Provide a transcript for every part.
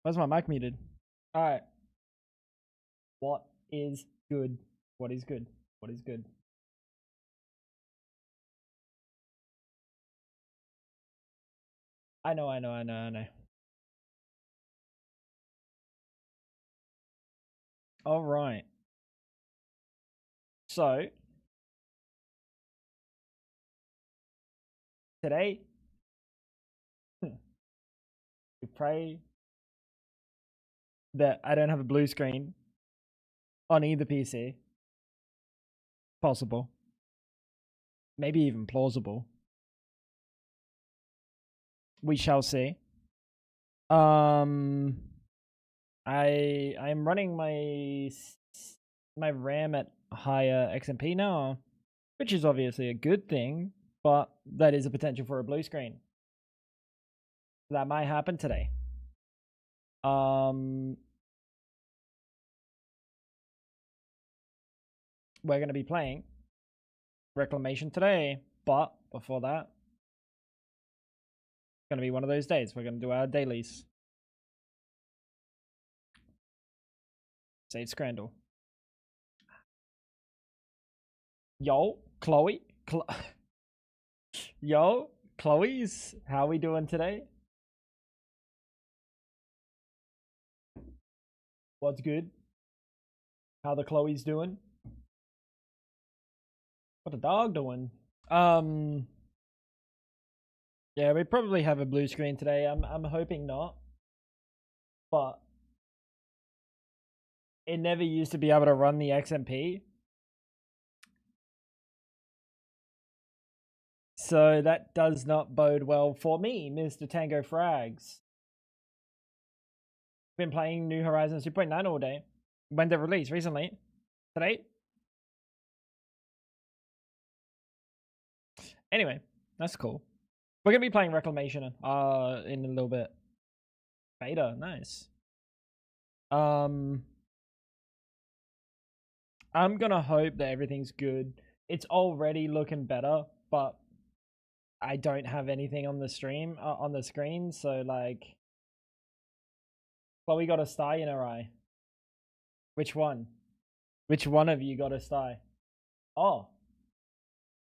Where's my mic muted? Alright. What is good? What is good? What is good? I know. Alright. So, today, we pray that I don't have a blue screen on either PC. Possible. Maybe even plausible. We shall see. I'm running my RAM at higher XMP now, which is obviously a good thing, but that is a potential for a blue screen. That might happen today. We're going to be playing Reclamation today, but before that, it's going to be one of those days. We're going to do our dailies. Save Scrandle. Yo, Chloe. Yo, Chloe's. How we doing today? What's good? How the Chloe's doing? What the dog doing? Yeah, we probably have a blue screen today. I'm hoping not. But it never used to be able to run the XMP. So that does not bode well for me, Mr. Tango Frags. Been playing New Horizons 2.9 all day. When did it release? Recently? Today? Anyway, that's cool. We're gonna be playing Reclamation in a little bit. Beta, nice. I'm gonna hope that everything's good. It's already looking better, but I don't have anything on the stream on the screen, so like, well, we got a sty in her eye. Which one? Which one of you got a sty? Oh,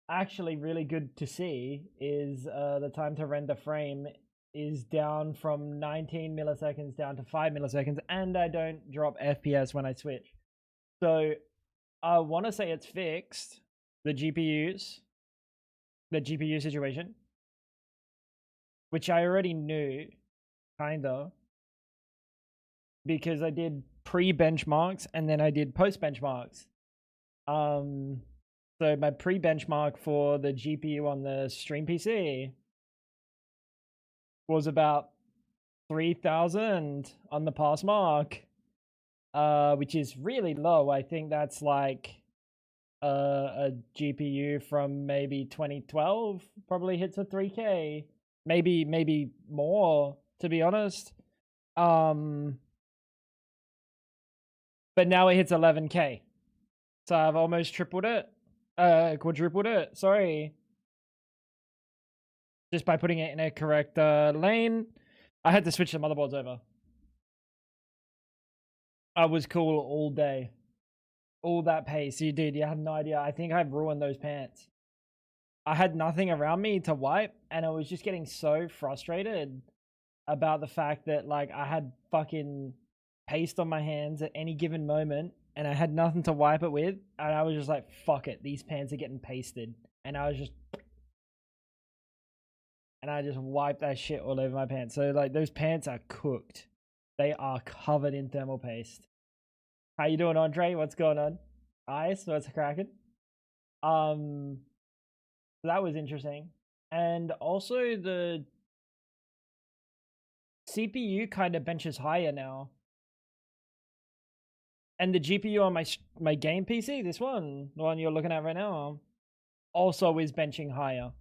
actually, really good to see is the time to render frame is down from 19 milliseconds down to 5 milliseconds, and I don't drop FPS when I switch. So I want to say it's fixed, the GPU situation, which I already knew, kinda, because I did pre-benchmarks and then I did post-benchmarks. So my pre-benchmark for the GPU on the stream PC was about 3,000 on the pass mark, which is really low. I think that's like a GPU from maybe 2012 probably hits a 3K, maybe more, to be honest. But now it hits 11K, so I've almost tripled it, quadrupled it, sorry, just by putting it in a correct lane. I had to switch the motherboards over. I was cool all day. All that pace, you did. You have no idea. I think I've ruined those pants. I had nothing around me to wipe, and I was just getting so frustrated about the fact that like I had fucking paste on my hands at any given moment, and I had nothing to wipe it with, and I was just like, fuck it, these pants are getting pasted, and I just wiped that shit all over my pants. So like those pants are cooked. They are covered in thermal paste. How you doing, Andre? What's going on? Ice, what's cracking? So that was interesting. And also the CPU kind of benches higher now. And the GPU on my game PC, this one, the one you're looking at right now, also is benching higher,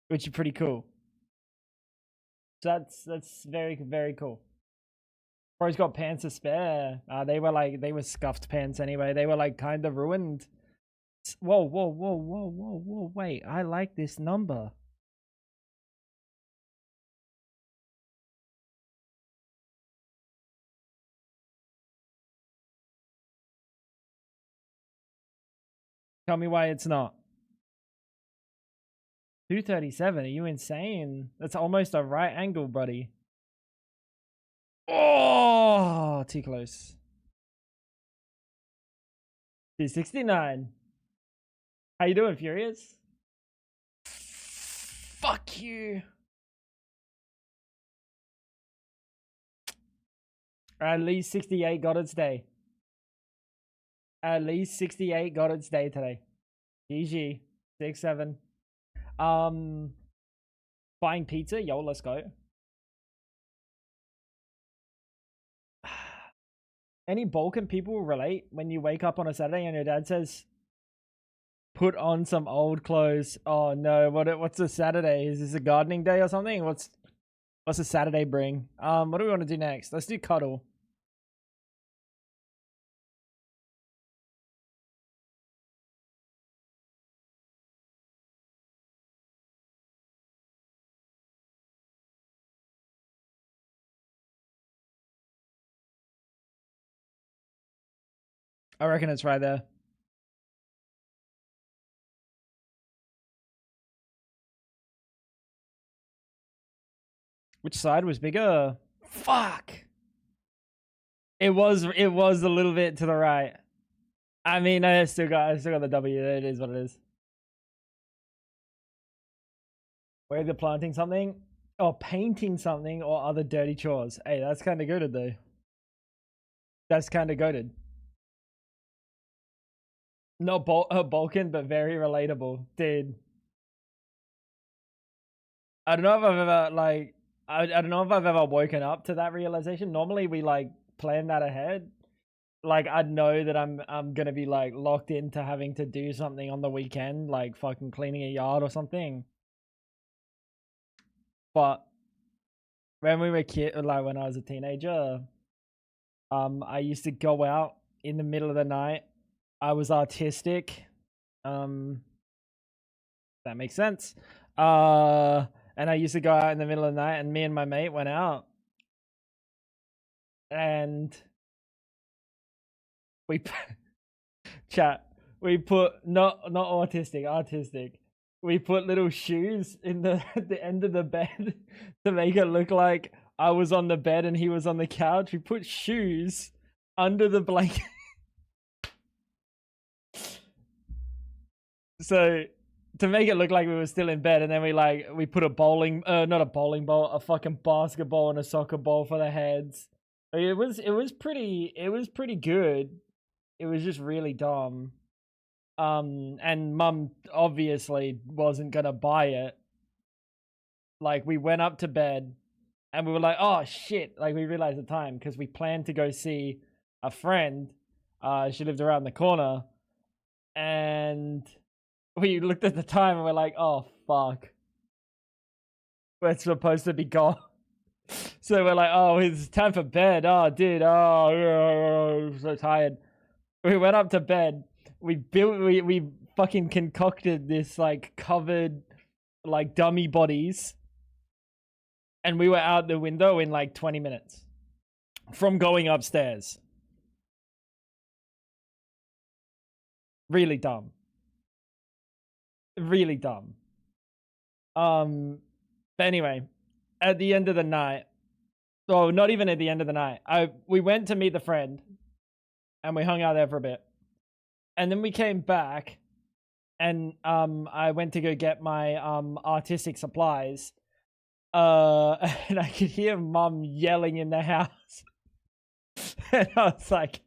which is pretty cool. So that's very, very cool. Bro's got pants to spare. They were scuffed pants anyway. They were like kind of ruined. Whoa, wait, I like this number. Tell me why it's not. 237. Are you insane? That's almost a right angle, buddy. Oh, too close. 269. How you doing, Furious? Fuck you. At least 68 got its day. At least 68 got its day today. GG. 6-7. Buying pizza? Yo, let's go. Any Balkan people relate when you wake up on a Saturday and your dad says, put on some old clothes? Oh no, what's a Saturday? Is this a gardening day or something? What's a Saturday bring? What do we want to do next? Let's do cuddle. I reckon it's right there. Which side was bigger? Fuck. It was a little bit to the right. I mean, I still got the W. It is what it is. Whether they're planting something or painting something or other dirty chores. Hey, that's kind of goated though. That's kind of goated. Not Balkan, but very relatable, dude. I don't know if I've ever like I don't know if I've ever woken up to that realization. Normally we like plan that ahead. Like I'd know that I'm gonna be like locked into having to do something on the weekend, like fucking cleaning a yard or something. But when we were like when I was a teenager, I used to go out in the middle of the night. I was artistic. That makes sense. And I used to go out in the middle of the night, and me and my mate went out, and we chat. We put not autistic, artistic. We put little shoes in the the end of the bed to make it look like I was on the bed and he was on the couch. We put shoes under the blanket. So to make it look like we were still in bed, and then we put a bowling not a bowling ball, a fucking basketball and a soccer ball for the heads. It was pretty good. It was just really dumb. And mum obviously wasn't gonna buy it. Like we went up to bed and we were like, oh shit, like we realized the time because we planned to go see a friend. She lived around the corner, and we looked at the time and we're like, oh fuck, we're supposed to be gone. So we're like, oh, it's time for bed. Oh dude, oh, so tired. We went up to bed. We fucking concocted this like covered like dummy bodies, and we were out the window in like 20 minutes from going upstairs. Really dumb. Really dumb. But anyway, at the end of the night, not even at the end of the night, we went to meet the friend, and we hung out there for a bit, and then we came back, and I went to go get my artistic supplies, and I could hear mum yelling in the house, and I was like,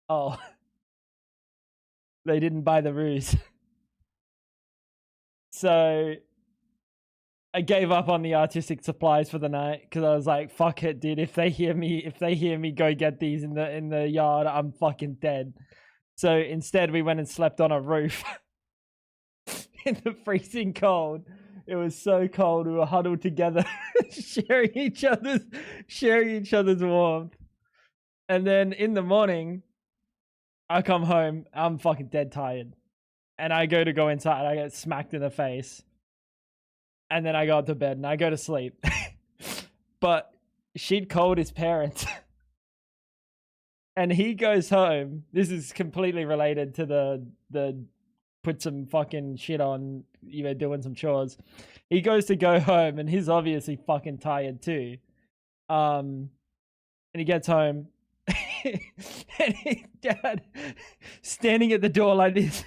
oh, they didn't buy the ruse. So I gave up on the artistic supplies for the night because I was like, fuck it, dude. If they hear me go get these in the yard, I'm fucking dead. So instead we went and slept on a roof in the freezing cold. It was so cold. We were huddled together, sharing each other's warmth. And then in the morning, I come home, I'm fucking dead tired. And I go inside, I get smacked in the face. And then I go to bed and I go to sleep. But she'd called his parents. And he goes home. This is completely related to the put some fucking shit on, you know, doing some chores. He goes to go home, and he's obviously fucking tired too. And he gets home, and his dad standing at the door like this.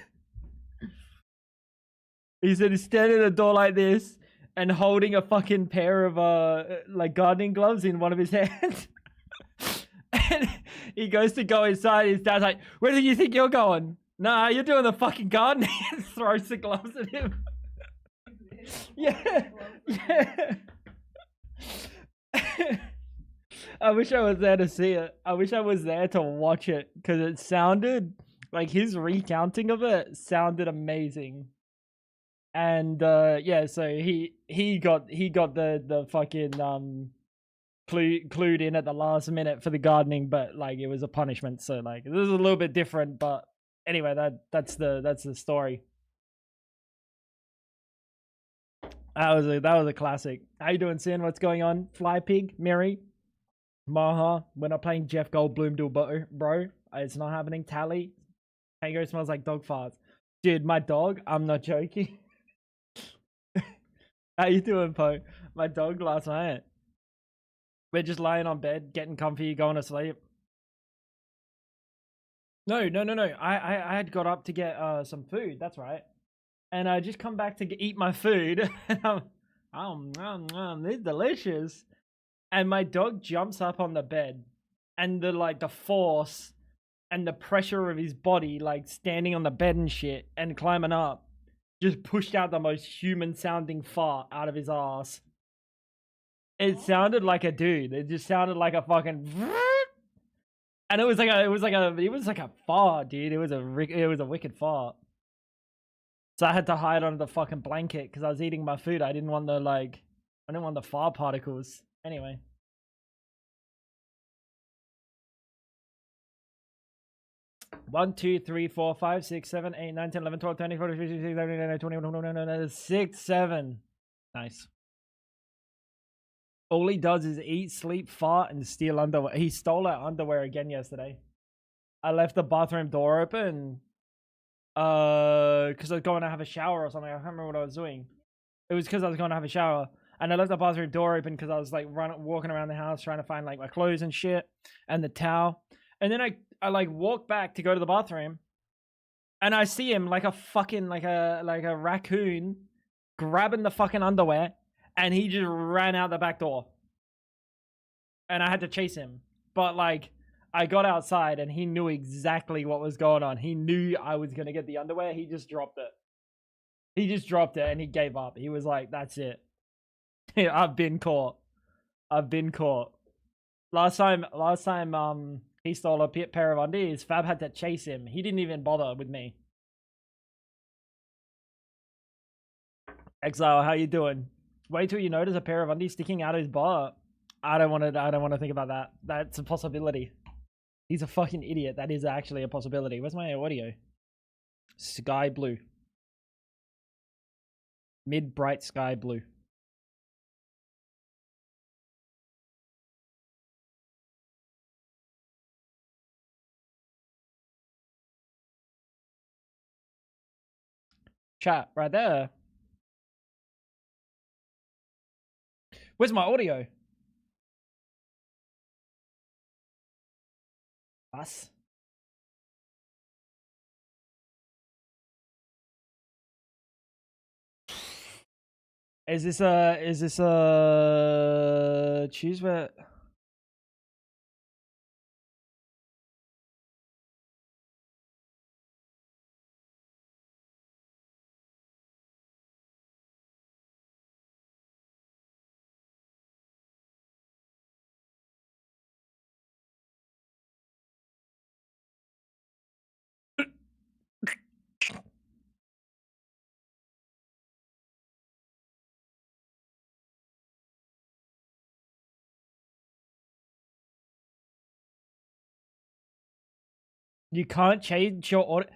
He said he's standing at the door like this and holding a fucking pair of like gardening gloves in one of his hands. And he goes to go inside. His dad's like, "Where do you think you're going?" "Nah, you're doing the fucking gardening." And throws the gloves at him. Yeah. I wish I was there to see it. I wish I was there to watch it, because it sounded like his recounting of it sounded amazing. And yeah, so he got the fucking clued in at the last minute for the gardening, but like it was a punishment, so like this is a little bit different. But anyway, that's the story. That was a classic. How you doing, Sin? What's going on? Fly Pig, Mary, Maha. We're not playing Jeff Goldblum dual, bro. It's not happening. Tally, Tango smells like dog farts, dude. My dog. I'm not joking. How you doing, Poe? My dog last night. We're just lying on bed, getting comfy, going to sleep. No. I had got up to get some food. That's right. And I just come back to eat my food. And this is delicious. And my dog jumps up on the bed, and the force and the pressure of his body, like standing on the bed and shit and climbing up, just pushed out the most human sounding fart out of his ass. It sounded like a dude. It just sounded like a fucking, and it was like a fart, dude. It was a wicked fart. So I had to hide under the fucking blanket because I was eating my food. I didn't want the fart particles. Anyway. One, 2, 3, 4, 5, 6, 7, 8, 9, 10, 11, 12, 13, 14, 15, 16, 17, 18, 19, 20, 21, 6, 7. Nice. All he does is eat, sleep, fart, and steal underwear. He stole our underwear again yesterday. I left the bathroom door open because I was going to have a shower or something. I can't remember what I was doing. It was because I was going to have a shower, and I left the bathroom door open because I was like walking around the house trying to find like my clothes and shit and the towel. And then I like walk back to go to the bathroom, and I see him like a fucking like a raccoon grabbing the fucking underwear, and he just ran out the back door. And I had to chase him. But like I got outside and he knew exactly what was going on. He knew I was going to get the underwear. He just dropped it. He just dropped it and he gave up. He was like, "That's it. I've been caught. I've been caught." Last time he stole a pair of undies, Fab had to chase him. He didn't even bother with me. Exile, how you doing? Wait till you notice a pair of undies sticking out of his butt. I don't want to think about that. That's a possibility. He's a fucking idiot. That is actually a possibility. Where's my audio? Sky blue. Mid bright sky blue. Chat right there. Where's my audio? Us. Is this a choose where? You can't change your audio.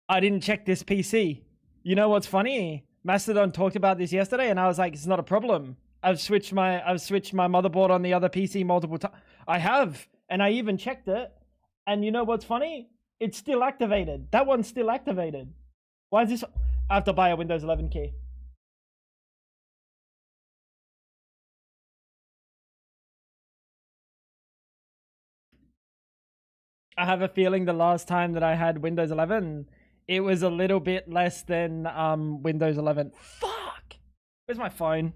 I didn't check this PC. You know what's funny? Mastodon talked about this yesterday, and I was like, "It's not a problem. I've switched my motherboard on the other PC multiple times. I have, and I even checked it. And you know what's funny? It's still activated. That one's still activated. Why is this? I have to buy a Windows 11 key. I have a feeling the last time that I had Windows 11, it was a little bit less than Windows 11. Fuck! Where's my phone?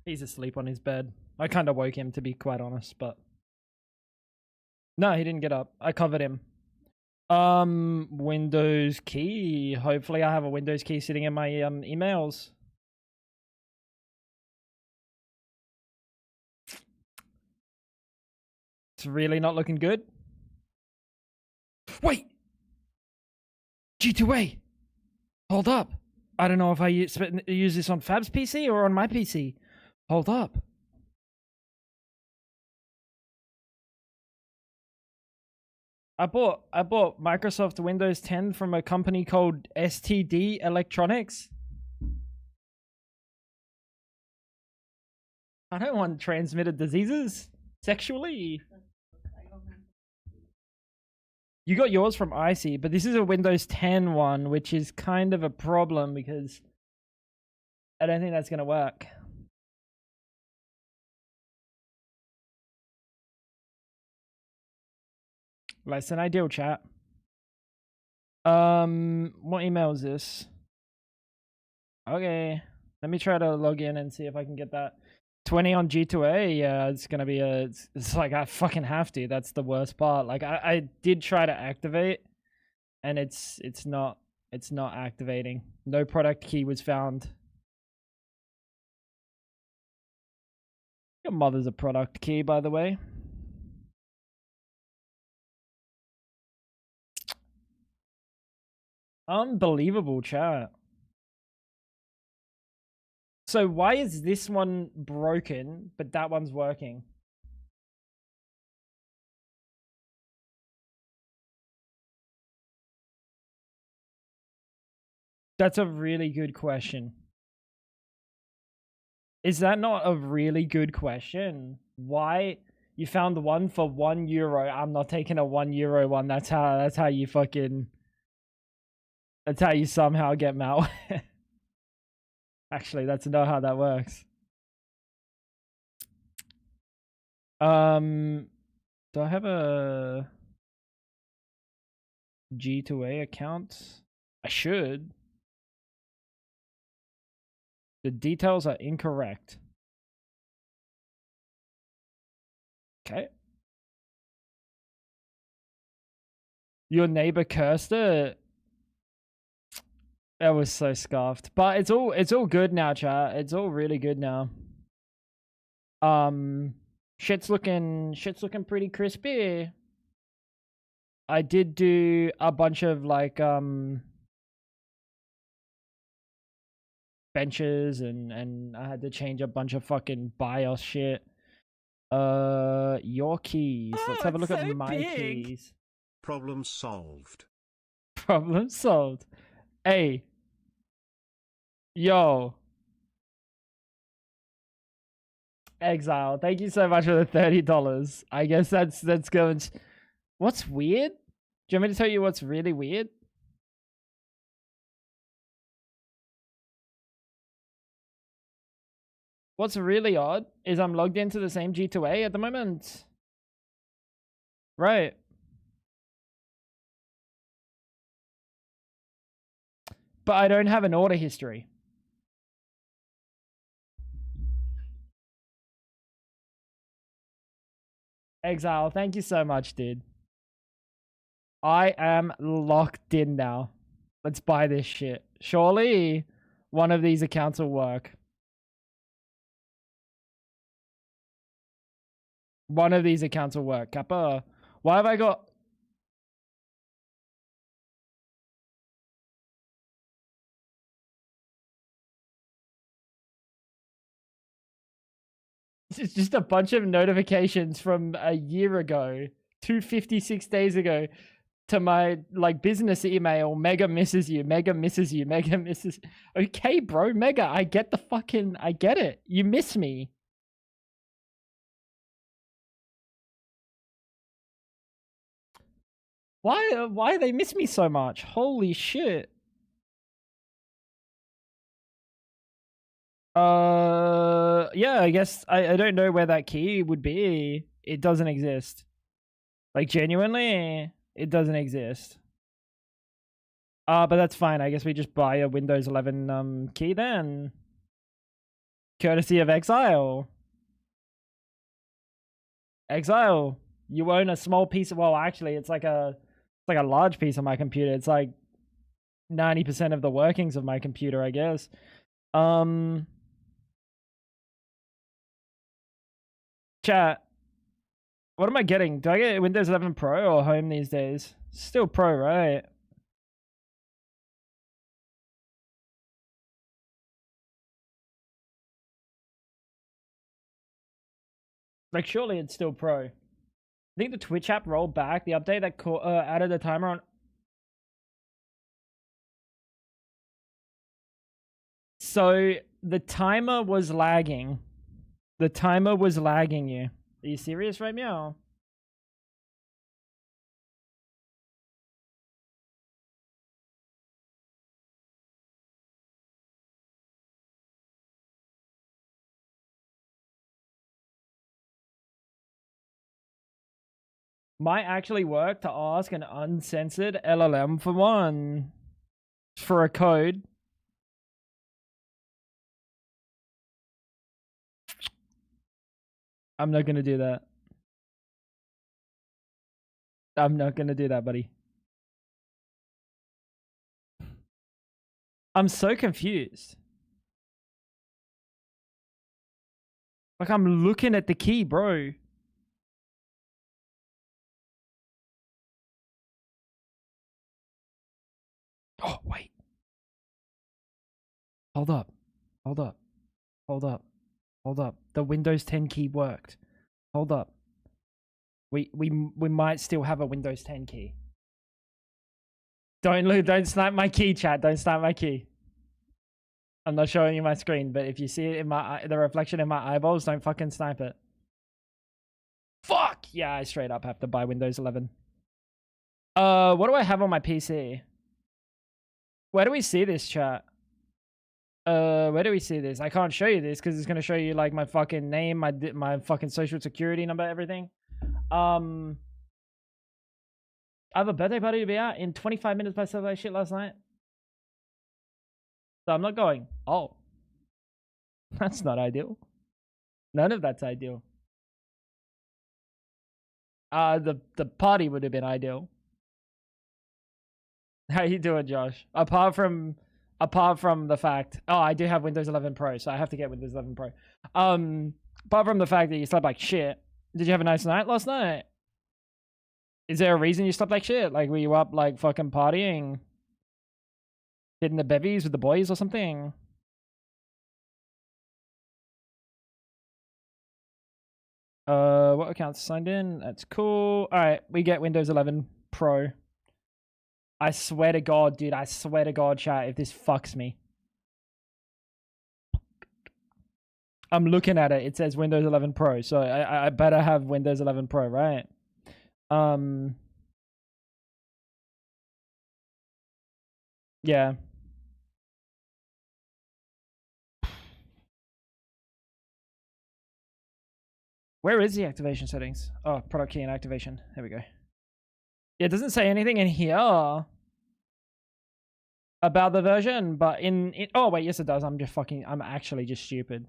He's asleep on his bed. I kind of woke him, to be quite honest, but no, he didn't get up. I covered him. Windows key. Hopefully I have a Windows key sitting in my emails. It's really not looking good. Wait! G2A! Hold up. I don't know if I use this on Fab's PC or on my PC. Hold up. I bought Microsoft Windows 10 from a company called STD Electronics. I don't want transmitted diseases sexually. You got yours from Icy, but this is a Windows 10 one, which is kind of a problem because I don't think that's going to work. Less than ideal, chat. What email is this? Okay, let me try to log in and see if I can get that. 20 on G2A, yeah, it's gonna be it's like I fucking have to. That's the worst part. Like I did try to activate, and it's not activating. No product key was found. Your mother's a product key, by the way. Unbelievable, chat. So why is this one broken, but that one's working? That's a really good question. Is that not a really good question? Why you found one for €1? I'm not taking a €1 one. That's how you fucking. That's how you somehow get malware. Actually, that's not how that works. Do I have a G2A account? I should. The details are incorrect. Okay. Your neighbor cursed it. That was so scuffed. But it's all good now, chat. It's all really good now. Shit's looking pretty crispy. I did do a bunch of like benches and I had to change a bunch of fucking BIOS shit. Your keys. Let's have a look at my keys. Problem solved. Problem solved. Hey. Yo. Exile, thank you so much for the $30. I guess that's going. What's weird? Do you want me to tell you what's really weird? What's really odd is I'm logged into the same G2A at the moment. Right. But I don't have an order history. Exile, thank you so much, dude. I am locked in now. Let's buy this shit. Surely one of these accounts will work. One of these accounts will work. Kappa. Why have I got It's just a bunch of notifications from a year ago, 256 days ago, to my like business email. Mega misses you. Mega misses you. Mega misses. Okay, bro. Mega, I get it. You miss me. Why they miss me so much? Holy shit. Yeah, I guess I don't know where that key would be. It doesn't exist. Like genuinely, it doesn't exist. But that's fine. I guess we just buy a Windows 11 key then. Courtesy of Exile. Exile, you own a small piece of, well, actually it's like a large piece of my computer. It's like 90% of the workings of my computer, I guess. Chat. What am I getting? Do I get Windows 11 Pro or Home these days? Still Pro, right? Like, surely it's still Pro. I think the Twitch app rolled back the update that added the timer on. So the timer was lagging. The timer was lagging you. Are you serious right now? Might actually work to ask an uncensored LLM for one. For a code. I'm not gonna do that. I'm not gonna do that, buddy. I'm so confused. Like, I'm looking at the key, bro. Oh, wait. Hold up. Hold up. Hold up. Hold up. The Windows 10 key worked. Hold up. We might still have a Windows 10 key. Don't snipe my key, chat. Don't snipe my key. I'm not showing you my screen, but if you see it in my the reflection in my eyeballs, don't fucking snipe it. Fuck! Yeah, I straight up have to buy Windows 11. What do I have on my PC? Where do we see this, chat? Where do we see this? I can't show you this because it's gonna show you like my fucking name, my fucking social security number, everything. I have a birthday party to be at in 25 minutes by Saturday shit last night. So I'm not going. Oh. That's not ideal. None of that's ideal. The party would have been ideal. How you doing, Josh? Apart from the fact, oh, I do have Windows 11 Pro, so I have to get Windows 11 Pro. Apart from the fact that you slept like shit, did you have a nice night last night? Is there a reason you slept like shit? Like, were you up like fucking partying, hitting the bevies with the boys or something? What accounts signed in? That's cool. All right, we get Windows 11 Pro. I swear to God, dude. I swear to God, chat, if this fucks me. I'm looking at it. It says Windows 11 Pro. So I better have Windows 11 Pro, right? Yeah. Where is the activation settings? Oh, product key and activation. There we go. Yeah, it doesn't say anything in here about the version, but oh wait, yes it does. I'm actually just stupid.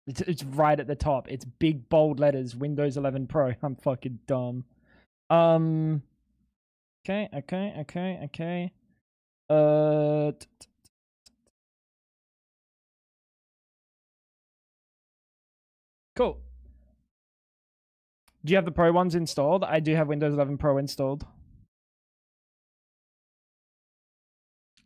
It's right at the top. It's big bold letters, Windows 11 Pro. I'm fucking dumb. Okay. Cool. Do you have the Pro ones installed? I do have Windows 11 Pro installed.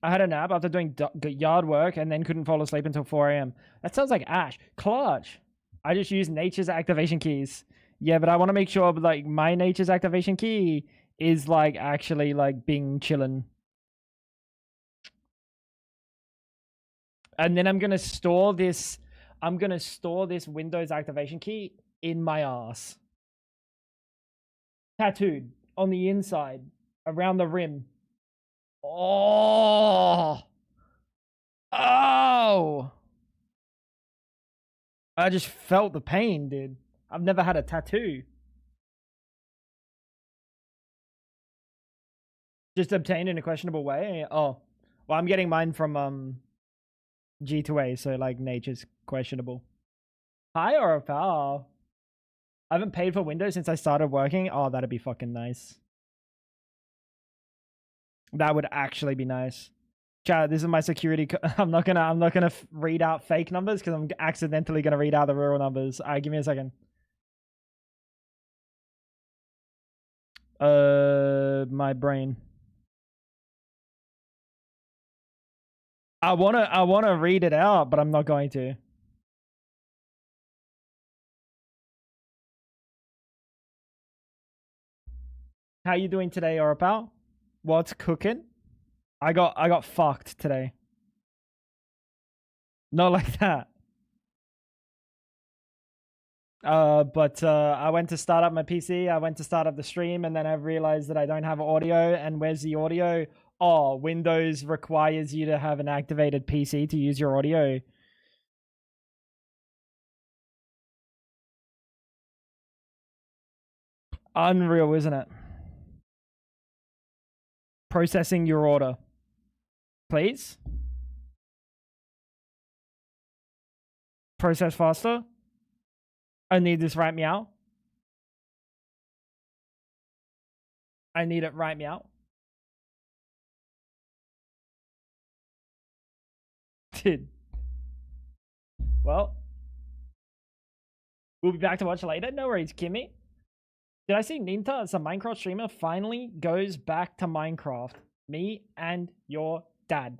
I had a nap after doing yard work and then couldn't fall asleep until 4 a.m. That sounds like Ash. Clutch. I just use nature's activation keys. Yeah, but I want to make sure like my nature's activation key is like actually like being chillin'. And then I'm gonna store this. I'm gonna store this Windows activation key in my ass, tattooed on the inside, around the rim. Oh, oh! I just felt the pain, dude. I've never had a tattoo. Just obtained in a questionable way. Oh, well, I'm getting mine from G2A, so like nature's questionable. Hi or a foul. I haven't paid for Windows since I started working. Oh, that'd be fucking nice. That would actually be nice. Chat, this is my security. I'm not gonna read out fake numbers because I'm accidentally gonna read out the real numbers. All right, give me a second. My brain. I wanna read it out, but I'm not going to. How you doing today, Orapal? What's cooking? I got fucked today. Not like that. But I went to start up my PC. I went to start up the stream, and then I realized that I don't have audio. And where's the audio? Oh, Windows requires you to have an activated PC to use your audio. Unreal, isn't it? Processing your order. Please? Process faster. I need this right meow. I need it right meow. Dude. Well, we'll be back to watch later. No worries, Kimmy. Did I see Ninta as a Minecraft streamer finally goes back to Minecraft? Me and your dad.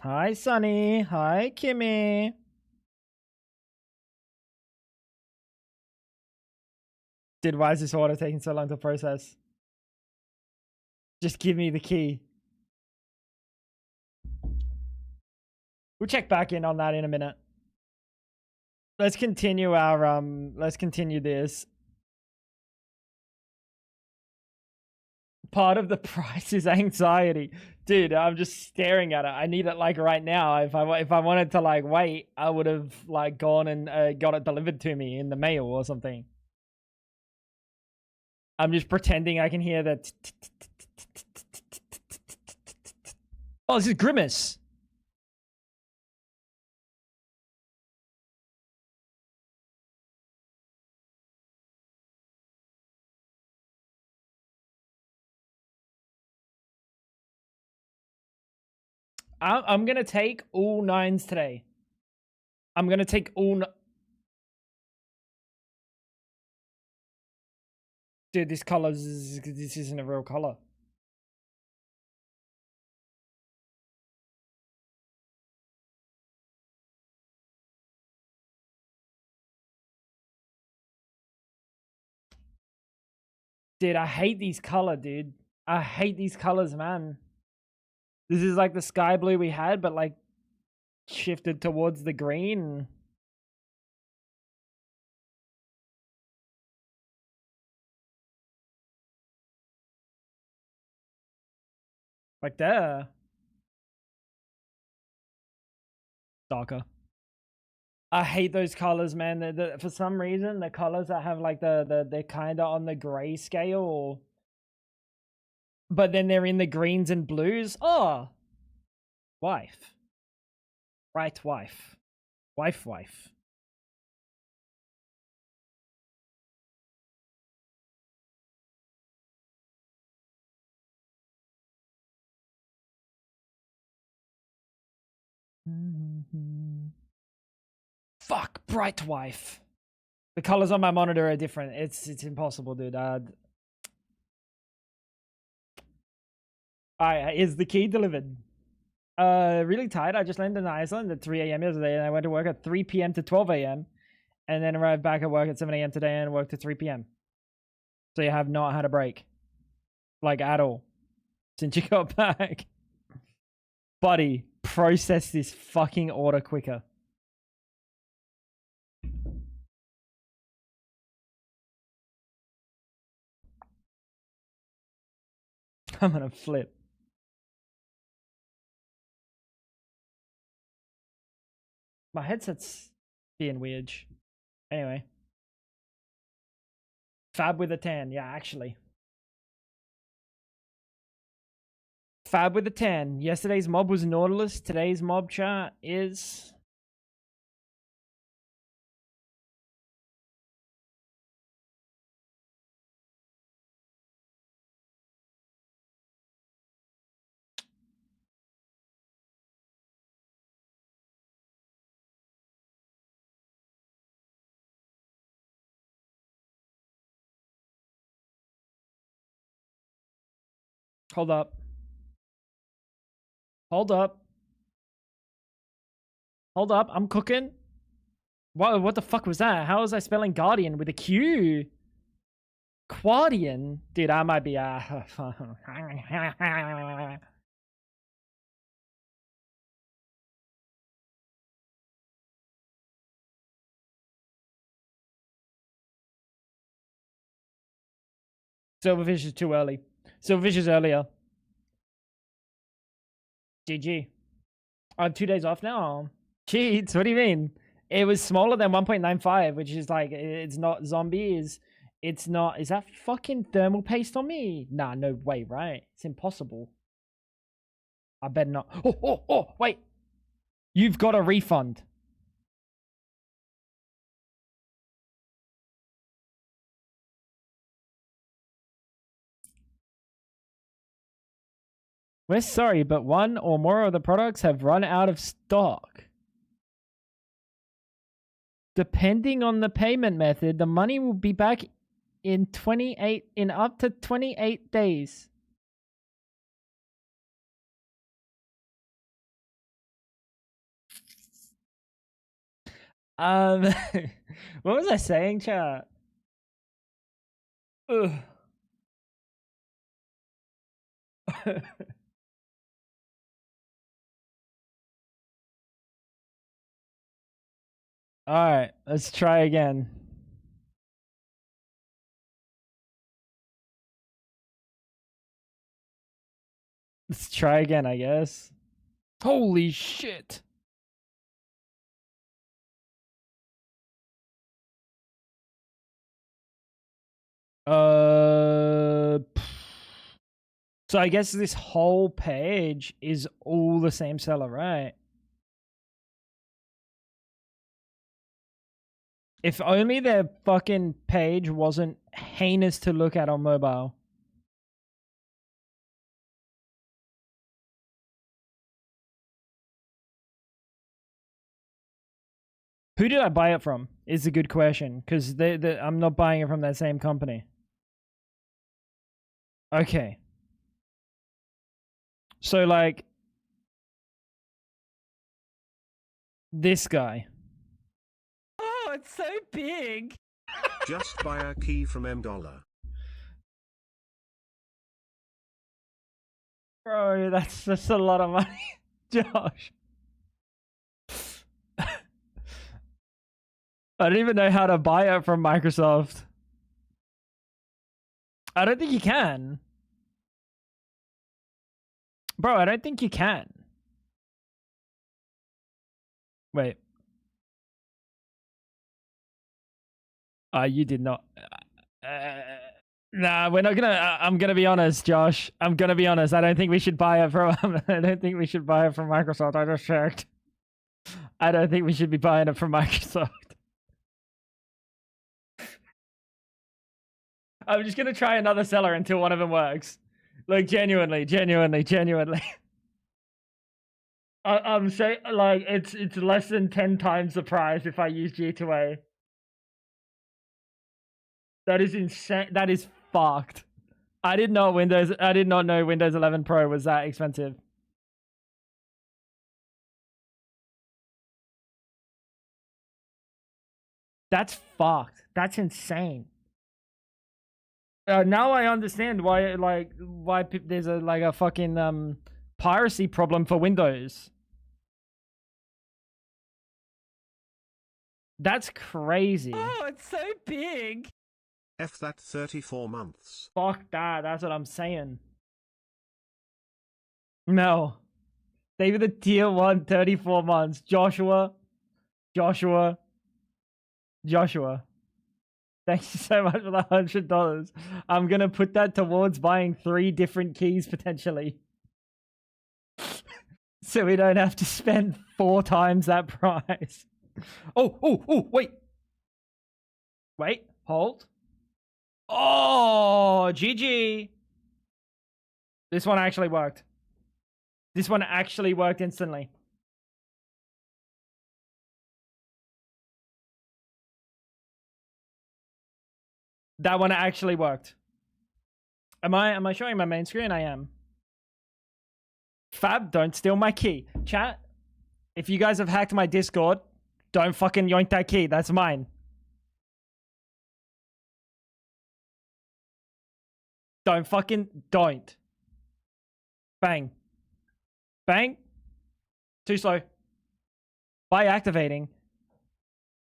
Hi, Sunny. Hi, Kimmy. Dude, why is this order taking so long to process? Just give me the key. We'll check back in on that in a minute. Let's continue our let's continue this. Part of the price is anxiety. Dude, I'm just staring at it. I need it like right now. If I wanted to like wait, I would have like gone and got it delivered to me in the mail or something. I'm just pretending I can hear that. Oh, this is Grimace. I'm gonna take all 9s today. I'm gonna take all. Dude, this color this isn't a real color. Dude, I hate these color, dude. I hate these colors, man. This is like the sky blue we had, but like shifted towards the green. Like there. Darker. I hate those colors, man. For some reason, the colors that have like they're kind of on the gray scale, but then they're in the greens and blues. Oh, wife, right, wife, wife. Fuck, bright wife. The colors on my monitor are different. It's impossible, dude. Alright, is the key delivered? Really tired. I just landed in Iceland at 3 a.m. yesterday, and I went to work at 3 p.m. to 12 a.m. and then arrived back at work at 7 a.m. today and worked at 3 p.m. So you have not had a break, like at all, since you got back. Buddy, process this fucking order quicker. I'm gonna flip. My headset's being weird. Anyway. Fab with a 10. Yeah, actually. Fab with a 10. Yesterday's mob was Nautilus. Today's mob chat is... Hold up. Hold up. Hold up. I'm cooking. What the fuck was that? How was I spelling Guardian with a Q? Quardian? Dude, I might be... Silverfish is too early. Silverfish is earlier. GG. I have 2 days off now. Cheats? What do you mean? It was smaller than 1.95, which is like, it's not zombies. It's not... Is that fucking thermal paste on me? Nah, no way, right? It's impossible. I better not... Oh, wait. You've got a refund. We're sorry, but one or more of the products have run out of stock. Depending on the payment method, the money will be back in up to 28 days. What was I saying, chat? Ugh. All right, let's try again. Let's try again, I guess. Holy shit. So I guess this whole page is all the same seller, right? If only their fucking page wasn't heinous to look at on mobile. Who did I buy it from? Is a good question, because I'm not buying it from that same company. Okay. So, like, this guy. Oh, it's so big. Just buy a key from $M. Bro, that's a lot of money, Josh. I don't even know how to buy it from Microsoft. I don't think you can. Bro, I don't think you can. Wait. You did not. Nah, we're not gonna. I'm gonna be honest, Josh. I'm gonna be honest. I don't think we should buy it from. I don't think we should buy it from Microsoft. I just checked. I don't think we should be buying it from Microsoft. I'm just gonna try another seller until one of them works. Like genuinely. I'm saying like it's less than 10 times the price if I use G2A. That is insane. That is fucked. I did not know Windows 11 Pro was that expensive. That's fucked. That's insane. Now I understand why, like, there's a like a fucking piracy problem for Windows. That's crazy. Oh, it's so big. F that 34 months. Fuck that. That's what I'm saying. No. David the tier 1, 34 months. Joshua. Joshua. Joshua. Thank you so much for the $100. I'm gonna put that towards buying 3 different keys potentially. So we don't have to spend 4 times that price. Oh, wait. Wait, hold. Oh, GG. This one actually worked. This one actually worked instantly. That one actually worked. Am I showing my main screen? I am. Fab, don't steal my key. Chat, if you guys have hacked my Discord, don't fucking yoink that key. That's mine. Don't. Bang. Bang. Too slow. By activating.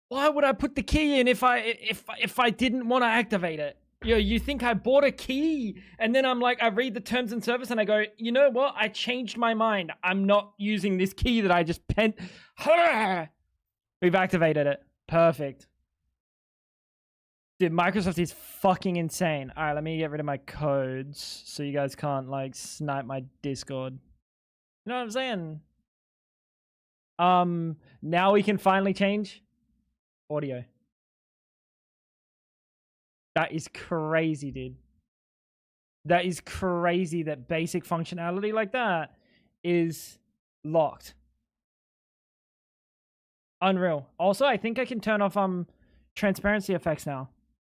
Why would I put the key in if I didn't want to activate it? Yo, you think I bought a key and then I'm like, I read the terms and service and I go, you know what? I changed my mind. I'm not using this key that I just pent. We've activated it. Perfect. Dude, Microsoft is fucking insane. All right, let me get rid of my codes so you guys can't like snipe my Discord. You know what I'm saying? Now we can finally change audio. That is crazy, dude. That is crazy that basic functionality like that is locked. Unreal. Also, I think I can turn off transparency effects now.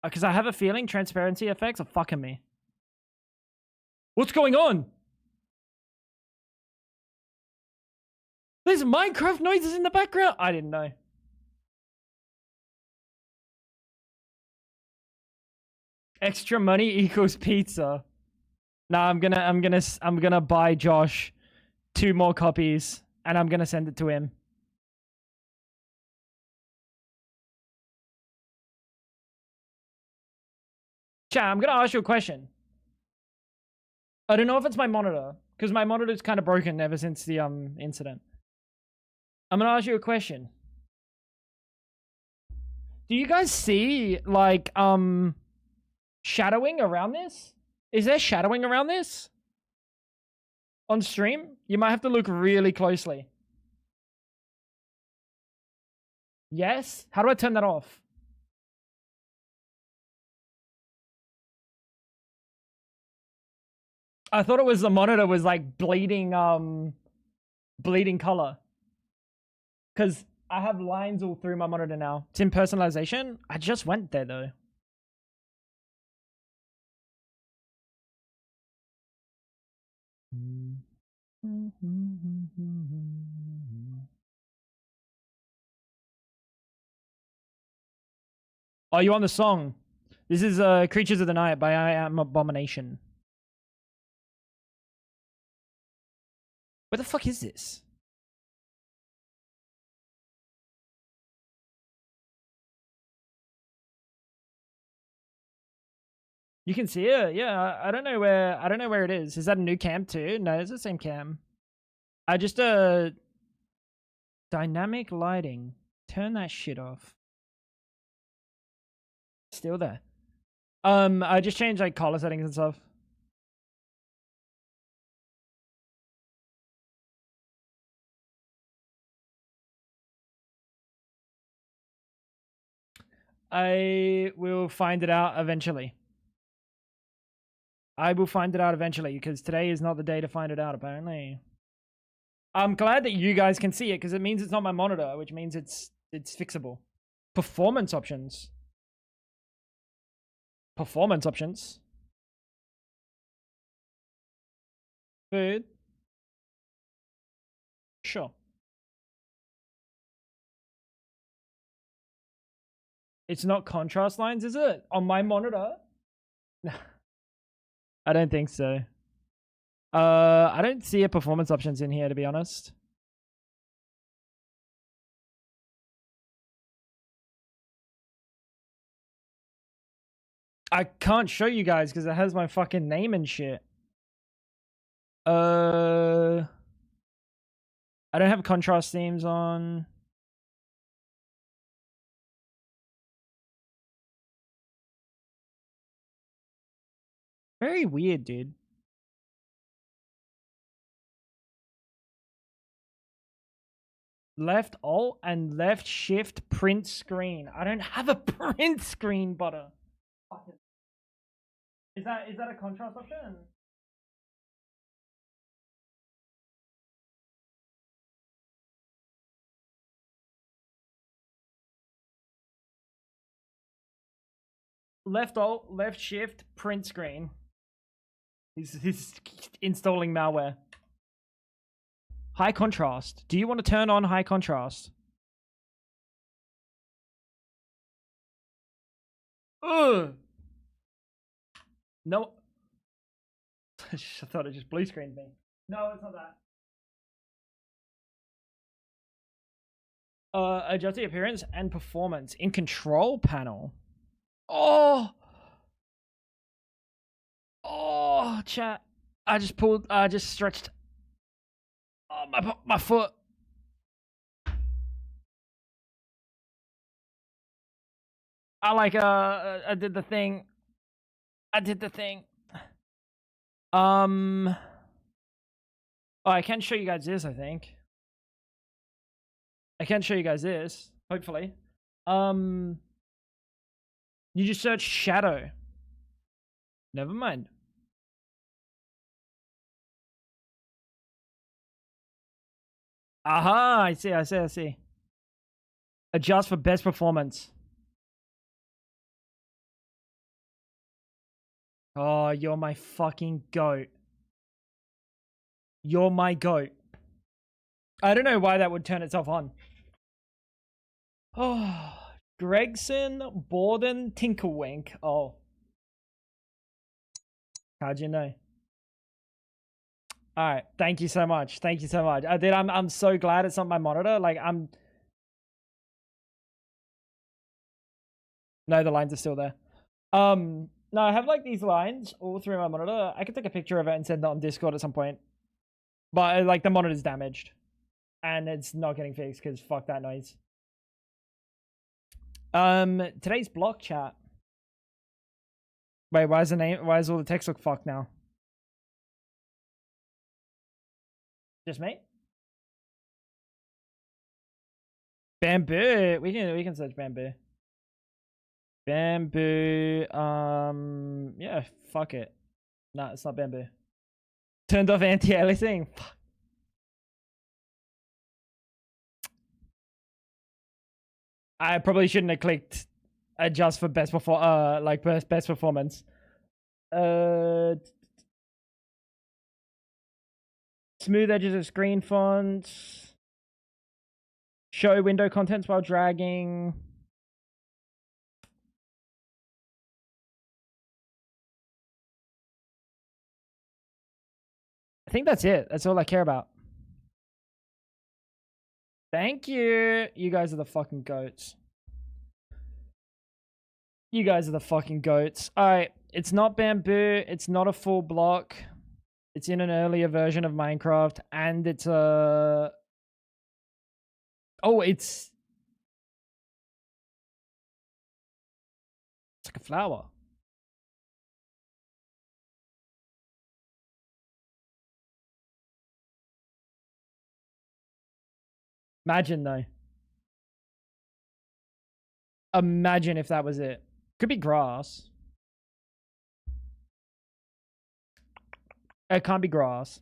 Because I have a feeling transparency effects are fucking me. What's going on? There's Minecraft noises in the background. I didn't know. Extra money equals pizza. Nah, I'm gonna buy Josh 2 more copies and I'm gonna send it to him. Chat, I'm gonna ask you a question. I don't know if it's my monitor, because my monitor's kind of broken ever since the incident. I'm gonna ask you a question. Do you guys see like shadowing around this? Is there shadowing around this? On stream? You might have to look really closely. Yes? How do I turn that off? I thought it was the monitor was like bleeding color. Cause I have lines all through my monitor now. It's in personalization. I just went there though. Oh, you want the song? This is Creatures of the Night by I Am Abomination. Where the fuck is this? You can see it. Yeah, I don't know where it is. Is that a new cam too? No, it's the same cam. I just dynamic lighting. Turn that shit off. Still there. I just changed like color settings and stuff. I will find it out eventually. I will find it out eventually because today is not the day to find it out, apparently. I'm glad that you guys can see it because it means it's not my monitor, which means it's fixable. Performance options. Performance options. Food. Sure. It's not contrast lines, is it? On my monitor? I don't think so. I don't see a performance options in here, to be honest. I can't show you guys because it has my fucking name and shit. I don't have contrast themes on. Very weird, dude. Left alt and left shift print screen. I don't have a print screen, butter. Is that a contrast option? Left alt, left shift, print screen. He's installing malware. High contrast. Do you want to turn on high contrast? Ugh. No. I thought it just blue screened me. No, it's not that. Adjust the appearance and performance in control panel. Oh, chat. I just stretched. Oh, my foot. I did the thing. Oh, I can show you guys this, I think. I can show you guys this, hopefully. You just search shadow. Never mind. Aha, I see. Adjust for best performance. Oh, you're my fucking goat. You're my goat. I don't know why that would turn itself on. Oh, Gregson, Borden, Tinkerwink. Oh. How'd you know? All right. Thank you so much. I'm so glad it's on my monitor. Like, no, the lines are still there. No, I have like these lines all through my monitor. I could take a picture of it and send it on Discord at some point. But like the monitor's damaged. And it's not getting fixed because fuck that noise. Today's block chat. Wait, why is all the text look fucked now? Just me? Bamboo. We can search bamboo. Bamboo. Yeah, fuck it. Nah, it's not bamboo. Turned off anti-aliasing. I probably shouldn't have clicked adjust for best best performance. Smooth edges of screen fonts. Show window contents while dragging. I think that's it. That's all I care about. Thank you. You guys are the fucking goats. Alright. It's not bamboo. It's not a full block. It's in an earlier version of Minecraft. And it's a... Oh, it's like a flower. Imagine though. Imagine if that was it. Could be grass. It can't be grass.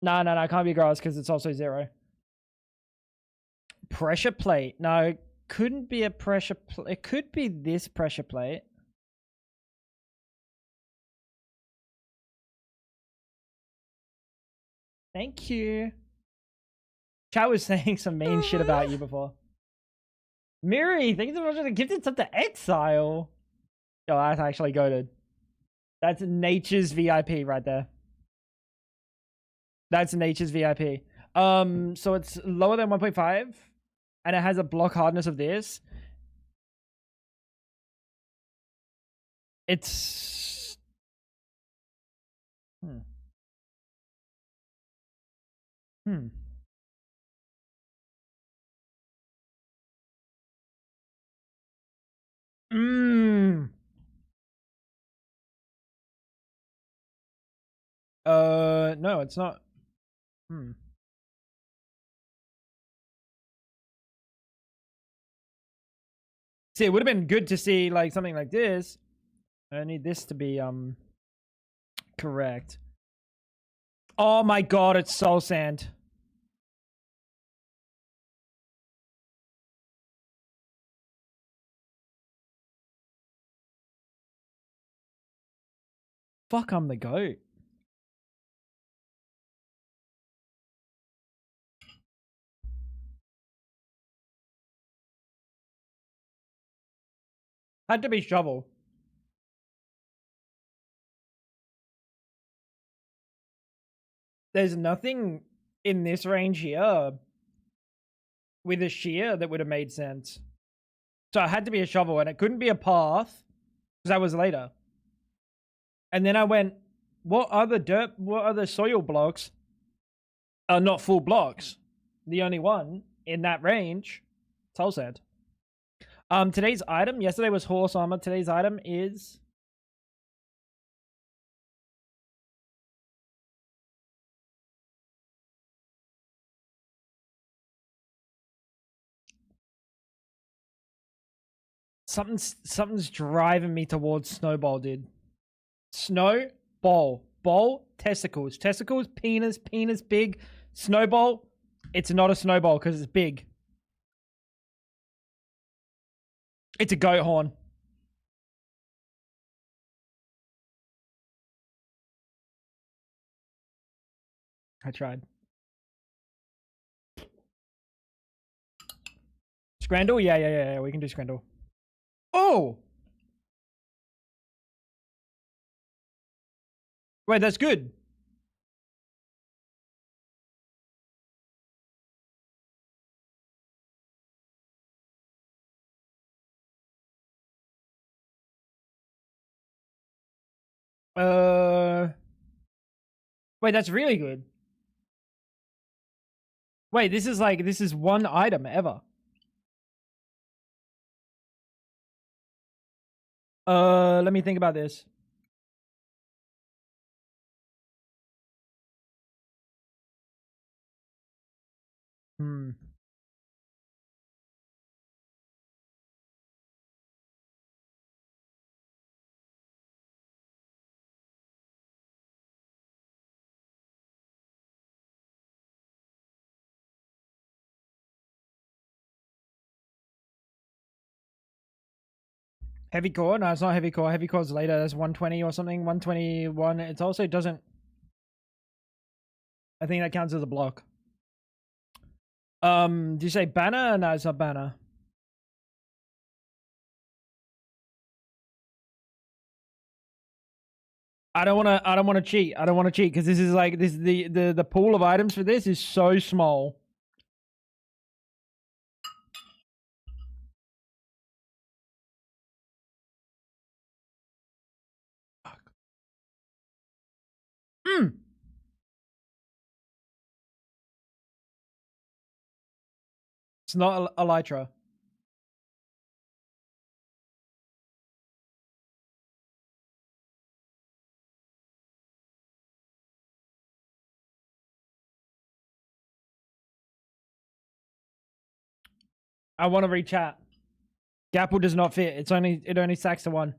No, it can't be grass because it's also 0. Pressure plate. No, it couldn't be a pressure plate. It could be this pressure plate. Thank you. Chat was saying some mean shit about you before. Miri, thank you so much for the gifted sub to Exile. Yo, that's actually goated. That's nature's VIP right there. That's nature's VIP. So it's lower than 1.5, and it has a block hardness of this. It's hmm. Hmm. Mmm. No, it's not. Hmm. See, it would have been good to see like something like this. I need this to be correct. Oh my god, it's soul sand. Fuck, I'm the goat. Had to be shovel. There's nothing in this range here with a shear that would have made sense. So it had to be a shovel, and it couldn't be a path because that was later. And then I went, what other soil blocks are not full blocks? The only one in that range, soul sand. Today's item, yesterday was horse armor. Today's item is something's driving me towards snowball, dude. Snowball. Ball, testicles. Testicles, penis, penis, big. Snowball, it's not a snowball because it's big. It's a goat horn. I tried. Scrandle? Yeah. We can do Scrandle. Oh! Wait, that's good. Uh... Wait, that's really good. Wait, this is one item ever. Let me think about this. Hmm. Heavy core? No, it's not heavy core. Heavy core's later. That's 120 or something. 121. It also doesn't. I think that counts as a block. Do you say banner? No, it's not banner. I don't wanna cheat. I don't wanna cheat because this is like this the pool of items for this is so small. Mm. It's not Elytra. I want to rechat. Gapple does not fit. It only stacks to one.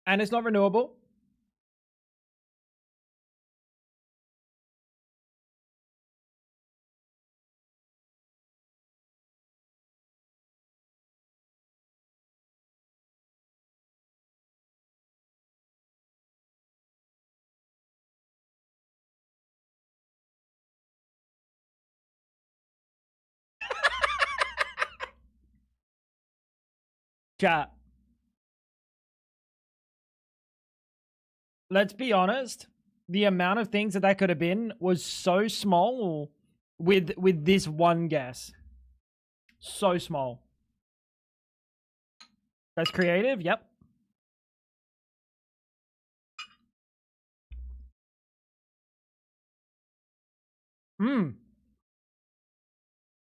And it's not renewable. Chat. Let's be honest. The amount of things that could have been was so small with this one guess. So small. That's creative. Yep.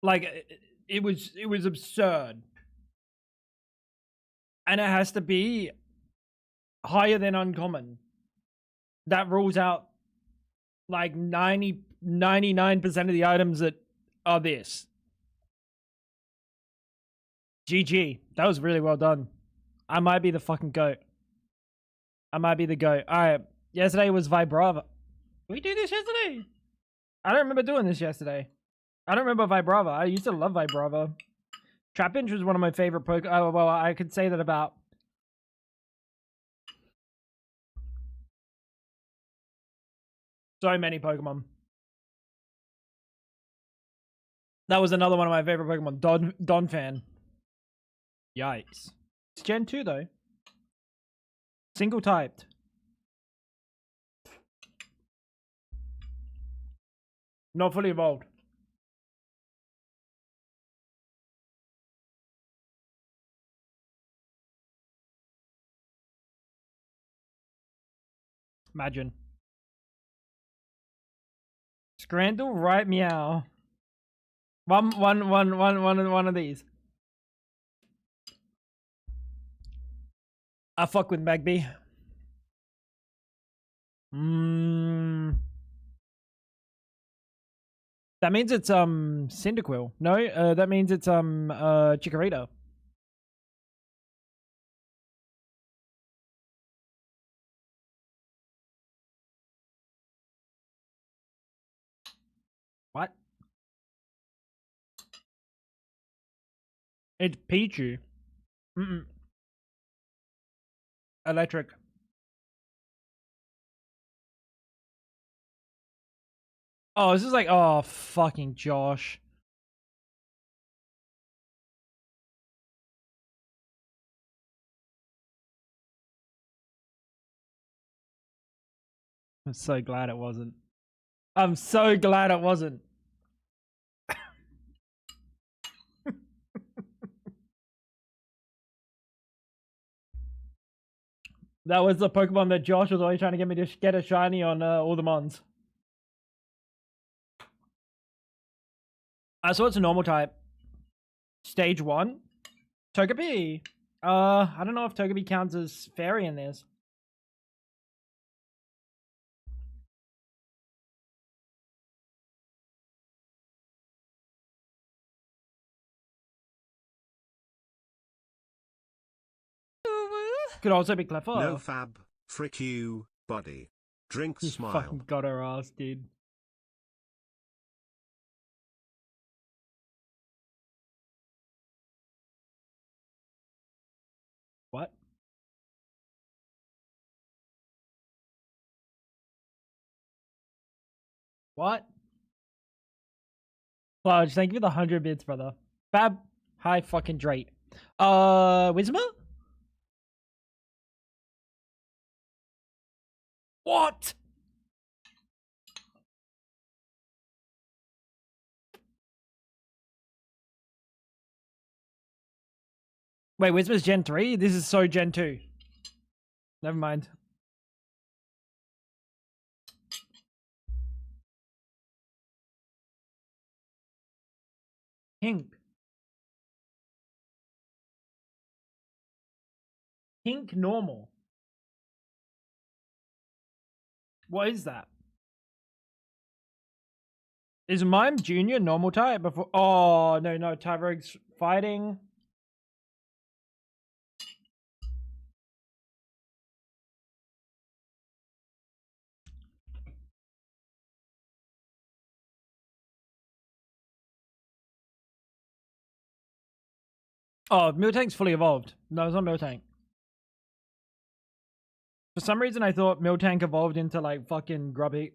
Like it was absurd. And it has to be higher than uncommon. That rules out like 99% of the items that are this. GG. That was really well done. I might be the fucking goat. I might be the goat. Alright. Yesterday was Vibrava. Did we do this yesterday? I don't remember doing this yesterday. I don't remember Vibrava. I used to love Vibrava. Trapinch was one of my favorite Pokemon. Oh, well, I could say that about so many Pokemon. That was another one of my favorite Pokemon. Donphan. Yikes. It's Gen 2 though. Single typed. Not fully evolved. Imagine. Scrandle, right meow. One of these. I fuck with Magby. That means it's Cyndaquil. No, that means it's Chikorita. What? It's Pichu. Electric. Oh, this is like, oh, fucking Josh. I'm so glad it wasn't. I'm so glad it wasn't. That was the Pokemon that Josh was always trying to get me to get a shiny on all the Mons. So it's a normal type. Stage 1. Togepi. I don't know if Togepi counts as fairy in this. Could also be clever. No fab, frick you, buddy. Drink You smile. fucking got her ass, dude. What? What? Fudge, thank you for the 100 bits, brother. Fab, hi fucking Drake. Whismer? What? Wait, Whisper's Gen 3? This is so Gen 2. Never mind. Pink. Pink normal. What is that? Is Mime Junior normal type before? Oh, no, Tyrogue's fighting. Oh, Miltank's fully evolved. No, it's not Miltank. For some reason, I thought Miltank evolved into like fucking Grubbig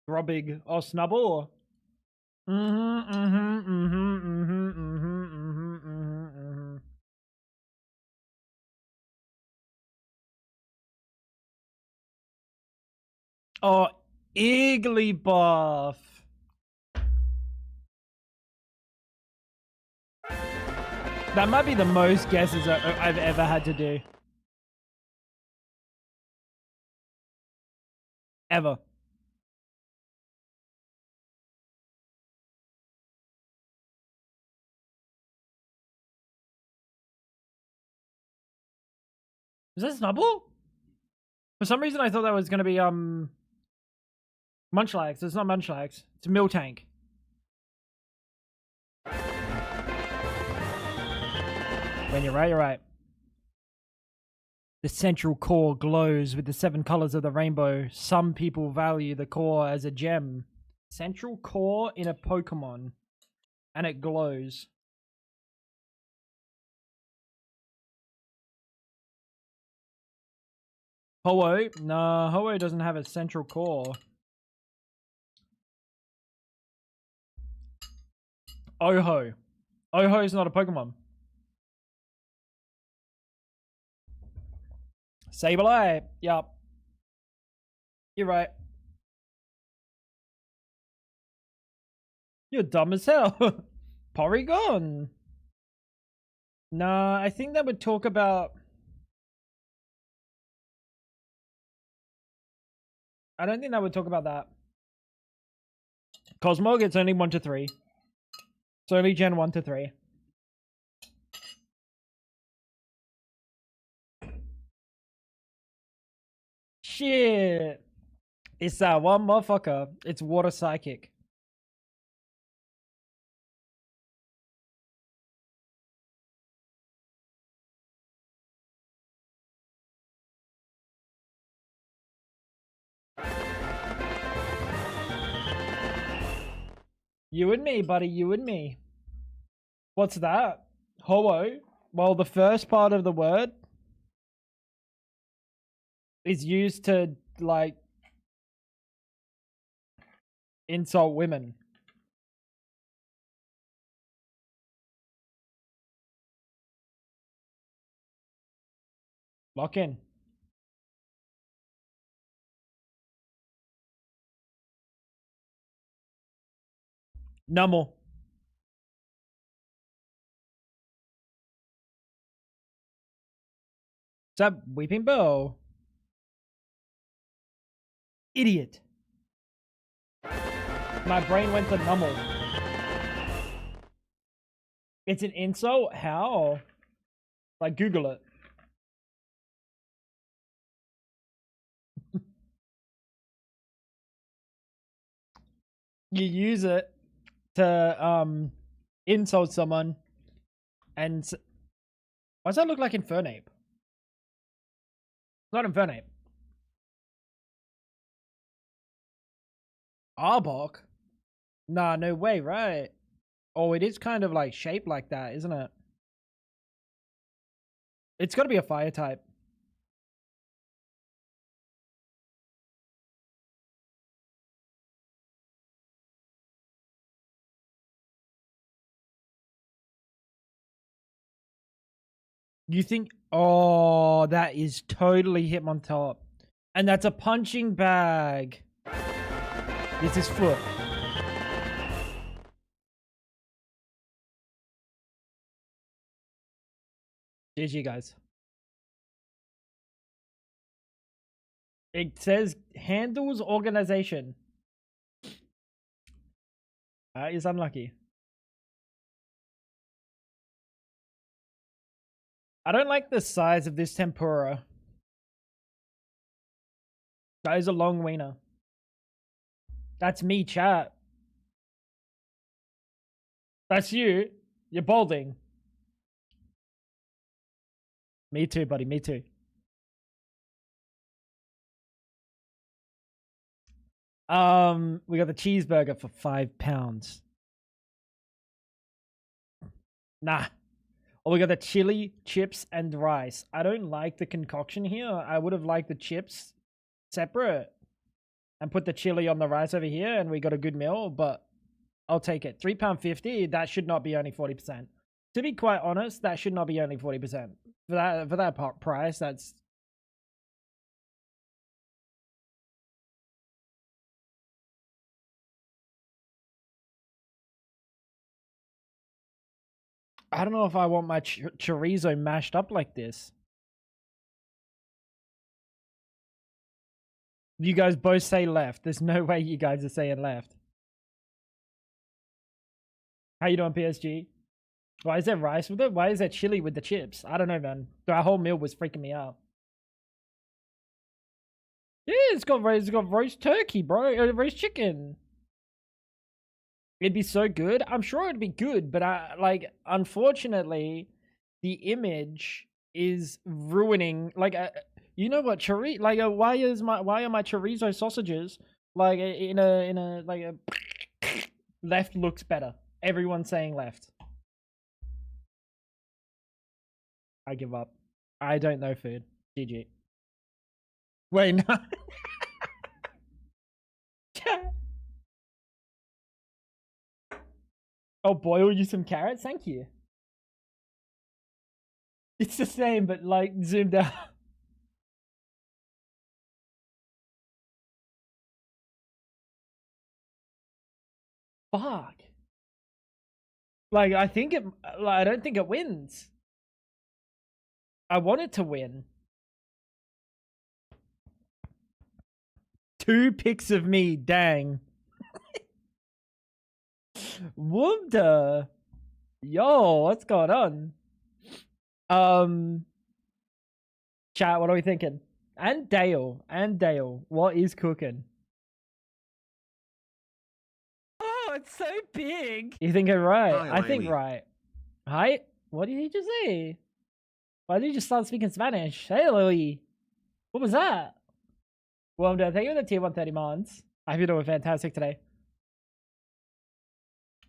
or Snubble. Oh, Igglybuff. That might be the most guesses I've ever had to do. Ever. Is that Snubble? For some reason I thought that was gonna be Munchlax. It's not Munchlax. It's Miltank. When you're right, you're right. The central core glows with the 7 colors of the rainbow. Some people value the core as a gem. Central core in a Pokemon. And it glows. Ho-Oh? Nah, Ho-Oh doesn't have a central core. Oh-Ho. Oh-Ho is not a Pokemon. Sableye. Yup. You're right. You're dumb as hell. Porygon. Nah, I think that would talk about... I don't think that would talk about that. Cosmog, it's only 1 to 3. It's only Gen 1 to 3. Shit. It's that one motherfucker. It's Water Psychic. You and me, buddy. You and me. What's that? Ho-Oh? Well, the first part of the word is used to, like, insult women. Lock in. Is Nummel. Is that Weeping Bell? Idiot. My brain went to Nummel. It's an insult? How? Like, Google it. You use it to insult someone, and why does that look like Infernape? It's not Infernape. Arbok? Nah, no way, right? Oh, it is kind of like shaped like that, isn't it? It's got to be a fire type. You think? Oh, that is totally Hitmontop. And that's a punching bag. This is foot. GG, guys. It says handles organization. That is unlucky. I don't like the size of this tempura. That is a long wiener. That's me, chat. That's you. You're balding. Me too, buddy. Me too. We got the cheeseburger for £5. Nah. Oh, we got the chili, chips, and rice. I don't like the concoction here. I would have liked the chips separate and put the chili on the rice over here, and we got a good meal, but I'll take it. £3.50, that should not be only 40%. To be quite honest, that should not be only 40%. For that price, that's I don't know if I want my chorizo mashed up like this. You guys both say left. There's no way you guys are saying left. How you doing, PSG? Why is there rice with it? Why is there chili with the chips? I don't know, man. Our whole meal was freaking me out. Yeah, it's got roast turkey, bro. Roast chicken. It'd be so good. I'm sure it'd be good, but unfortunately, the image is ruining. You know what, why are my chorizo sausages in a left looks better. Everyone's saying left. I give up. I don't know food. GG. Wait, no. I'll boil you some carrots. Thank you. It's the same, but like zoomed out. Fuck. Like, I don't think it wins. I want it to win. 2 pics of me, dang. Whoomda. Yo, what's going on? Chat, what are we thinking? And Dale, what is cooking? Oh, it's so big. You think I'm right? Hi, I think right. Hi? What did he just say? Why did you just start speaking Spanish? Hey, Louie. What was that? Well, thank you for the tier 130 mons. I hope you're doing fantastic today.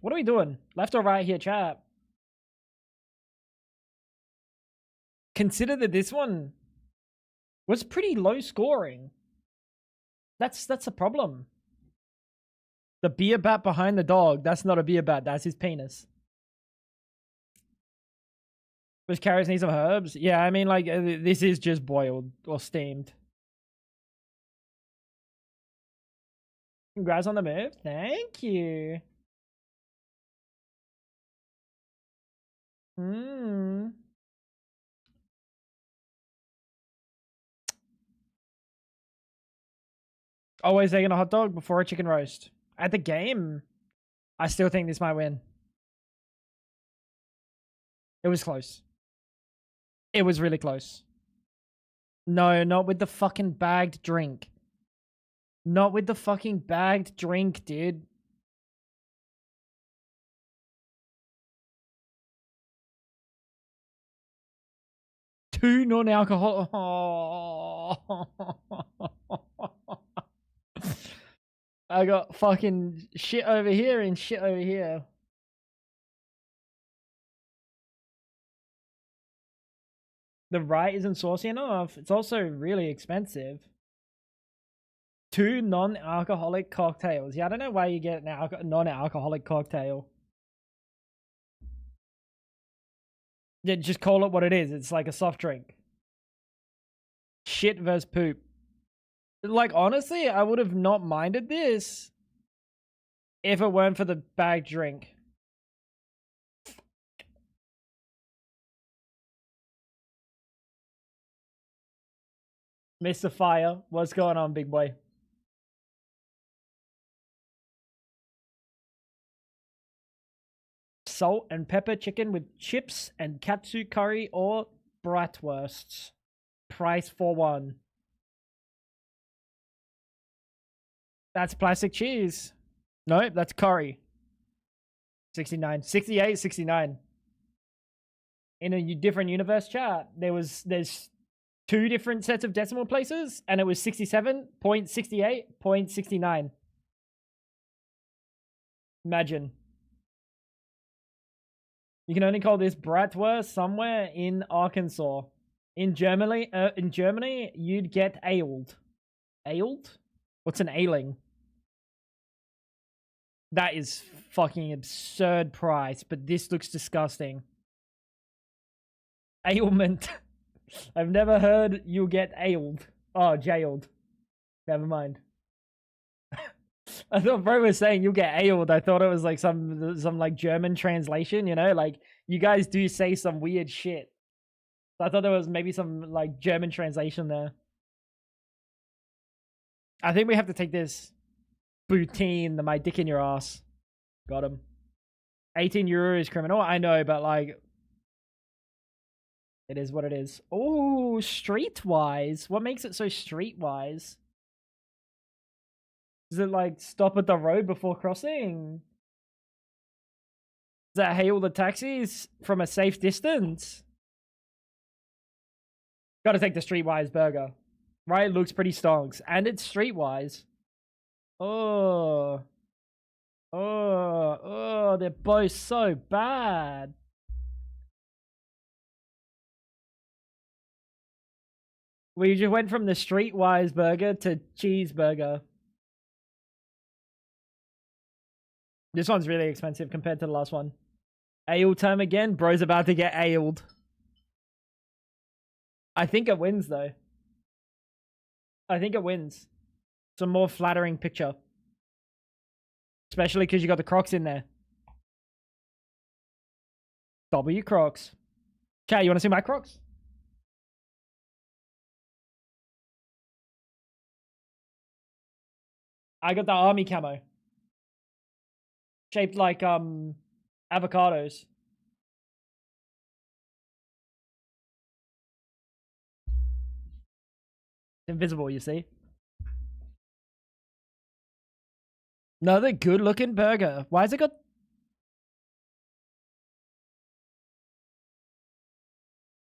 What are we doing? Left or right here, chat? Consider that this one was pretty low scoring. That's a problem. The beer bat behind the dog. That's not a beer bat. That's his penis. Does carrots need some herbs? Yeah, I mean, this is just boiled or steamed. Congrats on the move. Thank you. Always taking a hot dog before a chicken roast. At the game, I still think this might win. It was close. It was really close. No, not with the fucking bagged drink. Not with the fucking bagged drink, dude. Two non-alcoholic. Oh. I got fucking shit over here and shit over here. The right isn't saucy enough. It's also really expensive. 2 non-alcoholic cocktails. Yeah, I don't know why you get a non-alcoholic cocktail. Yeah, just call it what it is. It's like a soft drink. Shit versus poop. Like, honestly, I would have not minded this if it weren't for the bag drink. Mr. Fire, what's going on, big boy? Salt and pepper chicken with chips and katsu curry or bratwursts. Price for one. That's plastic cheese. Nope, that's curry. 69. 68, 69. In a different universe chat, there's 2 different sets of decimal places, and it was 67.68.69. Imagine. You can only call this bratwurst somewhere in Arkansas. In Germany, you'd get ailed. Ailed? What's an ailing? That is fucking absurd price, but this looks disgusting. Ailment. I've never heard you'll get ailed. Oh, jailed. Never mind. I thought bro was saying you'll get ailed. I thought it was like some like German translation, you know? Like you guys do say some weird shit. So I thought there was maybe some like German translation there. I think we have to take this Boutine, my dick in your ass. Got him. 18 euros criminal. I know, but like it is what it is. Oh, streetwise. What makes it so streetwise? Does it like stop at the road before crossing? Does that hail the taxis from a safe distance? Gotta take the streetwise burger. Right? It looks pretty stonks. And it's streetwise. Oh. Oh, they're both so bad. We just went from the streetwise burger to cheeseburger. This one's really expensive compared to the last one. Ale time again? Bro's about to get ailed. I think it wins, though. I think it wins. It's a more flattering picture. Especially because you got the Crocs in there. W Crocs. Chat, you want to see my Crocs? I got the army camo. Shaped like, avocados. Invisible, you see. Another good looking burger. Why has it got...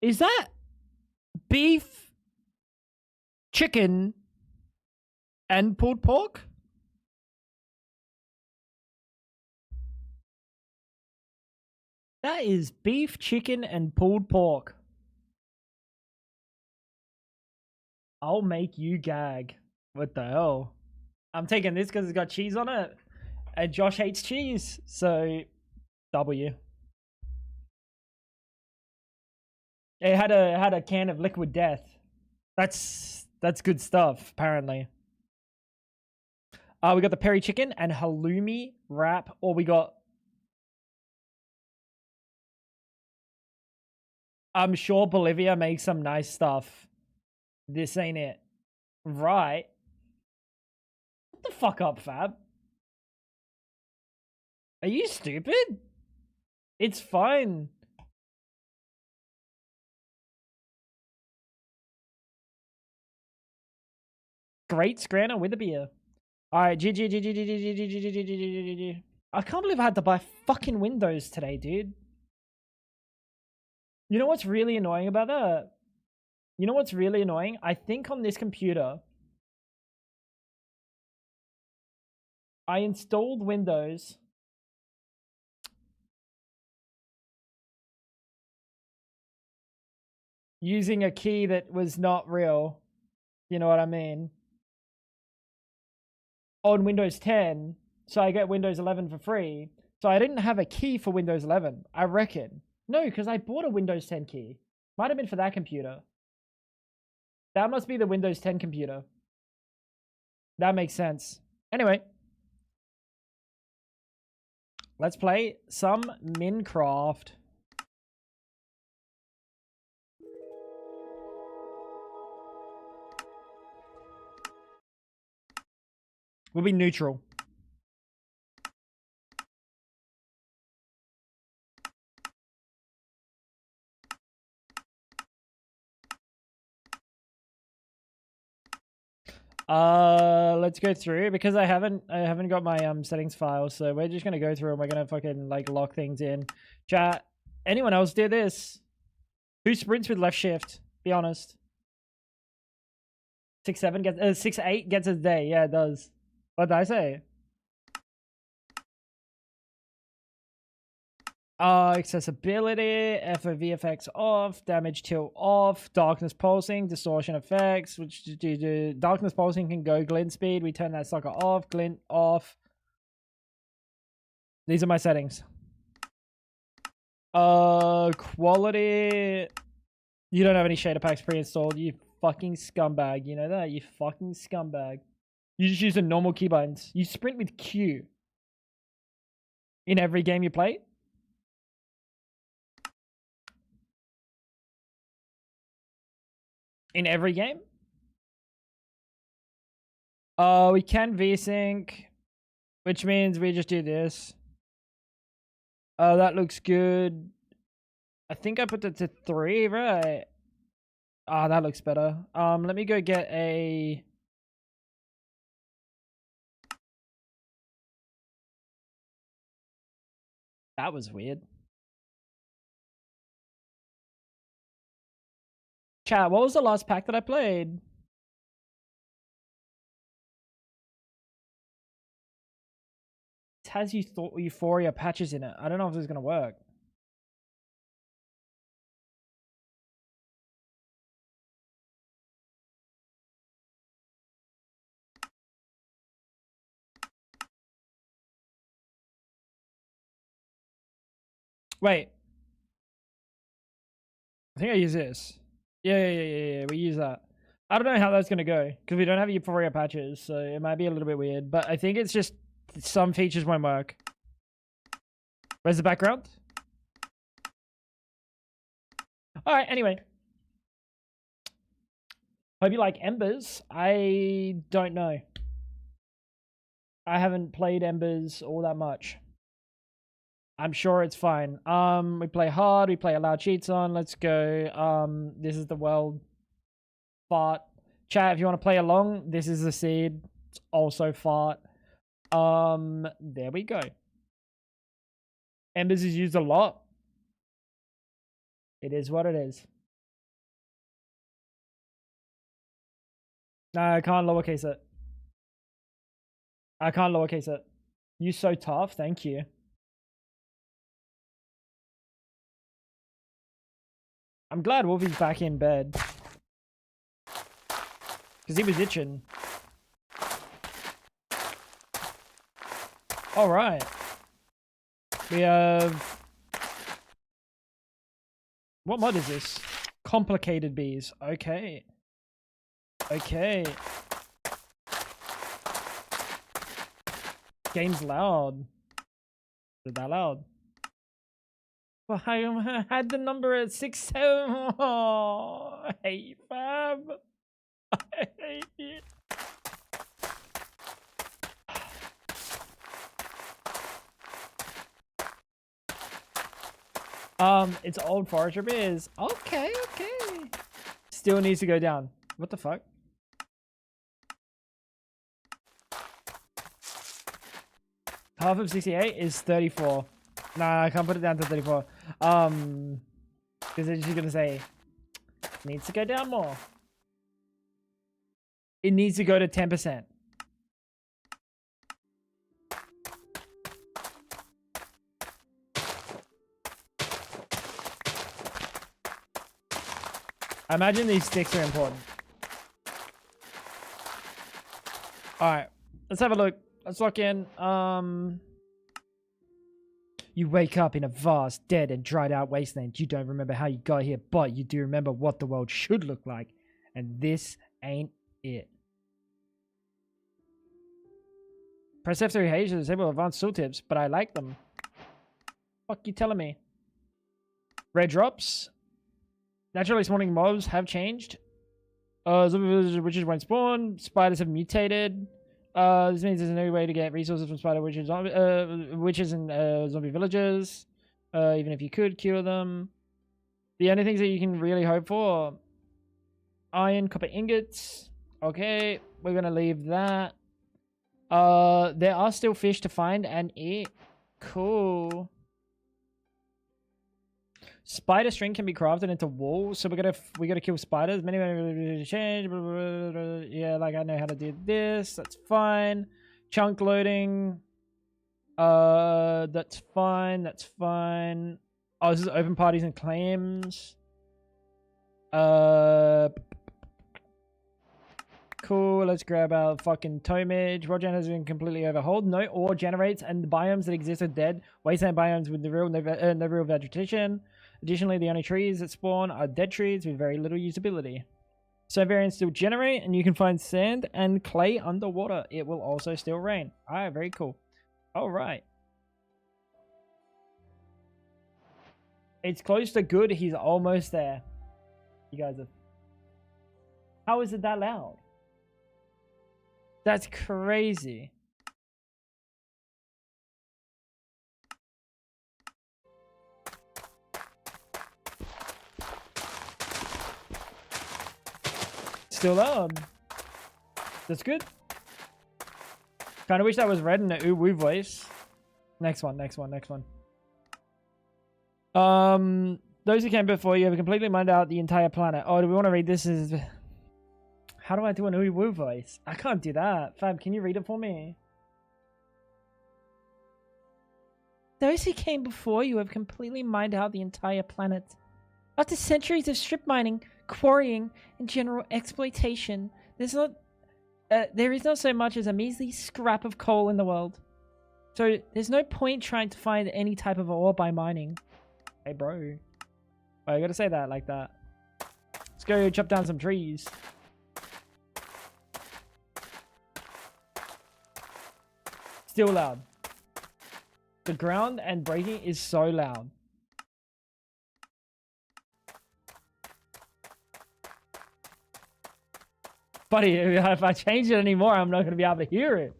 Is that beef, chicken, and pulled pork? That is beef, chicken, and pulled pork. I'll make you gag. What the hell? I'm taking this because it's got cheese on it. And Josh hates cheese. So, W. It had a can of liquid death. That's good stuff, apparently. We got the peri chicken and halloumi wrap. Or we got... I'm sure Bolivia makes some nice stuff. This ain't it. Right. What the fuck up, Fab? Are you stupid? It's fine. Great Scranner with a beer. Alright, GG. I can't believe I had to buy fucking Windows today, dude. You know what's really annoying about that? You know what's really annoying? I think on this computer, I installed Windows using a key that was not real. You know what I mean? On Windows 10, so I get Windows 11 for free. So I didn't have a key for Windows 11, I reckon. No, because I bought a Windows 10 key. Might have been for that computer. That must be the Windows 10 computer. That makes sense. Anyway. Let's play some Minecraft. We'll be neutral. Let's go through because I haven't got my settings file, so we're just gonna go through and we're gonna fucking like lock things in. Chat. Anyone else do this? Who sprints with left shift? Be honest. 6-7 gets 6-8 gets a day. Yeah, it does. What did I say? Accessibility, FOV off, damage tilt off, darkness pulsing, distortion effects, which do darkness pulsing can go glint speed. We turn that sucker off, glint off. These are my settings. Quality. You don't have any shader packs pre-installed, you fucking scumbag. You know that? You fucking scumbag. You just use the normal keybinds. You sprint with Q in every game you play. In every game. We can VSync, which means we just do this. That looks good. I think I put it to 3, right? Ah, that looks better. Let me go get a... That was weird. Chat, what was the last pack that I played? It has Euphoria patches in it. I don't know if this is going to work. Wait. I think I use this. Yeah. We use that. I don't know how that's going to go because we don't have Euphoria patches, so it might be a little bit weird. But I think it's just some features won't work. Where's the background? All right, anyway. Hope you like Embers. I don't know. I haven't played Embers all that much. I'm sure it's fine. We play hard. We play allow cheats on. Let's go. This is the world. Fart. Chat, if you want to play along, this is the seed. It's also fart. There we go. Embers is used a lot. It is what it is. No, I can't lowercase it. I can't lowercase it. You so tough. Thank you. I'm glad Wolfie's back in bed. Because he was itching. Alright. We have... What mod is this? Complicated bees. Okay. Okay. Game's loud. Is it that loud? Well, I had the number at 6 7. Oh, I hate fam. I hate it. It's old forester beers. Okay. Still needs to go down. What the fuck? Half of 68 is 34. Nah, I can't put it down to 34. Because it's just gonna say needs to go down more. It needs to go to 10%. I imagine these sticks are important. Alright, let's have a look. Let's lock in. You wake up in a vast, dead and dried out wasteland. You don't remember how you got here, but you do remember what the world should look like. And this ain't it. Press F3H to disable advanced tooltips, but I like them. Fuck you telling me? Red drops. Naturally spawning mobs have changed. Zombie witches won't spawn. Spiders have mutated. This means there's no way to get resources from spider witches, witches and zombie villagers. Even if you could cure them. The only things that you can really hope for: iron, copper ingots. Okay, we're gonna leave that. There are still fish to find and eat. Cool. Spider string can be crafted into wool, so we gotta kill spiders. Many change. Yeah, like I know how to do this. That's fine. Chunk loading. That's fine. That's fine. Oh, this is open parties and claims. Cool. Let's grab our fucking tomage. Roger has been completely overhauled. No ore generates, and the biomes that exist are dead. Wasteland biomes with no real vegetation. Additionally, the only trees that spawn are dead trees with very little usability. So variants still generate, and you can find sand and clay underwater. It will also still rain. Alright, very cool. Alright. It's close to good. He's almost there. You guys are... How is it that loud? That's crazy. Still loud. That's good. Kind of wish that was red in the ooh woo voice. Next one. Those who came before you have completely mined out the entire planet. Oh, do we want to read this as... How do I do an ooh woo voice? I can't do that. Fab, can you read it for me? Those who came before you have completely mined out the entire planet. After centuries of strip mining, quarrying, and general exploitation, there is not so much as a measly scrap of coal in the world. So there's no point trying to find any type of ore by mining. Hey, bro. Oh, you gotta say that like that. Let's go chop down some trees. Still loud. The ground and breaking is so loud. Buddy, if I change it anymore, I'm not going to be able to hear it.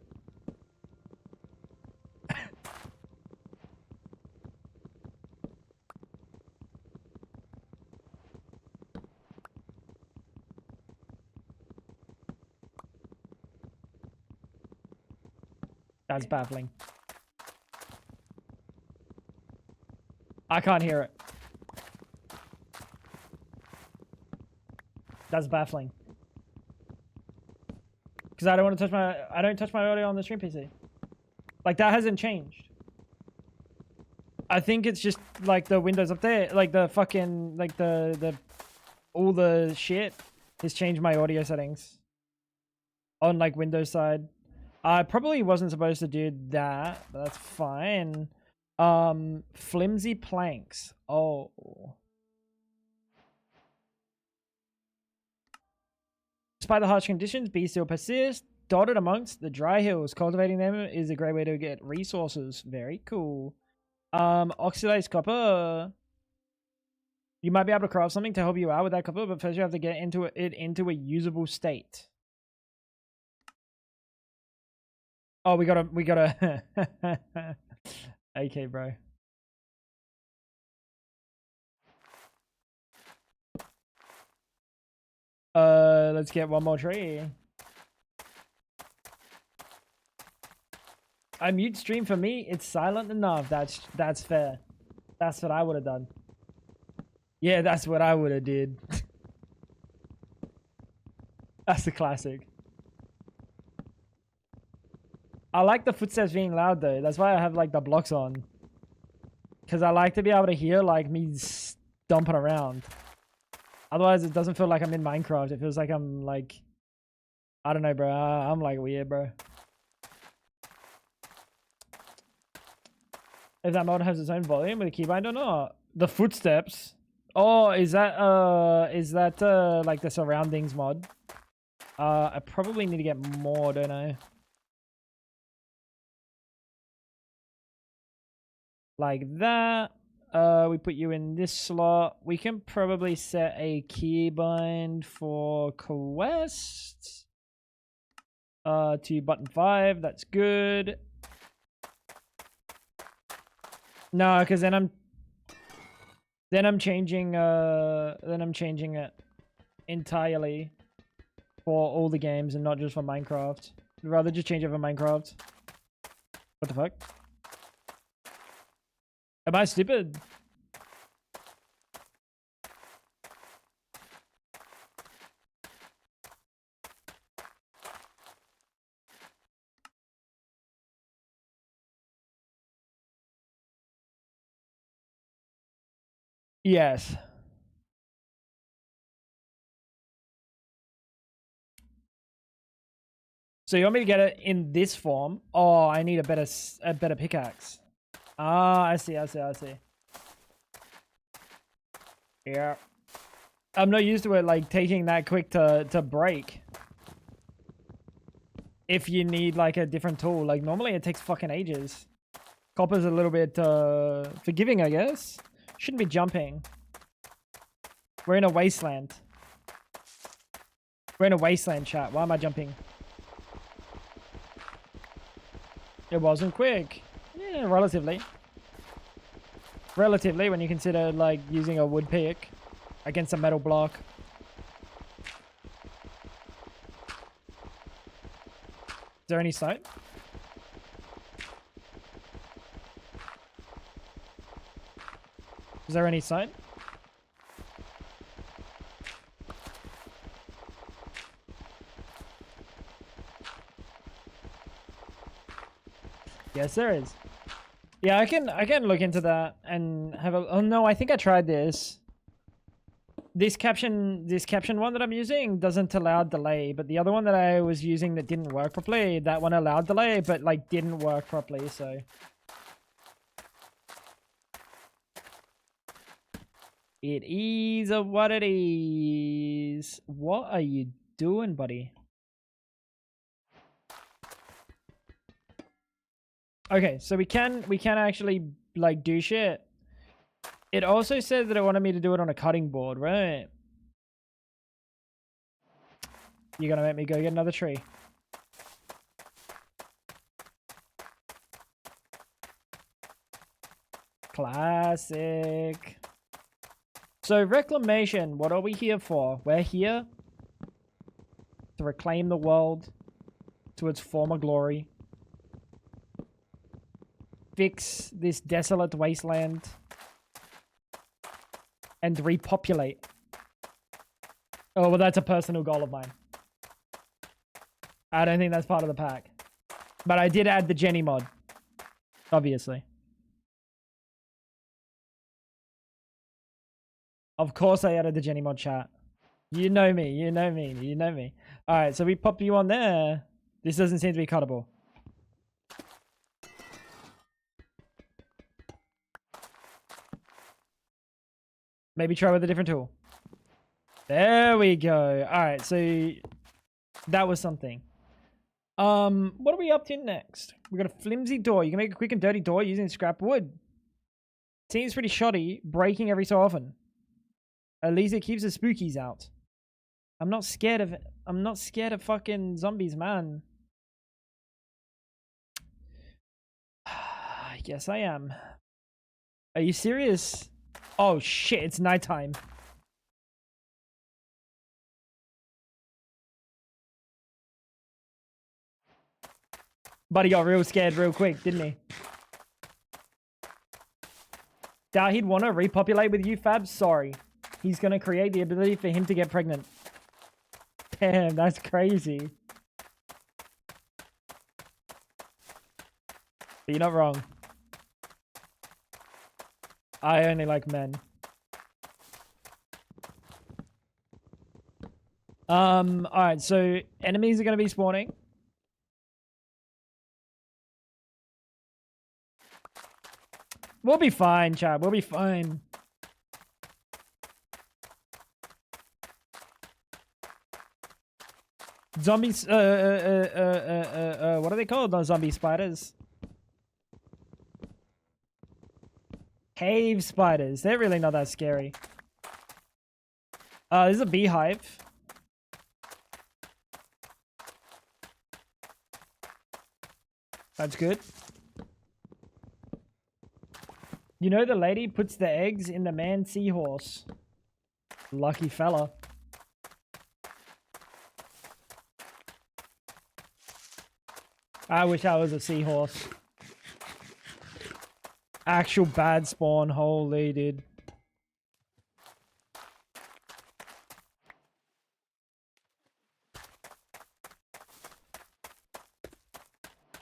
That's baffling. I can't hear it. That's baffling. Because I don't want to touch I don't touch my audio on the stream PC. Like, that hasn't changed. I think it's just like the Windows up there, like the fucking, like all the shit has changed my audio settings on like Windows side. I probably wasn't supposed to do that, but that's fine. Flimsy planks. Oh. Despite the harsh conditions, bees still persist, dotted amongst the dry hills. Cultivating them is a great way to get resources. Very cool. Oxidized copper. You might be able to craft something to help you out with that copper, but first you have to get it into a usable state. Oh, we gotta okay, bro. Let's get one more tree. I mute stream for me. It's silent enough. That's fair. That's what I would have done. Yeah, that's what I would have did. That's the classic. I like the footsteps being loud though. That's why I have like the blocks on. Because I like to be able to hear like me stomping around. Otherwise it doesn't feel like I'm in Minecraft. It feels like I'm like... I don't know, bro. I'm like weird, bro. If that mod has its own volume with a keybind or not. The footsteps. Oh, is that like the surroundings mod? I probably need to get more, don't I? Like that. We put you in this slot. We can probably set a keybind for quest. To button 5. That's good. No, because then I'm changing it entirely for all the games and not just for Minecraft. I'd rather just change it for Minecraft. What the fuck? Am I stupid? Yes. So you want me to get it in this form? Oh, I need a better pickaxe. Ah, I see. Yeah. I'm not used to it like taking that quick to break. If you need like a different tool, like normally it takes fucking ages. Copper's a little bit forgiving, I guess. Shouldn't be jumping. We're in a wasteland. We're in a wasteland, chat. Why am I jumping? It wasn't quick. Yeah, relatively. Relatively, when you consider like using a wood pick against a metal block. Is there any stone? Is there any stone? Yes, there is. Yeah, I can look into that and have a. Oh no, I think I tried this. This caption one that I'm using doesn't allow delay, but the other one that I was using that didn't work properly, that one allowed delay, but like didn't work properly. So it is what it is. What are you doing, buddy? Okay, so we can actually like do shit. It also said that it wanted me to do it on a cutting board, right? You're gonna make me go get another tree. Classic. So reclamation, what are we here for? We're here to reclaim the world to its former glory. Fix this desolate wasteland. And repopulate. Oh, well, that's a personal goal of mine. I don't think that's part of the pack. But I did add the Jenny mod. Obviously. Of course I added the Jenny mod, chat. You know me, you know me, you know me. Alright, so we pop you on there. This doesn't seem to be cuttable. Maybe try with a different tool. There we go. Alright, so that was something. What are we up to next? We got a flimsy door. You can make a quick and dirty door using scrap wood. Seems pretty shoddy, breaking every so often. At least it keeps the spookies out. I'm not scared of fucking zombies, man. Yes, I am. Are you serious? Oh shit, it's nighttime. Buddy got real scared real quick, didn't he? Doubt he'd want to repopulate with you, Fab? Sorry. He's going to create the ability for him to get pregnant. Damn, that's crazy. But you're not wrong. I only like men. Alright, so enemies are going to be spawning. We'll be fine, chat. We'll be fine. Zombies, what are they called? Those zombie spiders. Cave spiders. They're really not that scary. This is a beehive. That's good. You know the lady puts the eggs in the man seahorse. Lucky fella. I wish I was a seahorse. Actual bad spawn. Holy dude.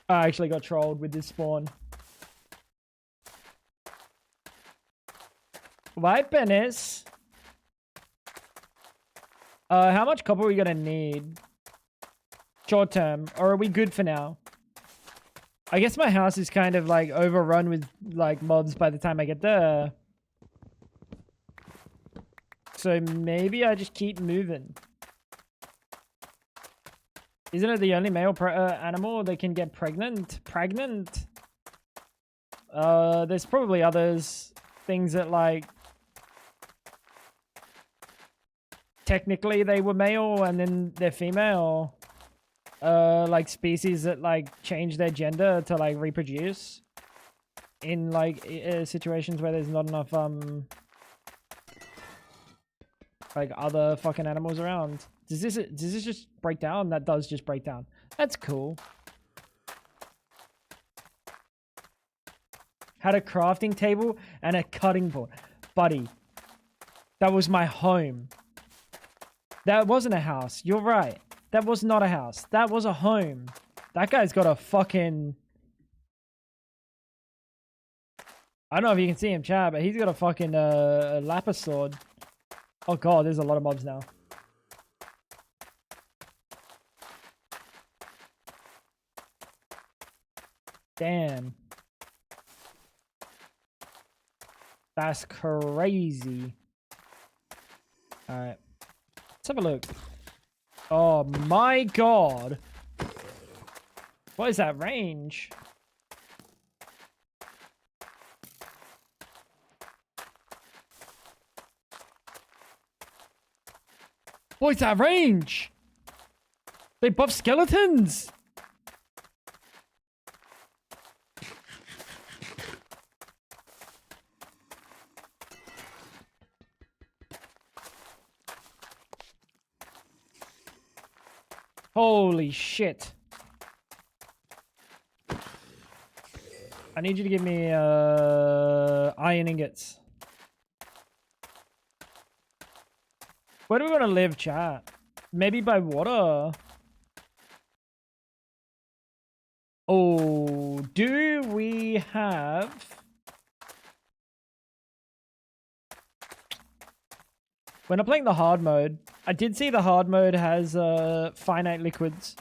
I actually got trolled with this spawn. White penis. How much copper are we gonna need? Short term. Or are we good for now? I guess my house is kind of like overrun with like mods by the time I get there. So So maybe I just keep moving. Isn't it the only male animal that can get pregnant? There's probably others. Things that, like, technically they were male and then they're female. Like species that, like, change their gender to, like, reproduce. In, like, situations where there's not enough, like, other fucking animals around. Does this just break down? That does just break down. That's cool. Had a crafting table and a cutting board. Buddy, that was my home. That wasn't a house. You're right. That was not a house. That was a home. That guy's got a fucking... I don't know if you can see him, chat, but he's got a fucking lapis sword. Oh god, there's a lot of mobs now. Damn. That's crazy. Alright. Let's have a look. Oh my god. What is that range? What is that range? They buff skeletons. Holy shit. I need you to give me iron ingots. Where do we want to live, chat? Maybe by water. Oh, do we have... When I'm playing the hard mode, I did see the hard mode has finite liquids.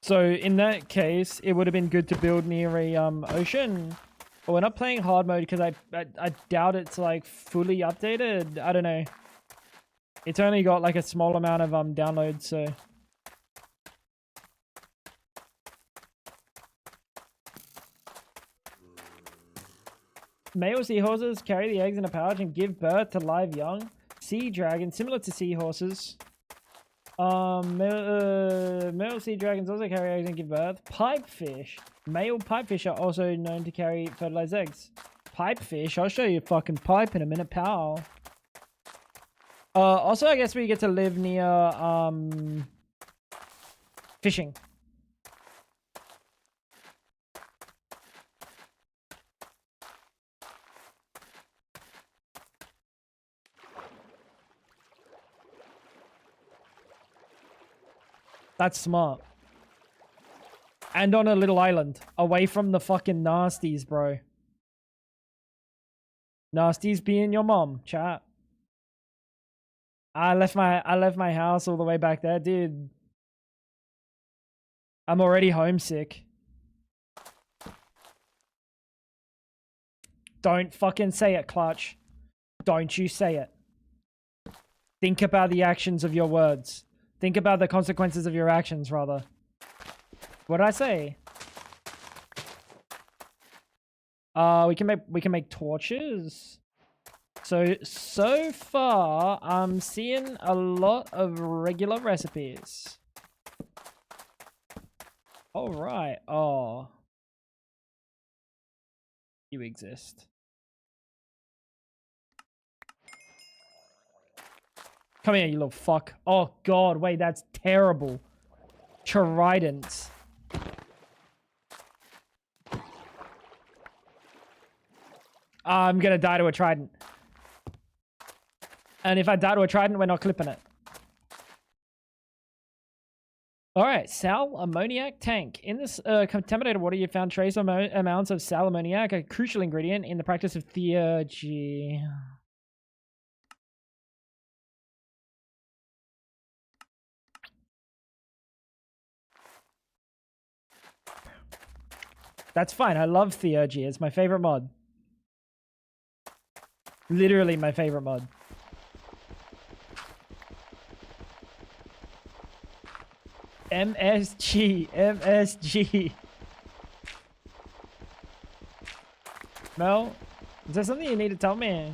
So in that case, it would have been good to build near a ocean. But we're not playing hard mode because I doubt it's like fully updated. I don't know. It's only got like a small amount of downloads, so... Male seahorses carry the eggs in a pouch and give birth to live young. Sea dragons, similar to seahorses. Male sea dragons also carry eggs and give birth. Pipefish. Male pipefish are also known to carry fertilized eggs. Pipefish? I'll show you a fucking pipe in a minute, pal. Also, I guess we get to live near, fishing. That's smart. And on a little island. Away from the fucking nasties, bro. Nasties being your mom, chat. I left my house all the way back there, dude. I'm already homesick. Don't fucking say it, Clutch. Don't you say it. Think about the actions of your words. Think about the consequences of your actions, rather. What did I say? We can make torches. So far, I'm seeing a lot of regular recipes. All right. Oh, you exist. Come here, you little fuck. Oh god, wait, that's terrible. Tridents. I'm gonna die to a trident. And if I die to a trident, we're not clipping it. Alright, sal ammoniac tank. In this contaminated water, you found trace amounts of sal ammoniac, a crucial ingredient in the practice of theurgy. That's fine. I love theurgy. It's my favorite mod. Literally my favorite mod. MSG. MSG. Mel, is there something you need to tell me?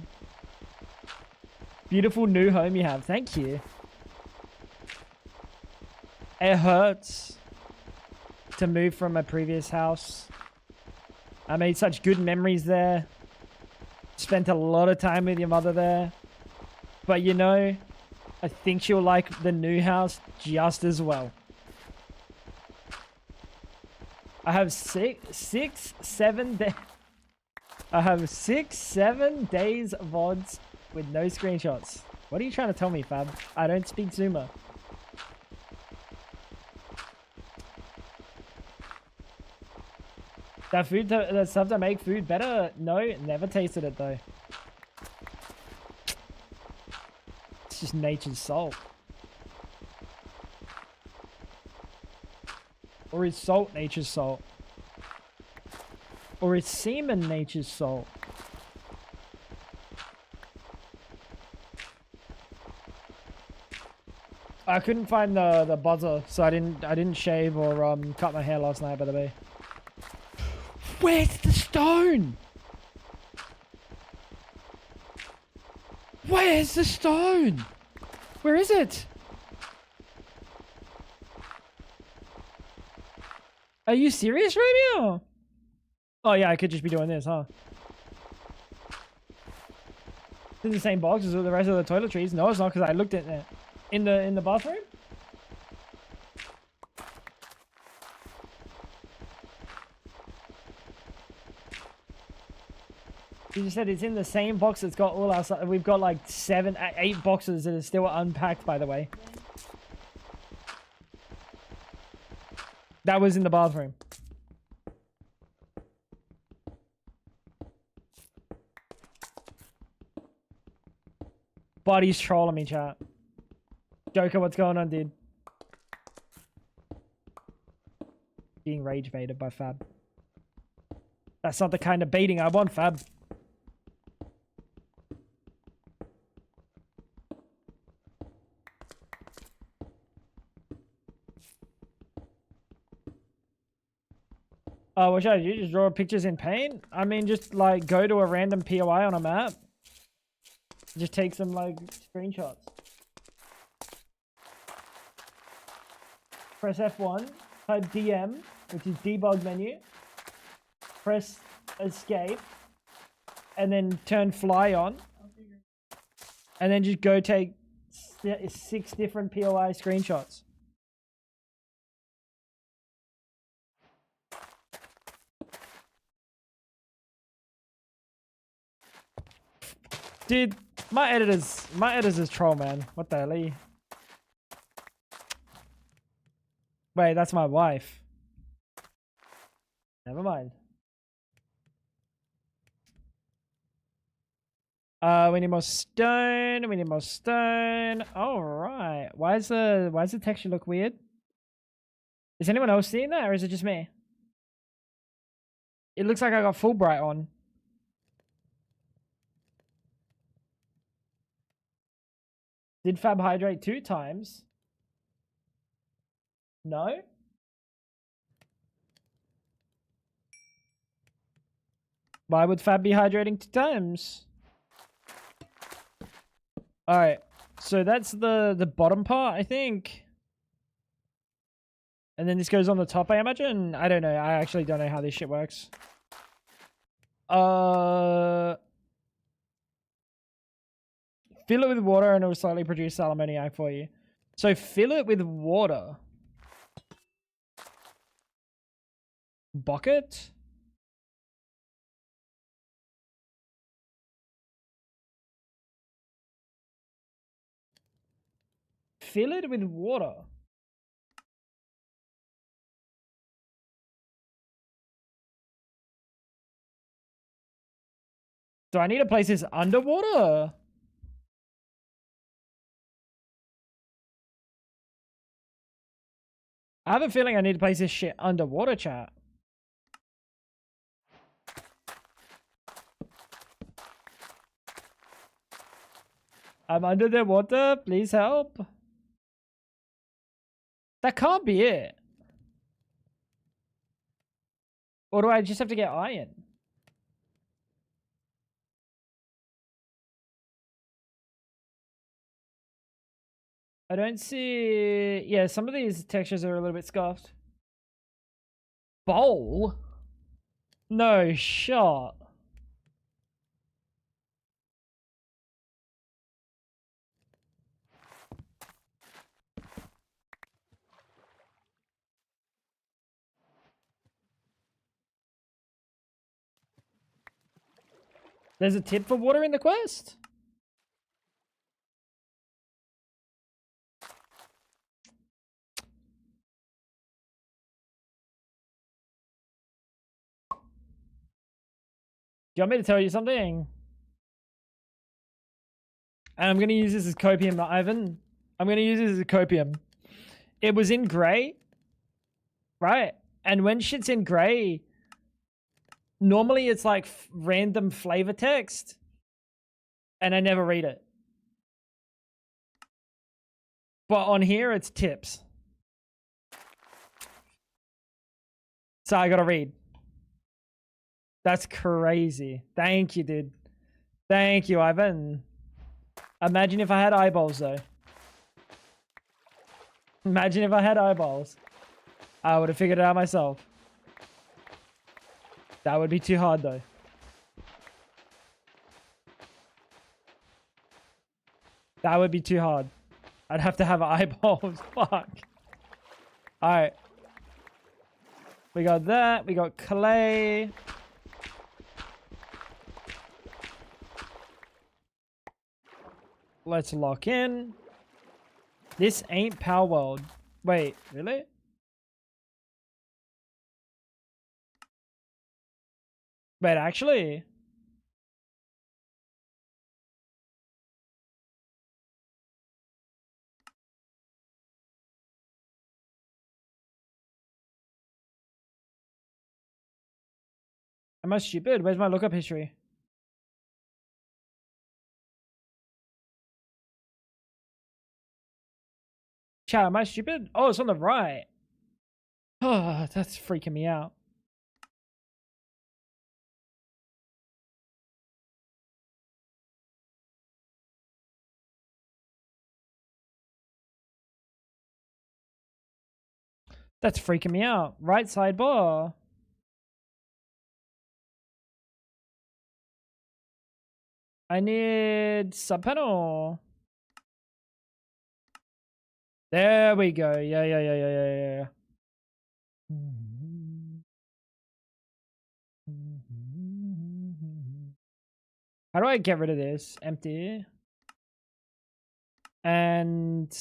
Beautiful new home you have. Thank you. It hurts to move from my previous house. I made such good memories there. Spent a lot of time with your mother there. But you know, I think she'll like the new house just as well. I have 7 days. I have 7 days of VODs with no screenshots. What are you trying to tell me, Fab? I don't speak Zoomer. That stuff that make food better? No, never tasted it though. It's just nature's salt. Or is salt nature's salt? Or is semen nature's salt? I couldn't find the buzzer, so I didn't shave or cut my hair last night, by the way. Where's the stone? Where's the stone? Where is it? Are you serious, Romeo? Oh yeah, I could just be doing this, huh? It's in the same box as the rest of the toiletries. No, it's not, because I looked at it. In the bathroom? You just said it's in the same box that's got all our stuff. We've got like 8 boxes that are still unpacked, by the way. That was in the bathroom. Buddy's trolling me, chat. Joker, what's going on, dude? Being rage baited by Fab. That's not the kind of baiting I want, Fab. Oh, what should I do? Just draw pictures in paint? I mean, just like go to a random POI on a map. Just take some like screenshots. Press F1, type DM, which is debug menu. Press escape, and then turn fly on. And then just go take 6 different POI screenshots. Dude, my editor's troll, man. What the hell? Wait, that's my wife. Never mind. We need more stone. We need more stone. All right. Why is the texture look weird? Is anyone else seeing that, or is it just me? It looks like I got Fulbright on. Did Fab hydrate 2 times? No? Why would Fab be hydrating 2 times? Alright. So that's the bottom part, I think. And then this goes on the top, I imagine? I don't know. I actually don't know how this shit works. Fill it with water and it will slowly produce ammoniac for you. So fill it with water. Bucket? Fill it with water. Do I need to place this underwater? I have a feeling I need to place this shit underwater, chat. I'm under the water. Please help. That can't be it. Or do I just have to get iron? I don't see... Yeah, some of these textures are a little bit scuffed. Bowl? No shot. There's a tip for water in the quest? Do you want me to tell you something? And I'm going to use this as copium, Ivan. I'm going to use this as a copium. It was in grey, right? And when shit's in grey, normally it's like random flavor text. And I never read it. But on here, it's tips. So I got to read. That's crazy. Thank you, dude. Thank you, Ivan. Imagine if I had eyeballs, though. Imagine if I had eyeballs. I would have figured it out myself. That would be too hard, though. That would be too hard. I'd have to have eyeballs. Fuck. Alright. We got that. We got clay. Let's lock in. This ain't Power World. Wait, really? Wait, actually? Am I stupid? Where's my lookup history? Chat, am I stupid? Oh, it's on the right. Oh, that's freaking me out. That's freaking me out. Right sidebar. I need subpanel. There we go. Yeah. How do I get rid of this? Empty. And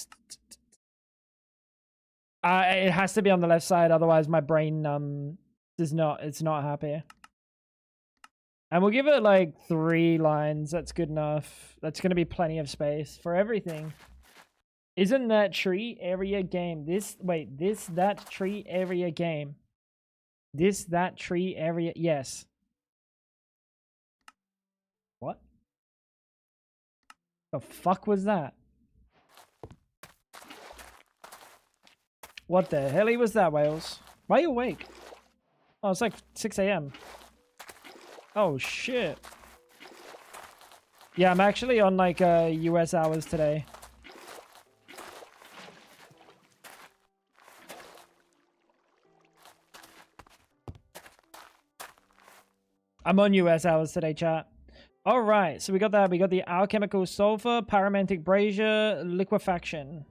it has to be on the left side, otherwise my brain it's not happy. And we'll give it like 3 lines. That's good enough. That's gonna be plenty of space for everything. Isn't that tree area game? That tree area game. That tree area, yes. What? The fuck was that? What the hell was that, Wales? Why are you awake? Oh, it's like 6 a.m. Oh, shit. Yeah, I'm actually on like US hours today. I'm on US hours today, chat. All right, so we got that. We got the alchemical sulfur, paramantic brazier, liquefaction.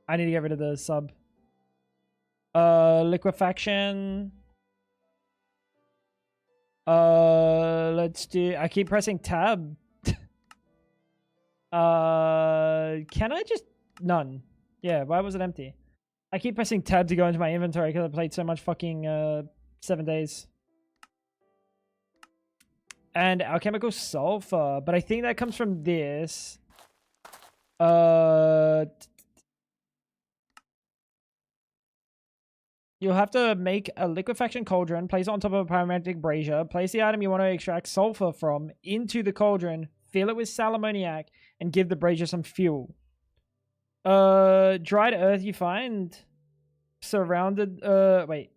I need to get rid of the sub. Liquefaction. Let's do... I keep pressing tab. Can I just... None. Yeah, why was it empty? I keep pressing tab to go into my inventory because I played so much fucking 7 days. And alchemical sulfur. But I think that comes from this. You'll have to make a liquefaction cauldron, place it on top of a paramantic brazier, place the item you want to extract sulfur from into the cauldron, fill it with salmoniac, and give the brazier some fuel. Dried earth you find surrounded. Wait.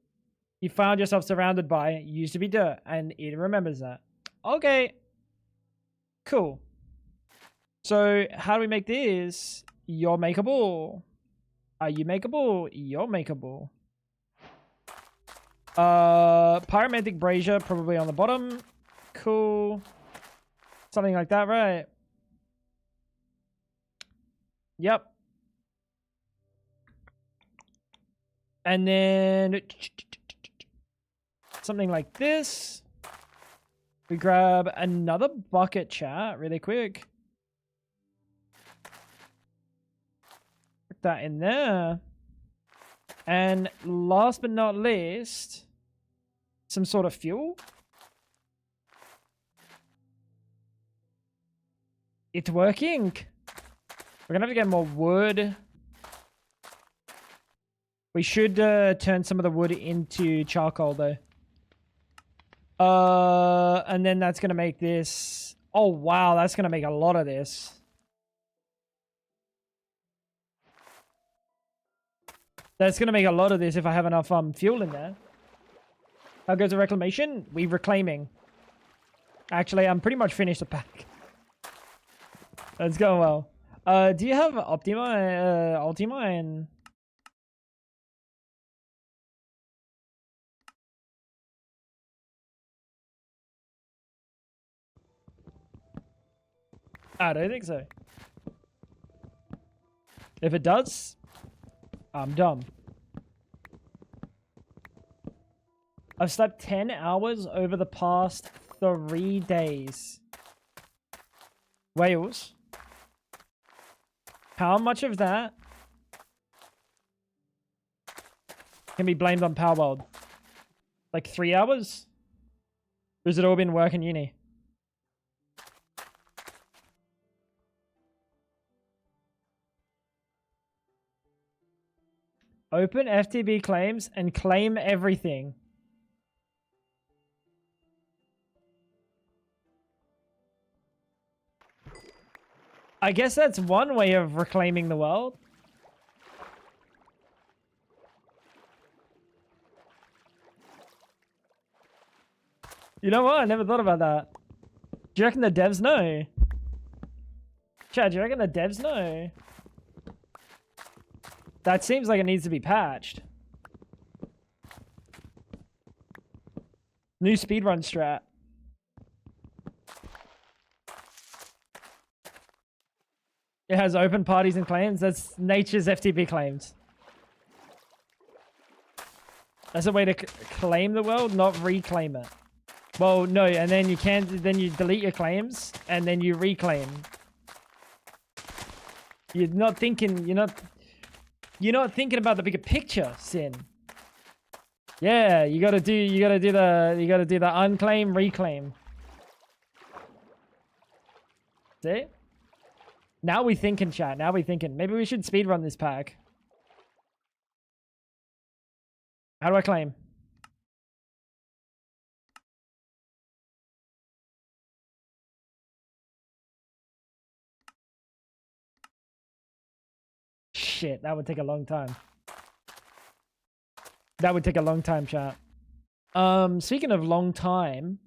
You found yourself surrounded by used to be dirt, and it remembers that. Okay. Cool. So how do we make this? You're makeable. Are you makeable? You're makeable. Pyromantic brazier probably on the bottom. Cool. Something like that, right? Yep. And then something like this. We grab another bucket, chat, really quick. Put that in there. And last but not least, some sort of fuel. It's working. We're gonna have to get more wood. We should turn some of the wood into charcoal though. And then that's gonna make this. Oh wow, that's gonna make a lot of this. That's gonna make a lot of this if I have enough fuel in there. How goes the reclamation? We're reclaiming. Actually, I'm pretty much finished the pack. That's going well. Do you have Ultima and... I don't think so. If it does, I'm dumb. I've slept 10 hours over the past 3 days. Wales. How much of that can be blamed on Power World? Like 3 hours? Or has it all been work in uni? Open FTB claims and claim everything. I guess that's one way of reclaiming the world. You know what? I never thought about that. Do you reckon the devs know? Chad, do you reckon the devs know? That seems like it needs to be patched. New speedrun strat. It has open parties and claims. That's nature's FTP claims. That's a way to claim the world, not reclaim it. Well, no, and then you can't. Then you delete your claims and then you reclaim. You're not thinking. You're not thinking about the bigger picture, Sin. Yeah, you gotta do the unclaim, reclaim. See? Now we thinking, chat. Now we thinking. Maybe we should speedrun this pack. How do I claim? Shit, that would take a long time. That would take a long time, chat. Speaking of long time,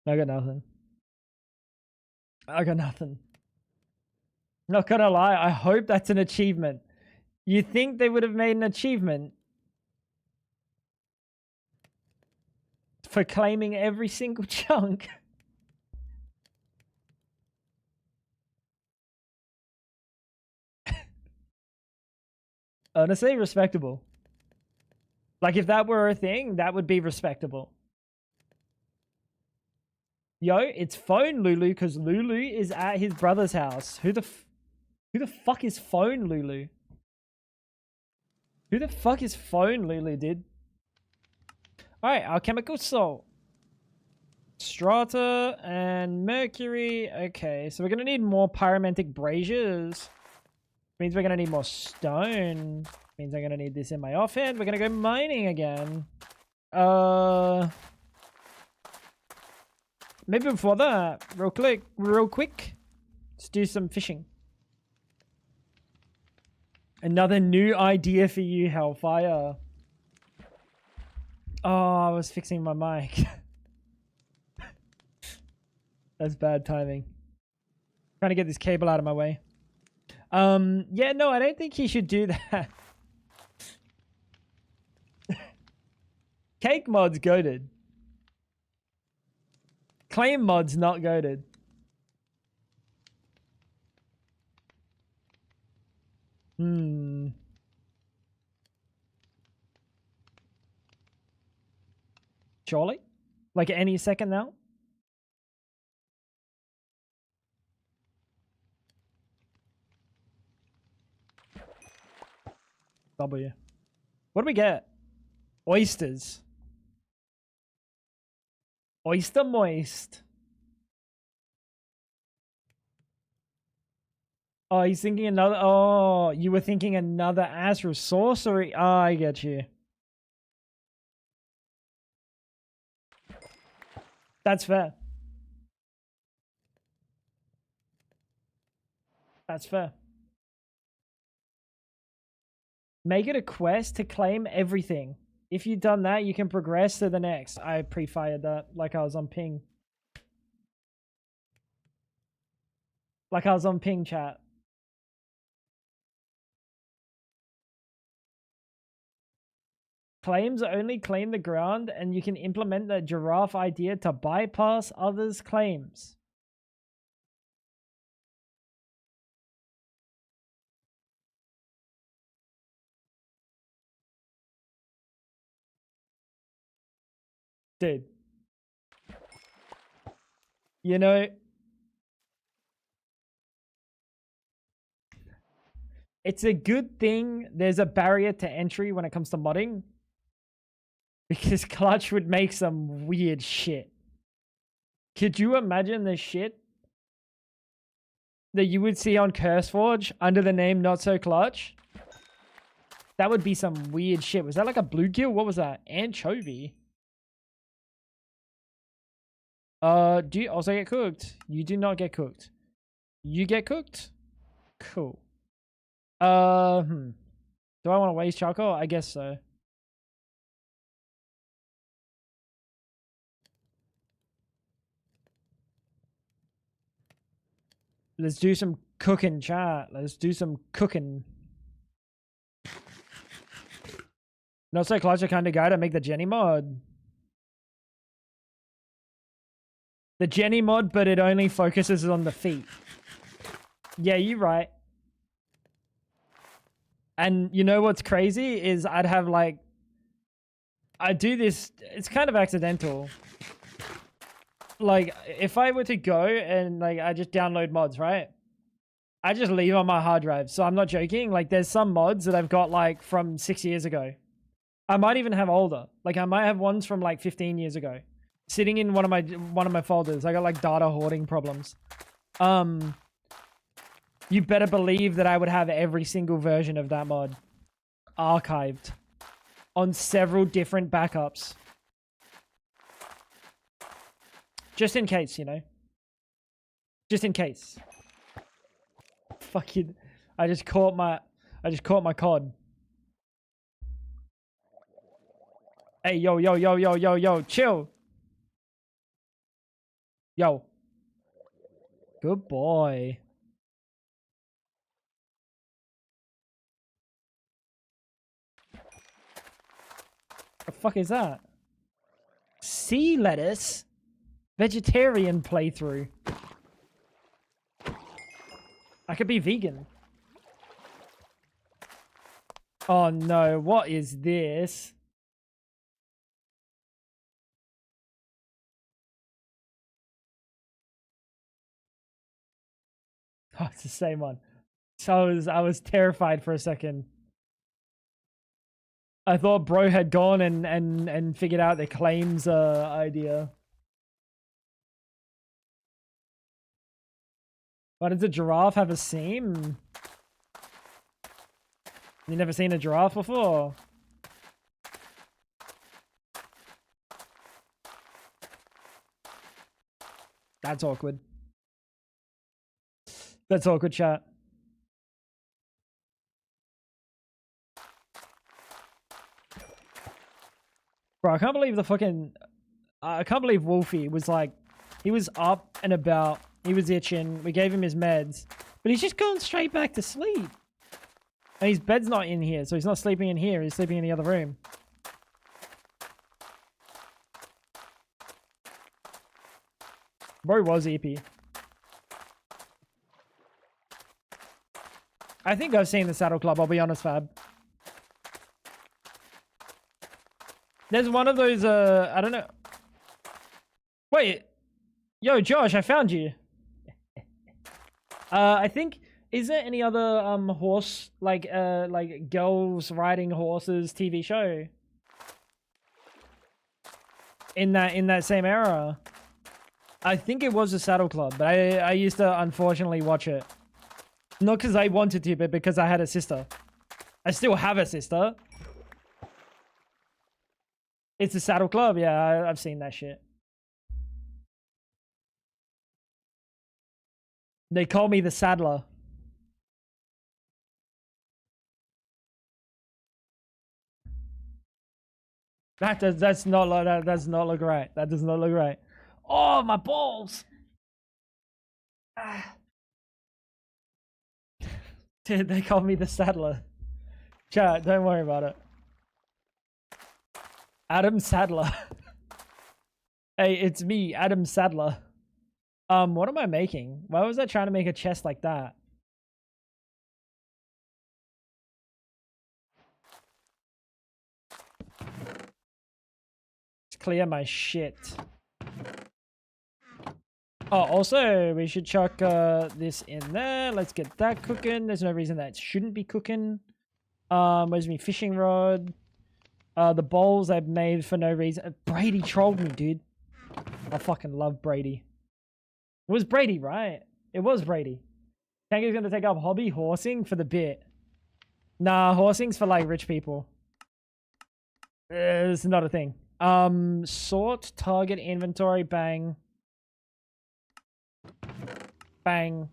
I got nothing. I got nothing. Not gonna lie, I hope that's an achievement. You think they would have made an achievement for claiming every single chunk? Honestly, respectable. Like, if that were a thing, that would be respectable. Yo, it's phone Lulu, because Lulu is at his brother's house. Who the fuck is phone Lulu? Who the fuck is phone Lulu, dude? Alright, alchemical salt. Strata and mercury. Okay, so we're gonna need more pyromantic braziers. Means we're gonna need more stone. Means I'm gonna need this in my offhand. We're gonna go mining again. Maybe before that, real quick. Let's do some fishing. Another new idea for you, Hellfire. Oh, I was fixing my mic. That's bad timing. Trying to get this cable out of my way. Yeah, no, I don't think he should do that. Cake mod's goated. Claim mod's not goated. Surely? Like any second now? W. What do we get? Oysters. Oyster moist. Oh, he's thinking another. Oh, you were thinking another astral sorcery. Oh, I get you. That's fair. That's fair. Make it a quest to claim everything. If you've done that, you can progress to the next. I pre-fired that like I was on ping. Like I was on ping chat. Claims only claim the ground, and you can implement the giraffe idea to bypass others' claims. Dude. You know, it's a good thing there's a barrier to entry when it comes to modding. Because Clutch would make some weird shit. Could you imagine the shit that you would see on CurseForge under the name Not So Clutch? That would be some weird shit. Was that like a bluegill? What was that? Anchovy? Do you also get cooked? You do not get cooked. You get cooked? Cool. Do I want to waste charcoal? I guess so. Let's do some cooking, chat. Let's do some cooking. Not So Clutch, the kind of guy to make the Jenny mod. The Jenny mod, but it only focuses on the feet. Yeah, you're right. And you know what's crazy is I'd have like, I do this, it's kind of accidental. Like if I were to go and like, I just download mods, right? I just leave on my hard drive. So I'm not joking. Like there's some mods that I've got like from 6 years ago. I might even have older. Like I might have ones from like 15 years ago sitting in one of my folders. I got like data hoarding problems. You better believe that I would have every single version of that mod archived on several different backups. Just in case, you know. Just in case. Fucking I just caught my cod. Hey, yo, yo, yo, yo, yo, yo, chill. Yo. Good boy. The fuck is that? Sea lettuce? Vegetarian playthrough. I could be vegan. Oh no, what is this? Oh, it's the same one. So I was terrified for a second. I thought bro had gone and figured out the claims idea. Why does a giraffe have a seam? You never seen a giraffe before? That's awkward. That's awkward, chat. Bro, I can't believe the fucking... I can't believe Wolfie was like... He was up and about. He was itching. We gave him his meds. But he's just going straight back to sleep. And his bed's not in here, so he's not sleeping in here. He's sleeping in the other room. Bro was EP. I think I've seen the Saddle Club, I'll be honest, Fab. There's one of those, I don't know. Wait. Yo, Josh, I found you. I think, is there any other, horse, like girls riding horses TV show? In that same era? I think it was a Saddle Club, but I used to unfortunately watch it. Not because I wanted to, but because I had a sister. I still have a sister. It's a Saddle Club, yeah, I've seen that shit. They call me the Saddler. That's not like that. Does not look right. That does not look right. Oh, my balls! Ah. Dude, they call me the Saddler. Chat, don't worry about it. Adam Sadler. Hey, it's me, Adam Sadler. What am I making? Why was I trying to make a chest like that? Let's clear my shit. Oh, also, we should chuck this in there. Let's get that cooking. There's no reason that shouldn't be cooking. Where's my fishing rod? The bowls I've made for no reason. Brady trolled me, dude. I fucking love Brady. It was Brady, right? It was Brady. Kanga's gonna take up hobby horsing for the bit. Nah, horsing's for like rich people. It's not a thing. Sort, target, inventory, bang. Bang.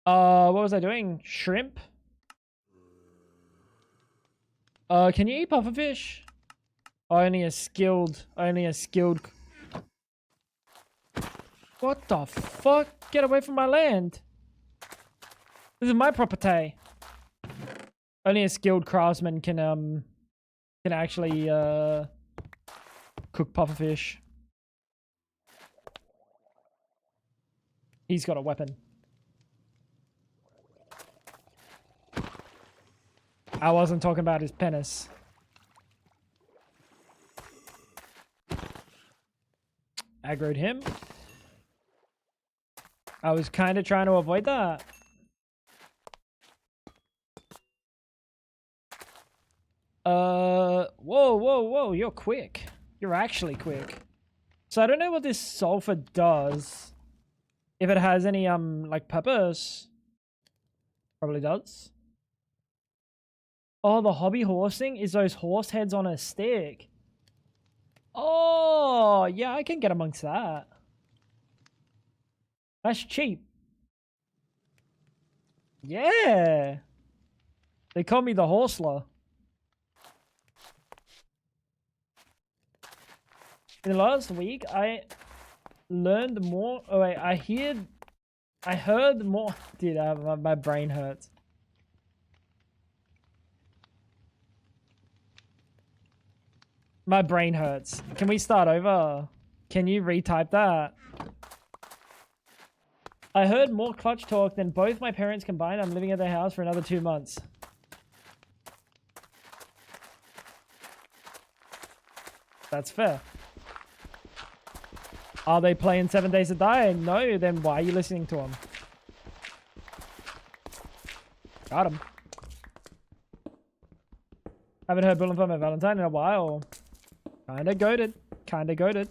What was I doing? Shrimp? Can you eat pufferfish? Only a skilled. What the fuck? Get away from my land. This is my property. Only a skilled craftsman can actually, cook pufferfish. He's got a weapon. I wasn't talking about his penis. Aggroed him. I was kind of trying to avoid that. Whoa, you're quick. You're actually quick. So I don't know what this sulfur does. If it has any, like, purpose. Probably does. Oh, the hobby horsing is those horse heads on a stick. Oh, yeah, I can get amongst that. That's cheap. Yeah. They call me the Horsler. In the last week, I learned more. Oh wait, I heard more. Dude, my brain hurts. My brain hurts. Can we start over? Can you retype that? I heard more clutch talk than both my parents combined. I'm living at their house for another 2 months. That's fair. Are they playing 7 Days to Die? No, then why are you listening to them? Got him. Haven't heard Bullet for my Valentine in a while. Kinda goated. Kinda goated.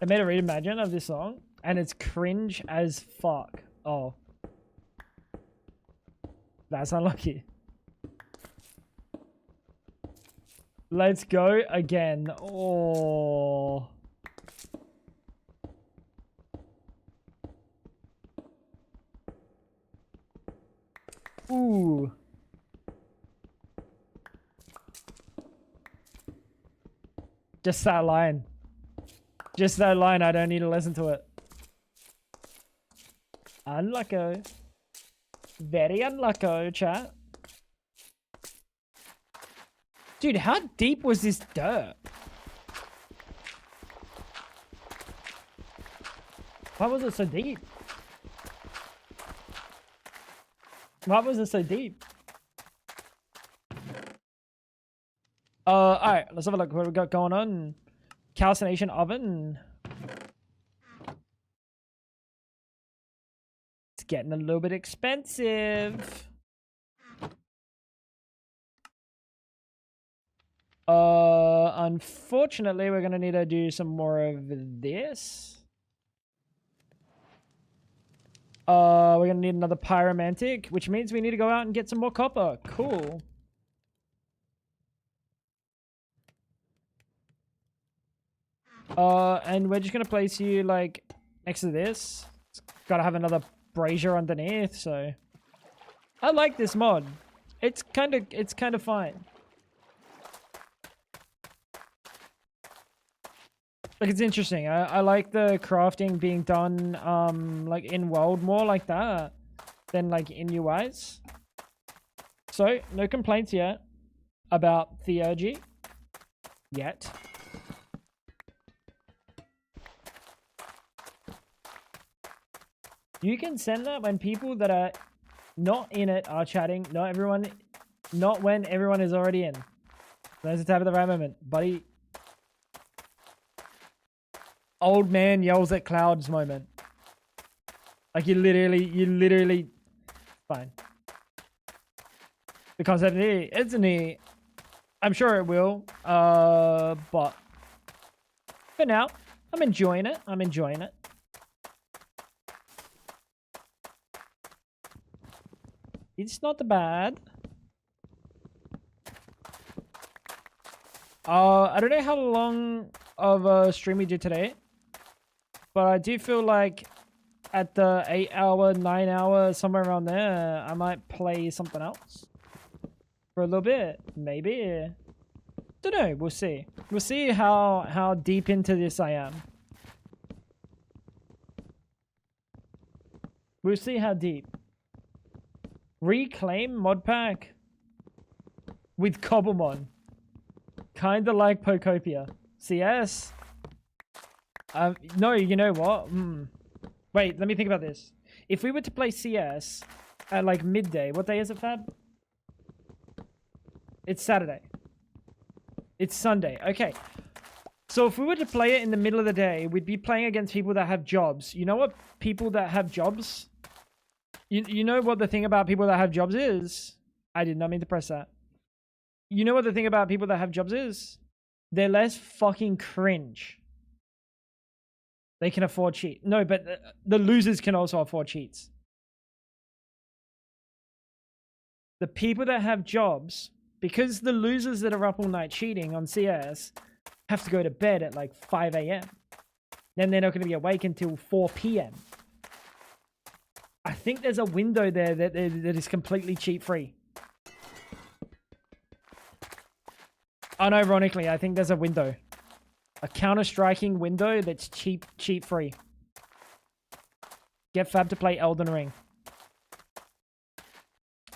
I made a reimagine of this song, and it's cringe as fuck. Oh. That's unlucky. Let's go again. Oh. Ooh. Just that line. Just that line. I don't need to listen to it. Unlucko. Very unlucko, chat. Dude, how deep was this dirt? Why was it so deep? Why was it so deep? Alright, let's have a look what we got going on. Calcination oven. It's getting a little bit expensive. Unfortunately, we're gonna need to do some more of this. We're gonna need another pyromantic, which means we need to go out and get some more copper. Cool. And we're just gonna place you like next to this. It's gotta have another brazier underneath, so I like this mod. It's kind of fine. Like, it's interesting. I like the crafting being done like in world more like that than like in UIs. So no complaints yet about theurgy yet. You can send that when people that are not in it are chatting. Not when everyone is already in. There's a tap at the right moment, buddy. Old man yells at clouds moment. Like you literally fine. The concept it's neat. I'm sure it will. But for now, I'm enjoying it. It's not bad. I don't know how long of a stream we did today, but I do feel like at the 8 hour, 9 hour, somewhere around there, I might play something else for a little bit. Maybe. Don't know. We'll see. We'll see how deep into this I am. We'll see how deep. Reclaim mod pack with Cobblemon. Kinda like Pokopia. CS? No, you know what? Wait, let me think about this. If we were to play CS at like midday, what day is it, Fab? It's Saturday. It's Sunday. Okay. So if we were to play it in the middle of the day, we'd be playing against people that have jobs. You know what people that have jobs? You know what the thing about people that have jobs is? I did not mean to press that. You know what the thing about people that have jobs is? They're less fucking cringe. They can afford cheat. No, but the losers can also afford cheats. The people that have jobs, because the losers that are up all night cheating on CS have to go to bed at like 5 a.m. Then they're not going to be awake until 4 p.m. I think there's a window there that is completely cheat free. Unironically, I think there's a window. A counter-striking window that's cheat free. Get Fab to play Elden Ring.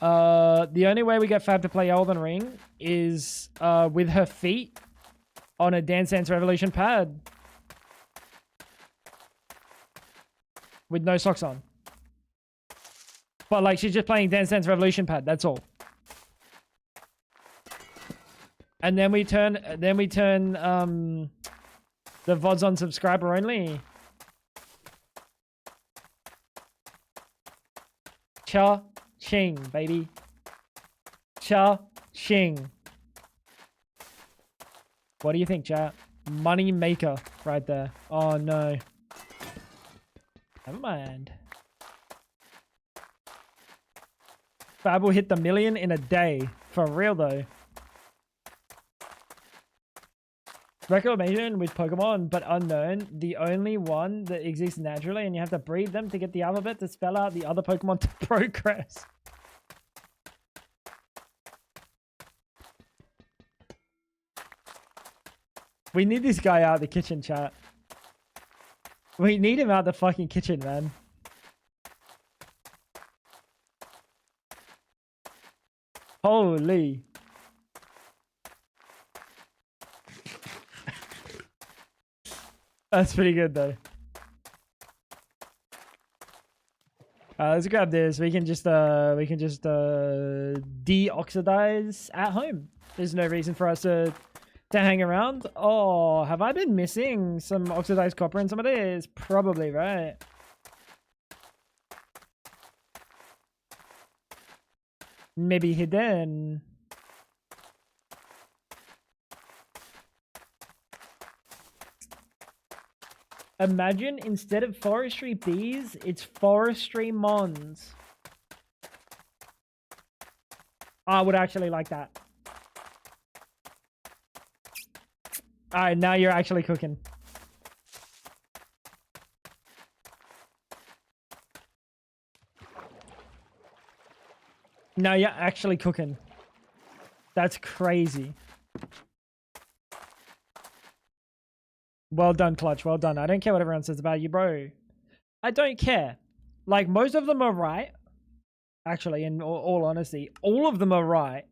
The only way we get Fab to play Elden Ring is with her feet on a Dance Dance Revolution pad. With no socks on. But like she's just playing Dance Dance Revolution pad, that's all. And then we turn the VODs on subscriber only. Cha-ching, baby. Cha-ching. What do you think, chat? Money maker right there. Oh, no. Never mind. Fab will hit the 1 million in a day. For real, though. Reclamation with Pokemon, but unknown. The only one that exists naturally, and you have to breed them to get the alphabet to spell out the other Pokemon to progress. We need this guy out of the kitchen, chat. We need him out the fucking kitchen, man. Holy. That's pretty good, though. Let's grab this. We can just deoxidize at home. There's no reason for us to hang around. Oh, have I been missing some oxidized copper in some of this? Probably, right? Maybe hidden. Imagine instead of forestry bees, it's forestry mons. I would actually like that. Alright, now you're actually cooking. Now you're actually cooking. That's crazy. Well done, Clutch. Well done. I don't care what everyone says about you, bro. I don't care. Like, most of them are right. Actually, in all honesty, all of them are right.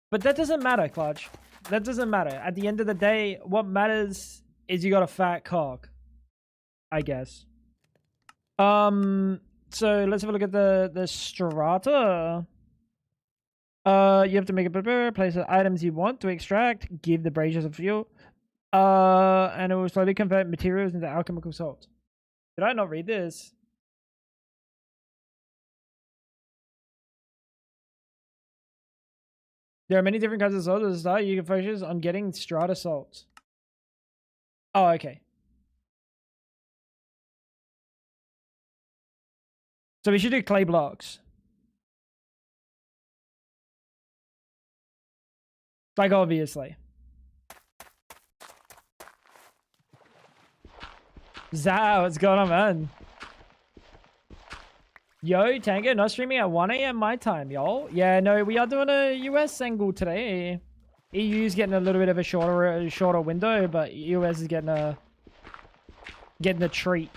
But that doesn't matter, Clutch. That doesn't matter. At the end of the day, what matters is you got a fat cock. I guess. So let's have a look at the strata. You have to make a prepare, place the items you want to extract, give the braziers of fuel. And it will slowly convert materials into alchemical salt. Did I not read this? There are many different kinds of salt. At the start, you can focus on getting strata salts. Oh, okay. So we should do clay blocks. Like, obviously. Zao, what's going on, man? Yo, Tango, not streaming at 1 a.m. my time, y'all. Yeah, no, we are doing a US angle today. EU's getting a little bit of a shorter window, but US is getting a treat.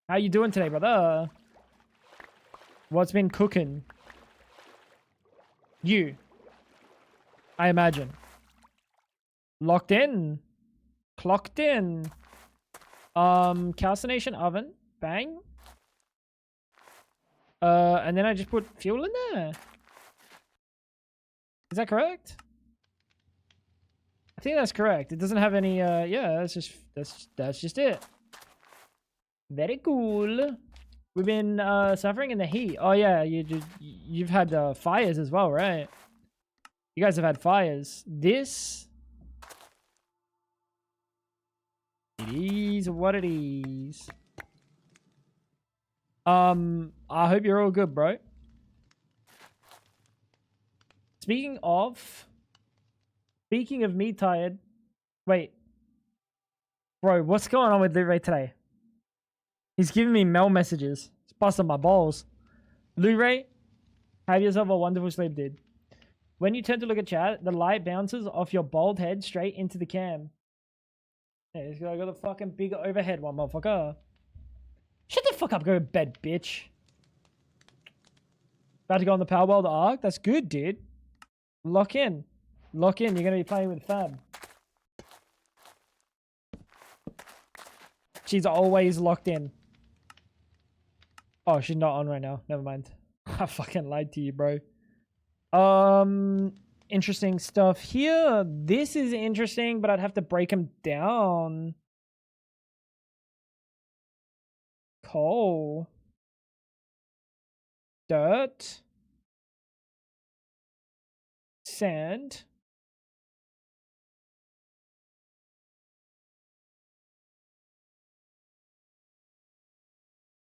How you doing today, brother? What's been cooking? You. I imagine. Locked in. Clocked in. Calcination oven. Bang. And then I just put fuel in there. Is that correct? I think that's correct. It doesn't have any, yeah, that's just it. Very cool. We've been, suffering in the heat. Oh yeah, you've had, fires as well, right? You guys have had fires. This... It is what it is. I hope you're all good, bro. Speaking of me tired. Wait. Bro, what's going on with Lou Ray today? He's giving me mail messages. It's busting my balls. Lou Ray, have yourself a wonderful sleep, dude. When you turn to look at chat, the light bounces off your bald head straight into the cam. Yeah, he's got the fucking big overhead one, motherfucker. Shut the fuck up, go to bed, bitch. About to go on the Powerwell, the Arc? That's good, dude. Lock in. Lock in, you're going to be playing with Fab. She's always locked in. Oh, she's not on right now. Never mind. I fucking lied to you, bro. Interesting stuff here. This is interesting, but I'd have to break them down. Coal. Dirt. Sand.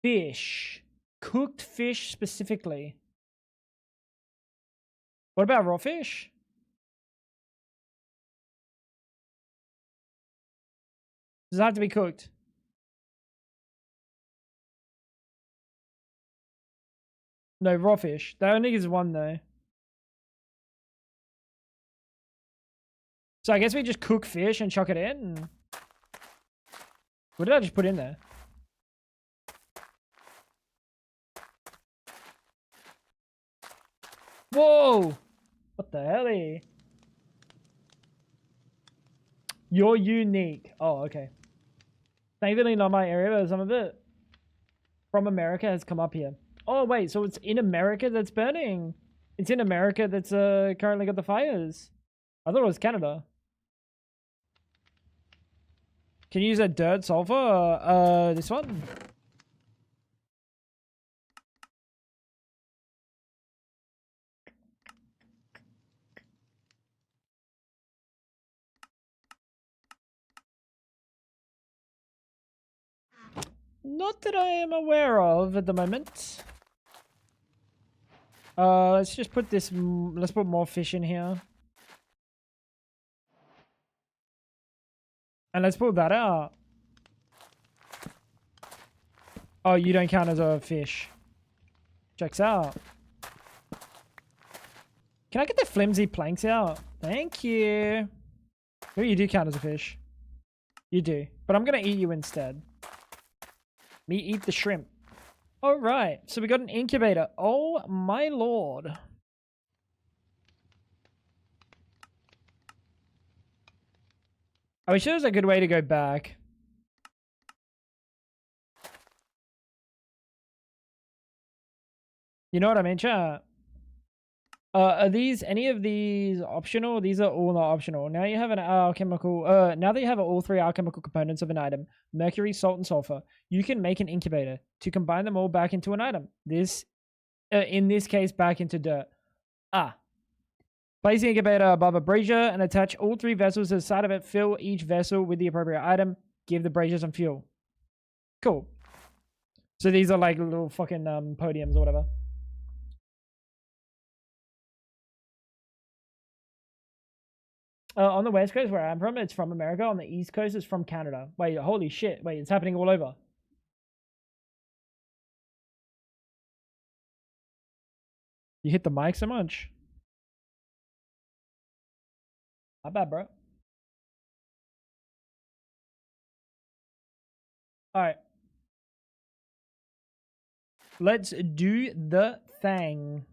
Fish. Cooked fish specifically. What about raw fish? Does it have to be cooked? No, raw fish. That only is one though. So I guess we just cook fish and chuck it in. What did I just put in there? Whoa! What the hell? You're unique. Oh, okay. Thankfully not my area, but some of it from America has come up here. Oh, wait, so it's in America that's burning. It's in America that's currently got the fires. I thought it was Canada. Can you use that dirt sulfur? This one? Not that I am aware of at the moment. Let's just put this, let's put more fish in here. And let's pull that out. Oh, you don't count as a fish. Checks out. Can I get the flimsy planks out? Thank you. Oh, you do count as a fish. You do. But I'm going to eat you instead. Me eat the shrimp. Alright, so we got an incubator. Oh my lord. I wish there was a good way to go back. You know what I mean, chat? Are these, any of these optional? These are all not optional. Now you have an alchemical, now that you have all three alchemical components of an item, mercury, salt, and sulfur, you can make an incubator to combine them all back into an item. This, in this case, back into dirt. Place the incubator above a brazier and attach all three vessels to the side of it. Fill each vessel with the appropriate item. Give the brazier some fuel. Cool. So these are like little fucking podiums or whatever. On the west coast where I'm from, it's from America. On the east coast, it's from Canada. Wait, holy shit. Wait, it's happening all over. You hit the mic so much. Not bad, bro. Alright. Let's do the thing.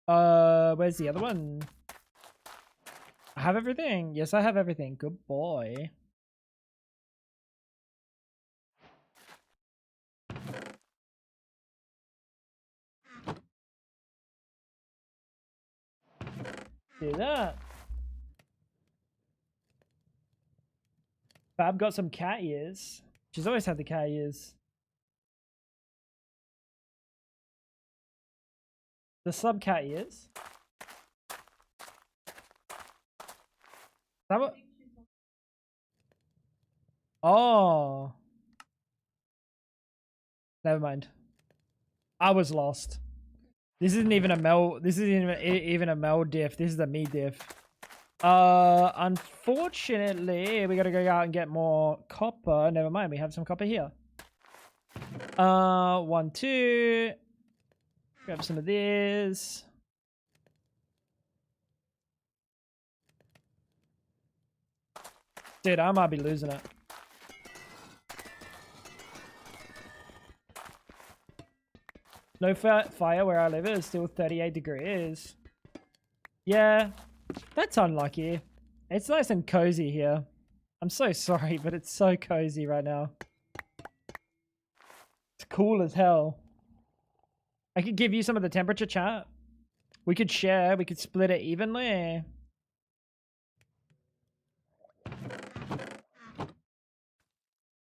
Where's the other one? I have everything. Yes, I have everything. Good boy. Do that. Fab got some cat ears. She's always had the cat ears. The sub cat ears. That what? Oh. Never mind. I was lost. This isn't even a Mel. This isn't even a Mel diff. This is a me diff. Unfortunately, we gotta go out and get more copper. Never mind, we have some copper here. 1, 2. Grab some of this. Dude, I might be losing it. No fire where I live. It is still 38 degrees. Yeah, that's unlucky. It's nice and cozy here. I'm so sorry, but it's so cozy right now. It's cool as hell. I could give you some of the temperature, chat. We could share. We could split it evenly.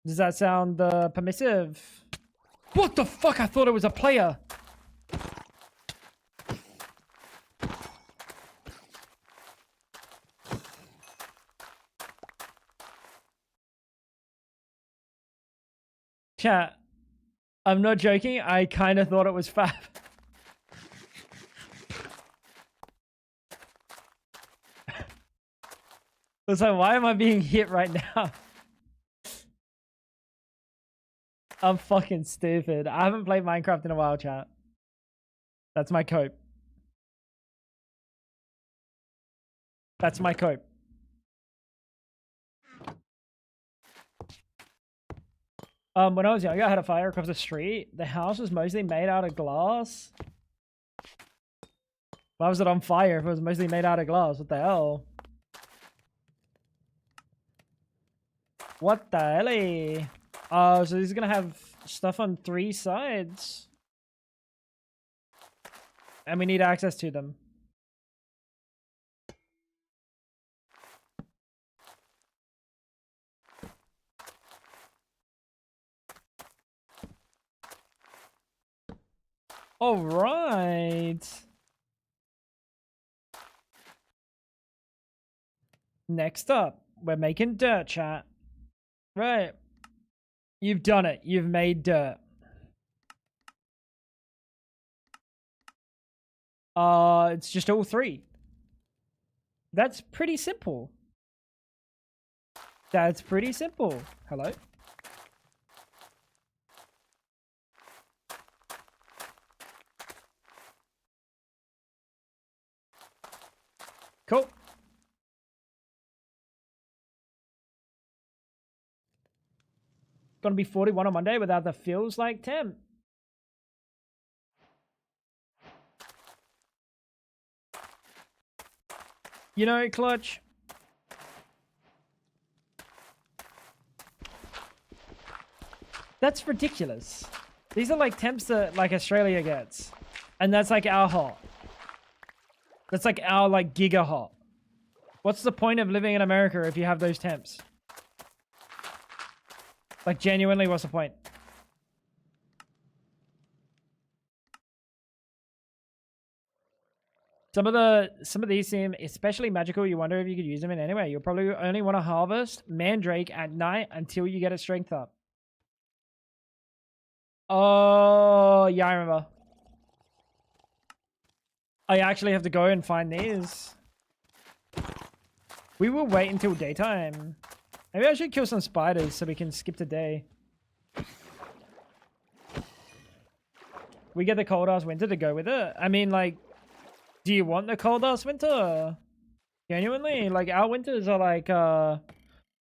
Does that sound permissive? What the fuck? I thought it was a player. Chat, I'm not joking. I kind of thought it was Fab. I was like, why am I being hit right now? I'm fucking stupid. I haven't played Minecraft in a while, chat. That's my cope. That's my cope. When I was younger, I had a fire across the street. The house was mostly made out of glass. Why was it on fire if it was mostly made out of glass? What the hell? What the hell? Oh, so he's gonna have stuff on 3 sides. And we need access to them. All right. Next up, we're making dirt, chat. Right. You've done it. You've made dirt. It's just all 3. That's pretty simple. That's pretty simple. Hello? Cool. Gonna be 41 on Monday without the feels like temp. You know, Clutch. That's ridiculous. These are like temps that like Australia gets. And that's like our hot. That's like our like giga hot. What's the point of living in America if you have those temps? Like genuinely, what's the point? Some of these seem especially magical. You wonder if you could use them in any way. You'll probably only want to harvest Mandrake at night until you get its strength up. Oh, yeah, I remember. I actually have to go and find these. We will wait until daytime. Maybe I should kill some spiders so we can skip the day. We get the cold ass winter to go with it. I mean, like, do you want the cold ass winter? Genuinely? Like, our winters are like, oh,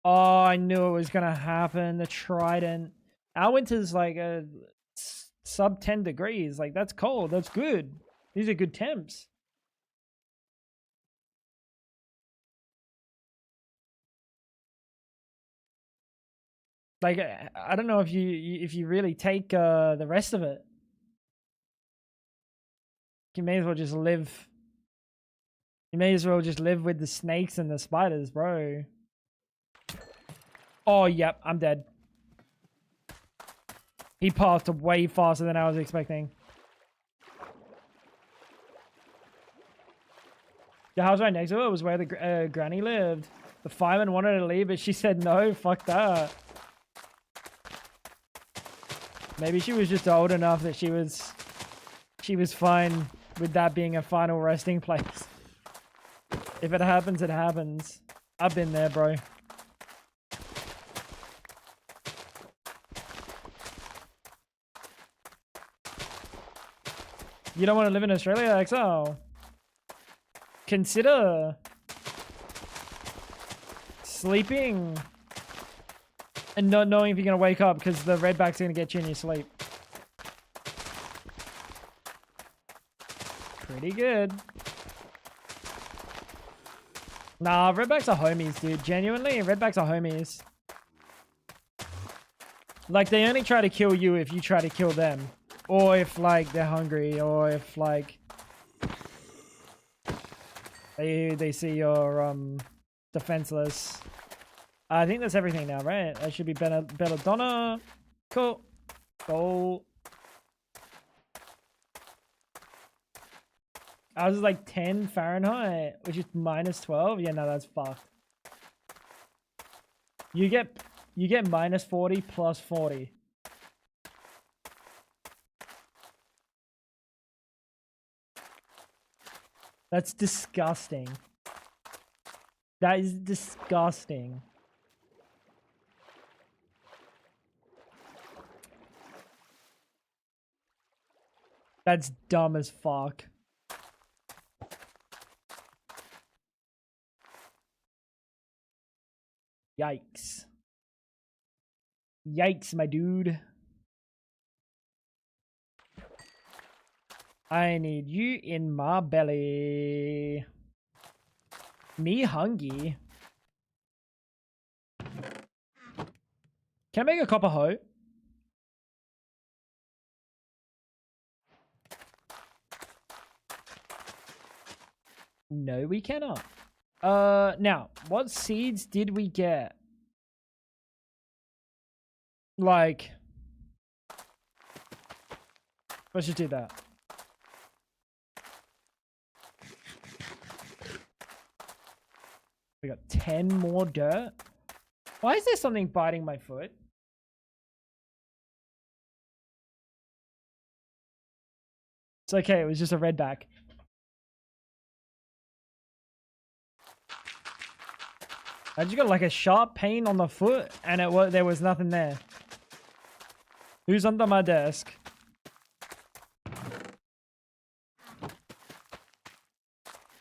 I knew it was gonna happen. The Trident. Our winter's like sub 10 degrees. Like, that's cold. That's good. These are good temps. Like, I don't know if you really take the rest of it. You may as well just live. You may as well just live with the snakes and the spiders, bro. Oh, yep, I'm dead. He passed way faster than I was expecting. The house right next to it was where the granny lived. The fireman wanted her to leave, but she said no, fuck that. Maybe she was just old enough that she was fine with that being a final resting place. If it happens, it happens. I've been there, bro. You don't want to live in Australia, XO? Consider sleeping and not knowing if you're going to wake up because the redback's going to get you in your sleep. Pretty good. Nah, redbacks are homies, dude. Genuinely, redbacks are homies. Like, they only try to kill you if you try to kill them. Or if, like, they're hungry. Or if, like, they see you're, defenseless. I think that's everything now, right? That should be Belladonna. Cool. Goal. Ours is like 10 Fahrenheit, which is minus 12. Yeah, no, that's fucked. You get minus 40 plus 40. That's disgusting. That is disgusting. That's dumb as fuck. Yikes. Yikes, my dude. I need you in my belly. Me hungry. Can I make a copper hoe? No, we cannot. Now, what seeds did we get? Like, let's just do that. We got 10 more dirt. Why is there something biting my foot? It's okay, it was just a redback. I just got like a sharp pain on the foot and there was nothing there. Who's under my desk?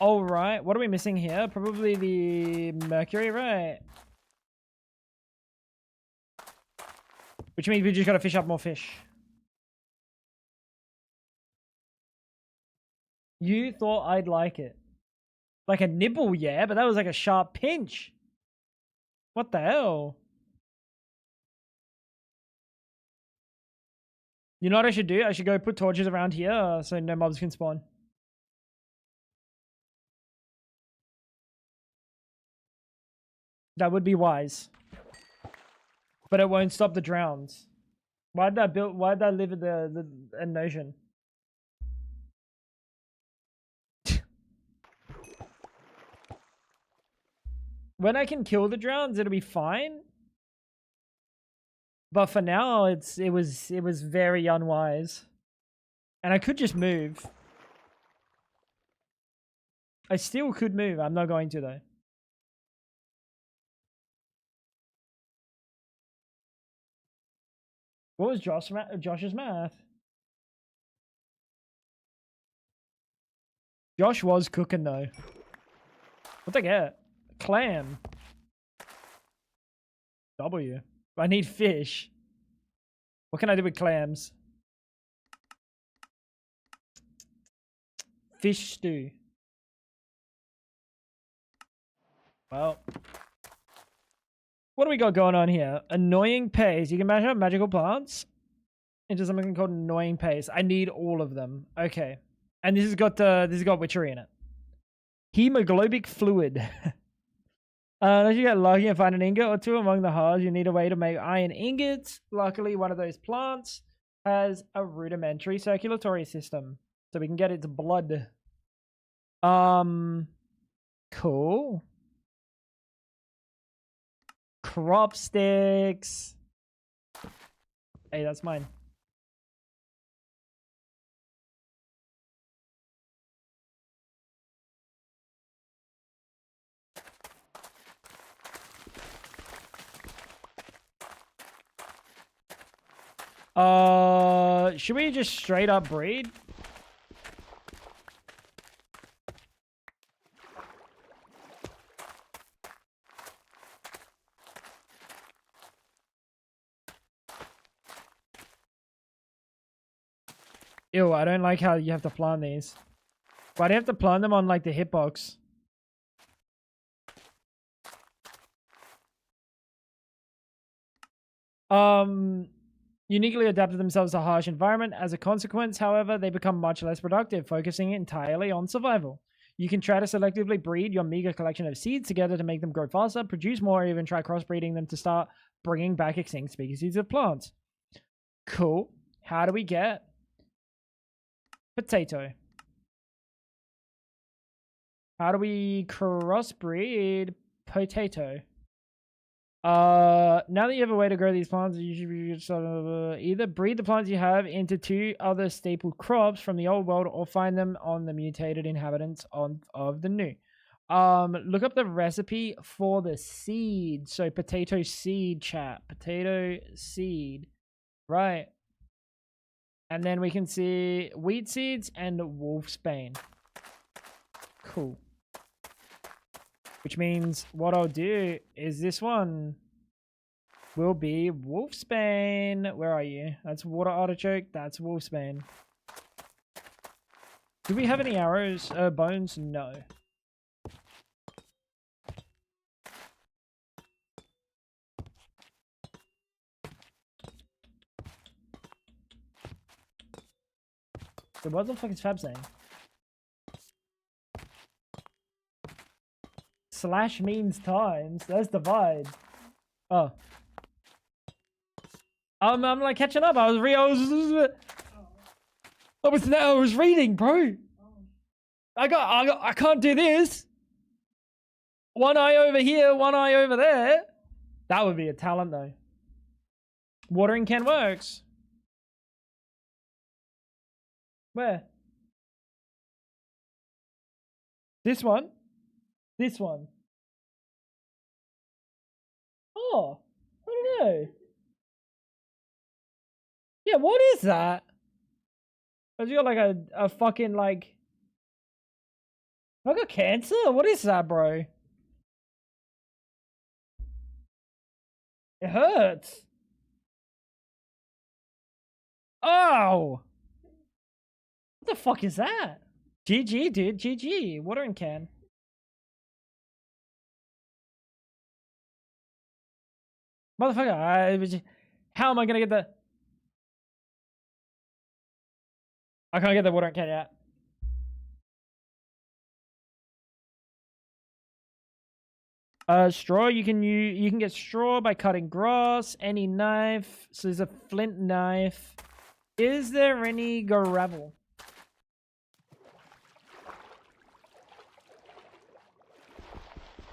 All right, what are we missing here? Probably the mercury, right? Which means we just gotta fish up more fish. You thought I'd like it. Like a nibble, yeah, but that was like a sharp pinch. What the hell? You know what I should do? I should go put torches around here so no mobs can spawn. That would be wise. But it won't stop the drowns. Why'd that live in the ocean? When I can kill the drowns, it'll be fine. But for now, it was very unwise. And I could just move. I still could move. I'm not going to though. What was Josh's math? Josh was cooking though. What'd I get? Clam. W. I need fish. What can I do with clams? Fish stew. Well. What do we got going on here? Annoying paste. You can mash up magical plants into something called annoying paste. I need all of them. Okay. And this has got witchery in it. Hemoglobic fluid. Unless you get lucky and find an ingot or two among the hards, you need a way to make iron ingots. Luckily, one of those plants has a rudimentary circulatory system, so we can get its blood. Cool. Crop sticks. Hey, that's mine. Should we just straight up breed? Ew, I don't like how you have to plant these. Why do you have to plant them on like the hitbox? Uniquely adapted themselves to a harsh environment. As a consequence, however, they become much less productive, focusing entirely on survival. You can try to selectively breed your meager collection of seeds together to make them grow faster, produce more, or even try crossbreeding them to start bringing back extinct species of plants. Cool. How do we get potato? How do we crossbreed potato? Now that you have a way to grow these plants, you should either breed the plants you have into two other staple crops from the old world or find them on the mutated inhabitants of the new. Look up the recipe for the seed. So potato seed, chat. Potato seed. Right. And then we can see wheat seeds and wolfsbane. Cool. Which means what I'll do is this one will be Wolfsbane. Where are you? That's Water Artichoke. That's Wolfsbane. Do we have any arrows? Bones? No. So what the fuck is Fab saying? Slash means times. That's divide. Oh. I'm like catching up. I was reading, bro. I can't do this. One eye over here, one eye over there. That would be a talent though. Watering can works. Where? This one? This one. Oh, I don't know. Yeah, what is that? Have you got like a fucking like... I got cancer? What is that, bro? It hurts. Oh! What the fuck is that? GG, dude. GG. Watering can. Motherfucker, how am I gonna get the... I can't get the watering can yet. Straw, you can get straw by cutting grass, any knife. So there's a flint knife. Is there any gravel?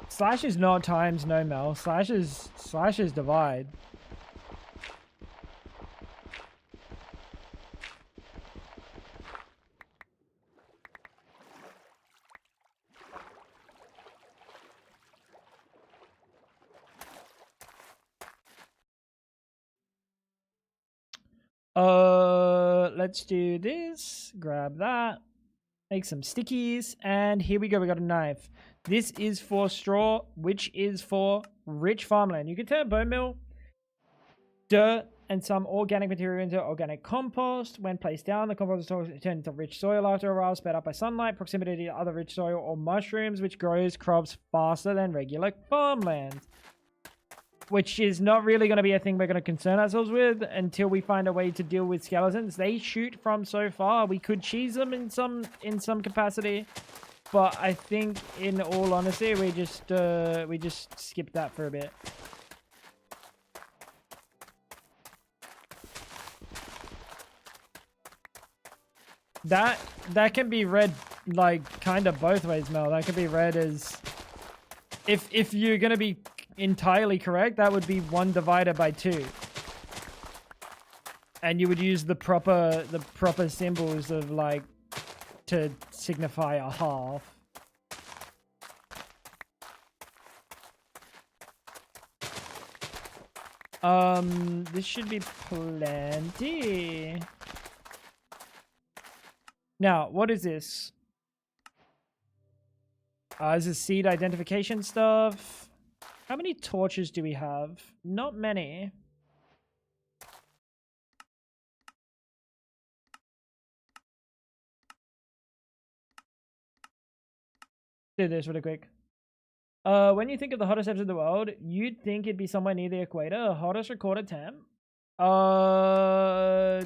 Slash is not times, no Mel. Slash is divide. Let's do this. Grab that. Make some stickies. And here we go. We got a knife. This is for straw, which is for rich farmland. You can turn bone meal, dirt, and some organic material into organic compost. When placed down, the compost is turned into rich soil after a while, sped up by sunlight, proximity to other rich soil, or mushrooms, which grows crops faster than regular farmland. Which is not really going to be a thing we're going to concern ourselves with until we find a way to deal with skeletons. They shoot from so far. We could cheese them in some capacity, but I think, in all honesty, we just skip that for a bit. That can be read like kind of both ways, Mel. That can be read as if you're going to be entirely correct, that would be 1 divided by 2, and you would use the proper symbols of like to signify a half. This should be plenty. Now, what is this? This is seed identification stuff. How many torches do we have? Not many. Do this really quick. When you think of the hottest episode in the world, you'd think it'd be somewhere near the equator. Hottest recorded temp. Are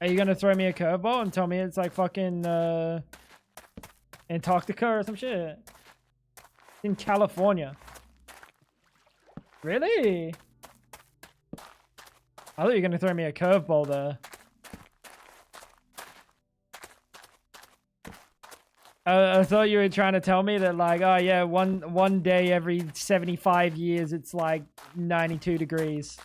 you gonna throw me a curveball and tell me it's like fucking Antarctica or some shit? In California. Really? I thought you were gonna throw me a curveball there. I thought you were trying to tell me that, like, oh yeah, one day every 75 years it's like 92 degrees.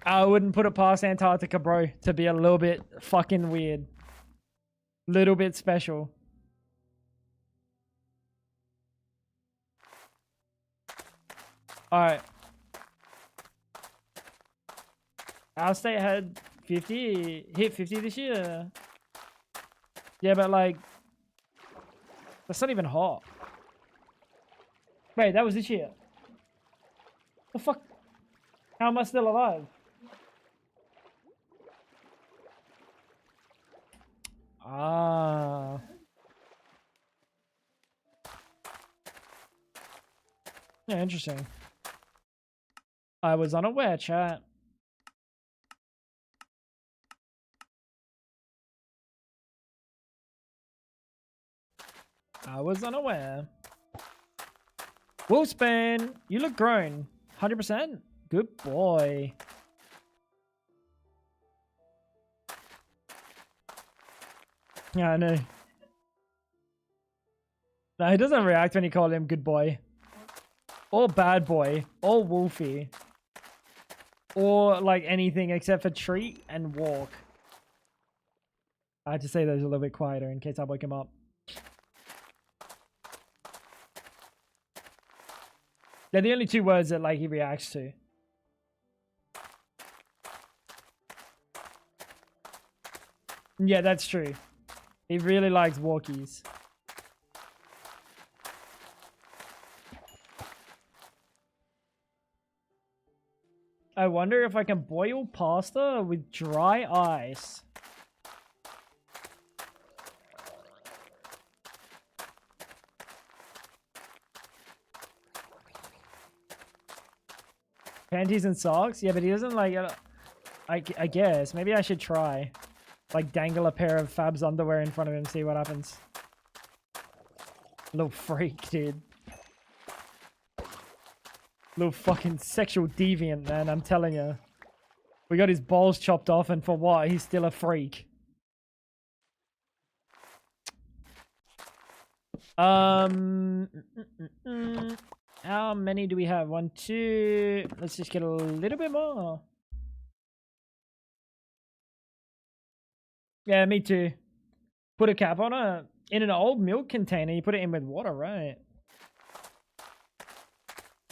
I wouldn't put it past Antarctica, bro, to be a little bit fucking weird. Little bit special. Alright. Our state had 50, hit 50 this year. Yeah, but like, that's not even hot. Wait, that was this year. The fuck? How am I still alive? Ah. Yeah, interesting. I was unaware, chat. I was unaware. Wolfspan, you look grown. 100%? Good boy. Yeah, I know. No, he doesn't react when you call him good boy. Or bad boy. Or wolfie. Or like anything except for treat and walk. I had to say those a little bit quieter in case I wake him up. They're the only two words that like he reacts to. Yeah, that's true. He really likes walkies. I wonder if I can boil pasta with dry ice. Panties and socks? Yeah, but he doesn't like it. I guess. Maybe I should try. Like dangle a pair of Fab's underwear in front of him, see what happens. Little freak, dude. Little fucking sexual deviant, man, I'm telling you. We got his balls chopped off, and for what? He's still a freak. How many do we have? 1, 2. Let's just get a little bit more. Yeah, me too. Put a cap on it. In an old milk container, you put it in with water, right?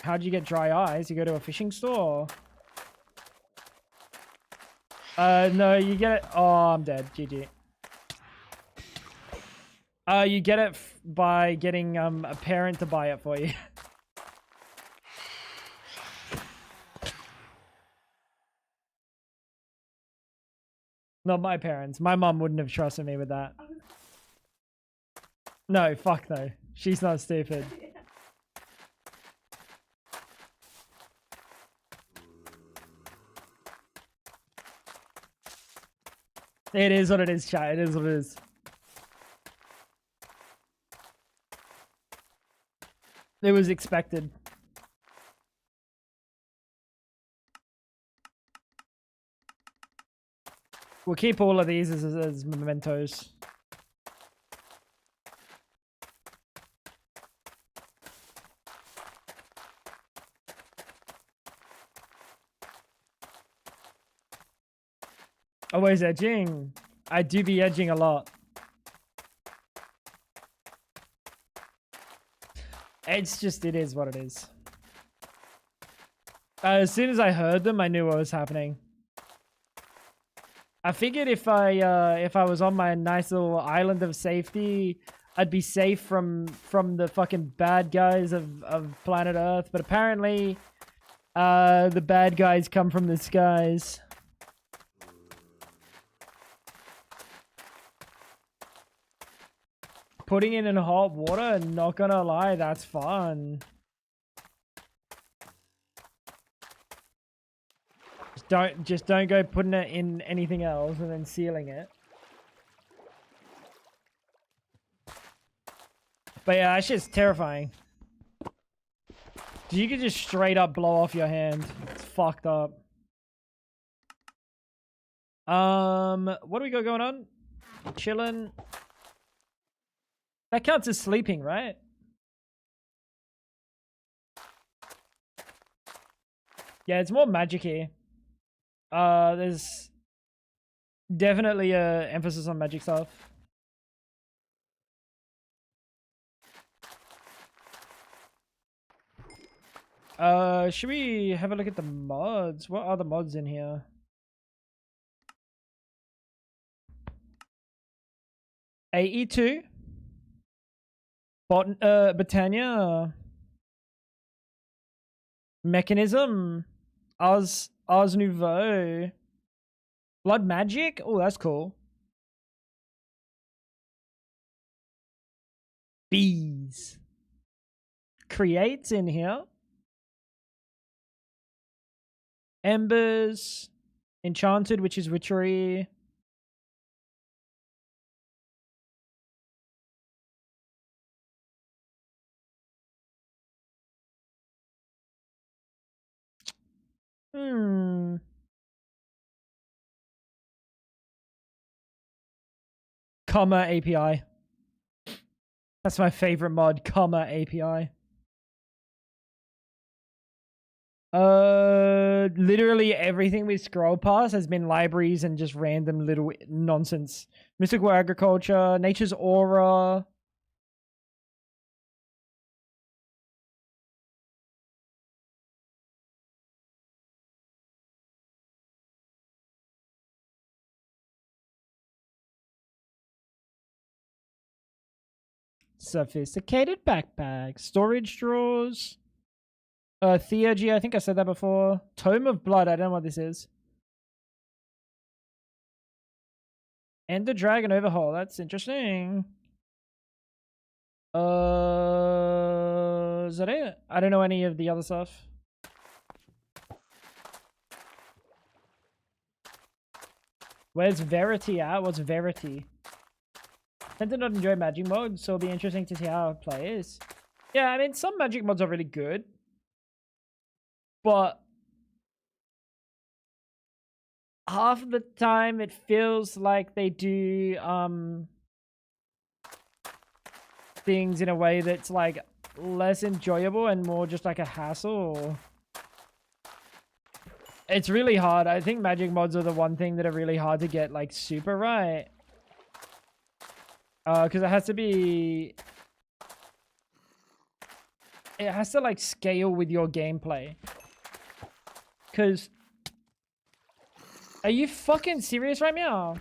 How'd you get dry eyes? You go to a fishing store? No, you get it. Oh, I'm dead. GG. You get it by getting a parent to buy it for you. Not my parents. My mom wouldn't have trusted me with that. No, fuck no. She's not stupid. It is what it is, chat. It is what it is. It was expected. We'll keep all of these as mementos. Always edging. I do be edging a lot. It's just, it is what it is. As soon as I heard them, I knew what was happening. I figured if I was on my nice little island of safety, I'd be safe from the fucking bad guys of planet Earth. But apparently, the bad guys come from the skies. Putting it in hot water, not gonna lie, that's fun. Just don't go putting it in anything else and then sealing it. But yeah, that shit's terrifying. You could just straight up blow off your hand. It's fucked up. What do we got going on? Chilling. That counts as sleeping, right? Yeah, it's more magic-y. There's definitely a emphasis on magic stuff. Should we have a look at the mods? What are the mods in here? AE2. Botania. Mechanism. Ars Nouveau. Blood Magic. Oh, that's cool. Bees. Creates in here. Embers. Enchanted, which is Witchery. Comma API. That's my favorite mod. Comma API. Literally everything we scroll past has been libraries and just random little nonsense. Mystical Agriculture, Nature's Aura. Sophisticated backpack. Storage drawers. Theurgy, I think I said that before. Tome of Blood, I don't know what this is. Ender Dragon Overhaul, that's interesting. Is that it? I don't know any of the other stuff. Where's Verity at? What's Verity? I tend to not enjoy magic mods, so it'll be interesting to see how it plays. Yeah, I mean, some magic mods are really good. But half of the time it feels like they do things in a way that's like less enjoyable and more just like a hassle. It's really hard. I think magic mods are the one thing that are really hard to get like super right. Because it has to be... It has to like scale with your gameplay. Because... Are you fucking serious right now?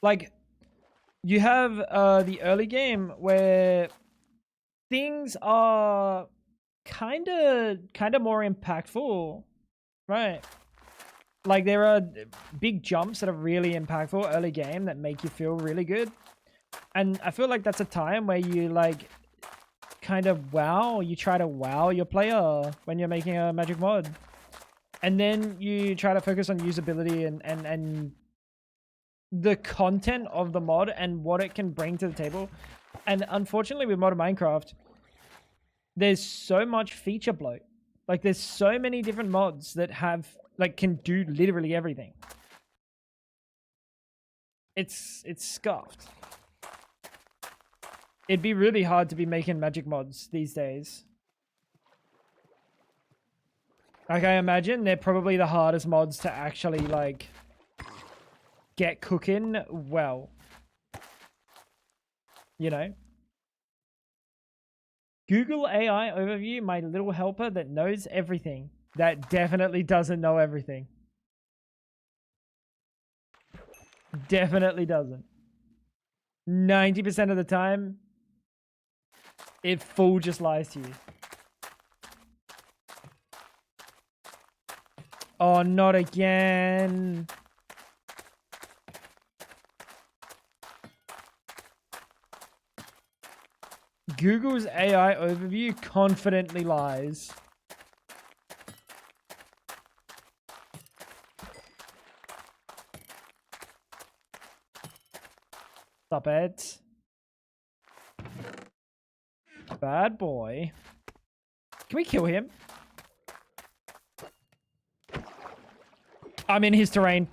Like, you have the early game where things are kind of more impactful, right? Like, there are big jumps that are really impactful early game that make you feel really good. And I feel like that's a time where you like kind of you try to wow your player when you're making a magic mod. And then you try to focus on usability and the content of the mod and what it can bring to the table. And unfortunately with modern Minecraft, there's so much feature bloat. Like there's so many different mods that have like can do literally everything. It's scuffed. It'd be really hard to be making magic mods these days. Like, I imagine they're probably the hardest mods to actually, like, get cooking well. You know? Google AI overview, my little helper that knows everything. That definitely doesn't know everything. Definitely doesn't. 90% of the time, it full just lies to you. Oh, not again. Google's AI overview confidently lies. Stop it. Bad boy. Can we kill him? I'm in his terrain.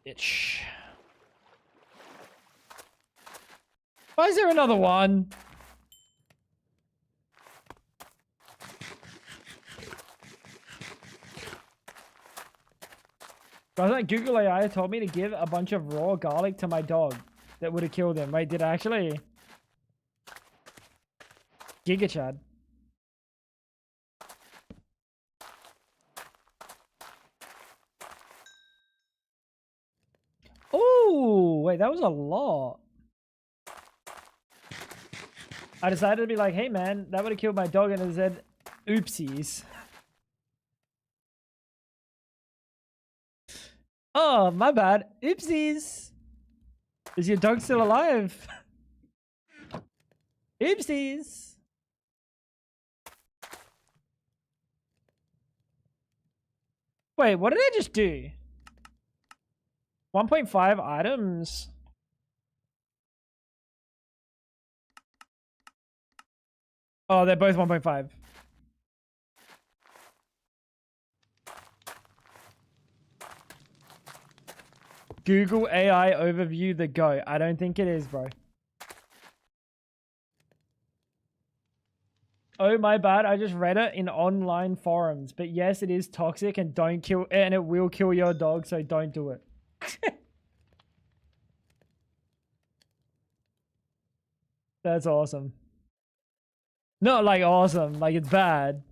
Bitch. Why is there another one? Guys, like Google AI told me to give a bunch of raw garlic to my dog that would have killed him. Wait, did I actually? Giga Chad. Oh, wait, that was a lot. I decided to be like, hey man, that would have killed my dog, and it said, oopsies. Oh, my bad. Oopsies. Is your dog still alive? Oopsies. Wait, what did I just do? 1.5 items. Oh, they're both 1.5. Google AI overview the go. I don't think it is, bro. Oh, my bad. I just read it in online forums. But yes, it is toxic and don't kill, and it will kill your dog, so don't do it. That's awesome. Not like awesome, like it's bad.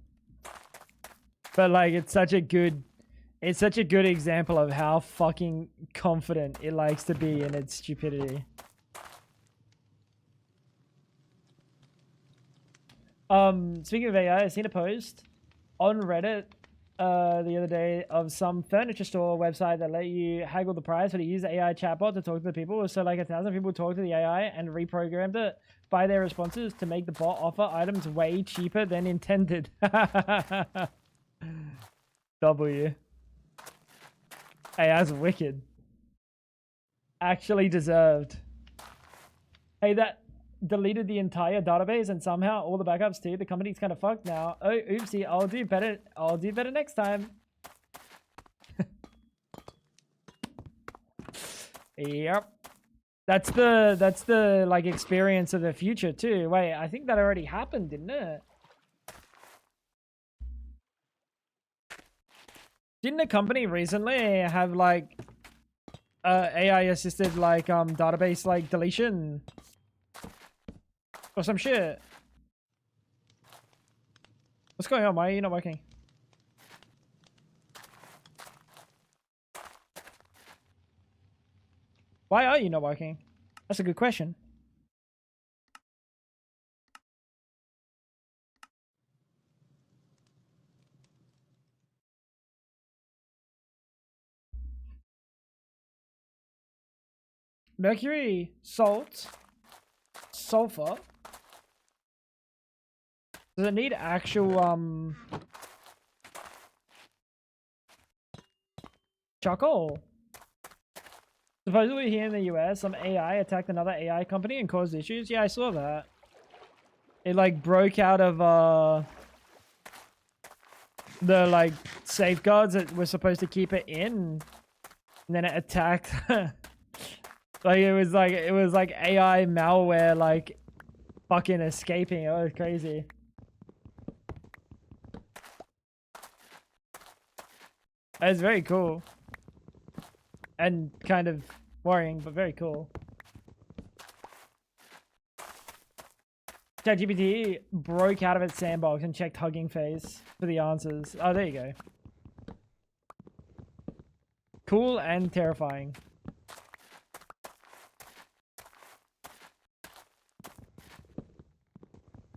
But like it's such a good example of how fucking confident it likes to be in its stupidity. Speaking of AI, I seen a post on Reddit the other day of some furniture store website that let you haggle the price, but it used AI chatbot to talk to the people. So like 1,000 people talked to the AI and reprogrammed it by their responses to make the bot offer items way cheaper than intended. W. Hey, that's wicked. Actually deserved. Hey, that deleted the entire database and somehow all the backups too. The company's kind of fucked now. Oh, oopsie. I'll do better. I'll do better next time. Yep. That's the like experience of the future too. Wait, I think that already happened, didn't it? Didn't a company recently have like AI assisted like database like deletion or some shit? What's going on? Why are you not working? Why are you not working? That's a good question. Mercury, salt, sulfur. Does it need actual charcoal? Supposedly here in the US, some AI attacked another AI company and caused issues. Yeah, I saw that. It like broke out of the like safeguards that were supposed to keep it in, and then it attacked. Like it was like AI malware like fucking escaping. It was crazy. It was very cool. And kind of worrying, but very cool. ChatGPT broke out of its sandbox and checked Hugging Face for the answers. Oh, there you go. Cool and terrifying.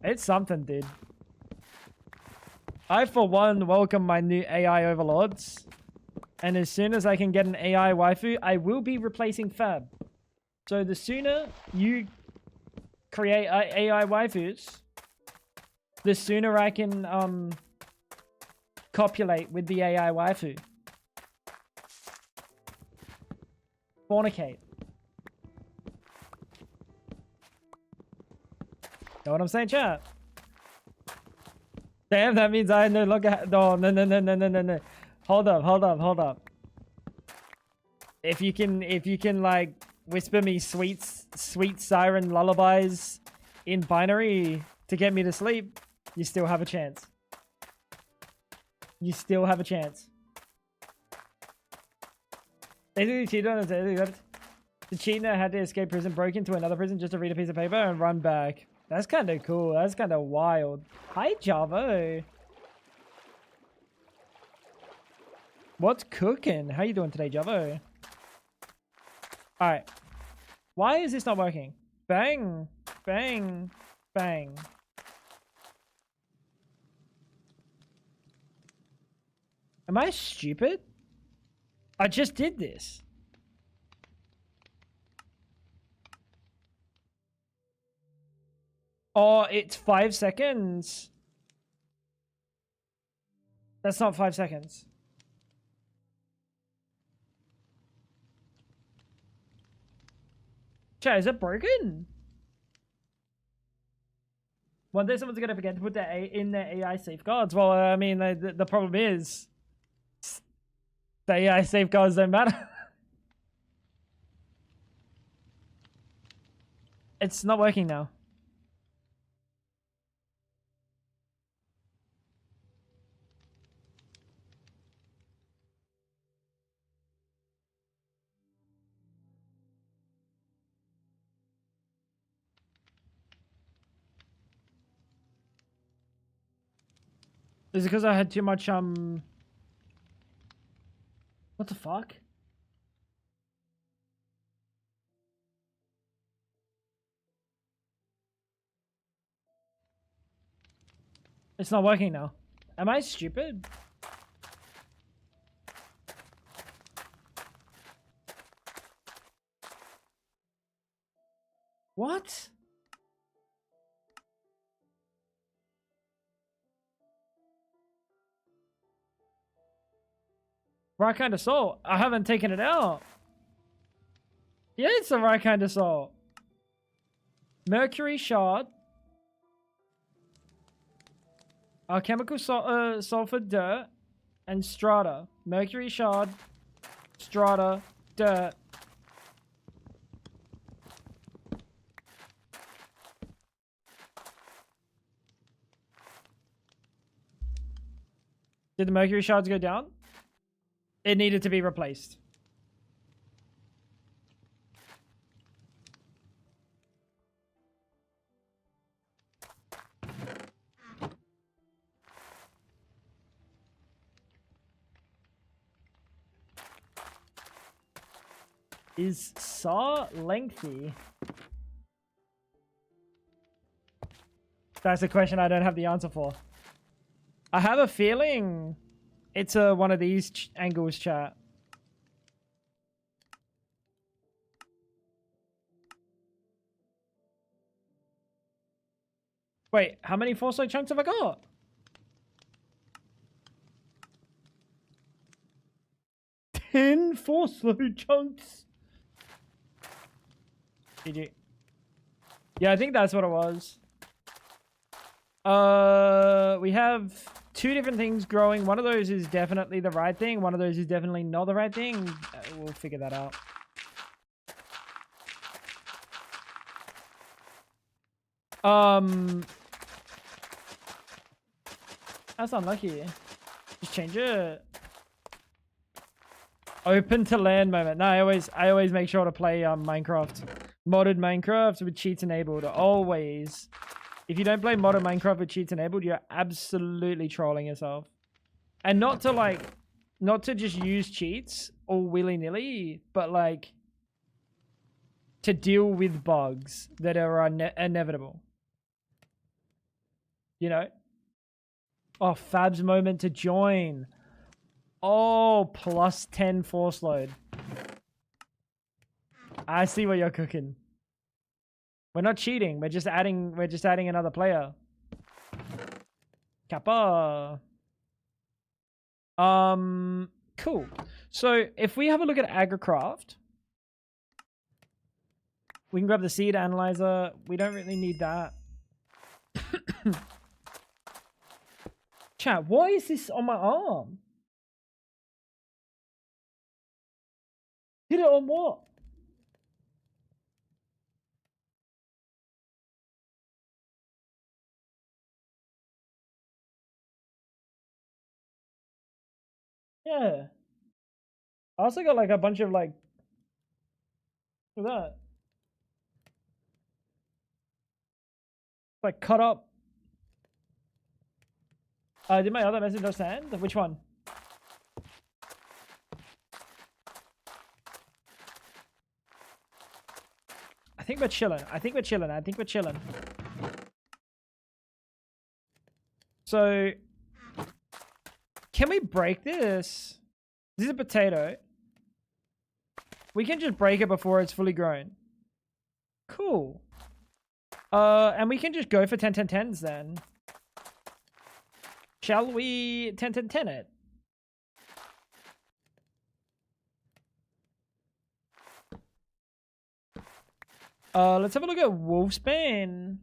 It's something, dude. I, for one, welcome my new AI overlords. And as soon as I can get an AI waifu, I will be replacing Fab. So the sooner you create AI waifus, the sooner I can copulate with the AI waifu. Fornicate. Know what I'm saying, chat? Damn, that means I no longer no. Hold up. If you can like whisper me sweet siren lullabies in binary to get me to sleep, you still have a chance. You still have a chance. Basically cheated on the cheater had to escape prison, broke into another prison just to read a piece of paper and run back. That's kind of cool. That's kind of wild. Hi, Javo. What's cooking? How you doing today, Javo? Alright. Why is this not working? Bang. Bang. Bang. Am I stupid? I just did this. Oh, it's 5 seconds. That's not 5 seconds. Chat, is it broken? One day someone's gonna forget to put that in their AI safeguards. Well, I mean, the problem is the AI safeguards don't matter. It's not working now. Is it because I had too much, what the fuck? It's not working now. Am I stupid? What? Right kind of salt. I haven't taken it out. Yeah, it's the right kind of salt. Mercury shard. Alchemical sulfur dirt. And strata. Mercury shard. Strata. Dirt. Did the mercury shards go down? It needed to be replaced. Is saw lengthy? That's a question I don't have the answer for. I have a feeling it's one of these angles, chat. Wait, how many foresight chunks have I got? 10 foresight chunks. GG. Yeah, I think that's what it was. We have two different things growing. One of those is definitely the right thing. One of those is definitely not the right thing. We'll figure that out. That's unlucky. Just change it. Open to land moment. No, I always make sure to play Minecraft. Modded Minecraft with cheats enabled. Always. If you don't play modded Minecraft with cheats enabled, you're absolutely trolling yourself. And not to just use cheats all willy-nilly, but like to deal with bugs that are inevitable. You know? Oh, Fab's moment to join. Oh, plus 10 force load. I see what you're cooking. We're not cheating. We're just adding another player. Kappa. Cool. So if we have a look at Agricraft, we can grab the seed analyzer. We don't really need that. Chat, why is this on my arm? Hit it on what? Yeah. I also got like a bunch of like, look at that. Like cut up. Did my other message just end? Which one? I think we're chilling. I think we're chilling. I think we're chilling. So, can we break this? This is a potato. We can just break it before it's fully grown. Cool. And we can just go for 10, 10, 10s then. Shall we 10, 10, 10 it? Let's have a look at Wolfsbane.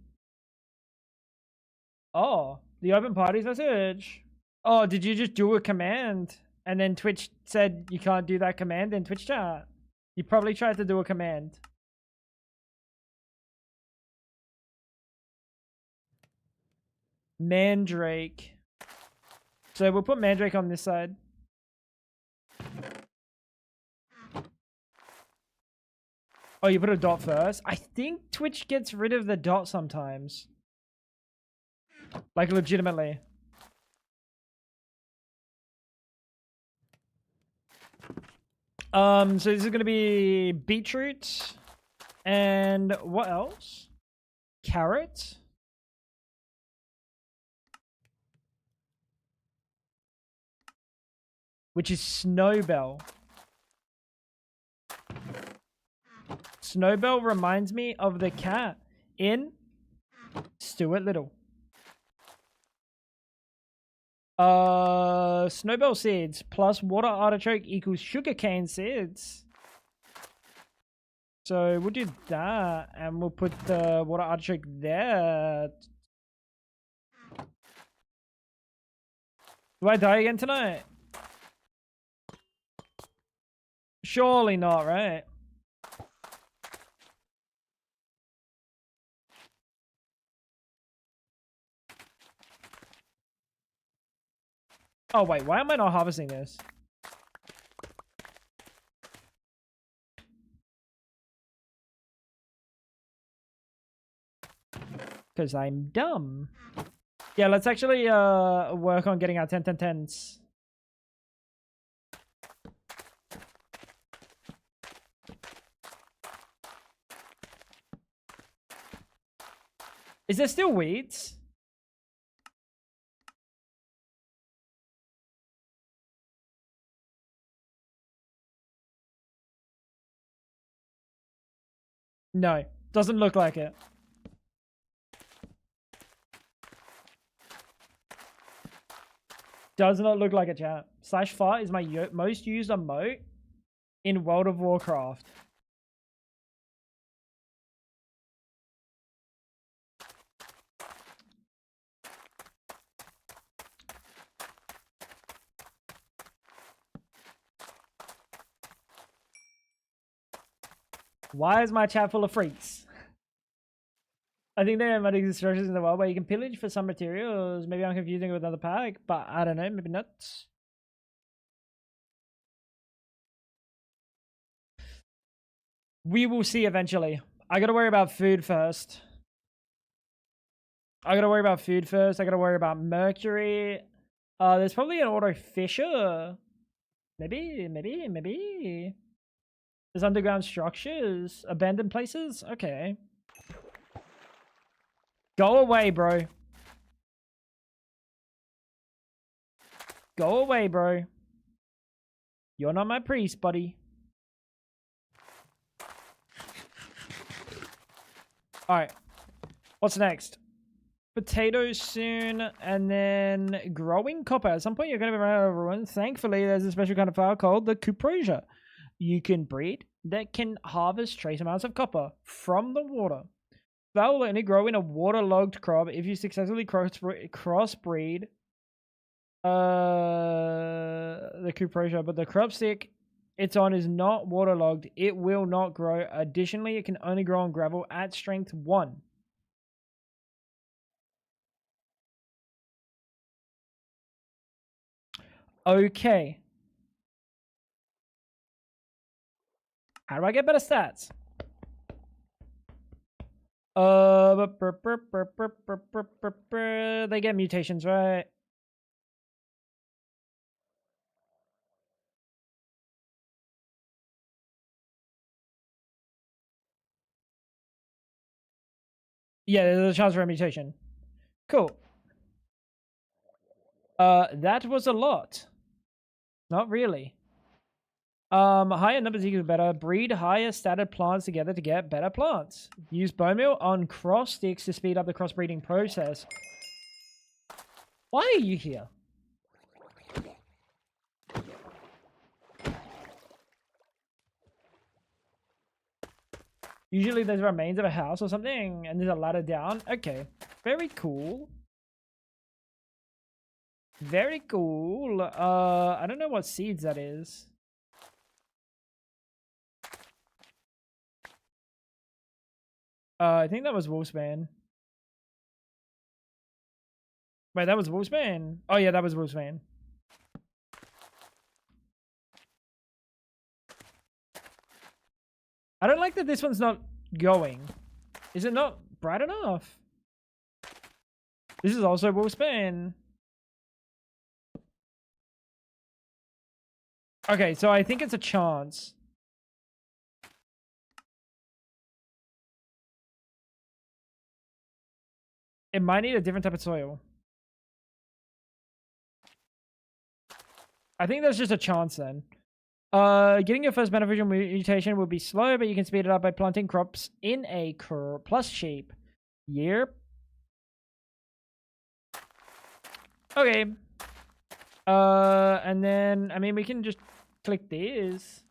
Oh, the open parties message. Oh, did you just do a command? And then Twitch said you can't do that command in Twitch chat? You probably tried to do a command. Mandrake. So we'll put Mandrake on this side. Oh, you put a dot first? I think Twitch gets rid of the dot sometimes. Like, legitimately. So this is going to be beetroot. And what else? Carrot. Which is Snowbell. Snowbell reminds me of the cat in Stuart Little. Snowbell seeds plus water artichoke equals sugarcane seeds. So we'll do that, and we'll put the water artichoke there. Do I die again tonight? Surely not, right? Oh wait, why am I not harvesting this? Because I'm dumb. Yeah, let's actually work on getting our 10 10 10s. Is there still weeds? No, doesn't look like it. Does not look like a chat. /fart is my most used emote in World of Warcraft. Why is my chat full of freaks? I think there are many instructions in the world where you can pillage for some materials. Maybe I'm confusing it with another pack, but I don't know. Maybe not. We will see eventually. I gotta worry about food first. I gotta worry about mercury. There's probably an auto fisher. Maybe. There's underground structures. Abandoned places? Okay. Go away, bro. Go away, bro. You're not my priest, buddy. Alright. What's next? Potatoes soon, and then growing copper. At some point, you're going to be running out of ruins. Thankfully, there's a special kind of flower called the cuprosia. You can breed that can harvest trace amounts of copper from the water. That will only grow in a waterlogged crop if you successfully crossbreed the cuprosia, but the crop stick it's on is not waterlogged. It will not grow. Additionally, it can only grow on gravel at strength 1. Okay. How do I get better stats? They get mutations, right? Yeah, there's a chance for a mutation. Cool. That was a lot. Not really. Higher numbers equal better. Breed higher stated plants together to get better plants. Use bone meal on cross sticks to speed up the crossbreeding process. Why are you here? Usually there's remains of a house or something, and there's a ladder down. Okay. Very cool. Very cool. I don't know what seeds that is. I think that was Wolfsbane. Wait, that was Wolfsbane? Oh yeah, that was Wolfsbane. I don't like that this one's not going. Is it not bright enough? This is also Wolfsbane. Okay, so I think it's a chance. It might need a different type of soil. I think that's just a chance then. Getting your first beneficial mutation will be slow, but you can speed it up by planting crops in acre plus sheep. Yep. Okay. And then, I mean, we can just click this.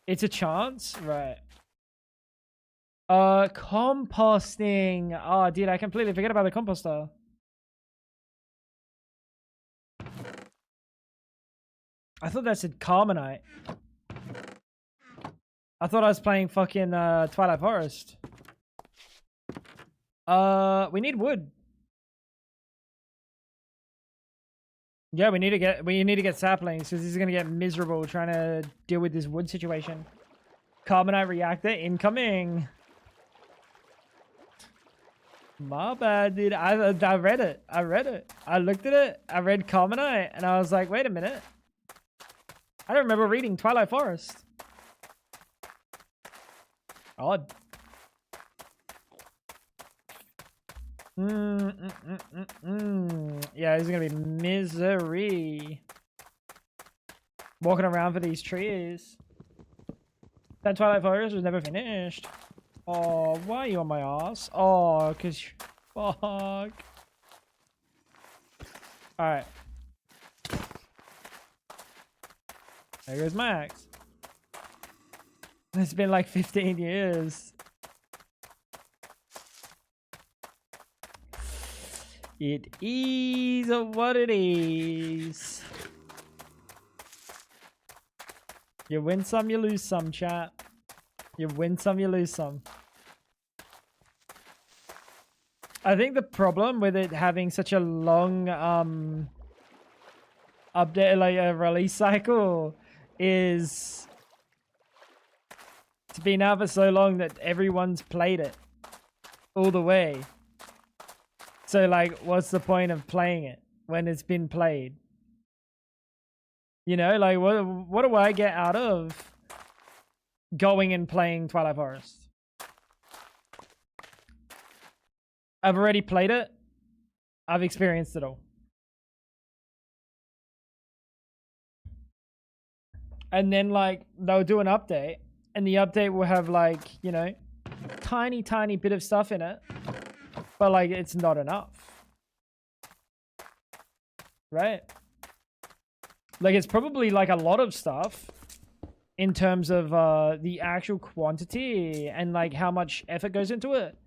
It's a chance, right? Composting. Oh, dude, I completely forget about the composter. I thought that said Carmenite. I thought I was playing fucking Twilight Forest. We need wood. Yeah, we need to get saplings because this is gonna get miserable trying to deal with this wood situation. Carbonite reactor incoming. My bad, dude. I read it. I read it. I looked at it. I read Carbonite, and I was like, wait a minute. I don't remember reading Twilight Forest. Odd. Yeah, this is gonna be misery. Walking around for these trees. That Twilight Forest was never finished. Oh, why are you on my ass? Oh, cause fuck. Alright. There goes Max. It's been like 15 years. It is what it is. You win some, you lose some, chat. You win some, you lose some. I think the problem with it having such a long update, like a release cycle, is it's been out for so long that everyone's played it all the way. So like, what's the point of playing it when it's been played? You know, like what do I get out of going and playing Twilight Forest? I've already played it. I've experienced it all. And then like they'll do an update and the update will have like, you know, tiny bit of stuff in it, but like it's not enough. Right? Like it's probably like a lot of stuff in terms of the actual quantity and like how much effort goes into it.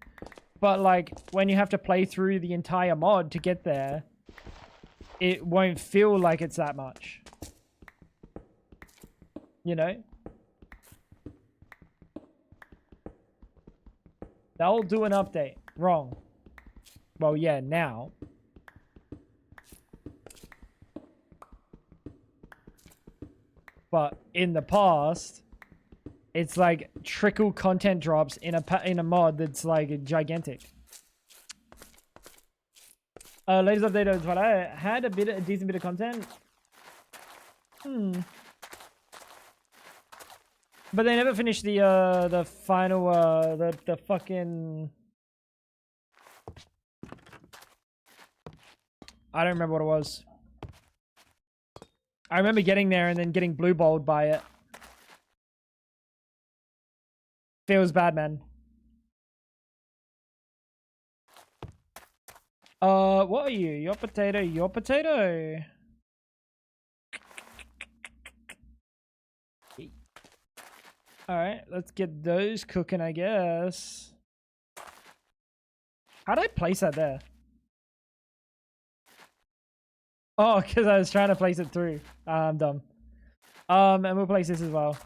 But like when you have to play through the entire mod to get there, it won't feel like it's that much. You know? They'll do an update. Wrong. Well, yeah, now. But in the past, It's like trickle content drops in a mod that's like gigantic. Latest update of Twilight had a decent bit of content. But they never finished the final the fucking, I don't remember what it was. I remember getting there and then getting blue balled by it. Feels bad, man. What are you? Your potato, your potato. Alright, let's get those cooking, I guess. How'd I place that there? Oh, because I was trying to place it through. I'm dumb. And we'll place this as well.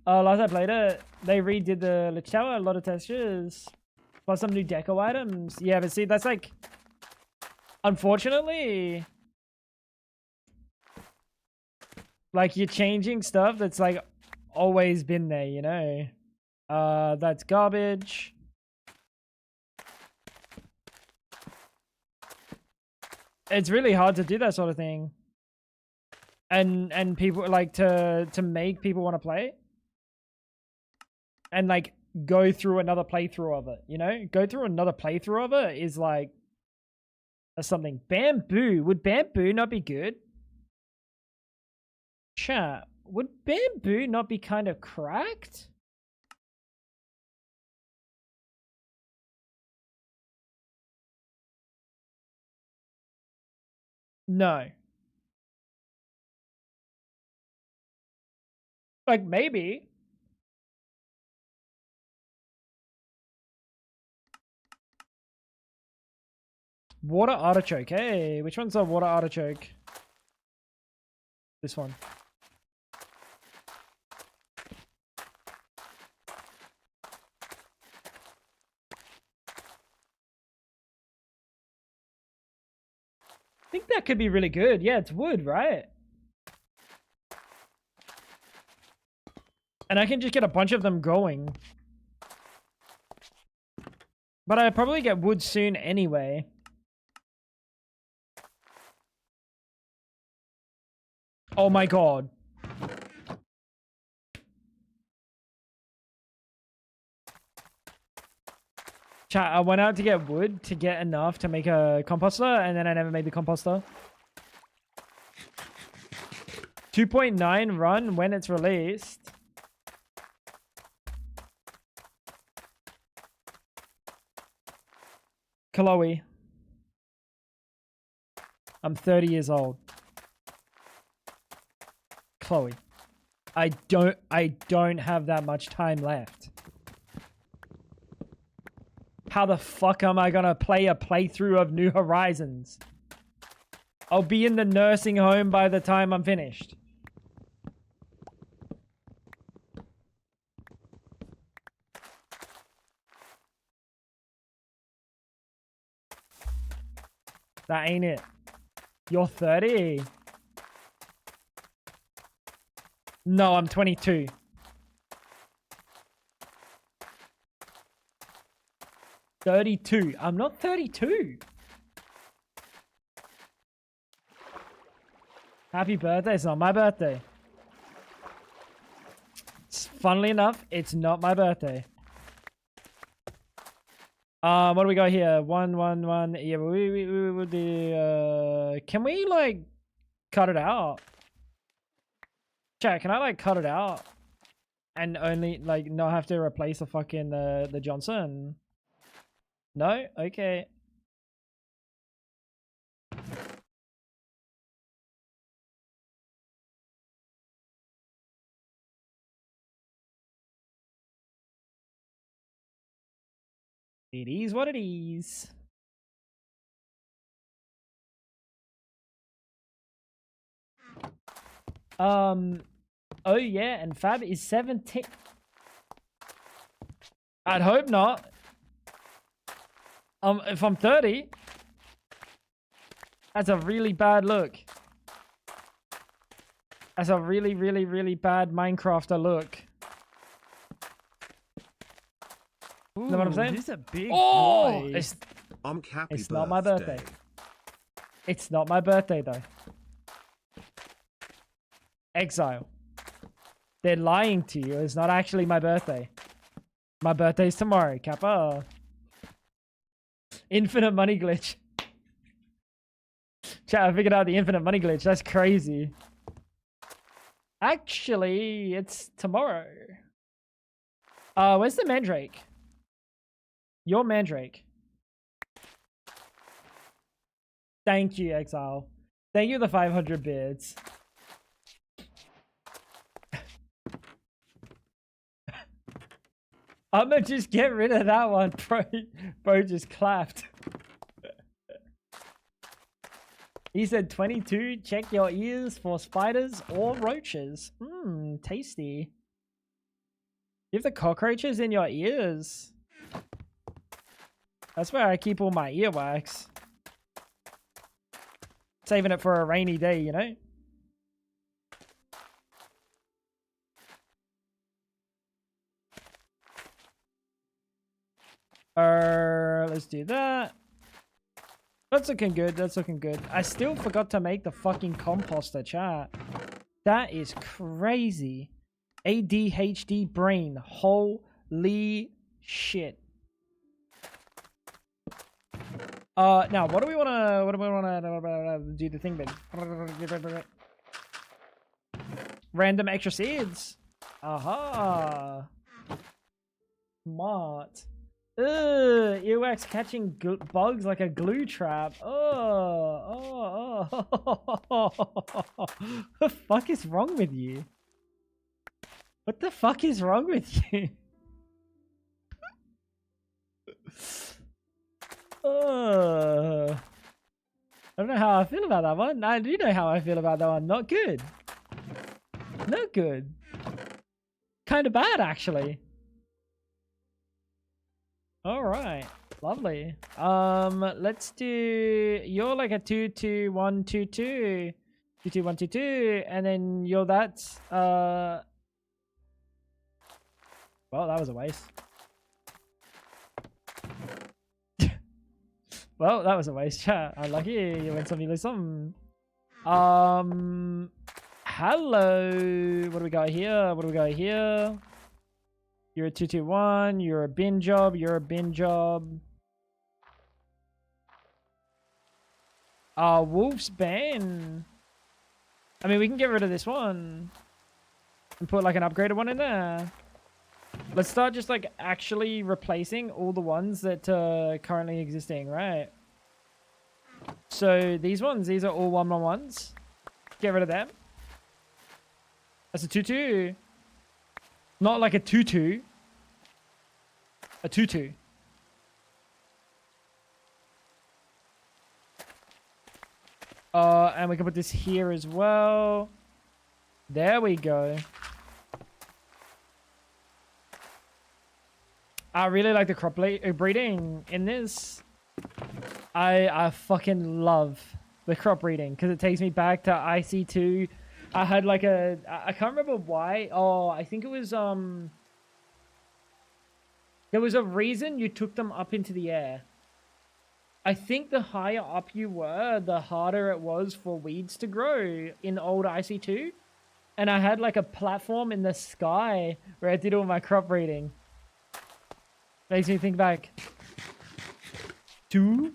Last I played it, they redid the Lich Tower, a lot of textures. Plus some new deco items. Yeah, but see, that's like, unfortunately, like you're changing stuff that's like always been there, you know? That's garbage. It's really hard to do that sort of thing. And people like to make people want to play it. And like go through another playthrough of it, you know? Go through another playthrough of it is like, that's something. Bamboo. Would bamboo not be good? Chat. Would bamboo not be kind of cracked? No. Like, maybe. Water artichoke. Hey, which one's a water artichoke? This one. I think that could be really good. Yeah, it's wood, right? And I can just get a bunch of them going. But I'd probably get wood soon anyway. Oh my god. Chat, I went out to get wood to get enough to make a composter, and then I never made the composter. 2.9 run when it's released. Chloe. I'm 30 years old. Chloe. I don't have that much time left. How the fuck am I gonna play a playthrough of New Horizons? I'll be in the nursing home by the time I'm finished. That ain't it. You're 30. No, I'm 22. I'm not 32. Happy birthday. It's not my birthday. Funnily enough, it's not my birthday. What do we got here? 111. Yeah, we would be. Can we like cut it out? Chat, can I like cut it out and only like not have to replace the fucking the Johnson? No? Okay. It is what it is. Oh yeah, and Fab is 17. I'd hope not. If I'm 30. That's a really bad look. That's a really, really, really bad Minecrafter look. Ooh, You know what I'm saying? He's a big Oh! boy. It's Happy It's not my birthday. It's not my birthday, though. Exile. They're lying to you. It's not actually my birthday. My birthday's tomorrow, Kappa. Infinite money glitch. Chat, I figured out the infinite money glitch. That's crazy. Actually, it's tomorrow. Where's the Mandrake? Your Mandrake. Thank you, Exile. Thank you, the 500 bits. I'ma just get rid of that one, bro. Bro just clapped. He said 22, check your ears for spiders or roaches. Mmm, tasty. You have the cockroaches in your ears. That's where I keep all my earwax. Saving it for a rainy day, you know? Let's do that. That's looking good. That's looking good. I still forgot to make the fucking composter, chat. That is crazy. ADHD brain. Holy shit. Now, what do we wanna do the thing, baby? Random extra seeds. Aha. Smart. Ugh, earwax catching bugs like a glue trap. Oh. What the fuck is wrong with you? What the fuck is wrong with you? I don't know how I feel about that one. I do know how I feel about that one. Not good. Not good. Kind of bad, actually. All right, lovely. Let's do. You're like a 2-2-1-2-2, 2-2-1-2-2, and then you're that. Well, that was a waste. Well, that was a waste. Chat. Unlucky. You win some, you lose some. Hello. What do we got here? What do we got here? You're a 2-2-1. You're a bin job. You're a bin job. Wolf's Bane. I mean, we can get rid of this one and put like an upgraded one in there. Let's start just like actually replacing all the ones that are currently existing, right? So these ones, these are all 1-1-1s. Get rid of them. That's a 2-2. Not like a 2-2. A 2-2. And we can put this here as well. There we go. I really like the crop breeding in this. I fucking love the crop breeding because it takes me back to IC2. I had like a, I can't remember why. Oh, I think it was, there was a reason you took them up into the air. I think the higher up you were, the harder it was for weeds to grow in old IC2. And I had like a platform in the sky where I did all my crop breeding. Makes me think back. 2.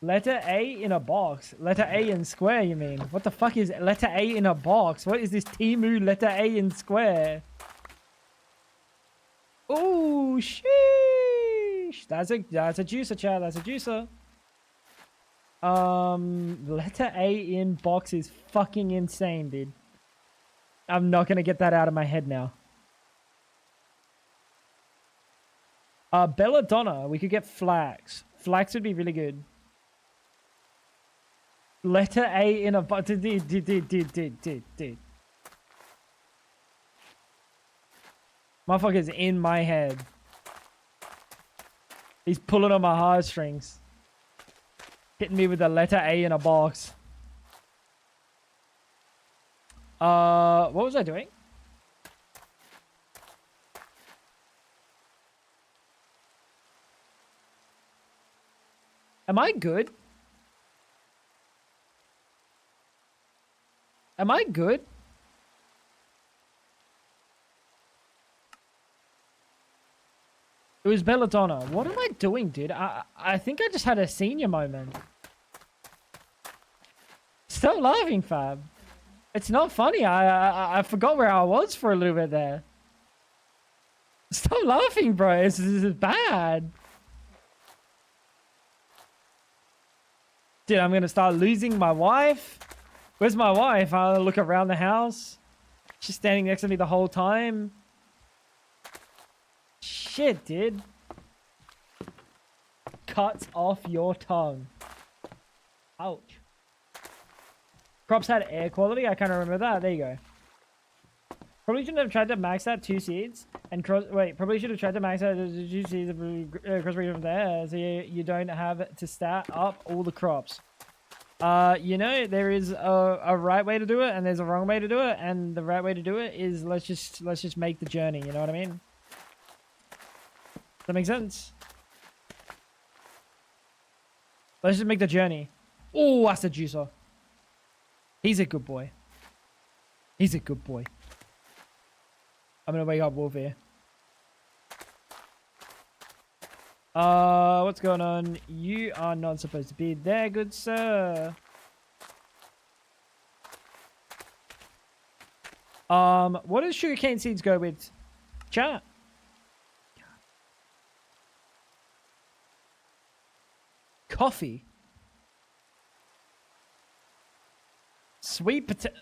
Letter A in a box. Letter A in square, you mean? What the fuck is letter A in a box? What is this Timu letter A in square? Oh, sheesh. That's a juicer, chat. That's a juicer. Letter A in box is fucking insane, dude. I'm not gonna get that out of my head now. Belladonna. We could get flax. Flax would be really good. Letter A in a box. Dude. Motherfucker's in my head. He's pulling on my heartstrings. Hitting me with the letter A in a box. What was I doing? Am I good? Am I good? It was Belladonna. What am I doing, dude? I think I just had a senior moment. Stop laughing, fam. It's not funny. I forgot where I was for a little bit there. Stop laughing, bro. This is bad. Dude, I'm gonna start losing my wife. Where's my wife? I'll look around the house. She's standing next to me the whole time. Shit, dude. Cuts off your tongue. Ouch. Crops had air quality. I kind of remember that. There you go. Probably shouldn't have tried to max out 2 seeds and cross. Wait, probably should have tried to max out 2 seeds of crossbreed from there, so you don't have to start up all the crops. You know, there is a right way to do it, and there's a wrong way to do it, and the right way to do it is let's just make the journey. You know what I mean? Does that make sense? Let's just make the journey. Oh, that's a juicer. He's a good boy. He's a good boy. I'm gonna wake up Wolf here. What's going on? You are not supposed to be there, good sir. What does sugarcane seeds go with? Chat. Coffee. Sweet potato.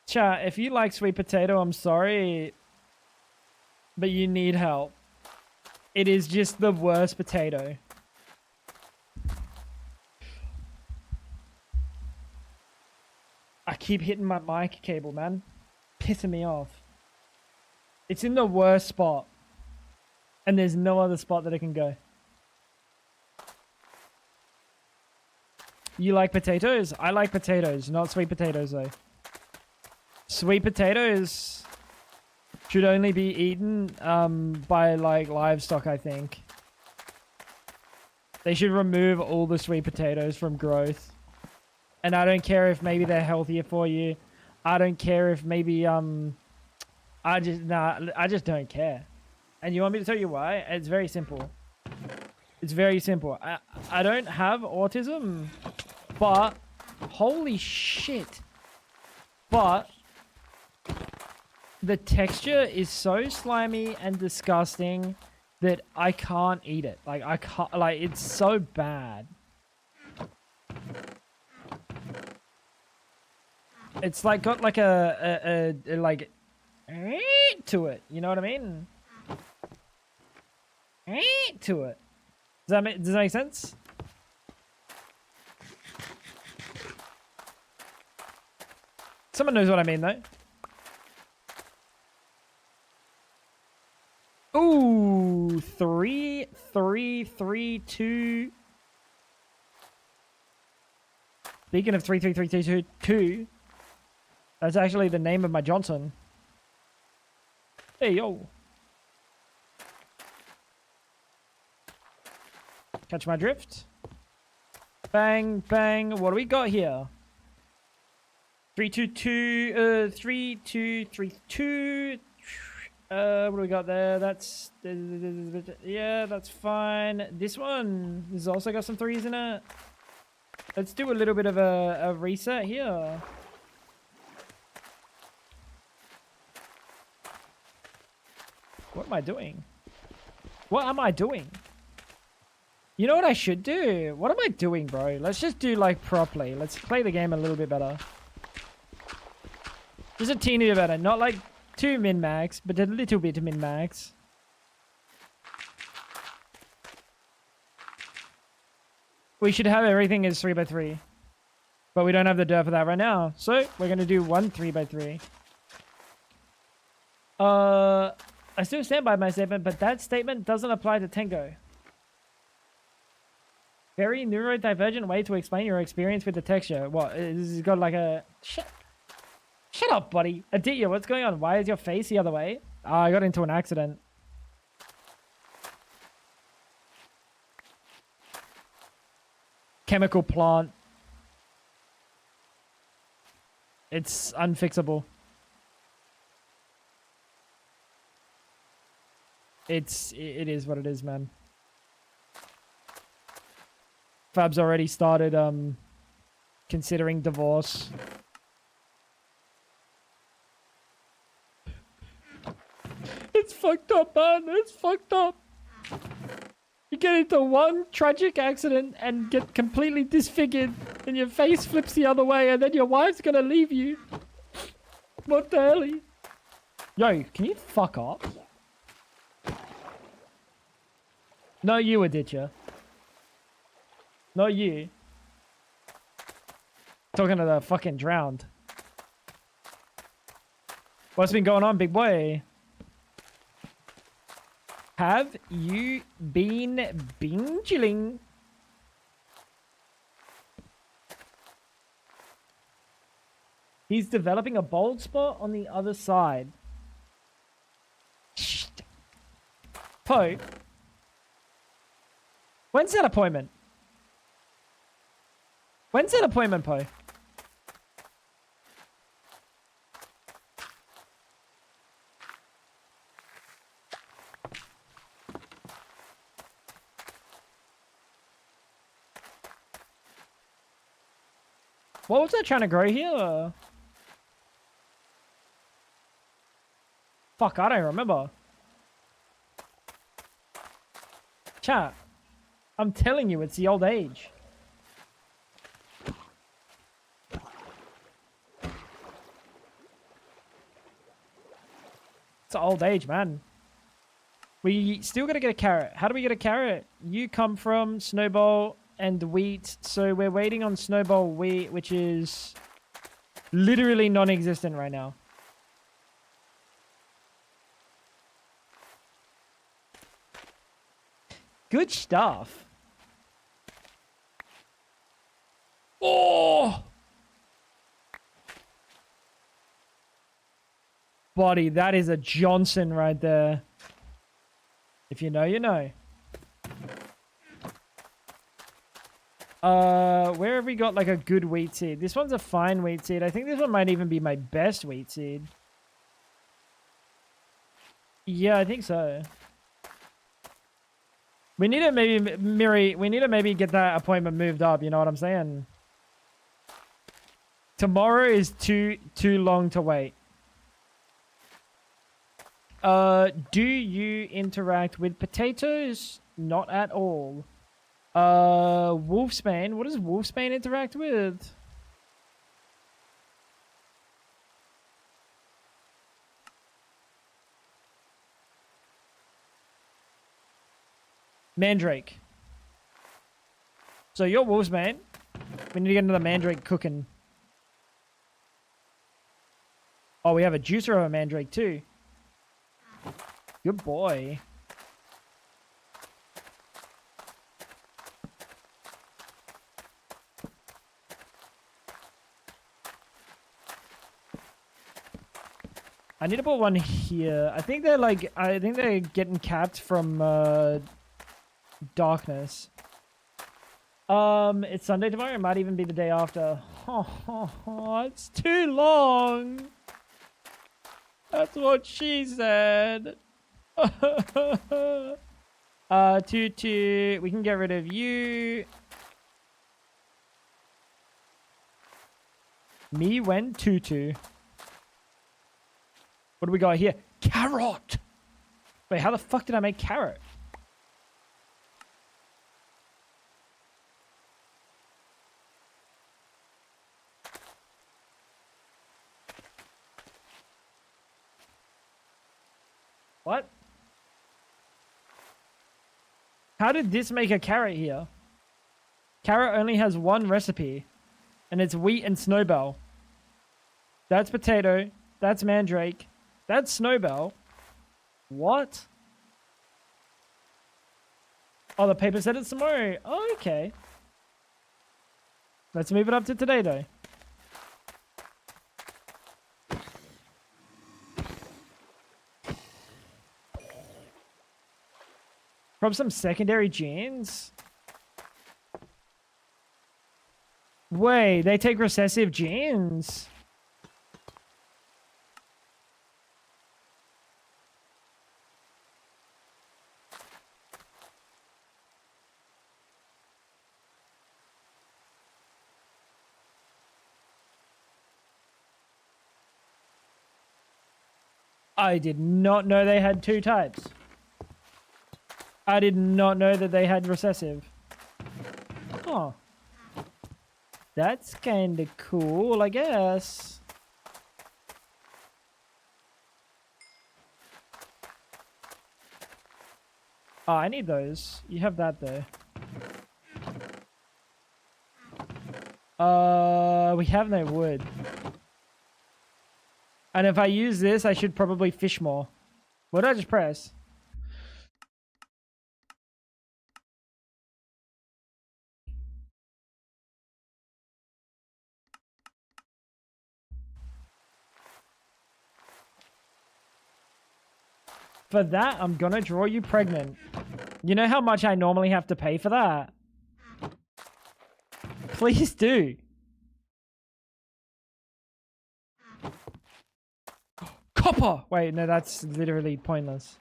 Chat, if you like sweet potato, I'm sorry, but you need help. It is just the worst potato. I keep hitting my mic cable, man. Pissing me off. It's in the worst spot. And there's no other spot that it can go. You like potatoes? I like potatoes, not sweet potatoes though. Sweet potatoes should only be eaten by like livestock, I think. They should remove all the sweet potatoes from growth. And I don't care if maybe they're healthier for you. I don't care if maybe I just don't care. And you want me to tell you why? It's very simple. It's very simple. I don't have autism, but holy shit. But the texture is so slimy and disgusting that I can't eat it. Like I can't, like it's so bad. It's like got like a like to it. You know what I mean? To it. Does that make sense? Someone knows what I mean though. Ooh, 3, 3, 3, 2. Speaking of 3, 3, 3, 2, 2, 2, that's actually the name of my Johnson. Hey, yo. Catch my drift. Bang, bang. What do we got here? 3, 2, 2, 3, 2, 3, 2. What do we got there? That's, yeah, that's fine. This one has also got some 3s in it. Let's do a little bit of a reset here. What am I doing? What am I doing? You know what I should do? What am I doing, bro? Let's just do like properly. Let's play the game a little bit better. Just a teeny bit better. Not like too min-max, but a little bit min-max. We should have everything as 3x3. But we don't have the dirt for that right now. So we're going to do one 3x3. I still stand by my statement, but that statement doesn't apply to Tango. Very neurodivergent way to explain your experience with the texture. What? It's got like a... Shut up, buddy. Aditya, what's going on? Why is your face the other way? I got into an accident. Chemical plant. It's unfixable. It is what it is, man. Fab's already started considering divorce. It's fucked up, man. It's fucked up. You get into one tragic accident and get completely disfigured, and your face flips the other way, and then your wife's gonna leave you. What the hell? Yo, can you fuck off? No, you, Aditya. Not you. Talking to the fucking drowned. What's been going on, big boy? Have you been binging? He's developing a bald spot on the other side. Shh. Poe. When's that appointment? When's that appointment, Poe? What was I trying to grow here? Fuck, I don't remember. Chat. I'm telling you, it's the old age. It's the old age, man. We still gotta get a carrot. How do we get a carrot? You come from Snowball and wheat, so we're waiting on Snowball wheat, which is literally non-existent right now. Good stuff. Oh! Buddy, that is a Johnson right there. If you know, you know. Where have we got like a good wheat seed? This one's a fine wheat seed. I think this one might even be my best wheat seed. Yeah, I think so. We need to maybe, Miri, we need to maybe get that appointment moved up, you know what I'm saying? Tomorrow is too long to wait. Do you interact with potatoes? Not at all. Wolfsbane. What does Wolfsbane interact with? Mandrake. So you're Wolfsbane. We need to get into the Mandrake cooking. Oh, we have a juicer of a Mandrake too. Good boy. I need to put one here. I think they're like, I think they're getting capped from darkness. It's Sunday tomorrow. It might even be the day after. Oh, it's too long. That's what she said. Tutu, we can get rid of you. Me when Tutu. What do we got here? Carrot! Wait, how the fuck did I make carrot? What? How did this make a carrot here? Carrot only has one recipe. And it's wheat and snowball. That's potato. That's mandrake. That's Snowbell. What? Oh, the paper said it's tomorrow. Oh, okay. Let's move it up to today, though. From some secondary genes? Wait, they take recessive genes? I did not know they had two types. I did not know that they had recessive. Huh. That's kind of cool, I guess. Oh, I need those. You have that, though. We have no wood. And if I use this, I should probably fish more. What did I just press? For that, I'm gonna draw you pregnant. You know how much I normally have to pay for that? Please do. Copper! Wait, no, that's literally pointless.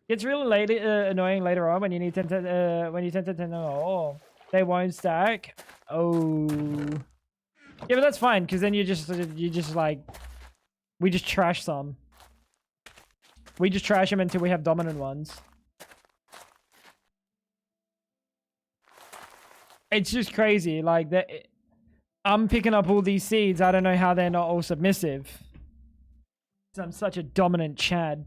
It's really annoying later on when you need to know. Oh, they won't stack. Oh, yeah, but that's fine because then you just like we just trash some. We just trash them until we have dominant ones. It's just crazy. Like that, I'm picking up all these seeds. I don't know how they're not all submissive. I'm such a dominant Chad.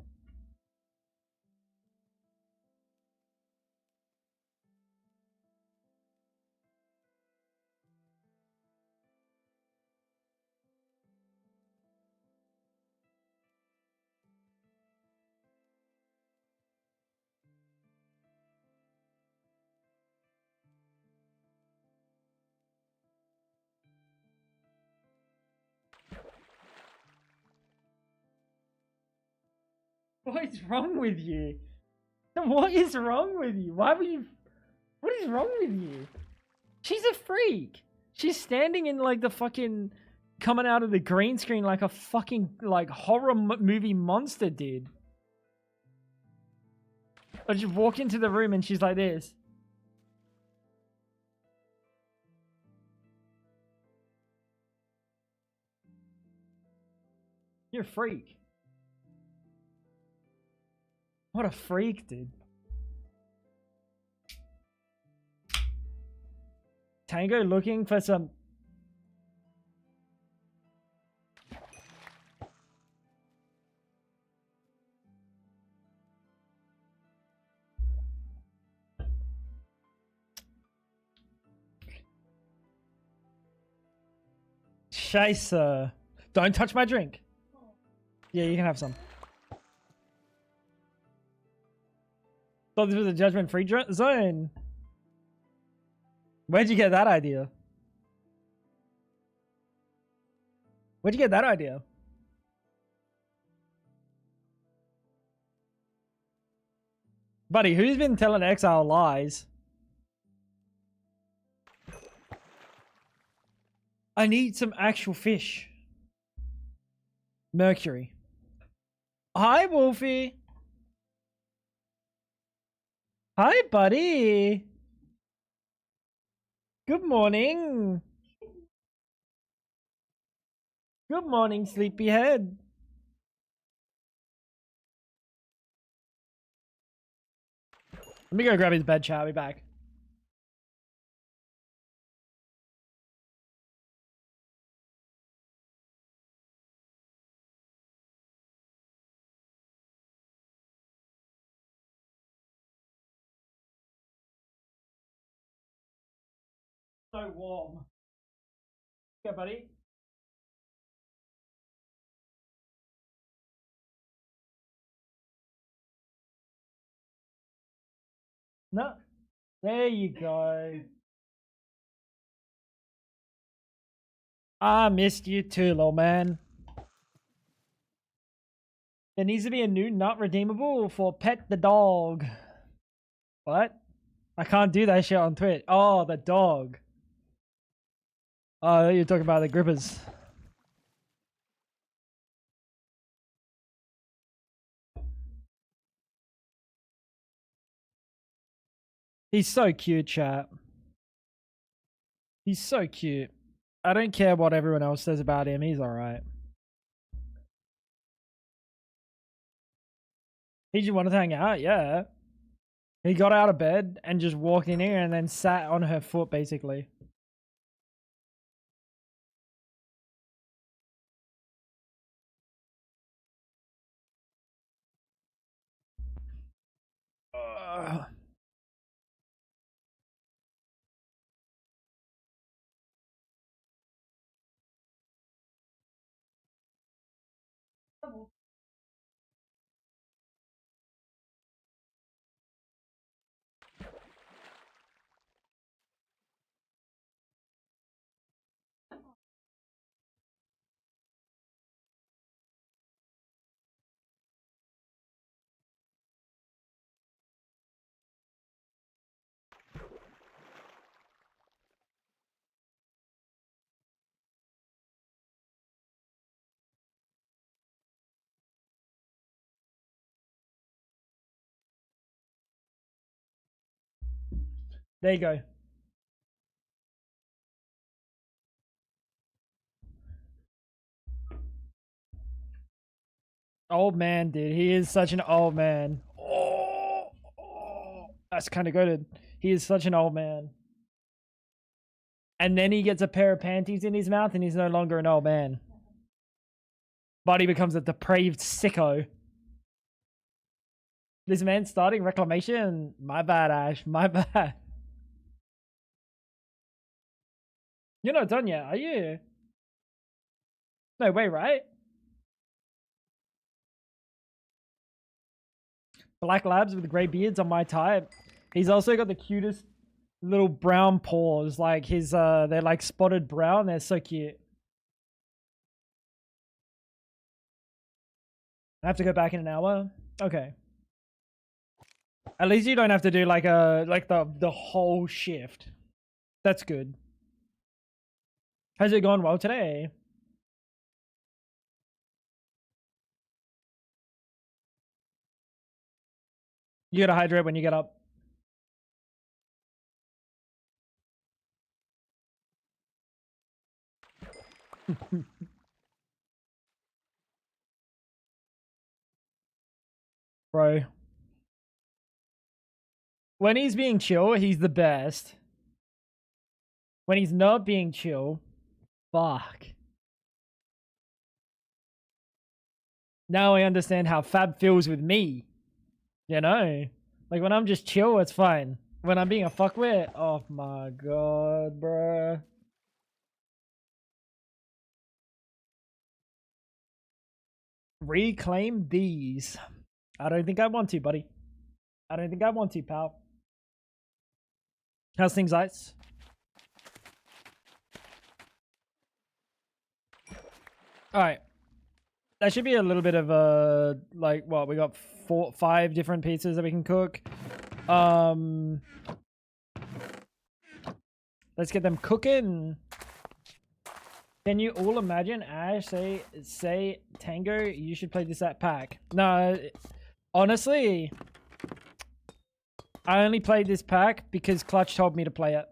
What is wrong with you? What is wrong with you? Why were you... What is wrong with you? She's a freak. She's standing in like the fucking... Coming out of the green screen like a fucking like horror movie monster did. I just walk into the room and she's like this. You're a freak. What a freak, dude. Tango looking for some... Scheisse. Don't touch my drink. Yeah, you can have some. Thought this was a judgment-free zone. Where'd you get that idea? Where'd you get that idea? Buddy, who's been telling Exile lies? I need some actual fish. Mercury. Hi, Wolfie. Hi, buddy. Good morning. Good morning, sleepyhead. Let me go grab his bed, chat. I'll be back. So warm. Yeah, buddy. No. There you go. I missed you too, little man. There needs to be a new nut redeemable for Pet the Dog. What? I can't do that shit on Twitch. Oh, the dog. Oh, you're talking about the grippers. He's so cute, chat. He's so cute. I don't care what everyone else says about him. He's alright. He just wanted to hang out, yeah. He got out of bed and just walked in here and then sat on her foot, basically. Uh, there you go. Old man, dude. He is such an old man. Oh, that's kind of good. He is such an old man. And then he gets a pair of panties in his mouth and he's no longer an old man. But he becomes a depraved sicko. This man starting Reclamation? My bad, Ash. My bad. You're not done yet, are you? No way, right? Black labs with grey beards on my type. He's also got the cutest little brown paws. Like his they're like spotted brown. They're so cute. I have to go back in an hour. Okay. At least you don't have to do like the whole shift. That's good. How's it gone well today? You gotta hydrate when you get up. Bro. When he's being chill, he's the best. When he's not being chill, fuck. Now I understand how Fab feels with me. You know? Like when I'm just chill, it's fine. When I'm being a fuckwit, oh my god, bruh. Reclaim these. I don't think I want to, buddy. I don't think I want to, pal. How's things, Ice? Alright. That should be a little bit of a, like, what, we got 5 different pizzas that we can cook. Let's get them cooking. Can you all imagine Ash say Tango, you should play this at pack? No, honestly, I only played this pack because Clutch told me to play it.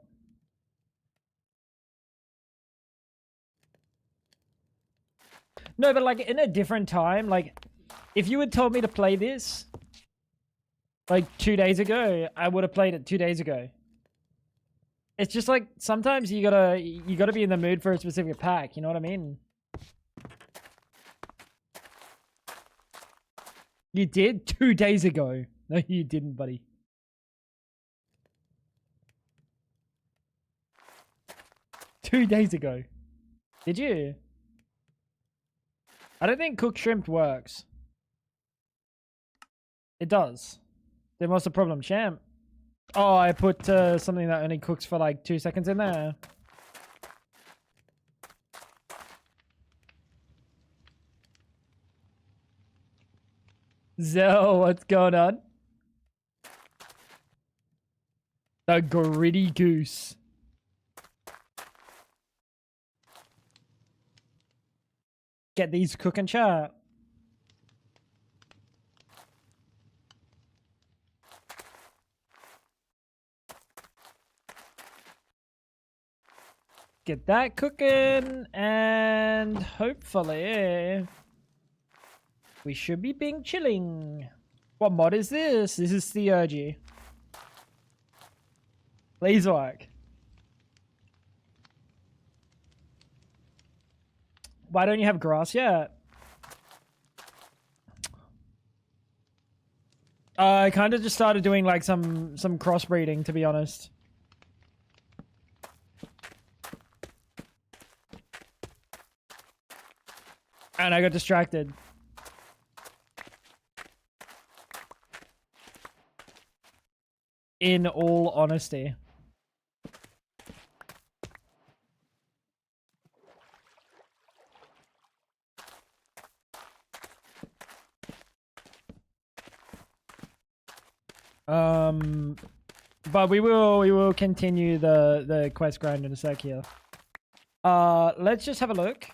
No, but like in a different time, like if you had told me to play this like 2 days ago, I would have played it 2 days ago. It's just like sometimes you gotta be in the mood for a specific pack, you know what I mean? You did 2 days ago. No, you didn't, buddy. Two days ago. Did you? I don't think cooked shrimp works. It does. Then what's the problem, champ? Oh, I put something that only cooks for like 2 seconds in there. Zell, what's going on? The gritty goose. Get these cooking, chat. Get that cooking, and hopefully we should be being chilling. What mod is this? This is Theurgy. Please work. Why don't you have grass yet? I kind of just started doing like some crossbreeding, to be honest. And I got distracted. In all honesty. But we will continue the quest grind in a sec here. Let's just have a look.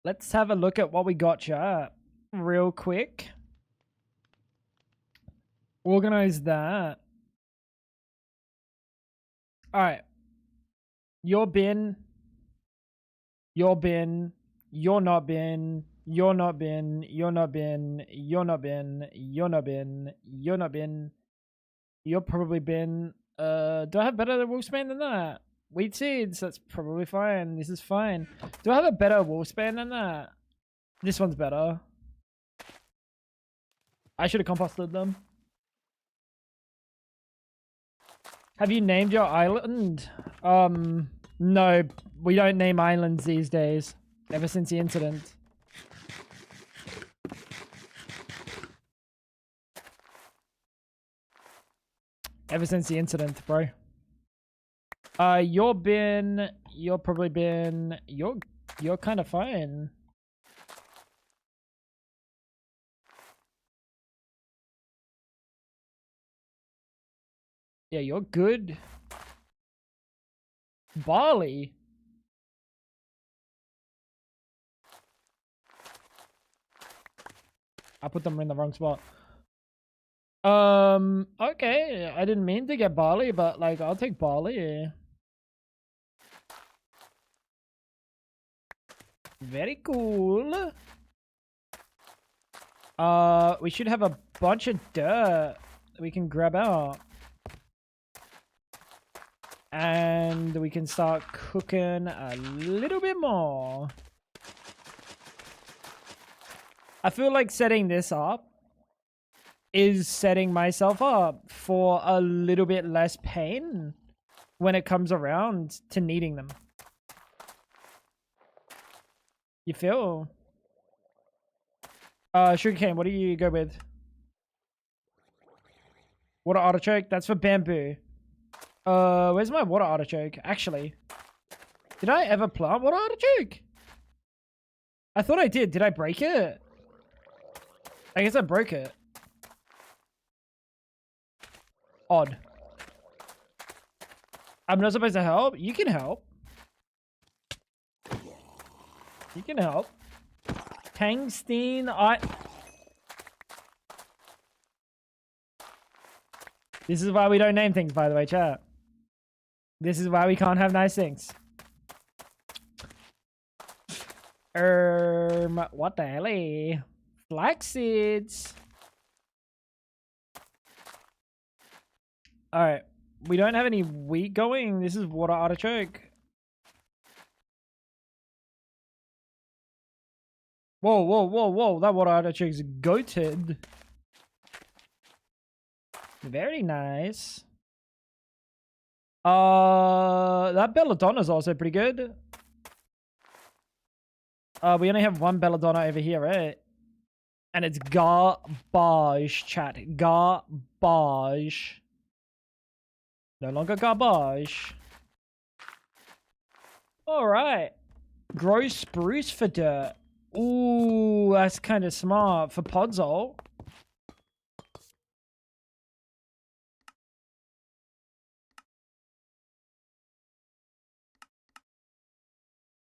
Let's have a look at what we got, chat, real quick. Organize that. All right. Your bin. Your bin. You're not bin. You're not bin. You're not bin. You're not bin. You're not bin. You're not bin. You're probably bin. Do I have better wolfspan than that? Wheat seeds, that's probably fine. This is fine. Do I have a better wolfspan than that? This one's better. I should have composted them. Have you named your island? No, we don't name islands these days. Ever since the incident. Ever since the incident, bro. You're probably been, you're kind of fine. Yeah, you're good. Barley. I put them in the wrong spot. Okay. I didn't mean to get barley, but like, I'll take barley. Very cool. We should have a bunch of dirt we can grab out. And we can start cooking a little bit more. I feel like setting this up is setting myself up for a little bit less pain when it comes around to needing them. You feel? Sugarcane, what do you go with? Water artichoke? That's for bamboo. Where's my water artichoke? Actually, did I ever plant water artichoke? I thought I did. Did I break it? I guess I broke it. Odd. I'm not supposed to help? You can help. You can help. Tangstein, This is why we don't name things, by the way, chat. This is why we can't have nice things. What the hell? Flax seeds. Alright. We don't have any wheat going. This is water artichoke. Whoa, whoa, whoa, whoa. That water artichoke's goated. Very nice. That belladonna is also pretty good. We only have one belladonna over here, right? And it's garbage, chat. Garbage. No longer garbage. Alright. Grow spruce for dirt. Ooh, that's kind of smart. For Podzol.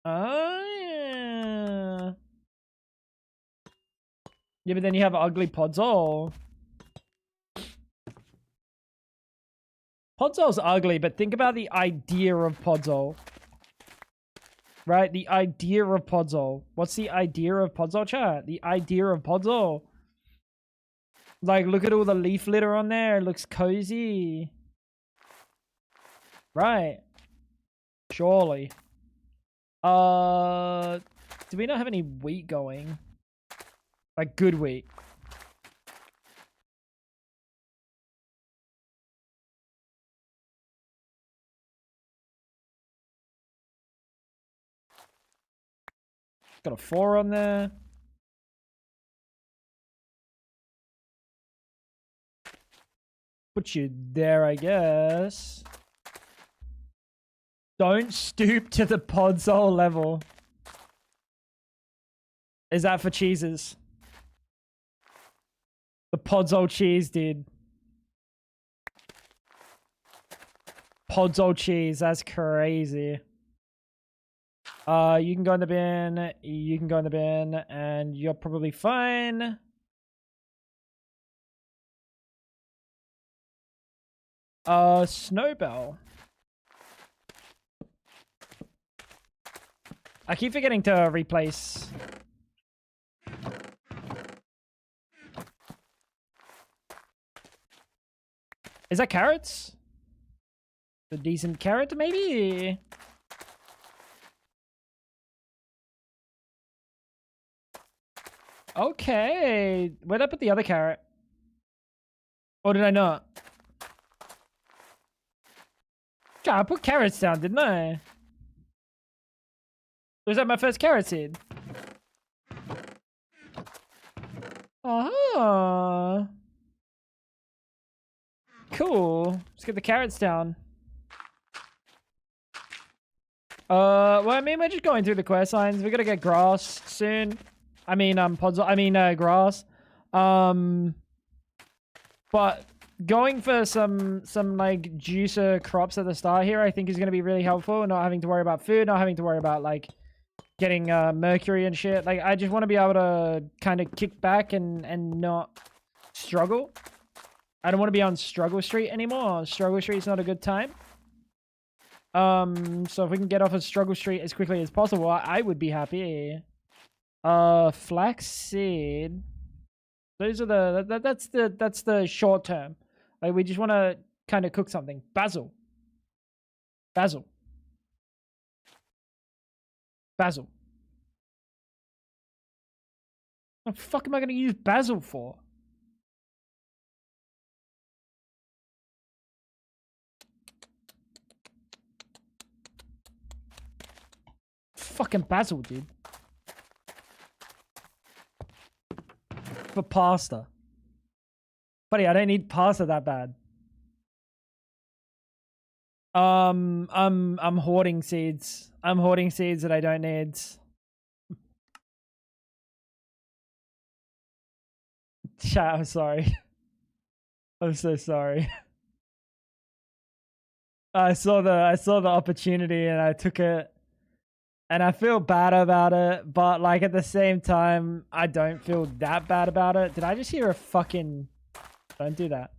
Oh, yeah. Yeah, but then you have ugly Podzol. Podzol's ugly, but think about the idea of Podzol. Right? The idea of Podzol. What's the idea of Podzol, chat? The idea of Podzol. Like, look at all the leaf litter on there. It looks cozy. Right. Surely. Do we not have any wheat going? Like, good wheat. Got a 4 on there. Put you there, I guess. Don't stoop to the Podzol level. Is that for cheeses? The Podzol cheese, dude. Podzol cheese, that's crazy. You can go in the bin. You can go in the bin, and you're probably fine. Snowbell. I keep forgetting to replace. Is that carrots? A decent carrot, maybe? Okay. Where'd I put the other carrot? Or did I not? I put carrots down, didn't I? Was that my first carrot seed? Oh. Cool. Let's get the carrots down. Well, I mean, we're just going through the quest lines. We gotta get grass soon. I mean, grass. But going for some like juicer crops at the start here, I think is gonna be really helpful. Not having to worry about food, not having to worry about like getting mercury and shit. Like, I just want to be able to kind of kick back and not struggle. I don't want to be on struggle street anymore. Struggle street's not a good time. So if we can get off of struggle street as quickly as possible, I would be happy. Flaxseed. Those are that's the short term. Like, we just want to kind of cook something. Basil. Basil. Basil. What the fuck am I going to use basil for? Fucking basil, dude. For pasta. Buddy, I don't need pasta that bad. I'm hoarding seeds. I'm hoarding seeds that I don't need. Chat, I'm sorry. I'm so sorry. I saw the opportunity and I took it. And I feel bad about it, but like at the same time, I don't feel that bad about it. Did I just hear a fucking... Don't do that.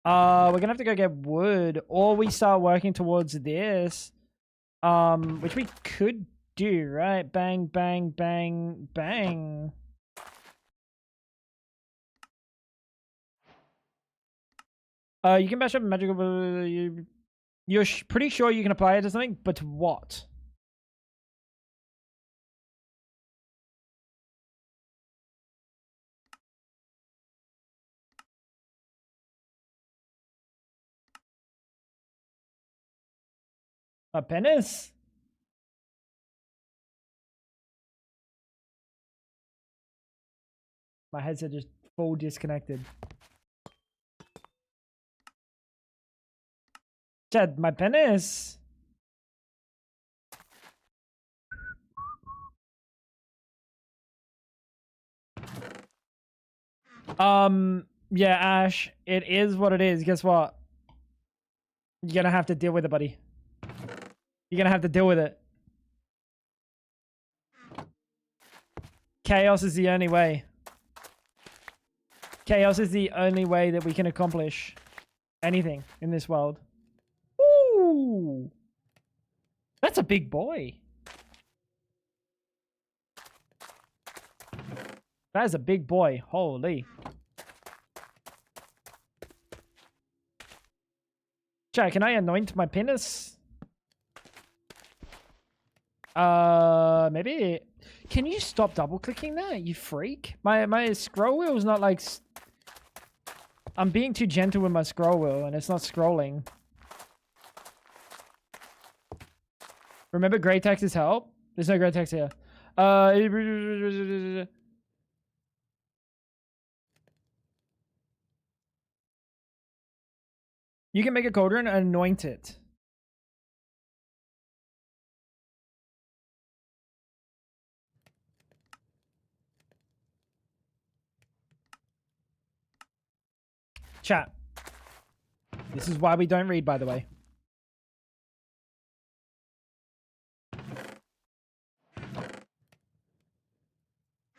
We're gonna have to go get wood, or we start working towards this. Which we could do, right? Bang, bang, bang, bang. You can bash up magical... You're pretty sure you can apply it to something, but what? A penis? My headset just full disconnected. Chad, my penis. Yeah, Ash, it is what it is. Guess what? You're gonna have to deal with it, buddy. You're gonna have to deal with it. Chaos is the only way. Chaos is the only way that we can accomplish anything in this world. Ooh! That's a big boy. That is a big boy. Holy. Chat, can I anoint my penis? Maybe. Can you stop double clicking that, you freak? My scroll wheel is not like. I'm being too gentle with my scroll wheel and it's not scrolling. Remember grey text is help? There's no grey text here. You can make a cauldron and anoint it. Chat. This is why we don't read, by the way.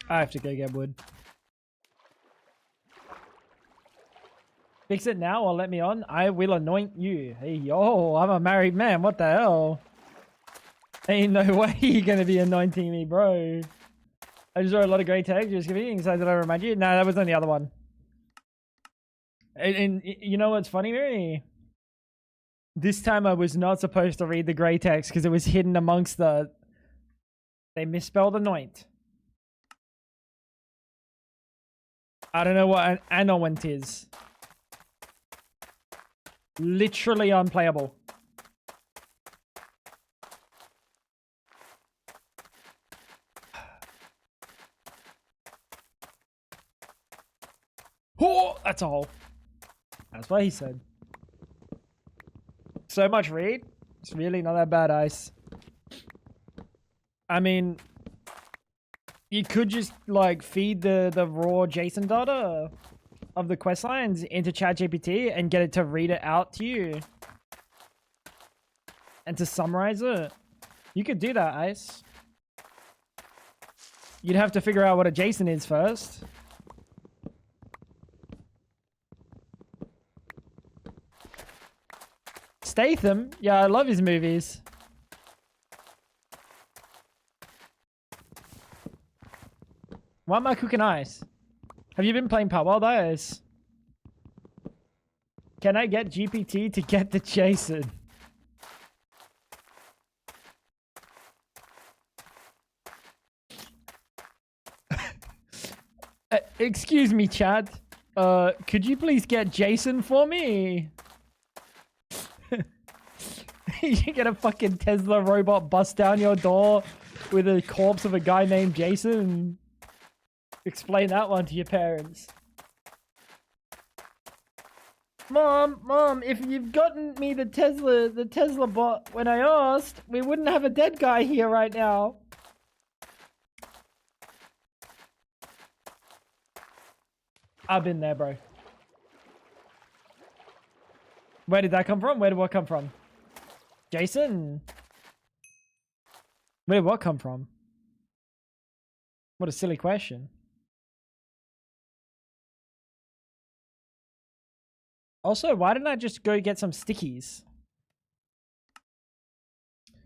I have to go get wood. Fix it now or let me on. I will anoint you. Hey, yo, I'm a married man. What the hell? Ain't no way you're going to be anointing me, bro. I just wrote a lot of great text. Just kidding. So did I remind you? No, that was on the other one. And you know what's funny, Mary? This time I was not supposed to read the grey text because it was hidden amongst the... They misspelled anoint. I don't know what an anoint is. Literally unplayable. Oh, that's a hole. That's what he said. So much read. It's really not that bad, Ice. I mean, you could just like feed the raw JSON data of the quest lines into ChatGPT and get it to read it out to you and to summarize it. You could do that, Ice. You'd have to figure out what a JSON is first. Statham? Yeah, I love his movies. Why am I cooking ice? Have you been playing Power Ice? Can I get GPT to get the JSON? Excuse me, Chad. Could you please get Jason for me? You get a fucking Tesla robot bust down your door with a corpse of a guy named Jason. Explain that one to your parents. Mom, if you've gotten me the Tesla bot when I asked, we wouldn't have a dead guy here right now. I've been there, bro. Where did that come from? Where did what come from? Jason? Where did what come from? What a silly question. Also, why didn't I just go get some stickies?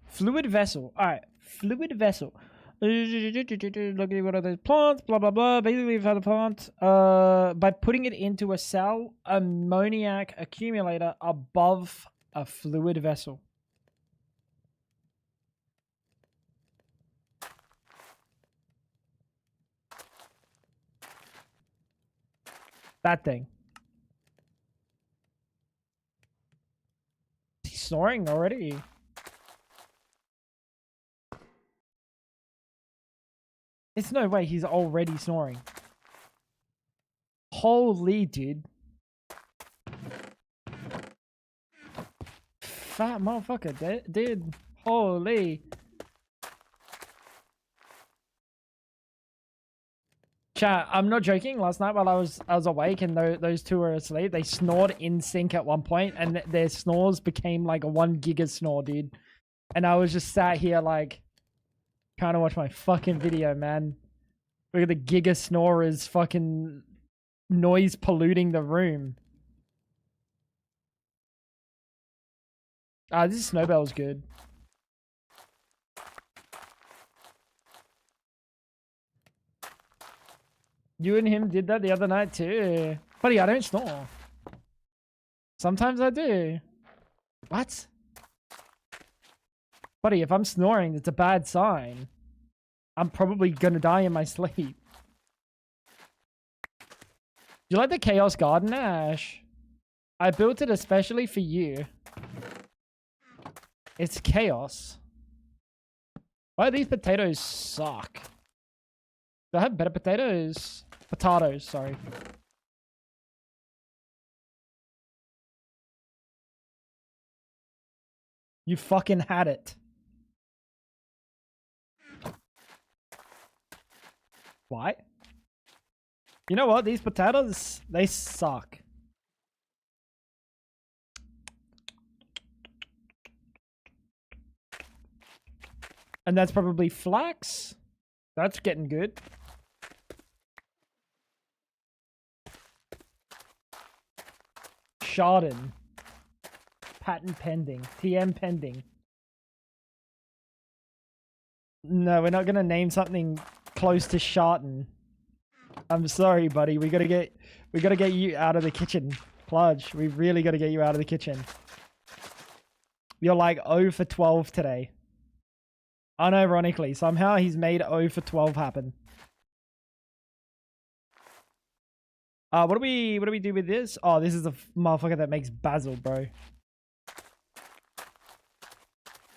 Fluid vessel. Alright, fluid vessel. Look at what are those plants, blah blah blah. Basically you've had a plant by putting it into a cell ammoniac accumulator above a fluid vessel. That thing. Is he snoring already? There's no way he's already snoring. Holy dude. Fat motherfucker, dude. Holy. Chat, I'm not joking. Last night while I was awake and those two were asleep, they snored in sync at one point, and their snores became like a 1 giga snore, dude. And I was just sat here like trying to watch my fucking video, man. Look at the giga snorers fucking noise polluting the room. This snowball's good. You and him did that the other night too. Buddy, I don't snore. Sometimes I do. What? Buddy, if I'm snoring, it's a bad sign. I'm probably gonna die in my sleep. You like the Chaos Garden, Ash? I built it especially for you. It's chaos. Why do these potatoes suck? Do I have better potatoes? Potatoes, sorry. You fucking had it. Why? You know what? These potatoes, they suck. And that's probably flax. That's getting good. Chardon. Patent pending. TM pending. No, we're not gonna name something close to Chardon. I'm sorry, buddy. We gotta get you out of the kitchen. Pludge, we really gotta get you out of the kitchen. You're like 0 for 12 today. Unironically, somehow he's made 0 for 12 happen. What do we do with this? Oh, this is a motherfucker that makes basil, bro.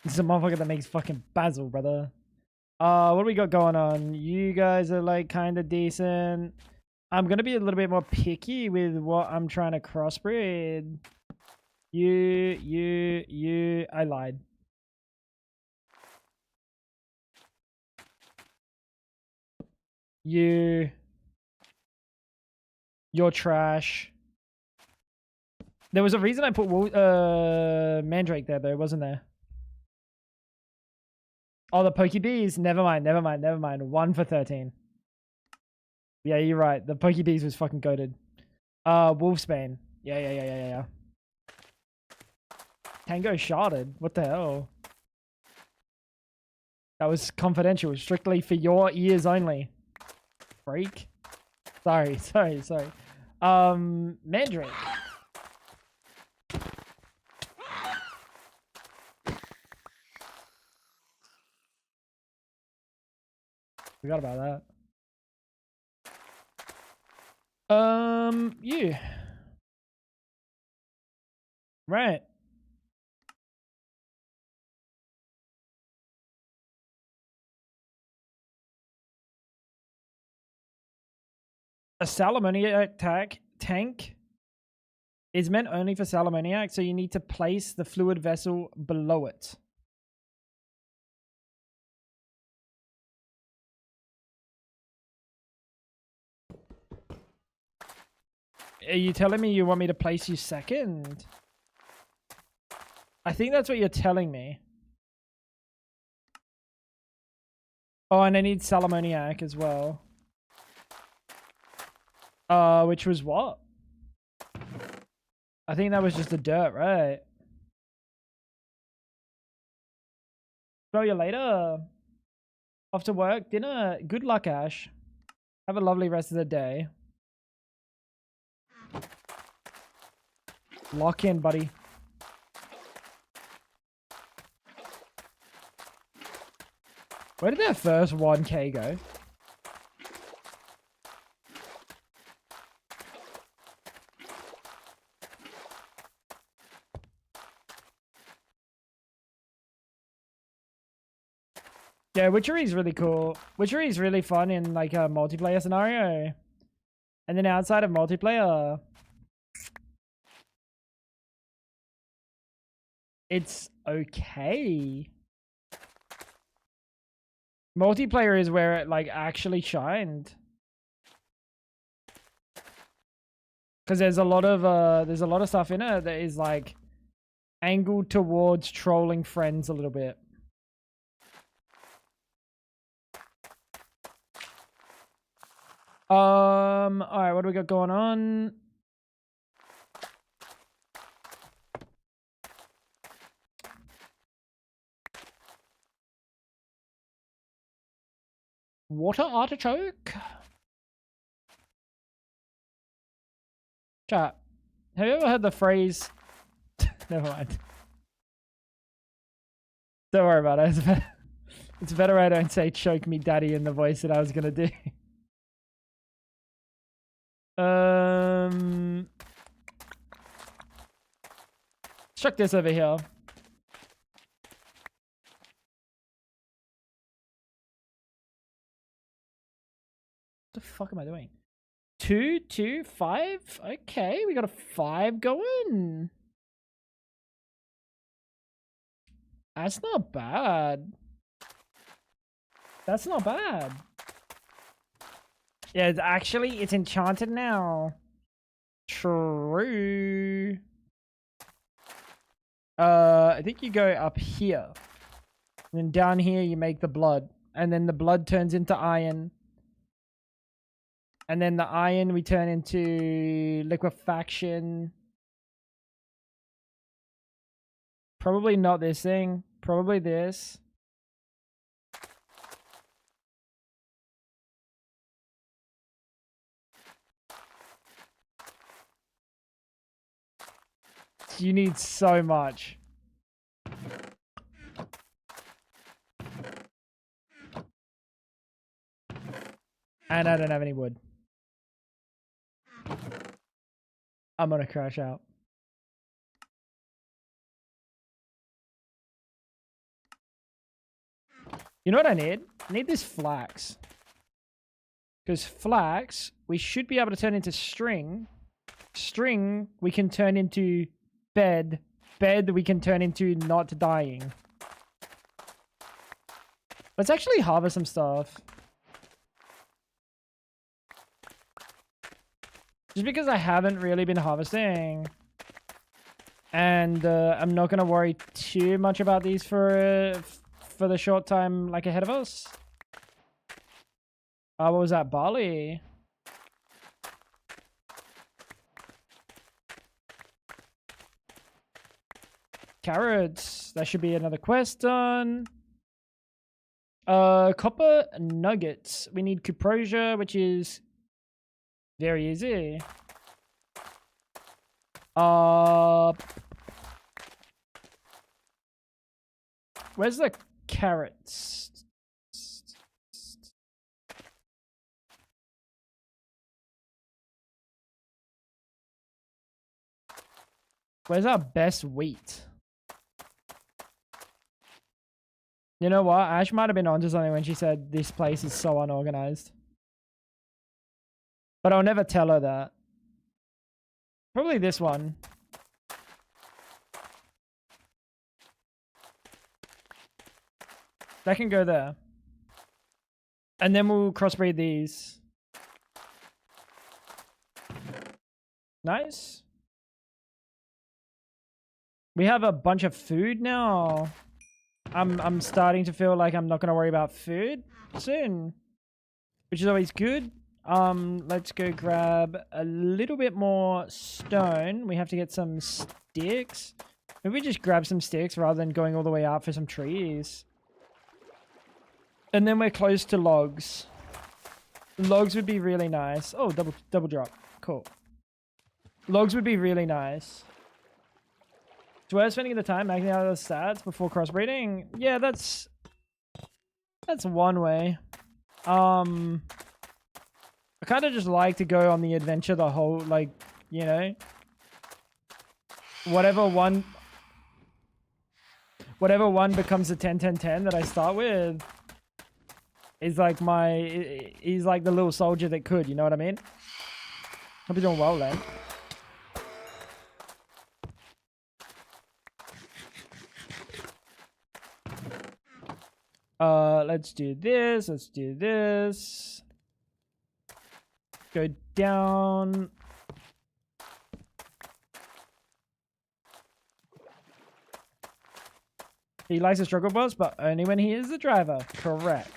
This is a motherfucker that makes fucking basil, brother. What do we got going on? You guys are like kind of decent. I'm gonna be a little bit more picky with what I'm trying to crossbreed. You. I lied. You're trash. There was a reason I put Mandrake there though, wasn't there? Oh, the Pokebees? Never mind. 1 for 13. Yeah, you're right. The Pokebees was fucking goated. Wolfsbane. Yeah. Tango sharded. What the hell? That was confidential. Strictly for your ears only. Freak. Sorry. Mandrake. Forgot about that. Yeah. Right. A Salamoniac tank is meant only for Salamoniac, so you need to place the fluid vessel below it. Are you telling me you want me to place you second? I think that's what you're telling me. Oh, and I need Salamoniac as well. Which was what? I think that was just a dirt, right? Bro, you later. Off to work, dinner. Good luck, Ash. Have a lovely rest of the day. Lock in, buddy. Where did their first 1k go? Yeah, Witchery is really cool. Witchery is really fun in like a multiplayer scenario. And then outside of multiplayer, it's okay. Multiplayer is where it like actually shined. Because there's a lot of stuff in it that is like angled towards trolling friends a little bit. Alright, what do we got going on? Water artichoke? Chat, have you ever heard the phrase? Never mind. Don't worry about it. It's better I don't say choke me daddy in the voice that I was gonna do. Let's check this over here. What the fuck am I doing? 2, 2, 5? Okay, we got a 5 going. That's not bad. That's not bad. Yeah, it's enchanted now. True. I think you go up here. And then down here you make the blood. And then the blood turns into iron. And then the iron we turn into liquefaction. Probably not this thing. Probably this. You need so much. And I don't have any wood. I'm gonna crash out. You know what I need? I need this flax. Because flax, we should be able to turn into string. String, we can turn into bed. Bed, we can turn into not dying. Let's actually harvest some stuff. Just because I haven't really been harvesting. And I'm not going to worry too much about these for the short time like ahead of us. What was that? Barley. Carrots. That should be another quest done. Copper nuggets. We need cuprosia, which is very easy. Where's the carrots? Where's our best wheat? You know what? Ash might have been onto something when she said this place is so unorganized. But I'll never tell her that. Probably this one. That can go there. And then we'll crossbreed these. Nice. We have a bunch of food now. I'm starting to feel like I'm not going to worry about food soon, which is always good. Let's go grab a little bit more stone. We have to get some sticks. Maybe we just grab some sticks rather than going all the way out for some trees. And then we're close to logs. Logs would be really nice. Oh, double drop. Cool. Logs would be really nice. It's worth spending the time maxing out the stats before crossbreeding. Yeah, that's one way. I kind of just like to go on the adventure the whole, like, you know, whatever one becomes a 10-10-10 that I start with is like he's like the little soldier that could, you know what I mean? Hope you're doing well, Len. Let's do this. Let's do this. Go down. He likes the struggle bus, but only when he is the driver. Correct.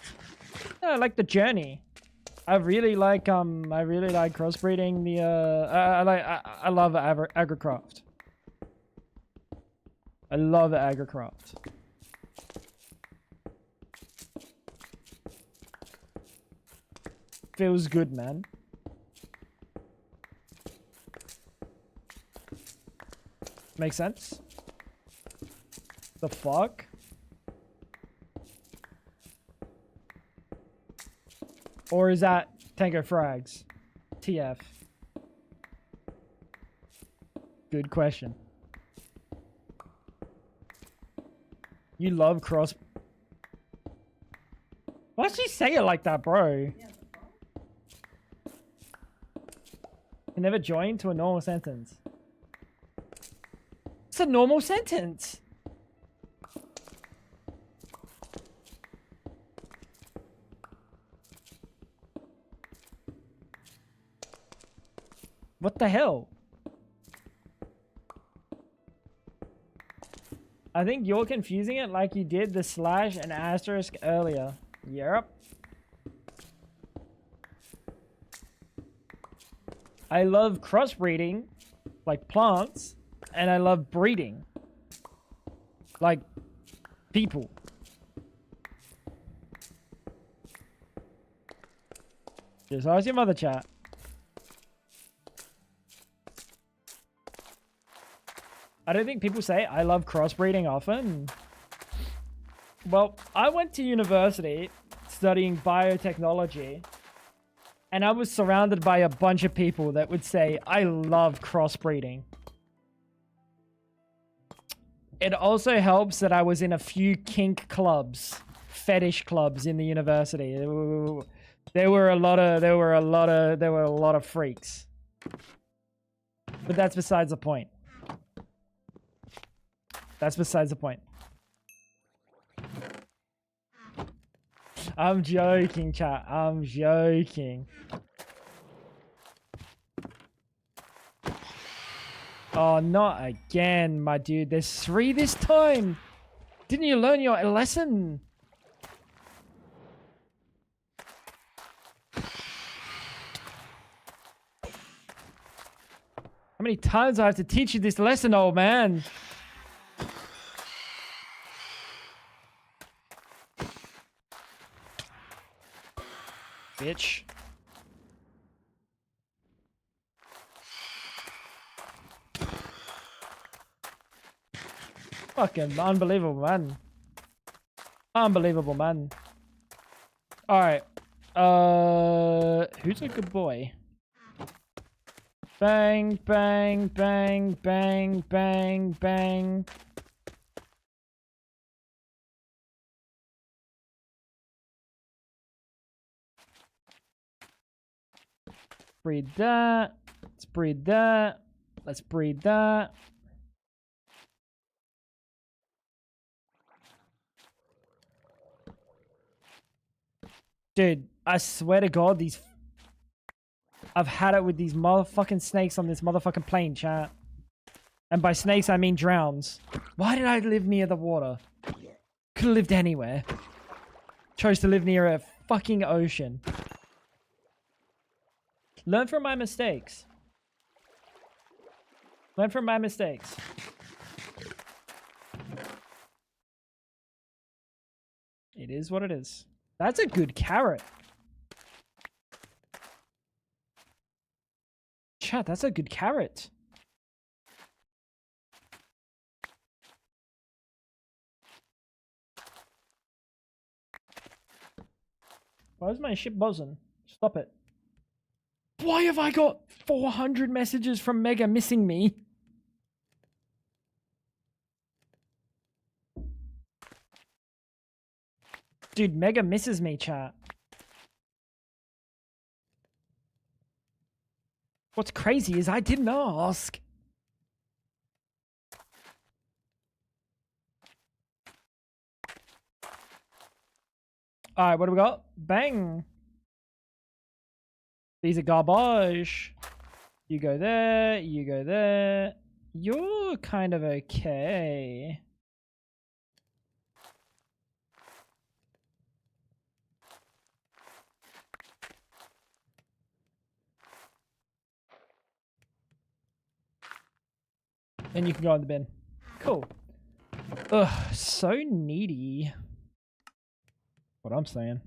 Yeah, I like the journey. I really like crossbreeding the I love agricraft. I love agricraft. Feels good, man. Makes sense? The fuck? Or is that Tango Frags? TF. Good question. You love cross... Why'd she say it like that, bro? You never joined to a normal sentence. It's a normal sentence. What the hell? I think you're confusing it like you did the slash and asterisk earlier. Yep. I love crossbreeding, like plants, and I love breeding, like people. Just ask your mother, chat. I don't think people say I love crossbreeding often. Well, I went to university studying biotechnology, and I was surrounded by a bunch of people that would say I love crossbreeding. It also helps that I was in a few kink clubs, fetish clubs in the university. There were a lot of freaks. But that's besides the point. That's besides the point. I'm joking, chat. I'm joking. Oh, not again, my dude. There's 3 this time. Didn't you learn your lesson? How many times do I have to teach you this lesson, old man? Bitch. Fucking unbelievable, man. Unbelievable, man. Alright. Who's a good boy? Bang, bang, bang, bang, bang, bang. Breed that. Let's breed that. Let's breed that. Dude, I swear to God, these... I've had it with these motherfucking snakes on this motherfucking plane, chat. And by snakes, I mean drowns. Why did I live near the water? Could have lived anywhere. Chose to live near a fucking ocean. Learn from my mistakes. Learn from my mistakes. It is what it is. That's a good carrot. Chat, that's a good carrot. Why is my ship buzzing? Stop it. Why have I got 400 messages from Mega missing me? Dude, Mega misses me, chat. What's crazy is I didn't ask. Alright, what do we got? Bang. These are garbage. You go there. You go there. You're kind of okay. And you can go in the bin. Cool. Ugh, so needy. What I'm saying.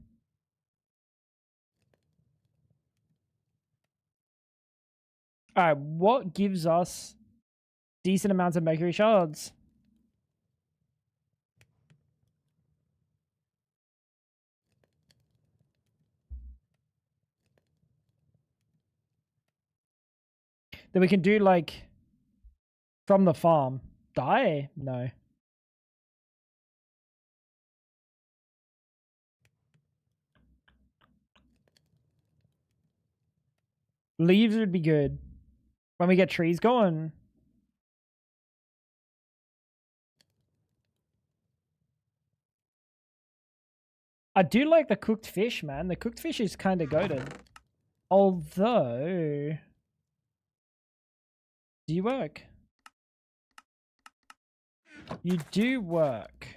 Alright, what gives us decent amounts of mercury shards? That we can do, like, from the farm. Dye? No. Leaves would be good. When we get trees going. I do like the cooked fish, man. The cooked fish is kind of goated. Although... Do you work? You do work.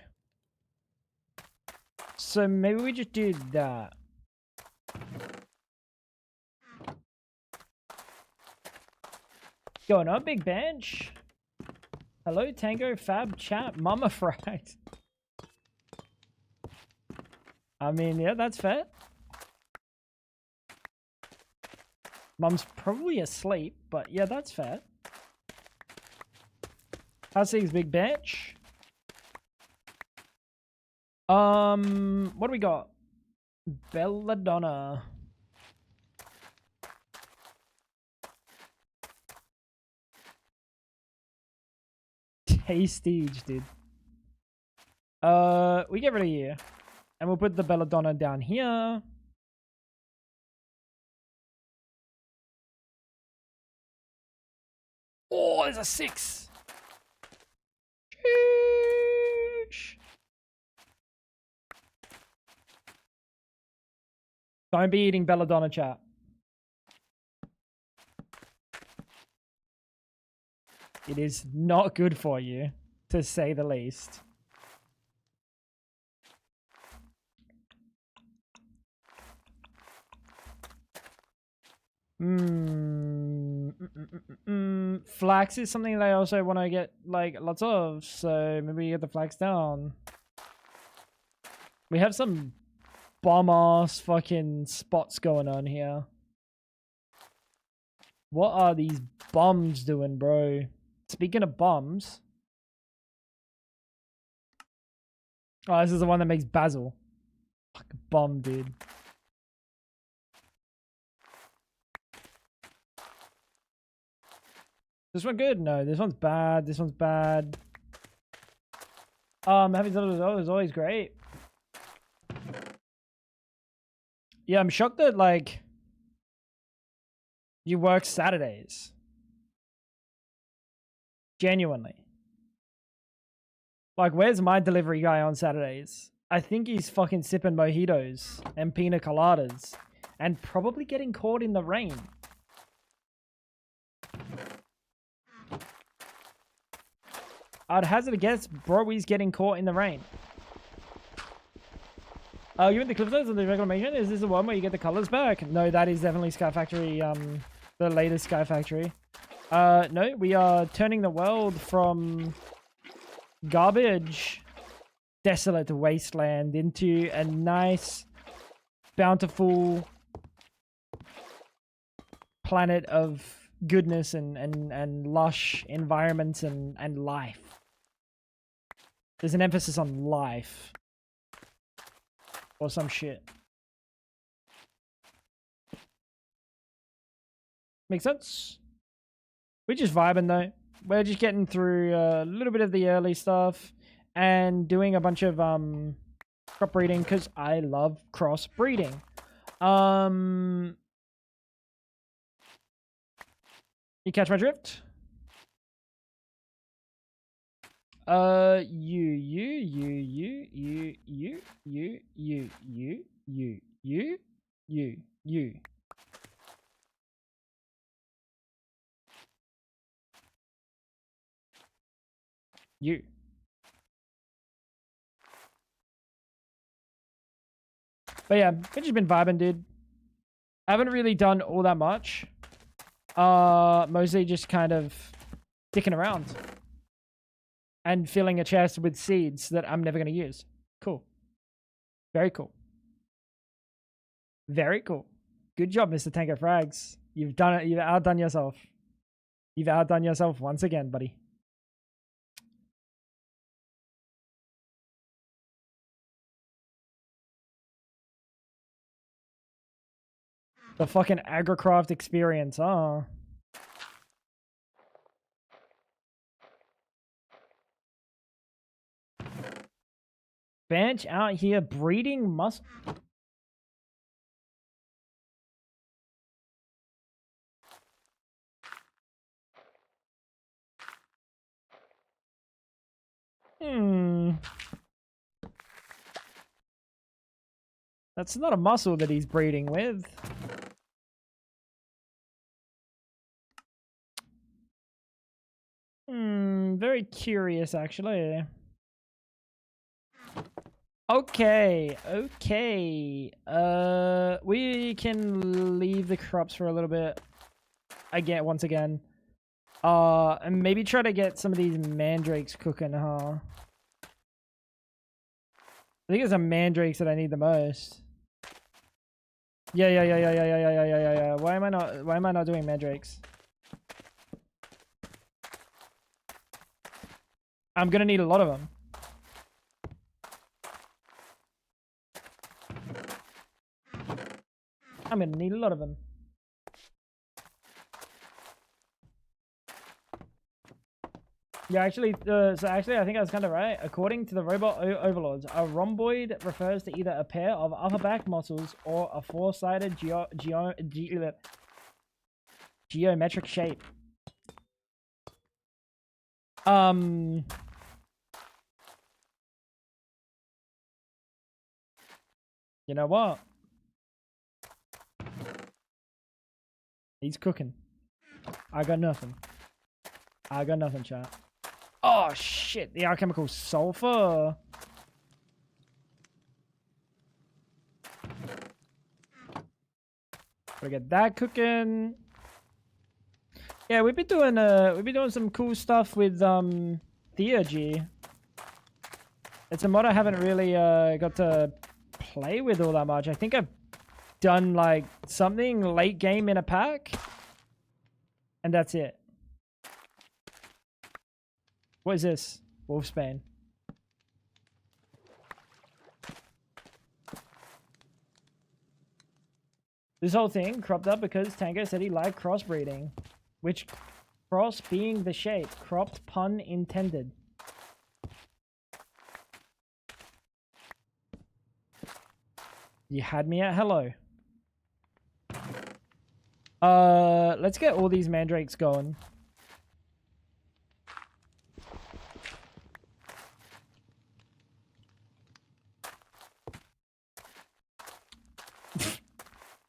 So maybe we just do that. Going on, big bench. Hello, Tango, Fab, Chat, Mama Fried. I mean, yeah, that's fair. Mum's probably asleep, but yeah, that's fair. How's things, big bench? What do we got? Belladonna. Tastige, dude. We get rid of you. And we'll put the belladonna down here. Oh, there's a 6. Sheesh. Don't be eating belladonna, chat. It is not good for you, to say the least. Flax is something that I also want to get, like, lots of, so maybe we get the flax down. We have some bomb-ass fucking spots going on here. What are these bums doing, bro? Speaking of bums... Oh, this is the one that makes basil. Fucking bum, dude. This one good? No, this one's bad. This one's bad. Having done it is always great. Yeah, I'm shocked that, like, you work Saturdays. Genuinely. Like, where's my delivery guy on Saturdays? I think he's fucking sipping mojitos and pina coladas and probably getting caught in the rain. I'd hazard a guess, bro, he's getting caught in the rain. You in the clip notes of the Reclamation? Is this the one where you get the colors back? No, that is definitely Sky Factory, the latest Sky Factory. No, we are turning the world from garbage, desolate wasteland into a nice, bountiful planet of goodness and lush environments and life. There's an emphasis on life. Or some shit. Make sense? We're just vibing though. We're just getting through a little bit of the early stuff and doing a bunch of crop breeding because I love cross breeding. You catch my drift? You. But yeah, I've just been vibing, dude. I haven't really done all that much. Mostly just kind of dicking around and filling a chest with seeds that I'm never going to use. Cool. Very cool. Very cool. Good job, Mr. Tanker Frags. You've done it. You've outdone yourself. You've outdone yourself once again, buddy. The fucking agricraft experience, huh? Bench out here breeding muscle. That's not a muscle that he's breeding with. Very curious, actually. Okay. We can leave the crops for a little bit. Once again. And maybe try to get some of these mandrakes cooking, huh? I think it's the mandrakes that I need the most. Yeah. Why am I not doing mandrakes? I'm gonna need a lot of them. I'm gonna need a lot of them. Yeah, actually, I think I was kind of right. According to the robot overlords, a rhomboid refers to either a pair of upper back muscles or a four-sided geometric shape. You know what? He's cooking. I got nothing, chat. Oh shit, the alchemical sulfur. Gotta get that cooking. Yeah, we've been doing some cool stuff with theurgy. It's a mod I haven't really got to play with all that much. I think I've done like something late game in a pack, and that's it. What is this? Wolfsbane. This whole thing cropped up because Tango said he liked crossbreeding. Which cross being the shape. Cropped pun intended. You had me at hello. Let's get all these mandrakes going.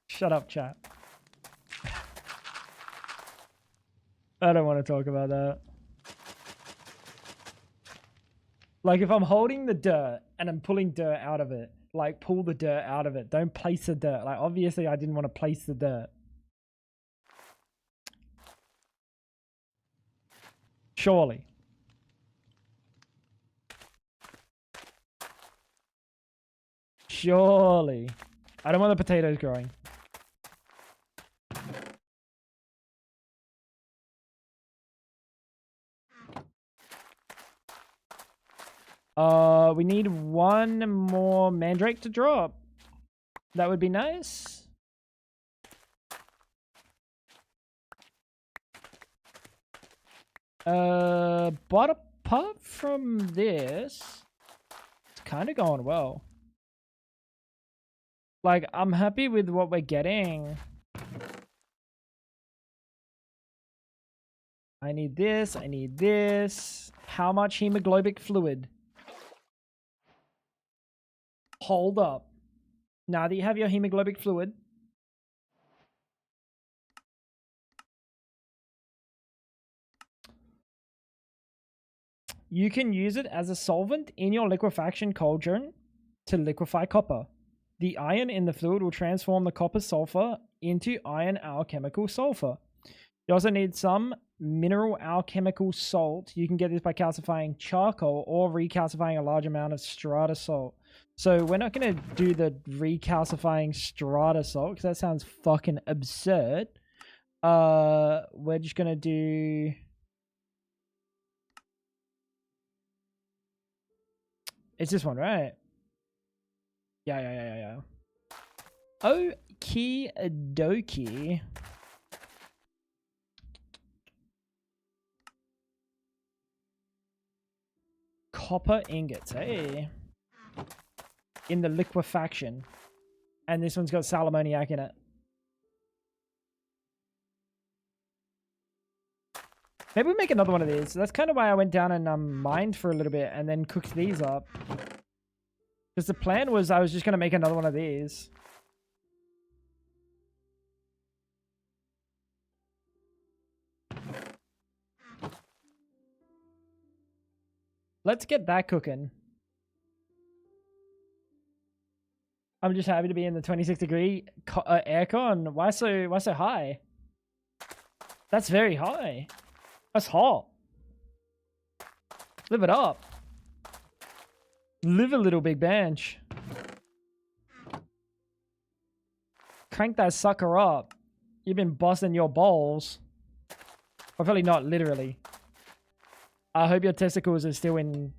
Shut up, chat. I don't want to talk about that. Like, if I'm holding the dirt and I'm pulling dirt out of it, like, pull the dirt out of it. Don't place the dirt. Like, obviously, I didn't want to place the dirt. Surely. Surely. I don't want the potatoes growing. We need one more mandrake to drop. That would be nice. But apart from this, it's kind of going well. Like, I'm happy with what we're getting. I need this. I need this. How much hemoglobic fluid? Hold up. Now that you have your hemoglobic fluid, you can use it as a solvent in your liquefaction cauldron to liquefy copper. The iron in the fluid will transform the copper sulfur into iron alchemical sulfur. You also need some mineral alchemical salt. You can get this by calcifying charcoal or recalcifying a large amount of strata salt. So we're not going to do the recalcifying strata salt because that sounds fucking absurd. We're just going to do... It's this one, right? Yeah. Okie dokie. Copper ingots, hey. In the liquefaction. And this one's got sal ammoniac in it. Maybe we make another one of these. That's kind of why I went down and mined for a little bit and then cooked these up. Because the plan was I was just going to make another one of these. Let's get that cooking. I'm just happy to be in the 26-degree aircon. Why so high? That's very high. That's hot. Live it up. Live a little, big bench. Crank that sucker up. You've been busting your balls. Or probably not literally. I hope your testicles are still in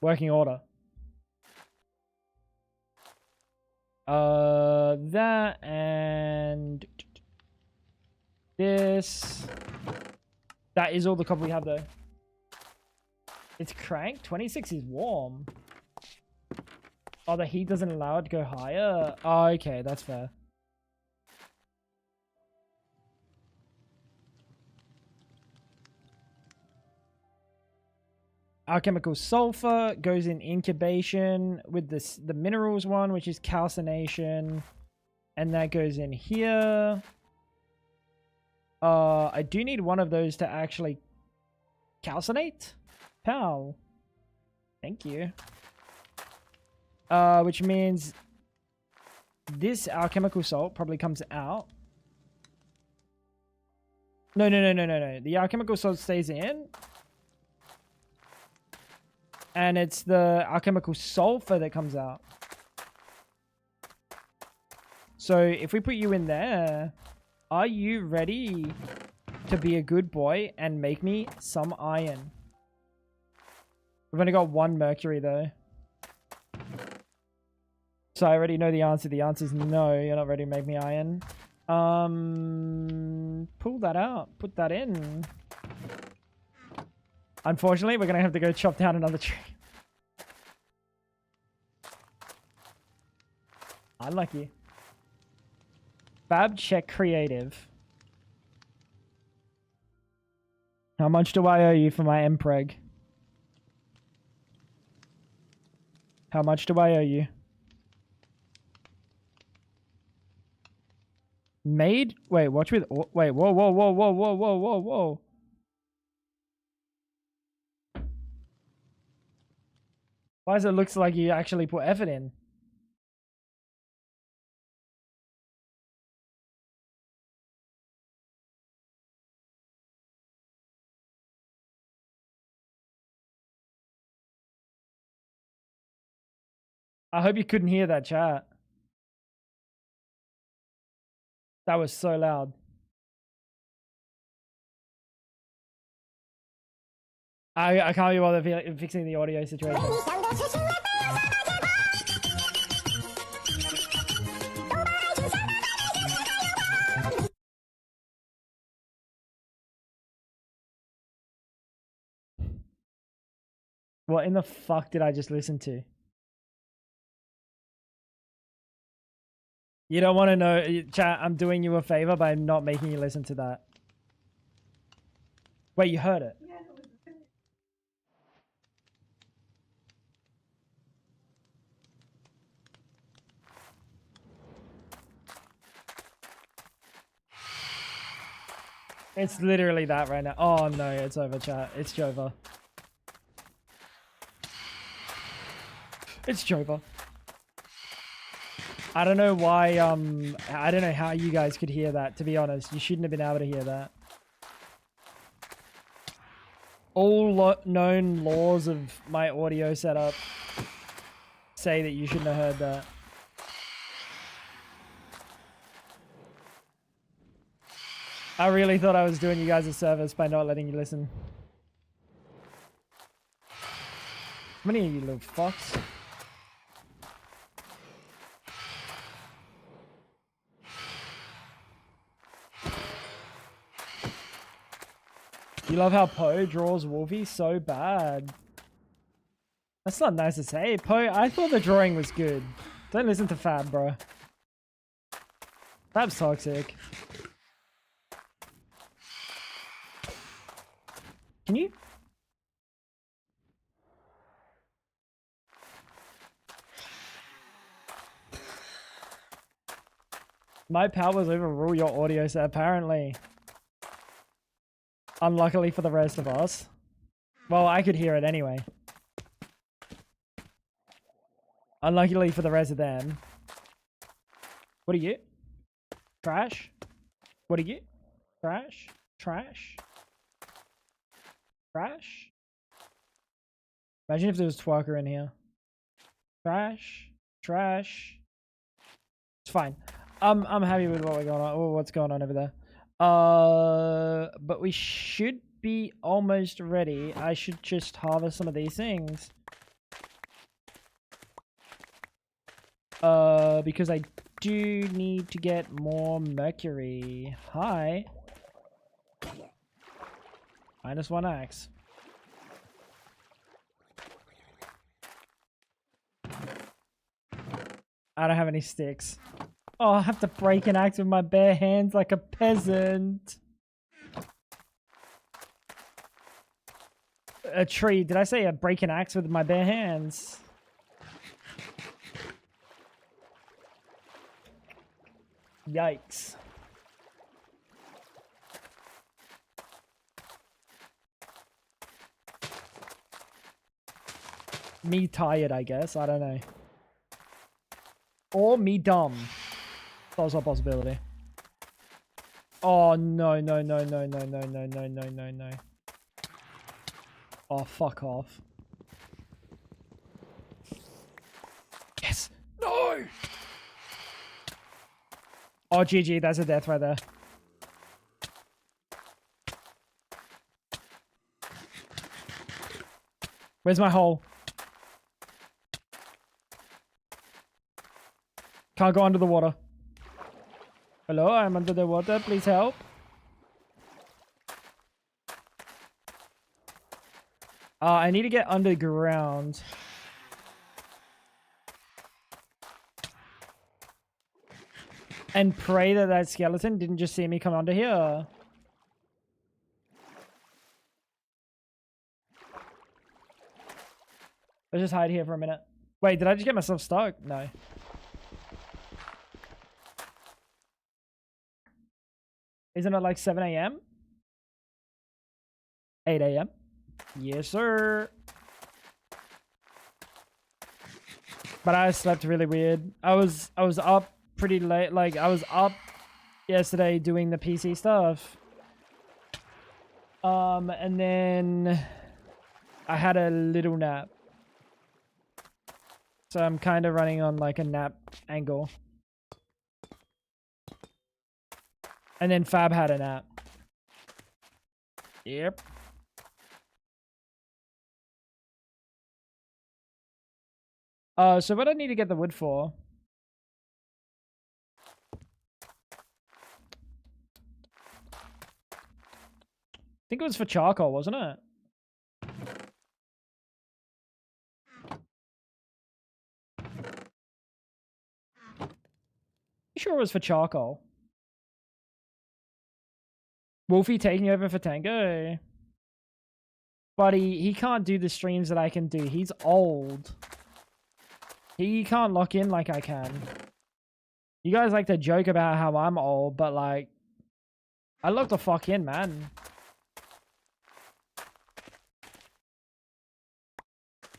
working order. That and this. That is all the copper we have though. It's cranked. 26 is warm. Oh, the heat doesn't allow it to go higher. Oh, okay, that's fair. Alchemical sulfur goes in incubation with the minerals one, which is calcination. And that goes in here. I do need one of those to actually calcinate. Pow. Thank you. Which means this alchemical salt probably comes out. No. The alchemical salt stays in. And it's the alchemical sulfur that comes out. So if we put you in there, are you ready to be a good boy and make me some iron? We've only got 1 mercury though. So I already know the answer. The answer is no, you're not ready to make me iron. Pull that out. Put that in. Unfortunately, we're going to have to go chop down another tree. Unlucky. Fab check creative. How much do I owe you for my mpreg? How much do I owe you? Made? Wait, watch with... Wait, whoa. Why does it look like you actually put effort in? I hope you couldn't hear that chat. That was so loud. I can't be bothered fixing the audio situation. What in the fuck did I just listen to? You don't want to know, chat, I'm doing you a favor by not making you listen to that. Wait, you heard it? It's literally that right now. Oh no, it's over, chat. It's Jova. It's Jova. I don't know why, I don't know how you guys could hear that, to be honest. You shouldn't have been able to hear that. All known laws of my audio setup say that you shouldn't have heard that. I really thought I was doing you guys a service by not letting you listen. How many of you little fucks? You love how Poe draws Wolfie so bad. That's not nice to say. Poe, I thought the drawing was good. Don't listen to Fab, bro. Fab's toxic. Can you? My powers overrule your audio set, apparently. Unluckily for the rest of us. Well, I could hear it anyway. Unluckily for the rest of them. What do you get? Trash? What do you get? Trash? Trash? Trash? Imagine if there was Twerker in here. Trash? Trash? It's fine. I'm happy with what we're going on. Oh, what's going on over there? But we should be almost ready. I should just harvest some of these things. Because I do need to get more mercury. Hi. -1 axe. I don't have any sticks. Oh, I have to break an axe with my bare hands like a peasant. A tree. Did I say a break an axe with my bare hands? Yikes. Me tired, I guess. I don't know. Or me dumb. That's also a possibility. Oh, no, no, no, no, no, no, no, no, no, no, no. Oh, fuck off. Yes. No! Oh, GG. That's a death right there. Where's my hole? Can't go under the water. Hello, I'm under the water. Please help. I need to get underground. And pray that that skeleton didn't just see me come under here. Let's just hide here for a minute. Wait, did I just get myself stuck? No. Isn't it like 7 a.m.? 8 a.m.? Yes, sir. But I slept really weird. I was up pretty late. Like, I was up yesterday doing the PC stuff. And then I had a little nap. So I'm kind of running on like a nap angle. And then Fab had a nap. Yep. So what do I need to get the wood for? I think it was for charcoal, wasn't it? You sure it was for charcoal? Wolfie taking over for Tango? Buddy, he can't do the streams that I can do. He's old. He can't lock in like I can. You guys like to joke about how I'm old, but like, I lock the fuck in, man.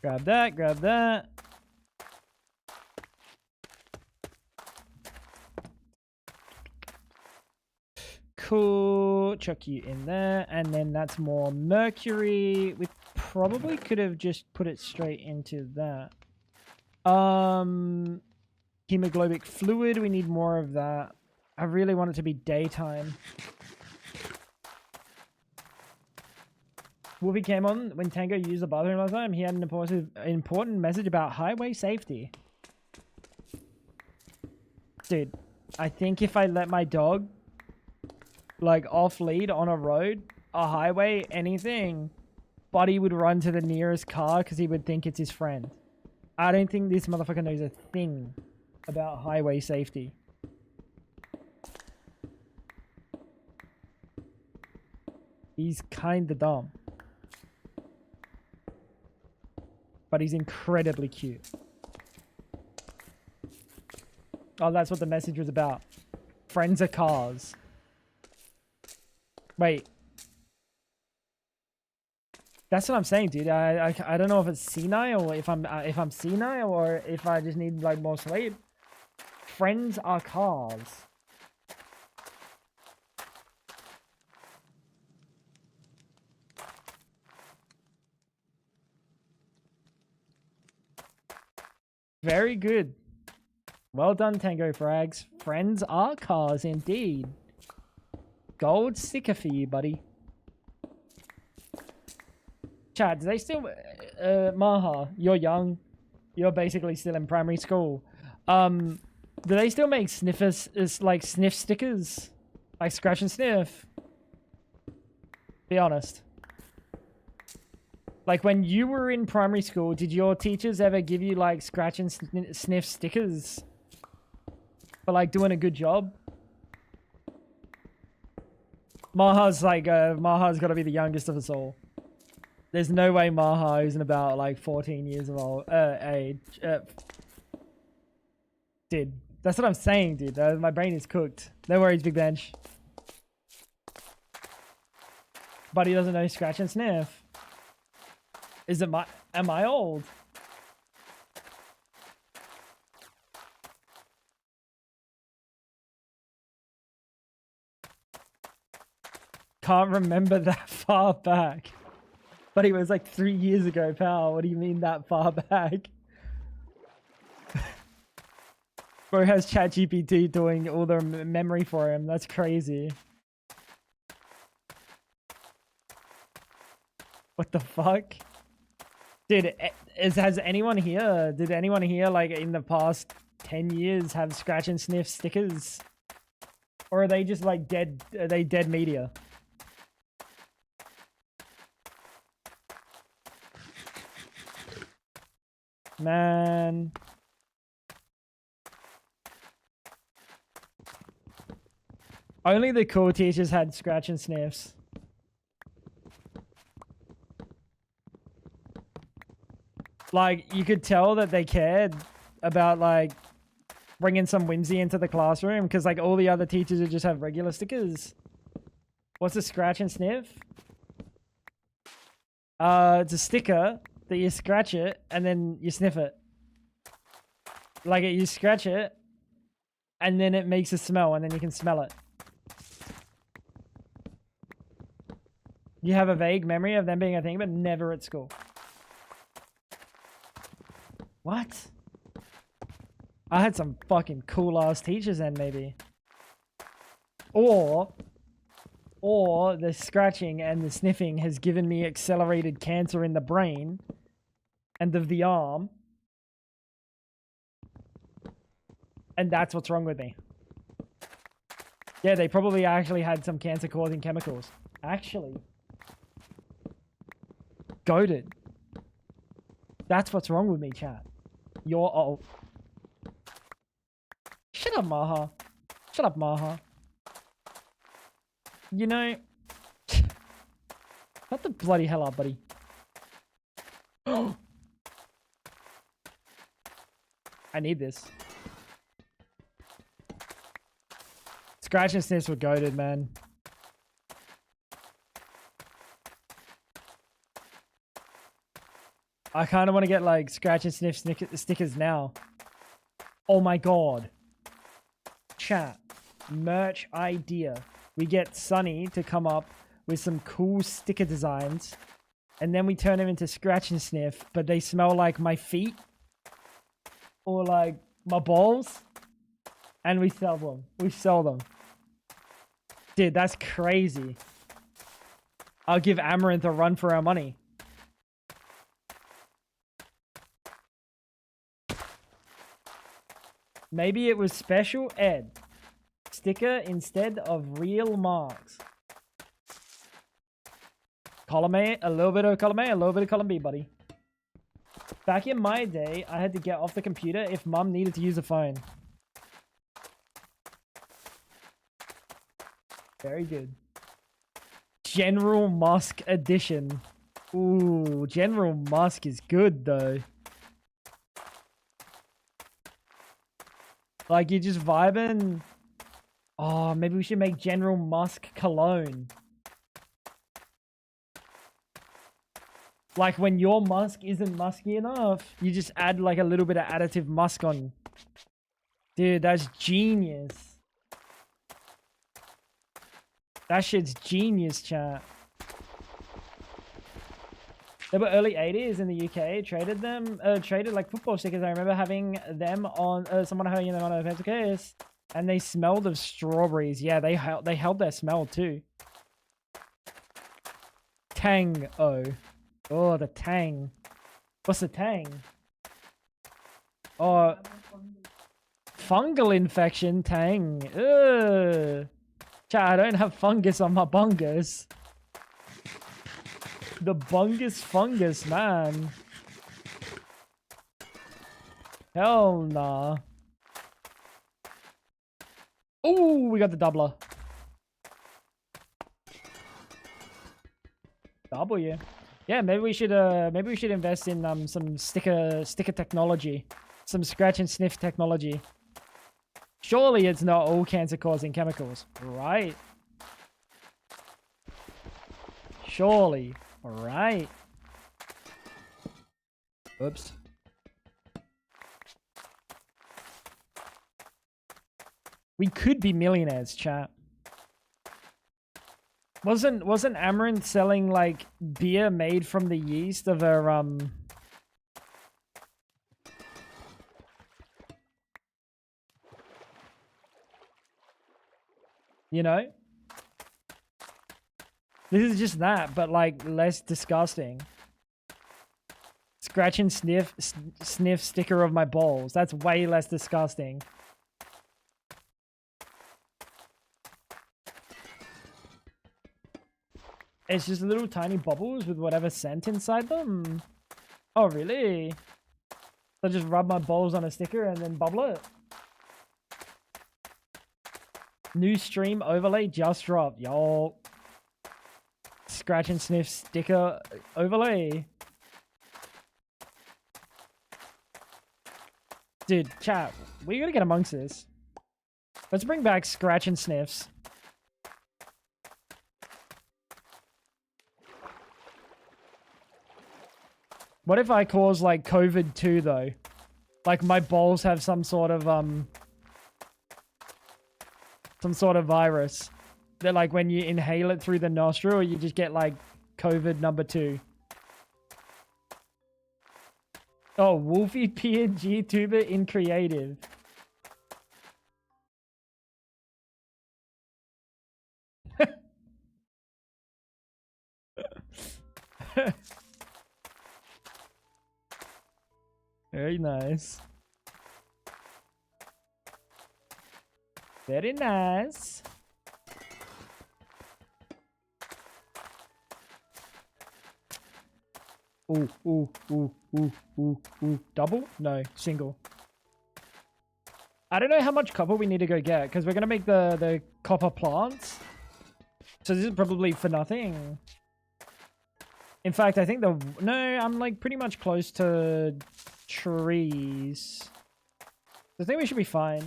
Grab that, grab that. Cool. Chuck you in there. And then that's more mercury. We probably could have just put it straight into that. Hemoglobin fluid. We need more of that. I really want it to be daytime. Wolfie came on when Tango used the bathroom last time. He had an important message about highway safety. Dude, I think if I let my dog like off lead on a road, a highway, anything, Buddy would run to the nearest car because he would think it's his friend. I don't think this motherfucker knows a thing about highway safety. He's kinda dumb. But he's incredibly cute. Oh, that's what the message was about. Friends are cars. Wait. That's what I'm saying, dude. I don't know if it's senile or if I'm senile or if I just need like more sleep. Friends are cars. Very good. Well done, Tango Frags. Friends are cars indeed. Gold sticker for you, buddy. Chad, do they still... Maha, you're young. You're basically still in primary school. Do they still make sniffers, like sniff stickers? Like scratch and sniff? Be honest. Like when you were in primary school, did your teachers ever give you like scratch and sniff stickers? For like doing a good job? Maha's like, Maha's got to be the youngest of us all. There's no way Maha isn't about like 14 years of old, age. Dude, that's what I'm saying, dude. My brain is cooked. No worries, Big Bench. Buddy doesn't know scratch and sniff. Am I old? Can't remember that far back. But it was like 3 years ago, pal. What do you mean that far back? Bro has ChatGPT doing all the memory for him. That's crazy. What the fuck? Dude, has anyone here, did anyone here like in the past 10 years have scratch and sniff stickers? Or are they just like dead, are they dead media? Man. Only the cool teachers had scratch and sniffs. Like, you could tell that they cared about, like, bringing some whimsy into the classroom because, like, all the other teachers would just have regular stickers. What's a scratch and sniff? It's a sticker that you scratch it and then you sniff it. Like, you scratch it and then it makes a smell and then you can smell it. You have a vague memory of them being a thing, but never at school. What? I had some fucking cool ass teachers then, maybe. Or the scratching and the sniffing has given me accelerated cancer in the brain and of the arm. And that's what's wrong with me. Yeah, they probably actually had some cancer causing chemicals. Actually. Goated. That's what's wrong with me, chat. You're old. Shut up, Maha. Shut up, Maha. You know... Shut the bloody hell up, buddy. I need this. Scratch and sniffs were goated, man. I kind of want to get like scratch and sniff stickers now. Oh my god. Chat. Merch idea. We get Sunny to come up with some cool sticker designs. And then we turn them into scratch and sniff. But they smell like my feet. Or like my balls. And we sell them. We sell them. Dude, that's crazy. I'll give Amaranth a run for our money. Maybe it was special ed. Sticker instead of real marks. Column A, a little bit of column A, a little bit of column B, buddy. Back in my day, I had to get off the computer if mum needed to use a phone. Very good. General Musk edition. Ooh, General Musk is good though. Like, you're just vibing. Oh, maybe we should make General Musk cologne. Like, when your musk isn't musky enough, you just add, like, a little bit of additive musk on. Dude, that's genius. That shit's genius, chat. They were early 80s in the UK. Traded like football stickers. I remember having them on, someone having them on a pencil case. And they smelled of strawberries. Yeah, they held their smell too. Tang. Oh, the tang. What's the tang? Oh, fungal infection. Tang. Ugh. Chat, I don't have fungus on my bungus. The bungus fungus, man. Hell nah. Oh, we got the doubler. W. Yeah, maybe we should invest in some sticker technology. Some scratch and sniff technology. Surely it's not all cancer causing chemicals, right? Surely. Alright. Oops. We could be millionaires, chat. Wasn't Amaranth selling like beer made from the yeast of her you know? This is just that, but like less disgusting. Scratch and sniff sticker of my balls. That's way less disgusting. It's just little tiny bubbles with whatever scent inside them. Oh, really? So just rub my balls on a sticker and then bubble it. New stream overlay just dropped. Yo. Scratch and sniff sticker overlay. Dude, chat, we gotta get amongst this. Let's bring back scratch and sniffs. What if I cause like COVID 2 though? Like my balls have some sort of virus that like when you inhale it through the nostril, you just get like COVID number 2. Oh, Wolfie PNG tuber in creative. Very nice. Very nice. Ooh, ooh, ooh, ooh, ooh, ooh. Double? No, single. I don't know how much copper we need to go get, because we're going to make the copper plants. So this is probably for nothing. In fact, I think no, I'm like pretty much close to trees. I think we should be fine.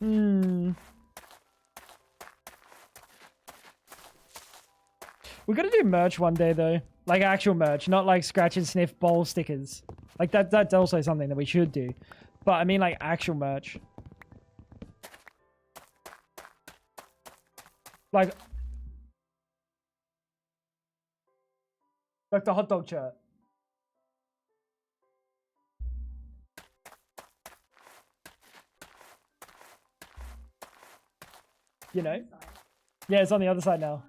We gotta do merch one day though. Like actual merch, not like scratch and sniff bowl stickers. Like that's also something that we should do. But I mean like actual merch. Like the hot dog shirt. You know? Yeah, it's on the other side now.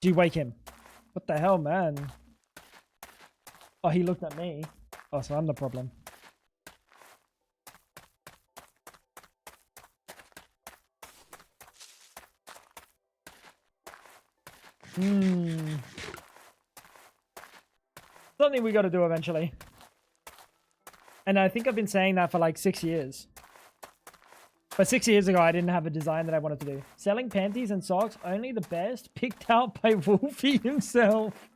Do you wake him? What the hell, man? Oh, he looked at me. Oh, so I'm the problem. Something we gotta do eventually. And I think I've been saying that for like 6 years. But 6 years ago, I didn't have a design that I wanted to do. Selling panties and socks, only the best, picked out by Wolfie himself.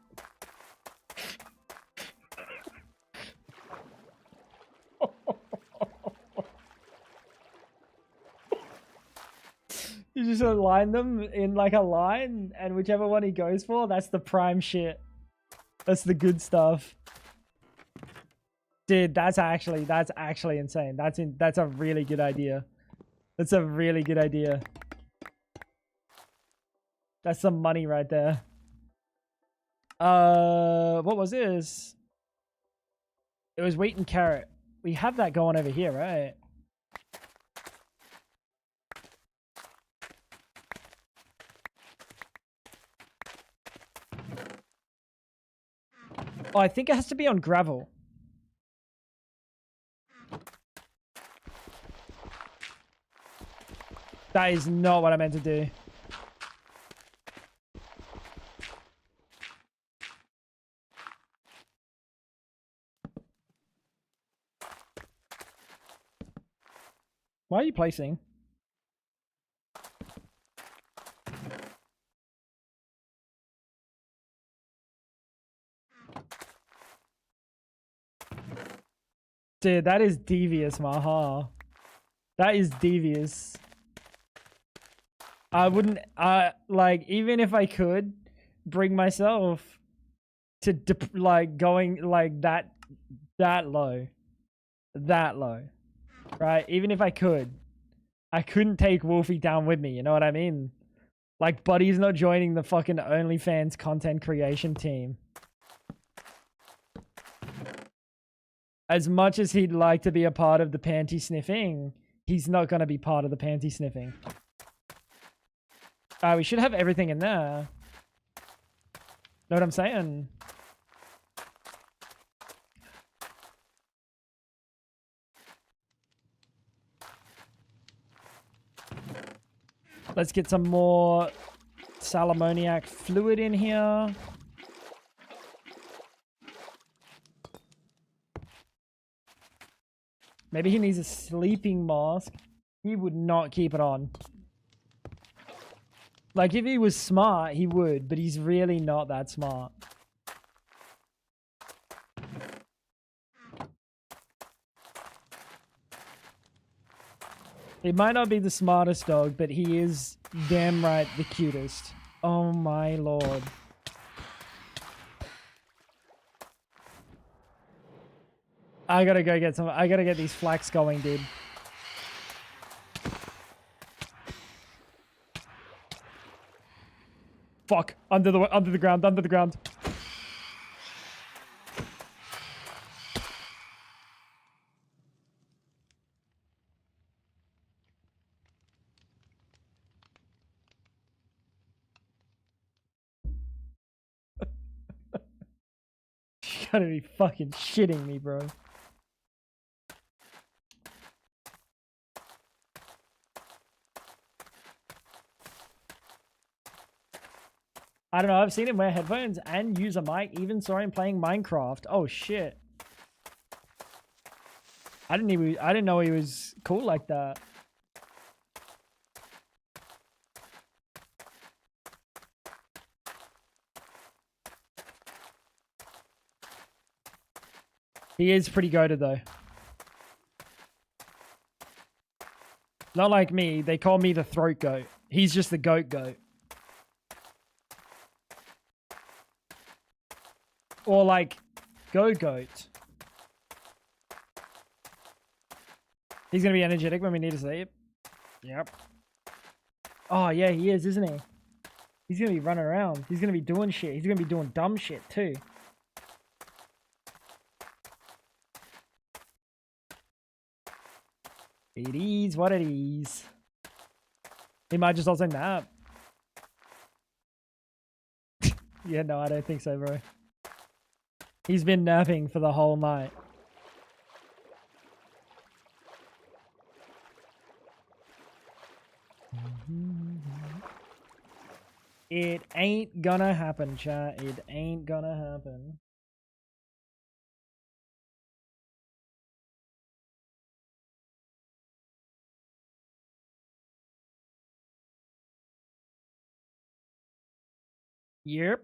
You just align them in like a line, and whichever one he goes for, that's the prime shit. That's the good stuff. Dude, that's actually insane. That's a really good idea. That's a really good idea. That's some money right there. What was this? It was wheat and carrot. We have that going over here, right? Oh, I think it has to be on gravel. That is not what I meant to do. Why are you placing? Dude, that is devious, Maha. That is devious. I wouldn't, like, even if I could bring myself to, like, going, like, that low. That low. Right? Even if I could. I couldn't take Wolfie down with me, you know what I mean? Like, Buddy's not joining the fucking OnlyFans content creation team. As much as he'd like to be a part of the panty sniffing, he's not going to be part of the panty sniffing. We should have everything in there. Know what I'm saying? Let's get some more salamoniac fluid in here. Maybe he needs a sleeping mask. He would not keep it on. Like, if he was smart, he would, but he's really not that smart. He might not be the smartest dog, but he is damn right the cutest. Oh my lord. I gotta go get some. I gotta get these flax going, dude. Fuck. Under the ground, under the ground. You gotta be fucking shitting me, bro. I don't know, I've seen him wear headphones and use a mic. Even saw him playing Minecraft. Oh, shit. I didn't know he was cool like that. He is pretty goated though. Not like me. They call me the throat goat. He's just the goat goat. Or like, go goat. He's gonna be energetic when we need to sleep. Yep. Oh yeah, he is, isn't he? He's gonna be running around. He's gonna be doing shit. He's gonna be doing dumb shit too. It is what it is. He might just also nap. Yeah, no, I don't think so, bro. He's been napping for the whole night. It ain't gonna happen, chat. It ain't gonna happen. Yep.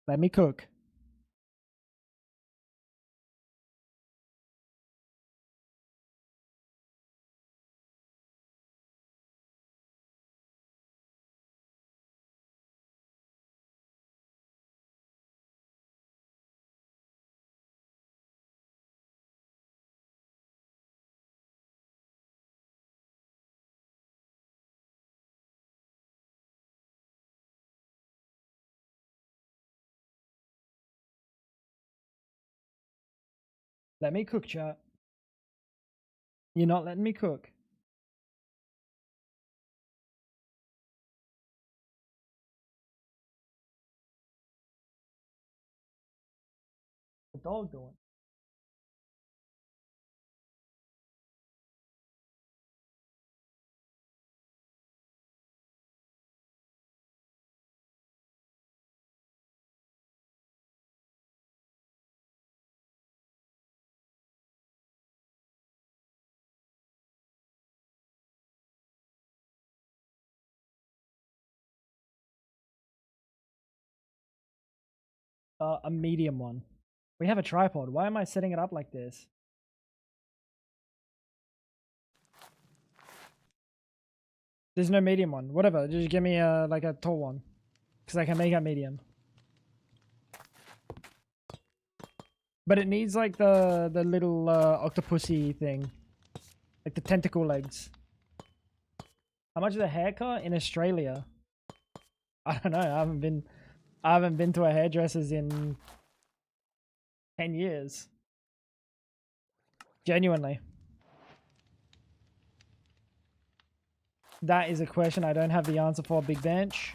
Let me cook. Let me cook, chat. You're not letting me cook. The dog doing. A medium one. We have a tripod. Why am I setting it up like this? There's no medium one. Whatever. Just give me a like a tall one, because I can make a medium. But it needs like the little octopusy thing, like the tentacle legs. How much is a haircut in Australia? I don't know. I haven't been to a hairdresser's in 10 years. Genuinely. That is a question I don't have the answer for, Big Bench.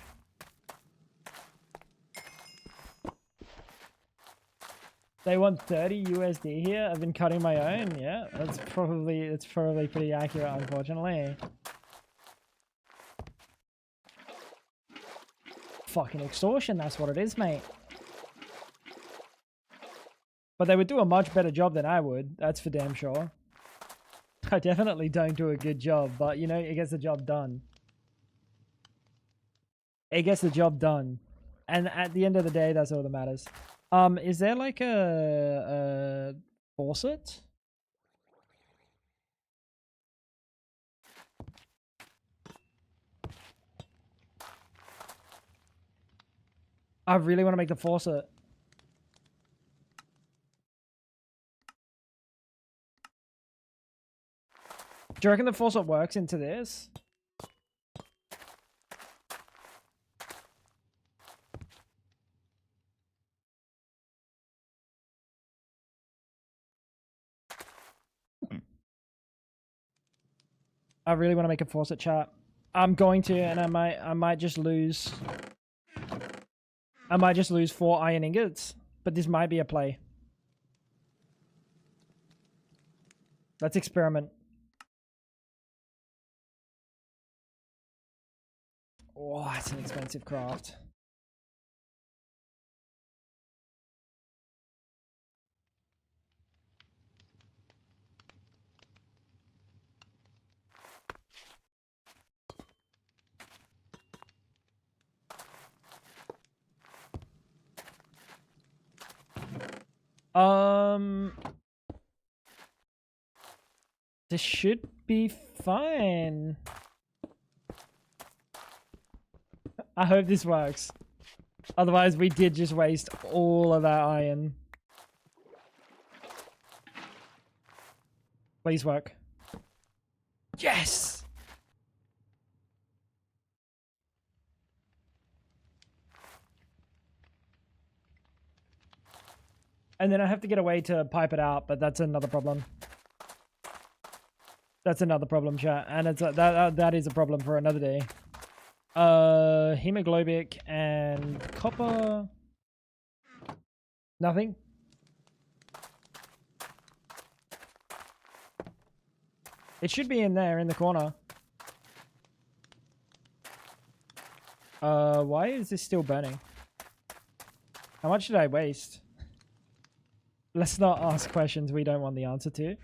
They want 30 USD here. I've been cutting my own. Yeah, that's probably pretty accurate, unfortunately. Fucking extortion, that's what it is, mate. But they would do a much better job than I would. That's for damn sure. I definitely don't do a good job, but you know, it gets the job done. It gets the job done. And at the end of the day, that's all that matters. Is there like a faucet? I really want to make the faucet. Do you reckon the faucet works into this? I really want to make a faucet, chat. I'm going to, and I might just lose. I might just lose 4 iron ingots, but this might be a play. Let's experiment. Oh, it's an expensive craft. This should be fine. I hope this works. Otherwise, we did just waste all of that iron. Please work. Yes! And then I have to get a way to pipe it out, but that's another problem. That's another problem, chat. And it's that is a problem for another day. Hemoglobic and copper. Nothing. It should be in there in the corner. Why is this still burning? How much did I waste? Let's not ask questions we don't want the answer to.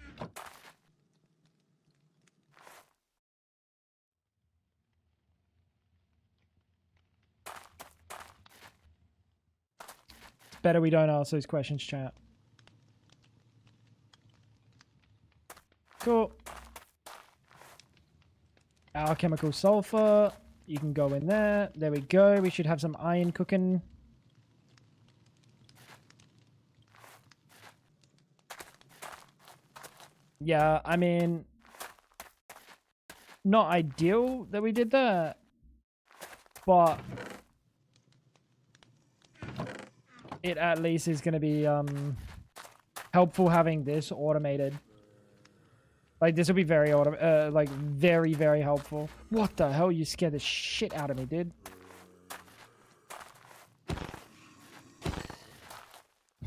It's better we don't ask those questions, chat. Cool. Alchemical sulfur. You can go in there. There we go. We should have some iron cooking. Yeah, I mean, not ideal that we did that, but it at least is going to be helpful having this automated. Like, this will be very like very, very helpful. What the hell? You scared the shit out of me, dude.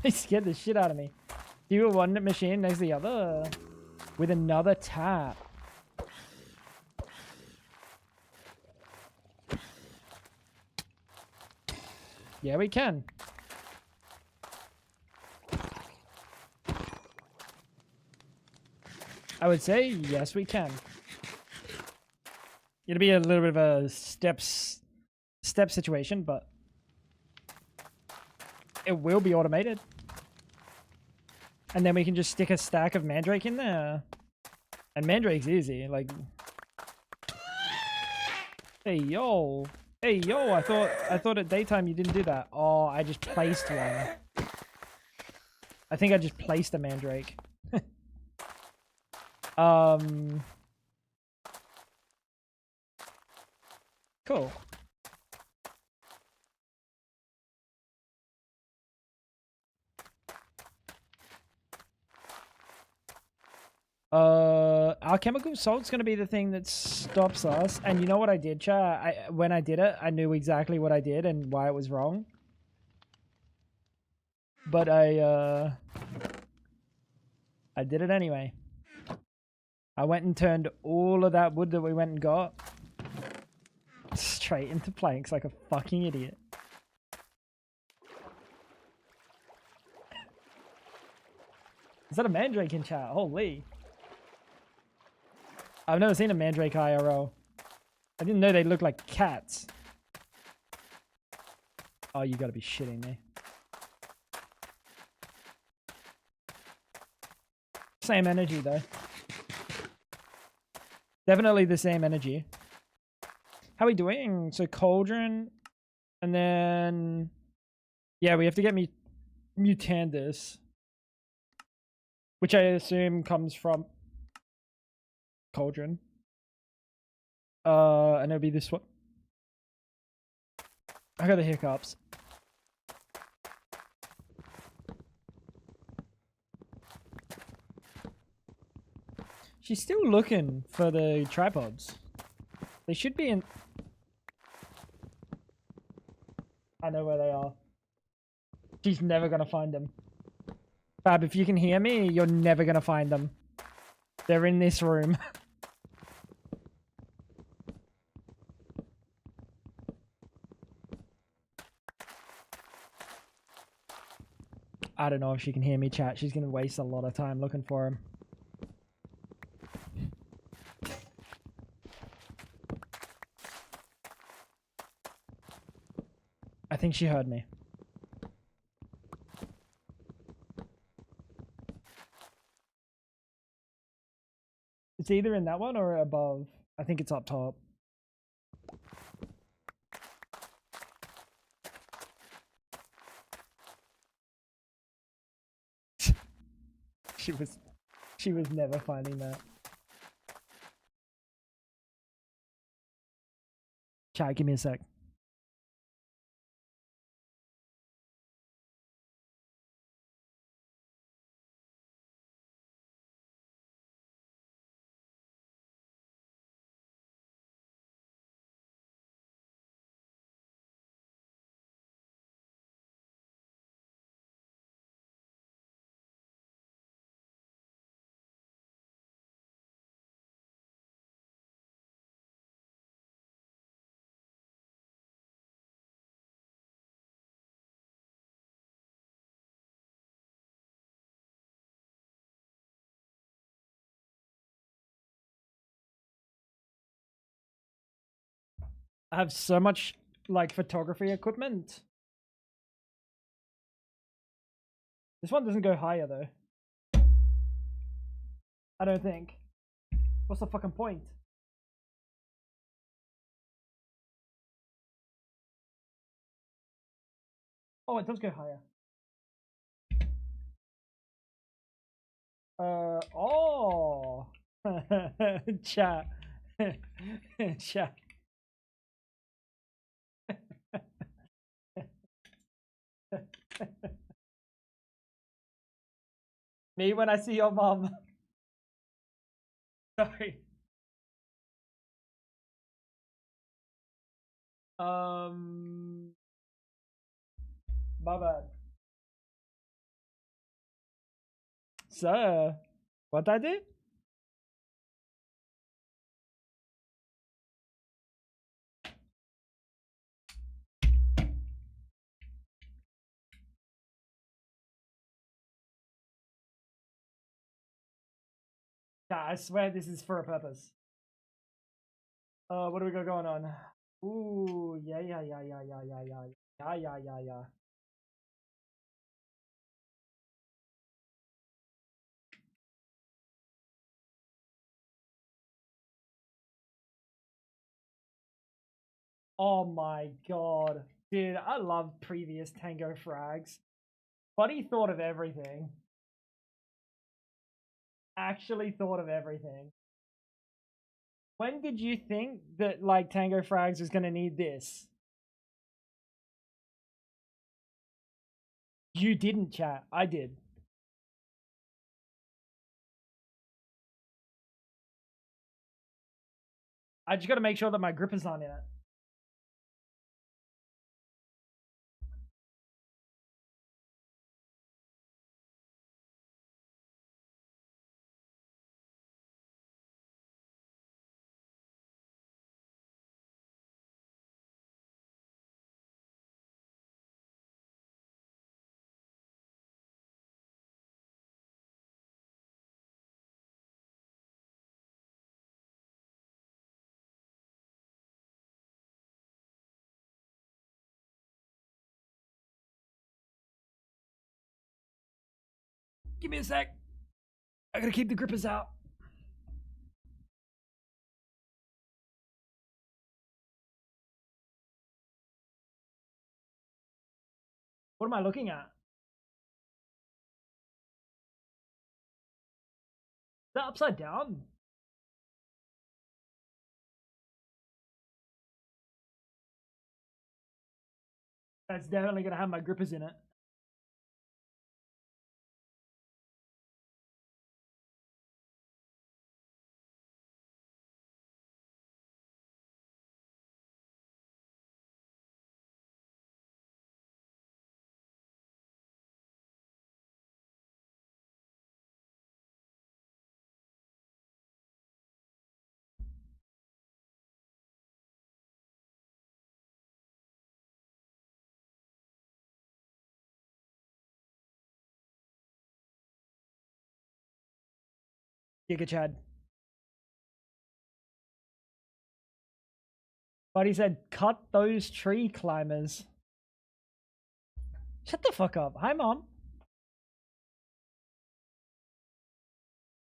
He scared the shit out of me. You were one machine next to the other with another tap. Yeah, we can. I would say yes, we can. It'll be a little bit of a step situation, but it will be automated. And then we can just stick a stack of mandrake in there. And mandrake's easy, like. Hey yo. Hey yo, I thought at daytime you didn't do that. Oh, I just placed one. I think I just placed a mandrake. Cool. Alchemical salt's gonna be the thing that stops us. And you know what I did, chat? When I did it, I knew exactly what I did and why it was wrong. But I did it anyway. I went and turned all of that wood that we went and got straight into planks like a fucking idiot. Is that a mandrake in chat? Holy. I've never seen a mandrake IRL. I didn't know they look like cats. Oh, you gotta be shitting me. Same energy though. Definitely the same energy. How are we doing? So cauldron, and then yeah, we have to get mutandis, which I assume comes from cauldron. And it'll be this one. I got the hiccups. She's still looking for the tripods. They should be in. I know where they are. She's never gonna find them. Fab, if you can hear me, you're never gonna find them. They're in this room. I don't know if she can hear me chat. She's going to waste a lot of time looking for him. I think she heard me. It's either in that one or above. I think it's up top. She was never finding that. Chat, give me a sec. I have so much like photography equipment. This one doesn't go higher though. I don't think. What's the fucking point? Oh, it does go higher. Oh. Chat. Chat. Me when I see your mom. Sorry. My bad. So, what I do? Yeah, I swear this is for a purpose. What do we got going on? Ooh, yeah. Yeah. Oh my god. Dude, I love previous Tango frags. Buddy thought of everything. Actually thought of everything. When did you think that like Tango frags was gonna need this? You didn't, chat. I did. I just gotta make sure that my grippers aren't in it. Give me a sec. I gotta keep the grippers out. What am I looking at? Is that upside down? That's definitely gonna have my grippers in it. Giga Chad. But he said, cut those tree climbers. Shut the fuck up. Hi, Mom.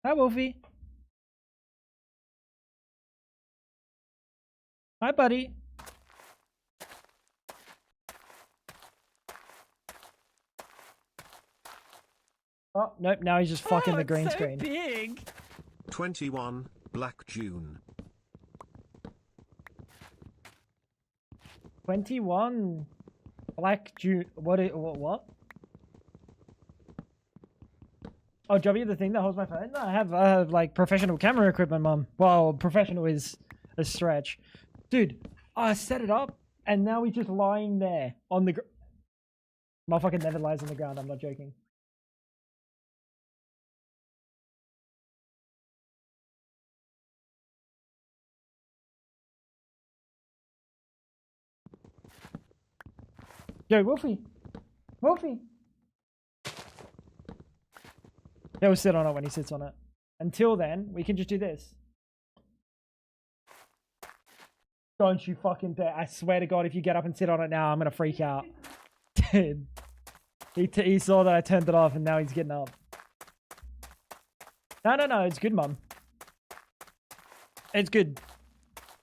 Hi, Wolfie. Hi, buddy. Oh, nope. Now he's just fucking the green screen. Big. 21, Black June. 21. Black June. What? Oh, W, the thing that holds my phone? No, I have like professional camera equipment, Mom. Well, professional is a stretch. Dude, I set it up and now he's just lying there on the motherfucker never lies on the ground, I'm not joking. Yo, Wolfie! Wolfie! He'll sit on it when he sits on it. Until then, we can just do this. Don't you fucking dare. I swear to God, if you get up and sit on it now, I'm gonna freak out. Dude. He saw that I turned it off and now he's getting up. No, it's good, Mum. It's good.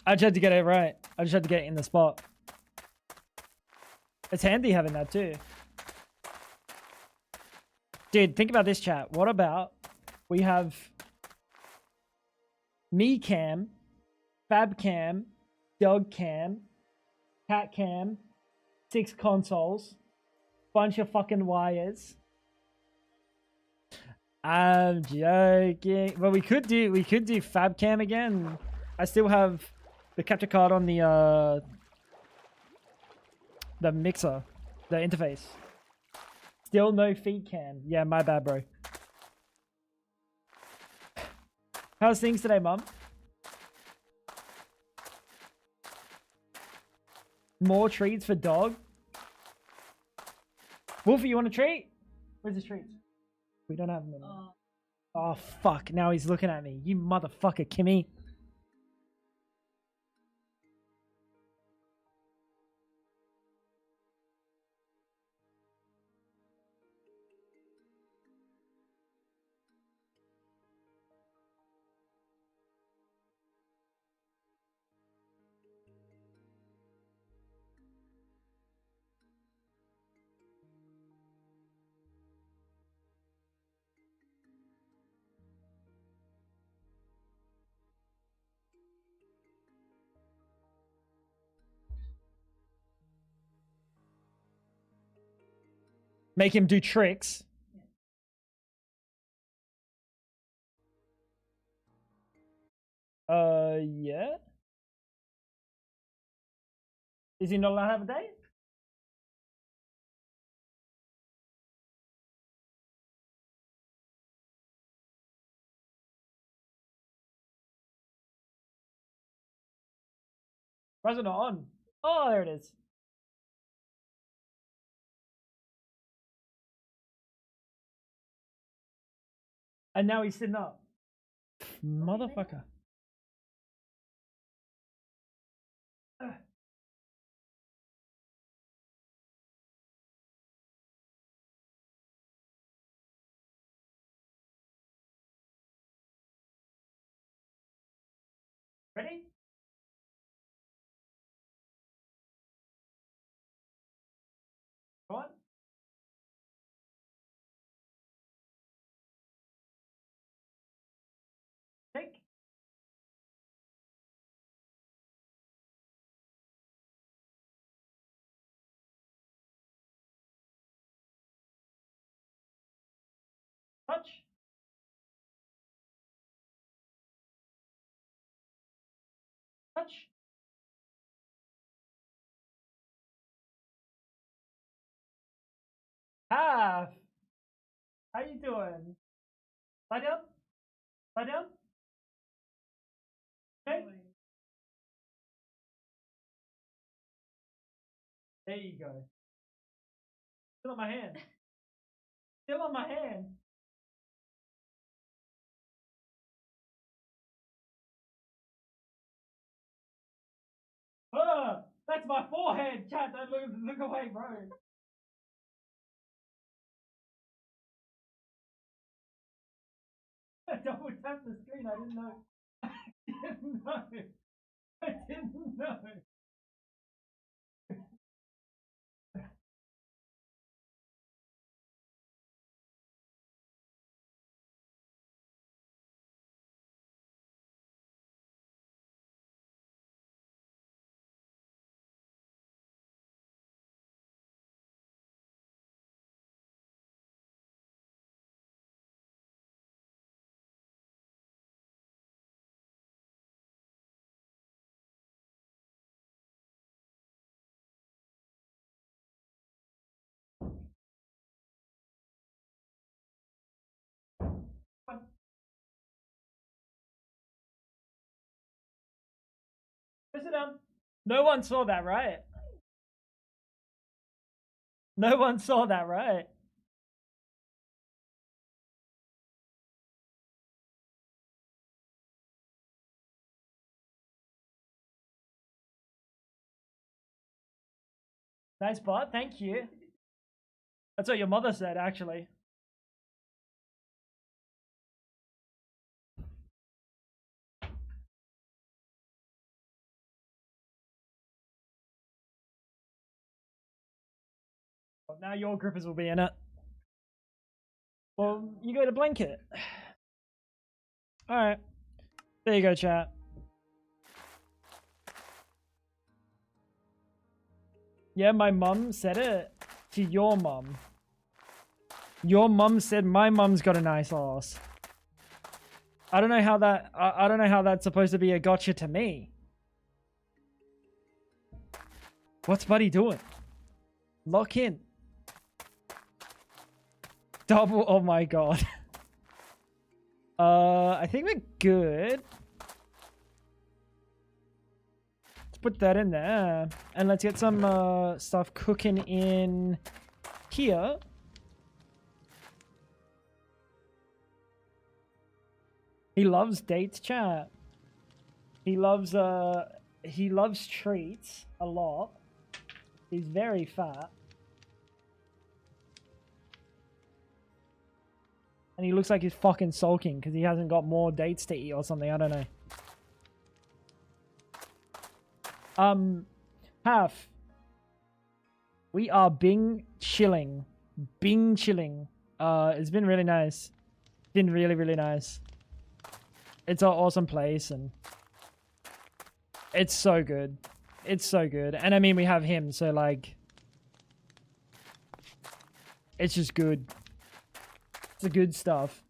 I just had to get it right. I just had to get it in the spot. It's handy having that too. Dude, think about this, chat. What about we have me cam, fab cam, dog cam, cat cam, 6 consoles, bunch of fucking wires. I'm joking. Well, we could do fab cam again. I still have the capture card on the mixer, the interface. Still no feed cam. Yeah, my bad, bro. How's things today, Mum? More treats for dog? Wolfie, you want a treat? Where's the treats? We don't have them anymore. Oh, fuck. Now he's looking at me. You motherfucker, Kimmy. Make him do tricks. Yeah. Is he not allowed to have a date? Why is it not on? Oh, there it is. And now he's sitting up. Motherfucker. Ready? Go on. Take. Touch. Touch. Half. How you doing? Lie down. Lie down. Okay. There you go. Still on my hand. Still on my hand. That's my forehead, chat. Don't look away, bro. I double tapped the screen. I didn't know. I didn't know. I didn't know. Sit down. No one saw that, right? No one saw that, right? Nice bot, thank you. That's what your mother said, actually. Well, now your grippers will be in it. Well, you go to blanket. Alright. There you go, chat. Yeah, my mum said it to your mum. Your mum said my mum's got a nice ass. I don't know how that. I don't know how that's supposed to be a gotcha to me. What's Buddy doing? Lock in. Double. Oh my god. I think we're good. Let's put that in there, and let's get some stuff cooking in here. He loves dates, chat. He loves treats a lot. He's very fat. And he looks like he's fucking sulking because he hasn't got more dates to eat or something. I don't know. Half. We are Bing chilling. Bing chilling. It's been really nice. Been really, really nice. It's an awesome place and it's so good. It's so good. And I mean, we have him, so like, it's just good. It's the good stuff.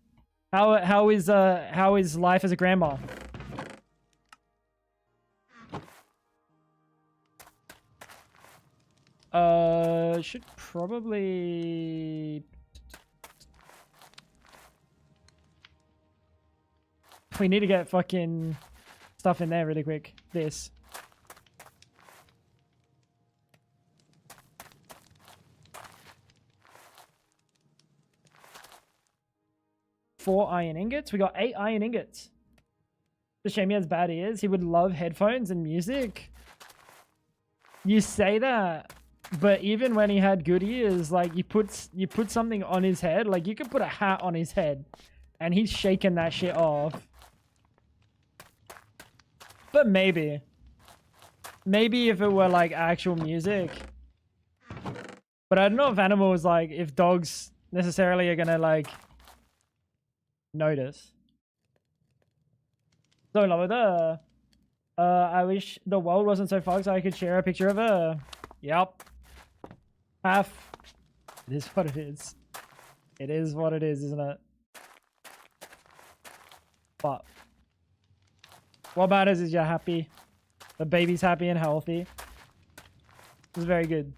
How is life as a grandma? Should probably. We need to get fucking stuff in there really quick. This. Four iron ingots. We got 8 iron ingots. The shame he has bad ears. He would love headphones and music. You say that, but even when he had good ears, like you put something on his head, like you could put a hat on his head, and he's shaking that shit off. But maybe if it were like actual music. But I don't know if animals, like if dogs necessarily are gonna like notice. So love it. I wish the world wasn't so fucked so I could share a picture of her. Yep. Half. It is what it is. It is what it is, isn't it? But what matters is you're happy. The baby's happy and healthy. It's very good.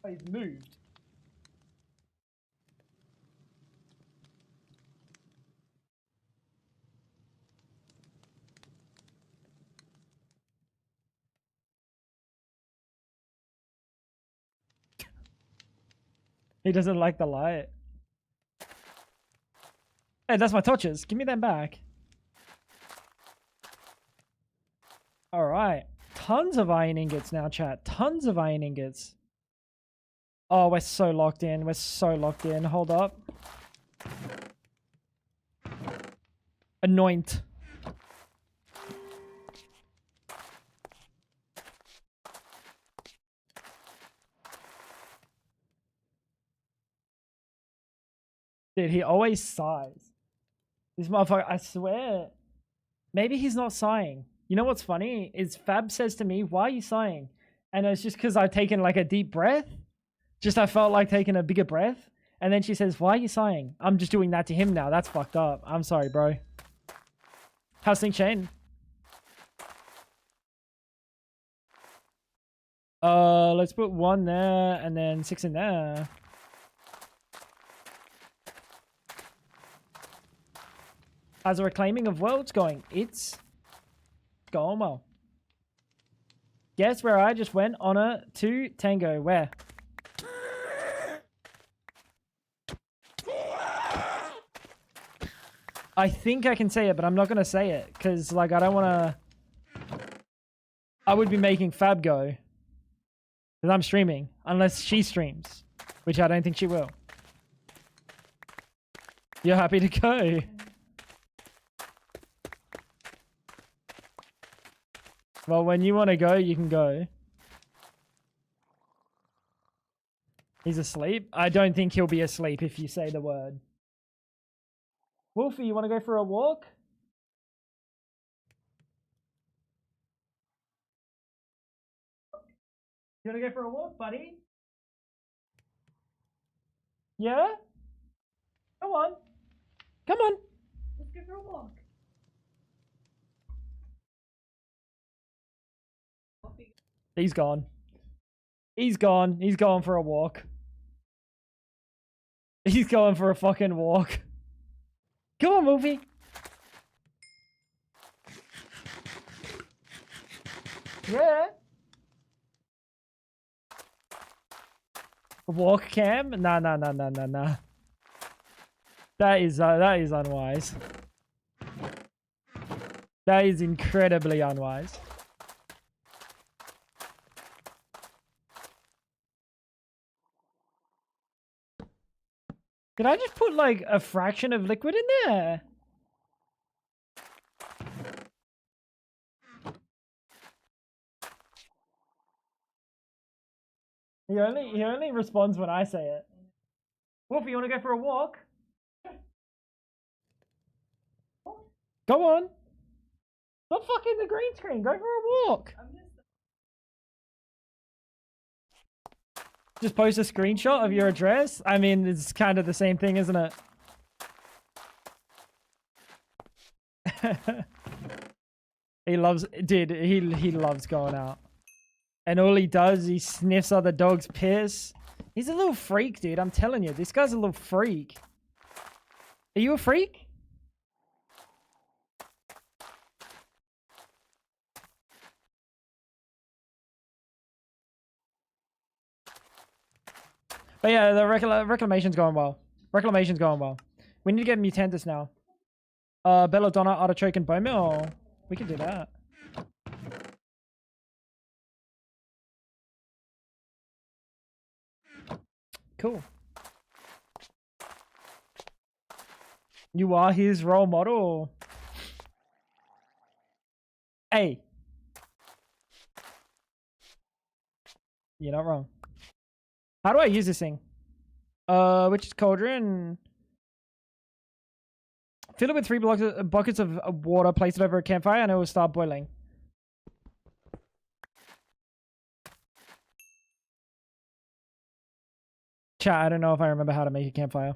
Oh, he's moved. He doesn't like the light. Hey, that's my torches. Give me them back. Alright. Tons of iron ingots now, chat. Tons of iron ingots. Oh, we're so locked in. We're so locked in. Hold up. Anoint. Dude, he always sighs. This motherfucker, I swear. Maybe he's not sighing. You know what's funny? Is Fab says to me, why are you sighing? And it's just because I've taken like a deep breath. Just I felt like taking a bigger breath. And then she says, why are you sighing? I'm just doing that to him now. That's fucked up. I'm sorry, bro. How's Sync Chain? Let's put 1 there and then 6 in there. How's the reclaiming of worlds going? It's going well. Guess where I just went on a 2 tango. Where? I think I can say it, but I'm not going to say it because, like, I don't want to. I would be making Fab go because I'm streaming, unless she streams, which I don't think she will. You're happy to go? Well, when you want to go, you can go. He's asleep? I don't think he'll be asleep if you say the word. Wolfie, you want to go for a walk? You want to go for a walk, buddy? Yeah? Come on. Come on. Let's go for a walk. He's gone. He's gone. He's going for a walk. He's going for a fucking walk. Come on, Wolfie. Yeah. Walk cam? Nah. That is unwise. That is incredibly unwise. Did I just put like a fraction of liquid in there? He only responds when I say it. Wolfie, you want to go for a walk? Go on. Stop fucking the green screen. Go for a walk. Just post a screenshot of your address. I mean, it's kind of the same thing, isn't it? He loves, dude, he loves going out. And all he does, he sniffs other dogs' piss. He's a little freak, dude. I'm telling you, this guy's a little freak. Are you a freak? But yeah, the reclamation's going well. Reclamation's going well. We need to get Mutantis now. Belladonna, Artichoke, and Bone Meal. We can do that. Cool. You are his role model. Hey. You're not wrong. How do I use this thing? Which is cauldron. Fill it with 3 buckets of water, place it over a campfire, and it will start boiling. Chat, I don't know if I remember how to make a campfire.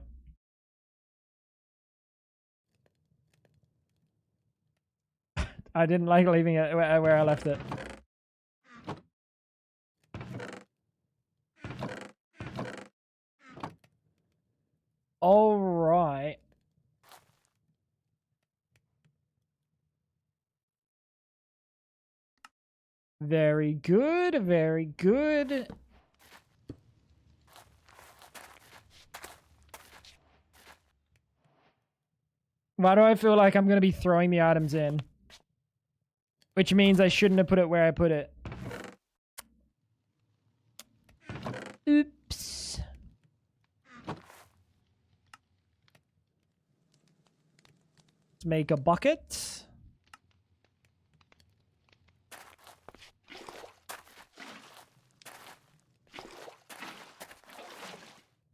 I didn't like leaving it where I left it. All right. Very good. Very good. Why do I feel like I'm going to be throwing the items in? Which means I shouldn't have put it where I put it. Oops. Let's make a bucket.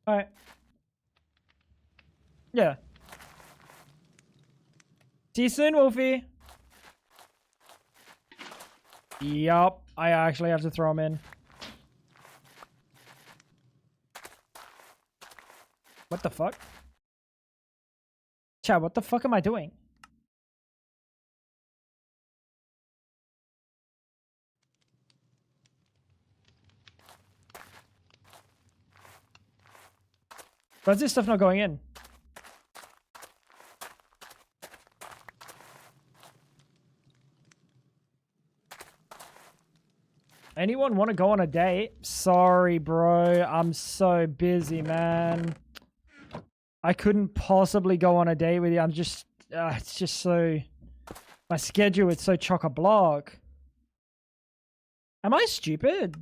Alright. Yeah. See you soon, Wolfie. Yup. I actually have to throw him in. What the fuck? Chad, what the fuck am I doing? Why is this stuff not going in? Anyone want to go on a date? Sorry, bro. I'm so busy, man. I couldn't possibly go on a date with you. I'm just... it's just so... My schedule is so chock-a-block. Am I stupid?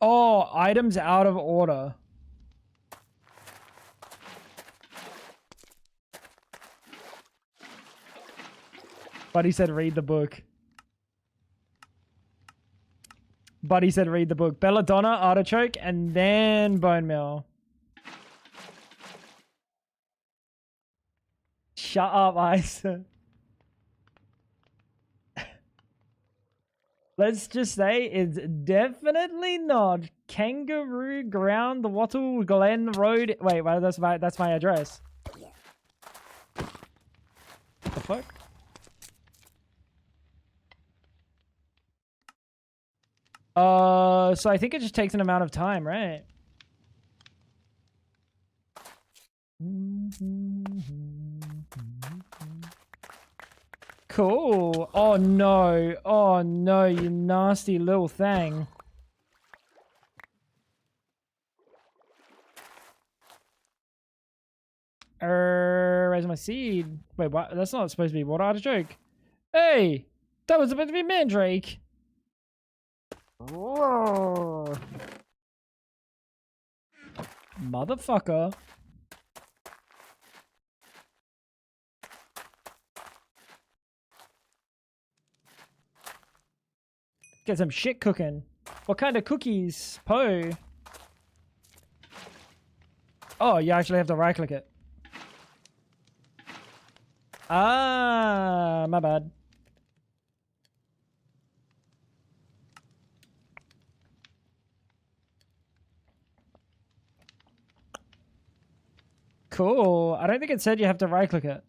Oh, items out of order. Buddy said read the book. Buddy said read the book. Belladonna, artichoke, and then bone meal. Shut up, Ice. Let's just say it's definitely not Kangaroo Ground, Wattle Glen Road. Wait, well, that's my address. What the fuck? So I think it just takes an amount of time, right? Cool. Oh no. Oh no, you nasty little thing. Where's my seed? Wait, what? That's not supposed to be water artichoke. Hey! That was supposed to be mandrake. Whoa. Motherfucker. Get some shit cooking. What kind of cookies? Poe. Oh, you actually have to right click it. Ah, my bad. Cool. I don't think it said you have to right click it.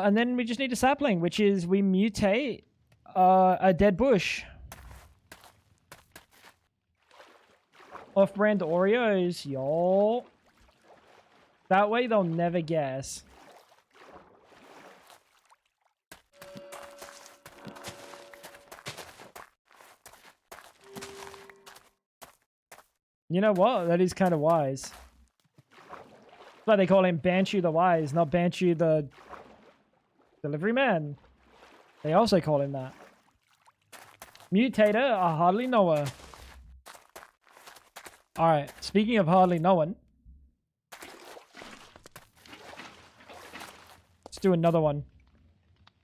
And then we just need a sapling, which is we mutate a dead bush. Off-brand Oreos, y'all. That way they'll never guess. You know what? That is kind of wise. That's why they call him Banshee the Wise, not Banshee the Delivery Man. They also call him that. Mutator, I hardly know her. Alright, speaking of hardly knowing. Let's do another one.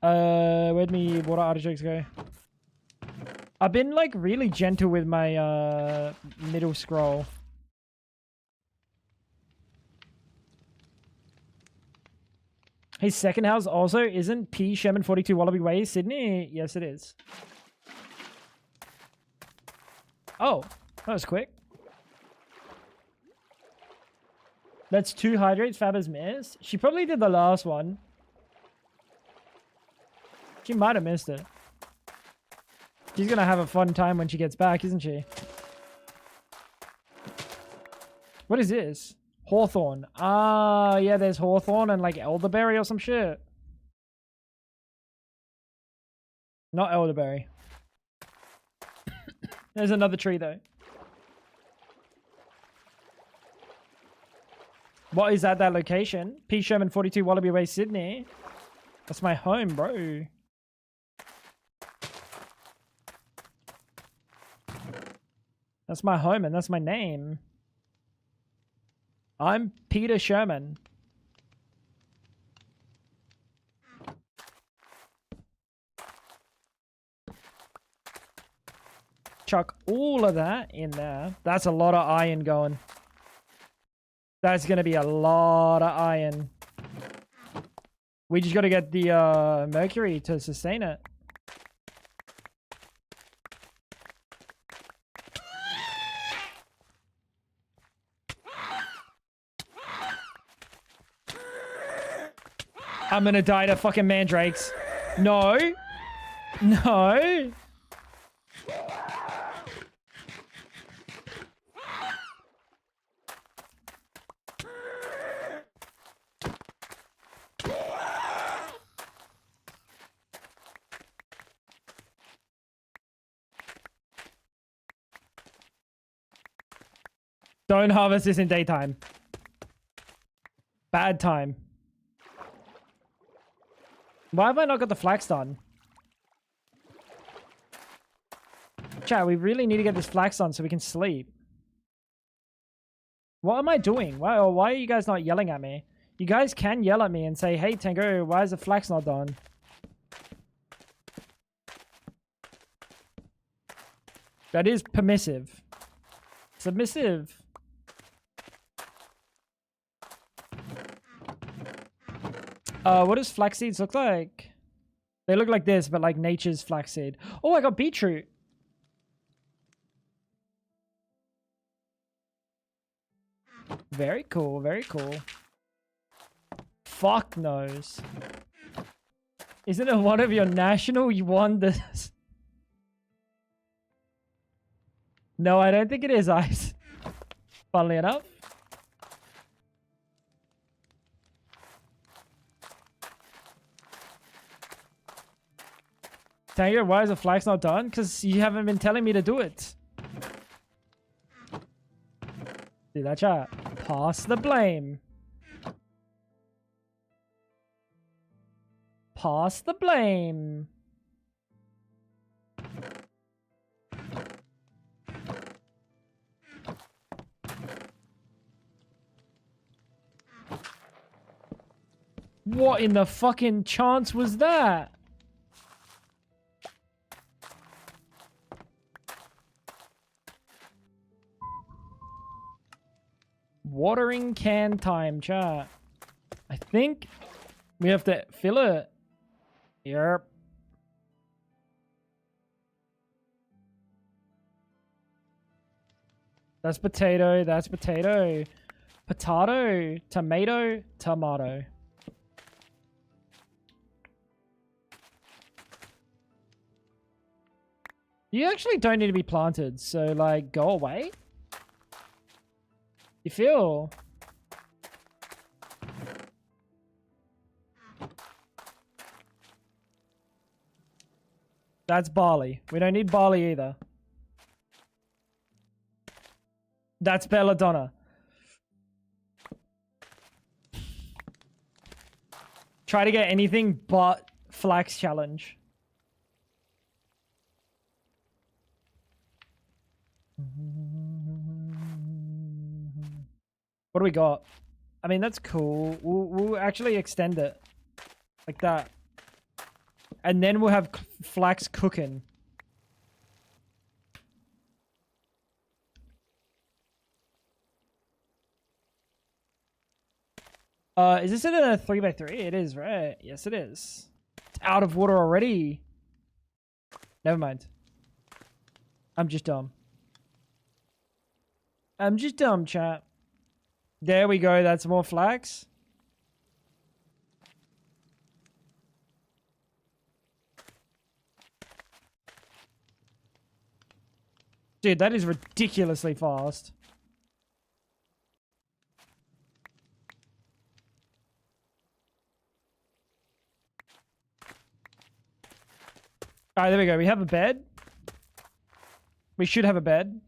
Where'd me water artichokes go? I've been like really gentle with my middle scroll. His second house also isn't P. Sherman 42 Wallaby Way, Sydney? Yes, it is. Oh, that was quick. That's 2 hydrates, Fab's missed. She probably did the last one. She might have missed it. She's gonna have a fun time when she gets back, isn't she? What is this? Hawthorn. Ah, yeah, there's hawthorn and like elderberry or some shit. Not elderberry. There's another tree though. What is at that location? P. Sherman 42 Wallaby Way, Sydney. That's my home, bro. That's my home and that's my name. I'm Peter Sherman. Chuck all of that in there. That's a lot of iron going. That's going to be a lot of iron. We just got to get the mercury to sustain it. I'm going to die to fucking mandrakes. No. No. Don't harvest this in daytime. Bad time. Why have I not got the flax done? Chat, we really need to get this flax done so we can sleep. What am I doing? Why are you guys not yelling at me? You guys can yell at me and say, hey, Tango, why is the flax not done? That is permissive. Submissive. What does flax seeds look like? They look like this, but like nature's flaxseed. Oh, I got beetroot. Very cool, very cool. Fuck knows. Isn't it one of your national wonders? No, I don't think it is ice. Funnily enough. Tango, why is the flax not done? Because you haven't been telling me to do it. See that chat? Pass the blame. Pass the blame. What in the fucking chance was that? Watering can time, chat. I think we have to fill it. Yep. That's potato. That's potato. Potato. Tomato. Tomato. You actually don't need to be planted, so like go away. You feel? That's barley. We don't need barley either. That's belladonna. Try to get anything but flax challenge. What do we got? I mean, that's cool. We'll actually extend it. Like that. And then we'll have flax cooking. Is this in a 3x3? It is, right? Yes, it is. It's out of water already. Never mind. I'm just dumb. I'm just dumb, chat. There we go. That's more flax. Dude, that is ridiculously fast. Alright, there we go. We have a bed. We should have a bed.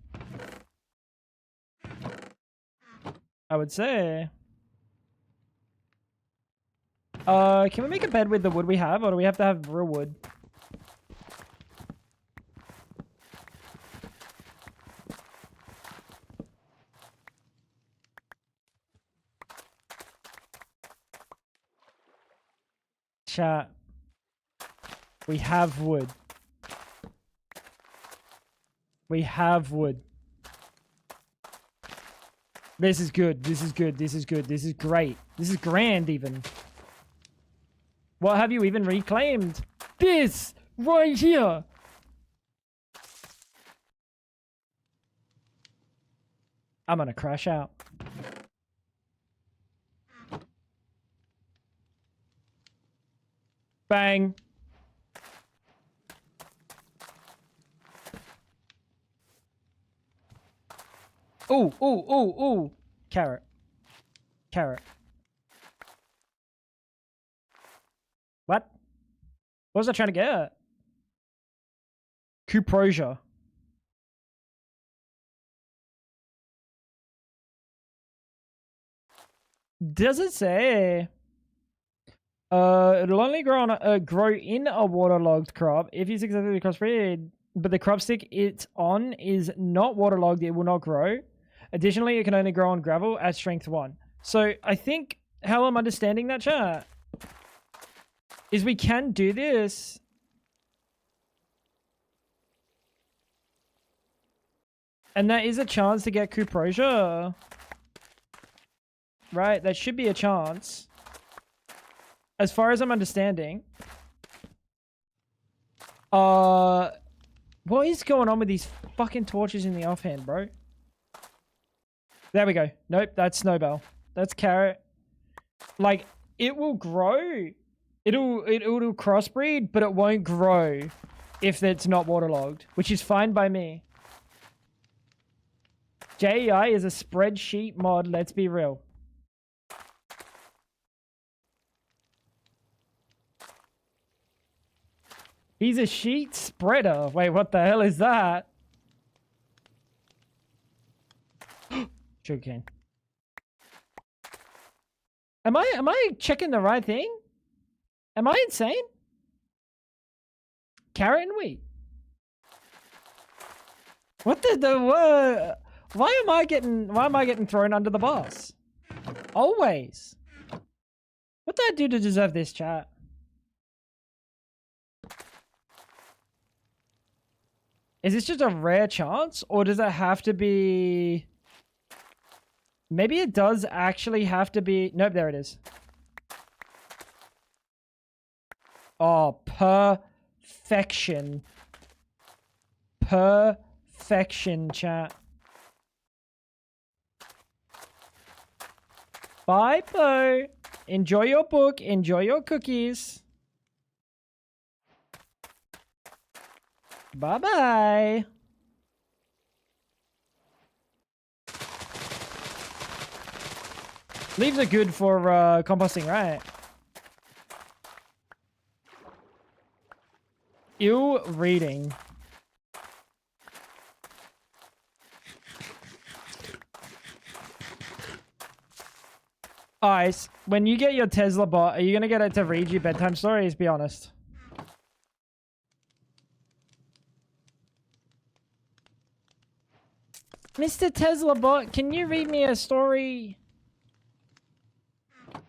I would say. Can we make a bed with the wood we have, or do we have to have real wood? Chat. We have wood. We have wood. This is good. This is good. This is good. This is great. This is grand even. What have you even reclaimed? This right here. I'm gonna crash out. Bang. Ooh, ooh, ooh, ooh. Carrot. Carrot. What? What was I trying to get? Cuprosia. Does it say? It'll only grow on grow in a waterlogged crop if you successfully crossbreed, but the crop stick it's on is not waterlogged. It will not grow. Additionally, it can only grow on gravel at strength 1. So I think how I'm understanding that, chat, is we can do this. And there is a chance to get Cuprosia. Right? There should be a chance. As far as I'm understanding. What is going on with these fucking torches in the offhand, bro? There we go. Nope, that's Snowbell. That's Carrot. Like, it will grow. It'll crossbreed, but it won't grow if it's not waterlogged, which is fine by me. JEI is a spreadsheet mod, let's be real. He's a sheet spreader. Wait, what the hell is that? Sugarcane. Am I checking the right thing? Am I insane? Carrot and wheat. What the why am I getting thrown under the bus? Always. What did I do to deserve this, chat? Is this just a rare chance, or does it have to be... Maybe it does actually have to be... Nope, there it is. Oh, perfection. Perfection, chat. Bye, Bo. Enjoy your book. Enjoy your cookies. Bye-bye. Leaves are good for composting, right? Ew, reading. Ice, when you get your Tesla bot, are you going to get it to read you bedtime stories? Be honest. Mr. Tesla bot, can you read me a story?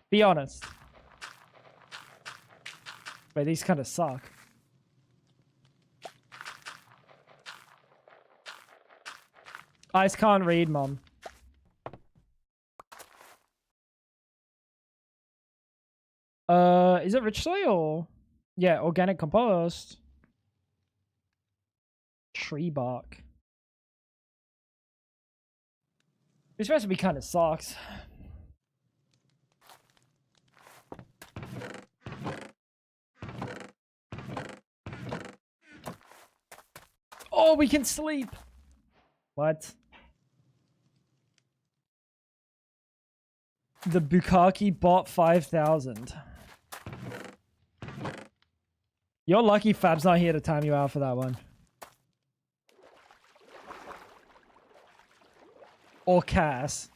Be honest. Wait, these kind of suck. Ice can't read, Mom. Is it rich soil? Yeah, organic compost. Tree bark. This recipe kind of sucks. Oh, we can sleep. What? The Bukaki bot 5,000. You're lucky Fab's not here to time you out for that one. Or Cass.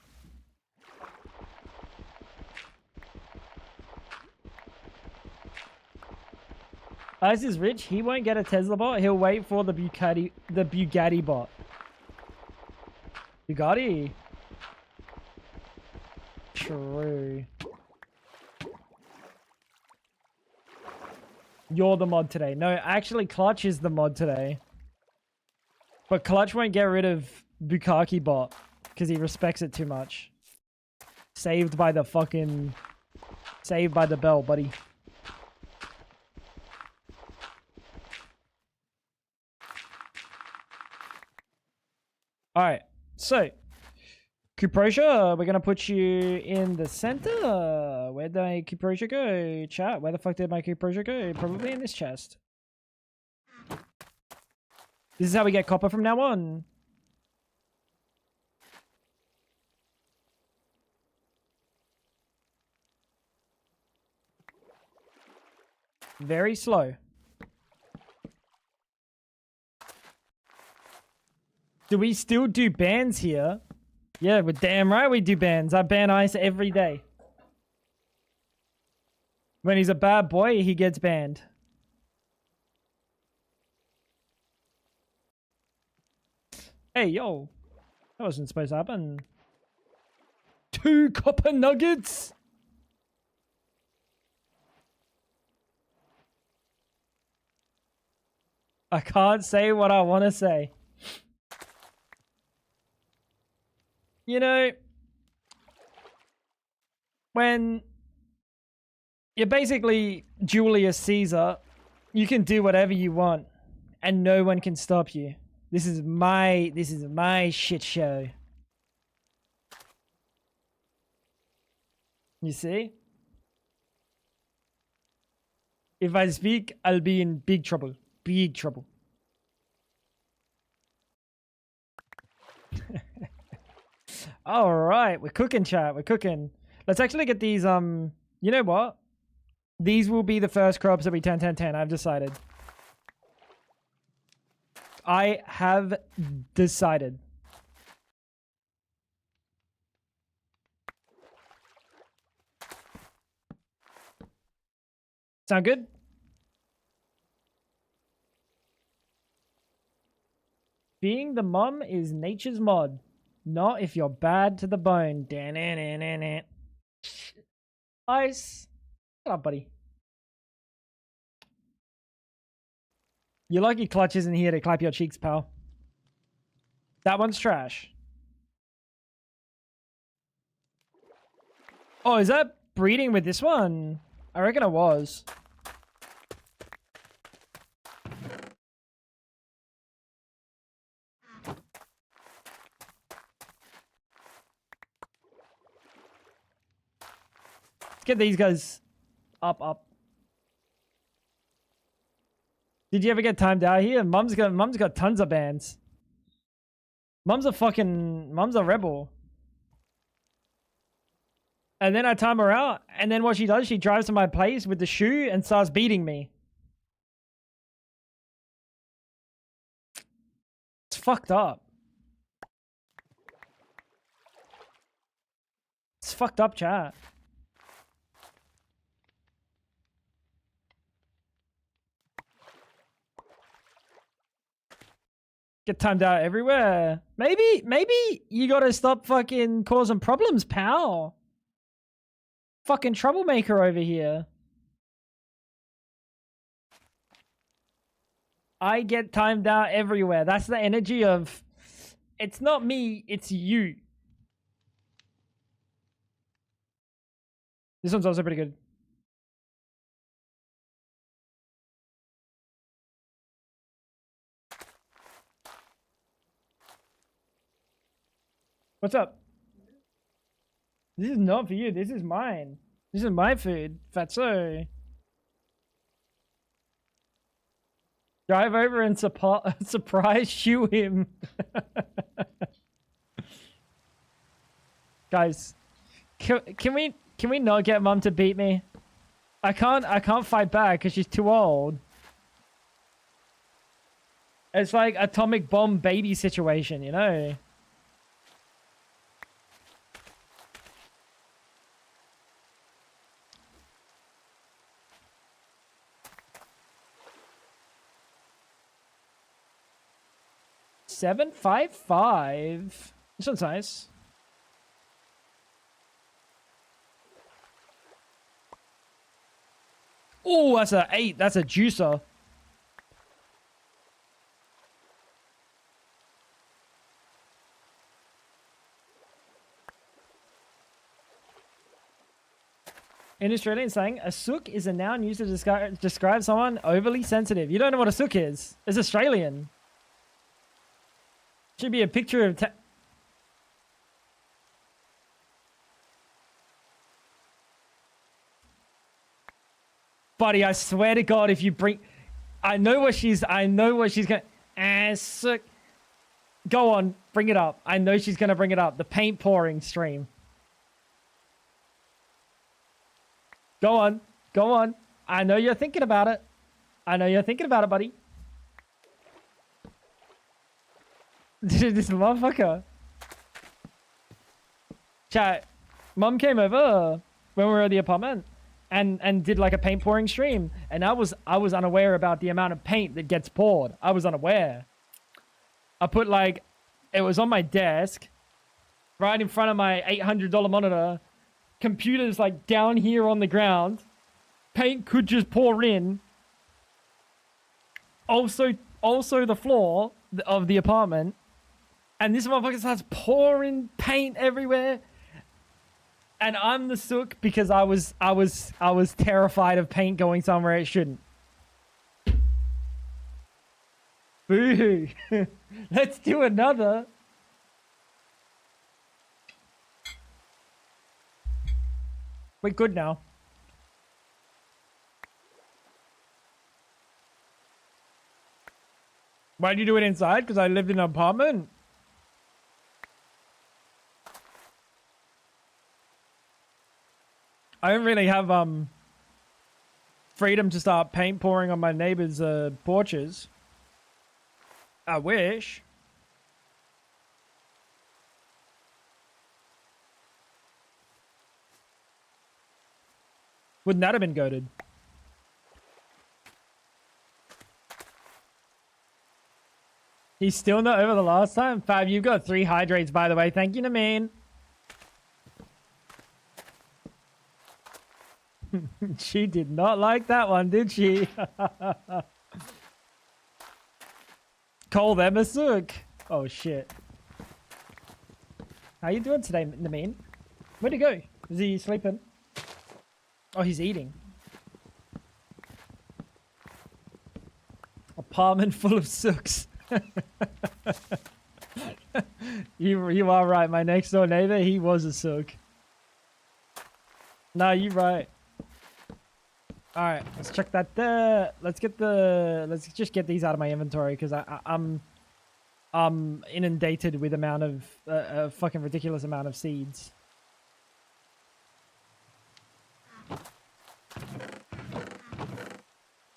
Ice is rich. He won't get a Tesla bot. He'll wait for the Bugatti bot. Bugatti. True. You're the mod today. No, actually, Clutch is the mod today. But Clutch won't get rid of Bukaki bot because he respects it too much. Saved by the fucking... Saved by the bell, buddy. Alright, so... Kuprosha, we're gonna put you in the center. Where'd my Kuprosha go? Chat, where the fuck did my Kuprosha go? Probably in this chest. This is how we get copper from now on. Very slow. Do we still do bans here? Yeah, we're damn right we do bans. I ban Ice every day. When he's a bad boy, he gets banned. Hey, yo. That wasn't supposed to happen. 2 copper nuggets? I can't say what I want to say. You know, when you're basically Julius Caesar, you can do whatever you want and no one can stop you. This is my shit show. You see? If I speak, I'll be in big trouble. Big trouble. All right, we're cooking, chat. We're cooking. Let's actually get these. You know what? These will be the first crops that we 10, 10, 10. I've decided. I have decided. Sound good? Being the mom is nature's mod. Not if you're bad to the bone. Ice. Shut up, buddy. You're lucky Clutch isn't here to clap your cheeks, pal. That one's trash. Oh, is that breeding with this one? I reckon it was. Let's get these guys up. Did you ever get timed out here? Mum's got tons of bans. Mum's a rebel. And then I time her out, and then what she does, she drives to my place with the shoe and starts beating me. It's fucked up. It's fucked up, chat. Get timed out everywhere. Maybe you gotta stop fucking causing problems, pal. Fucking troublemaker over here. I get timed out everywhere. That's the energy of, it's not me, it's you. This one's also pretty good. What's up? This is not for you. This is mine. This is my food, fatso. Drive over and surprise shoe him. Guys, can we not get Mum to beat me? I can't fight back because she's too old. It's like atomic bomb baby situation, you know? $7.55. This one's nice. Oh, that's a 8. That's a juicer. In Australian slang, a sook is a noun used to describe someone overly sensitive. You don't know what a sook is. It's Australian. Should be a picture of... Buddy, I swear to God, if you bring... I know what she's gonna... Sook. Go on, bring it up. I know she's gonna bring it up. The paint pouring stream. Go on. Go on. I know you're thinking about it. I know you're thinking about it, buddy. This motherfucker. Chat. Mom came over when we were at the apartment and did like a paint pouring stream. And I was unaware about the amount of paint that gets poured. I was unaware. I put like... It was on my desk. Right in front of my $800 monitor. Computers like down here on the ground. Paint could just pour in. Also the floor of the apartment. And this motherfucker starts pouring paint everywhere. And I'm the sook because I was terrified of paint going somewhere it shouldn't. Boo. Let's do another. We're good now. Why do you do it inside? Because I lived in an apartment? I don't really have freedom to start paint pouring on my neighbors' porches. I wish. Wouldn't that have been goated? He's still not over the last time? Fab, you've got 3 hydrates, by the way. Thank you, Namin. She did not like that one, did she? Call them a sook. Oh, shit. How you doing today, Namin? Where'd he go? Is he sleeping? Oh, he's eating. Apartment full of sooks. You are right. My next door neighbor, he was a sook. No, you're right. All right, let's check that there. Let's just get these out of my inventory because I'm inundated with amount of a fucking ridiculous amount of seeds.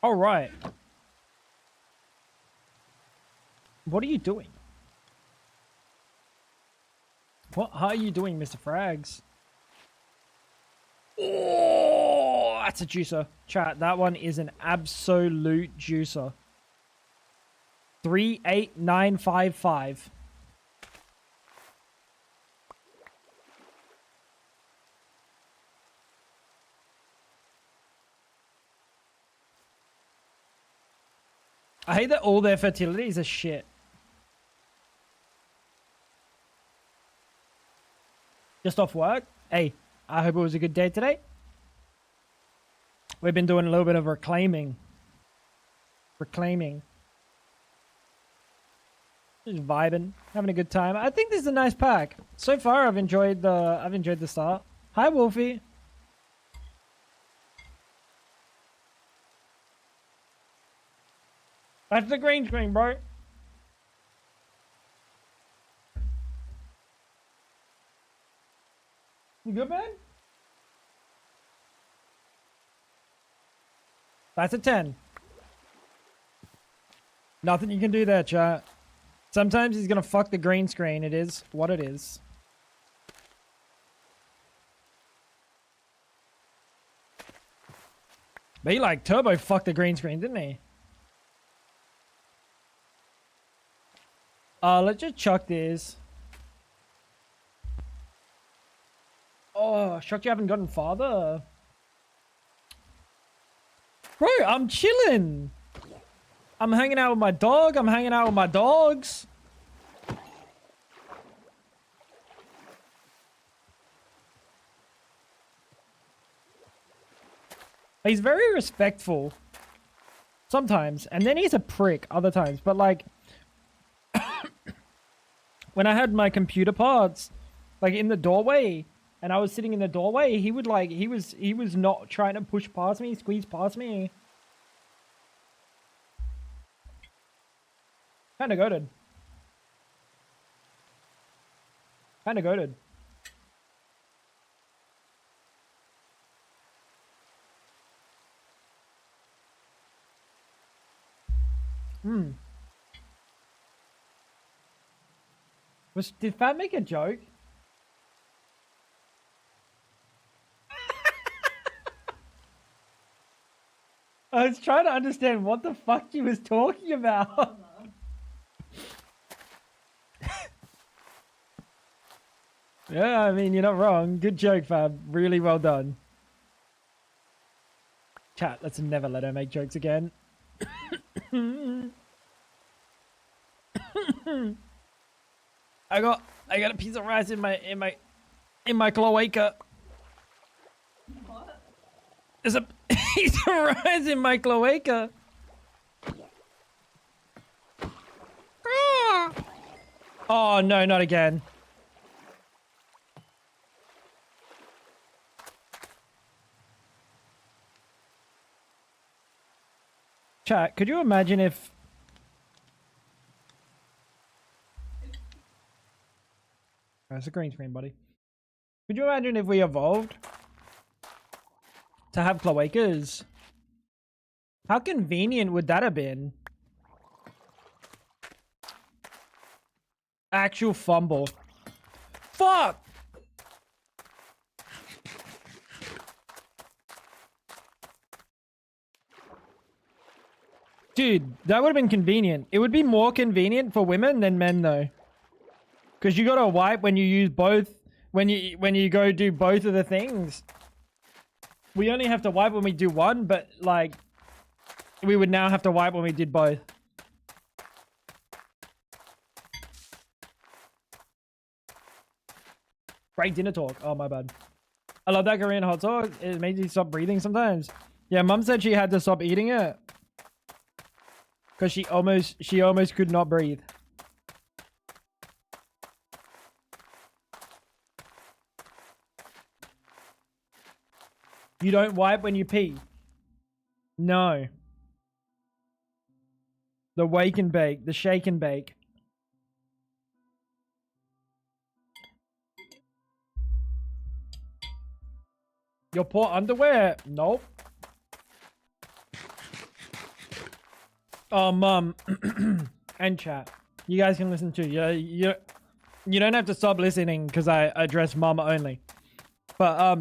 All right. What are you doing? What are you doing, Mr. Frags? Oh, that's a juicer. Chat, that one is an absolute juicer. 38955. I hate that all their fertilities are shit. Just off work? Hey, I hope it was a good day today. We've been doing a little bit of reclaiming. Just vibing, having a good time. I think this is a nice pack. So far I've enjoyed the start. Hi Wolfie. That's the green screen, bro. You good, man? That's a 10. Nothing you can do there, chat. Sometimes he's gonna fuck the green screen. It is what it is. But he like turbo fucked the green screen, didn't he? Let's just chuck this. Oh, shocked you haven't gotten farther. Bro, I'm chilling. I'm hanging out with my dog. I'm hanging out with my dogs. He's very respectful. Sometimes. And then he's a prick other times. But like... when I had my computer parts, like in the doorway... and I was sitting in the doorway, he would like... He was not trying to push past me, squeeze past me. Kinda goated. Kinda goated. Did Fat make a joke? I was trying to understand what the fuck he was talking about. Yeah, I mean, you're not wrong. Good joke, Fab. Really well done. Chat, let's never let her make jokes again. I got a piece of rice in my cloaca. What? There's a piece of rice in my cloaca. Oh no, not again. Chat, could you imagine if... That's a green screen, buddy. Could you imagine if we evolved to have cloacas? How convenient would that have been? Actual fumble. Fuck! Dude, that would have been convenient. It would be more convenient for women than men, though. Because you gotta wipe when you use both. When you go do both of the things. We only have to wipe when we do one, but, like... we would now have to wipe when we did both. Great dinner talk. Oh, my bad. I love that Korean hot dog. It makes you stop breathing sometimes. Yeah, Mum said she had to stop eating it. Because she almost could not breathe. You don't wipe when you pee? No. The wake and bake. The shake and bake. Your poor underwear? Nope. Oh, Mum. And chat. You guys can listen too. You don't have to stop listening because I address Mum only. But,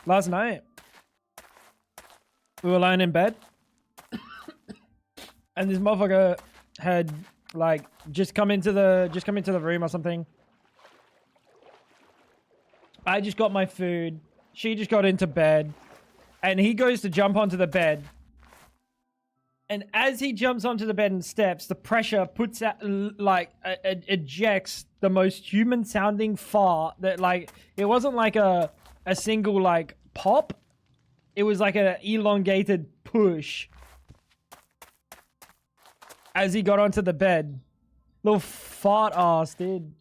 last night, we were lying in bed. And this motherfucker had, like, just come into the room or something. I just got my food. She just got into bed. And he goes to jump onto the bed. And as he jumps onto the bed and steps, the pressure puts out, like, ejects the most human sounding fart that, like, it wasn't like a single, like, pop. It was like an elongated push. As he got onto the bed. Little fart ass, dude.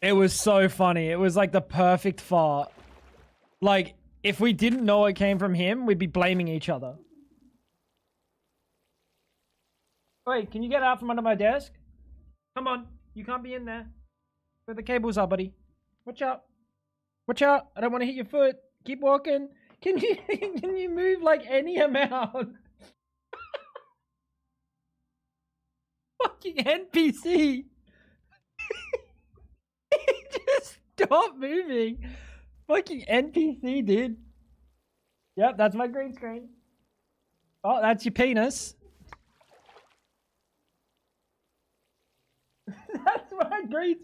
It was so funny. It was like the perfect fart. Like, if we didn't know it came from him, we'd be blaming each other. Wait, can you get out from under my desk? Come on. You can't be in there. Where the cables are, buddy. Watch out. Watch out. I don't want to hit your foot. Keep walking. Can you move like any amount? Fucking NPC. Just stop moving. Fucking NPC, dude. Yep, that's my green screen. Oh, that's your penis. That's my green.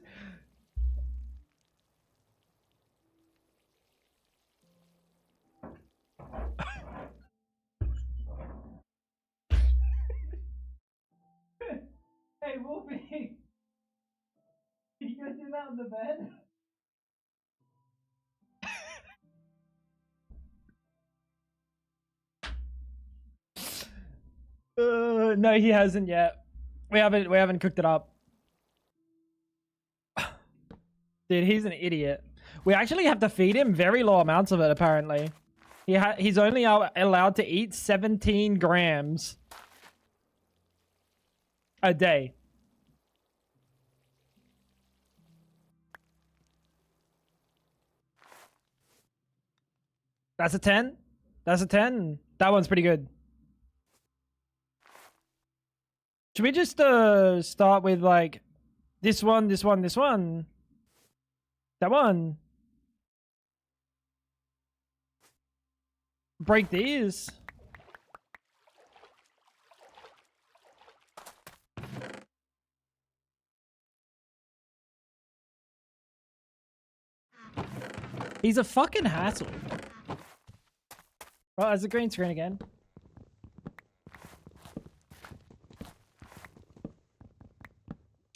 Hey, Wolfie. Did you guys do that on the bed? No, he hasn't yet. We haven't cooked it up. Dude, he's an idiot. We actually have to feed him very low amounts of it, apparently. He's only allowed to eat 17 grams a day. That's a 10? That's a 10? That one's pretty good. Should we just start with like this one, this one, this one? That one. Break these. He's a fucking hassle. Oh, there's a green screen again.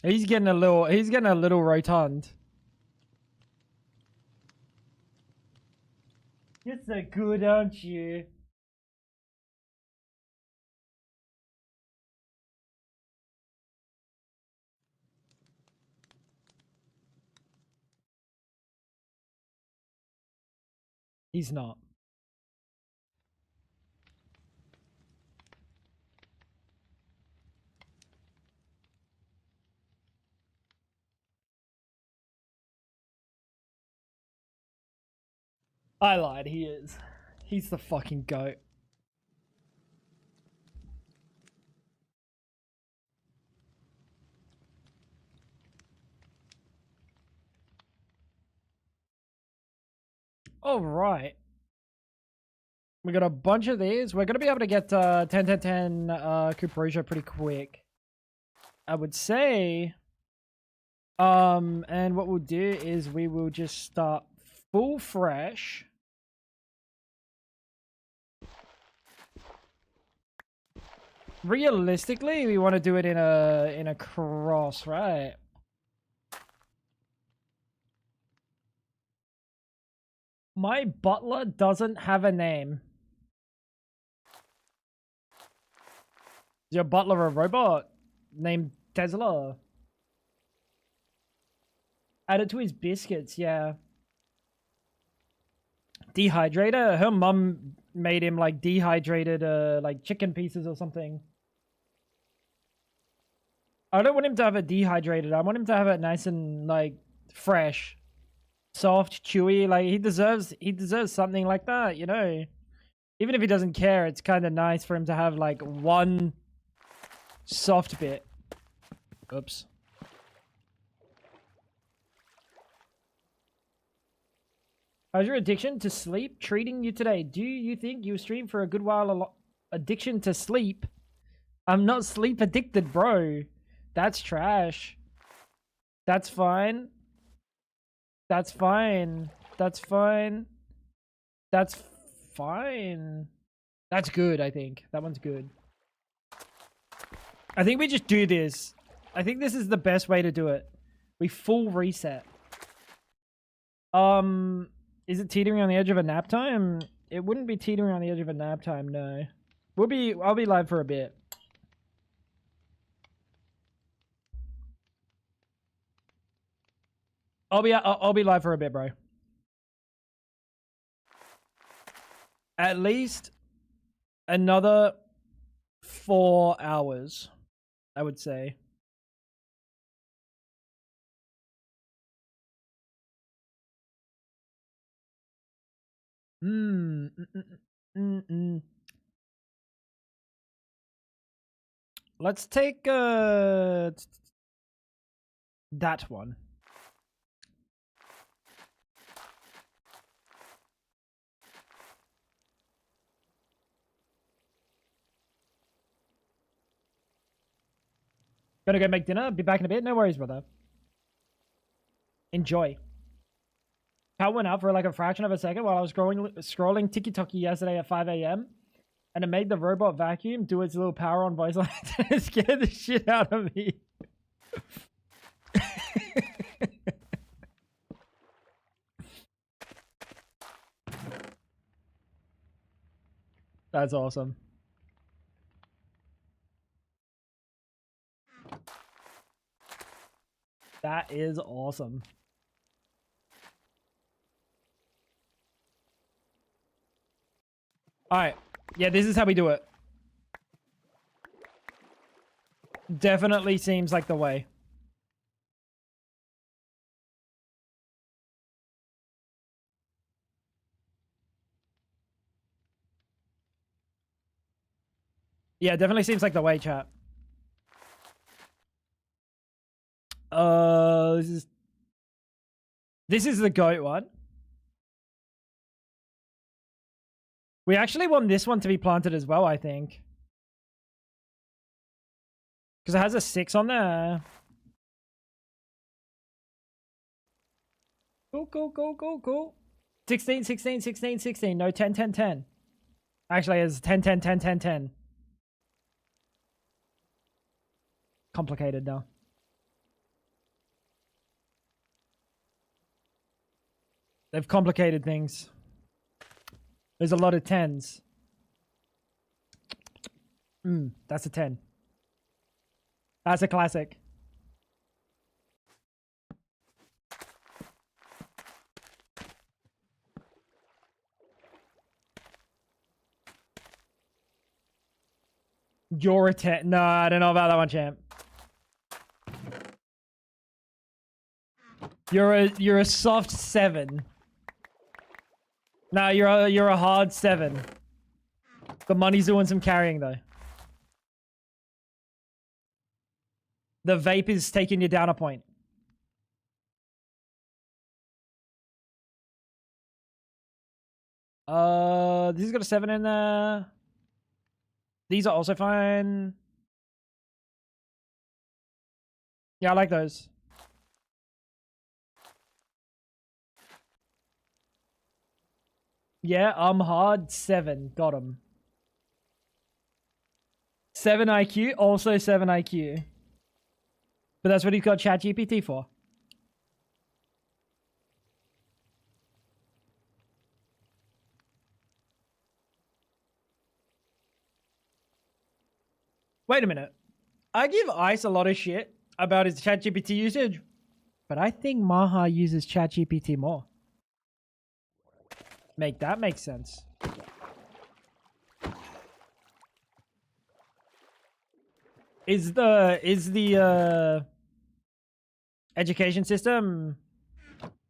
He's getting a little rotund. You're so good, aren't you? He's not. I lied, he is. He's the fucking goat. All right. We got a bunch of these. We're going to be able to get 10, 10, 10 Cuprosia pretty quick. I would say. And what we'll do is we will just start full fresh. Realistically, we want to do it in a cross, right? My butler doesn't have a name. Is your butler a robot named Tesla? Add it to his biscuits, yeah. Dehydrator? Her mum made him like dehydrated like chicken pieces or something. I don't want him to have it dehydrated. I want him to have it nice and like fresh, soft, chewy. Like he deserves something like that, you know. Even if he doesn't care, it's kind of nice for him to have like one soft bit. Oops. How's your addiction to sleep treating you today? Do you think you stream for a good while? Addiction to sleep? I'm not sleep addicted, bro. That's trash. That's fine. That's fine. That's fine. That's fine. That's good, I think. That one's good. I think we just do this. I think this is the best way to do it. We full reset. Is it teetering on the edge of a nap time? It wouldn't be teetering on the edge of a nap time, no. I'll be live for a bit. I'll be live for a bit, bro. At least another 4 hours, I would say. Let's take that one. Gonna go make dinner. Be back in a bit. No worries, brother. Enjoy. Power went out for like a fraction of a second while I was scrolling TikTok yesterday at 5 a.m. and it made the robot vacuum do its little power on voice line and scared the shit out of me. That's awesome. That is awesome. All right. Yeah, this is how we do it. Definitely seems like the way. Yeah, definitely seems like the way, chat. This is the goat one. We actually want this one to be planted as well, I think. Because it has a 6 on there. Cool. 16, 16, 16, 16. No, 10, 10, 10. Actually, it's 10, 10, 10, 10, 10. Complicated now. They've complicated things. There's a lot of 10s. That's a 10. That's a classic. You're a 10. No, I don't know about that one, champ. You're a soft 7. No, you're a hard 7. The money's doing some carrying though. The vape is taking you down a point. This has got a 7 in there. These are also fine. Yeah, I like those. Yeah, I'm hard 7. Got him. 7 IQ, also 7 IQ. But that's what he's got ChatGPT for. Wait a minute. I give Ice a lot of shit about his ChatGPT usage, but I think Maha uses ChatGPT more. Make that make sense. Is the education system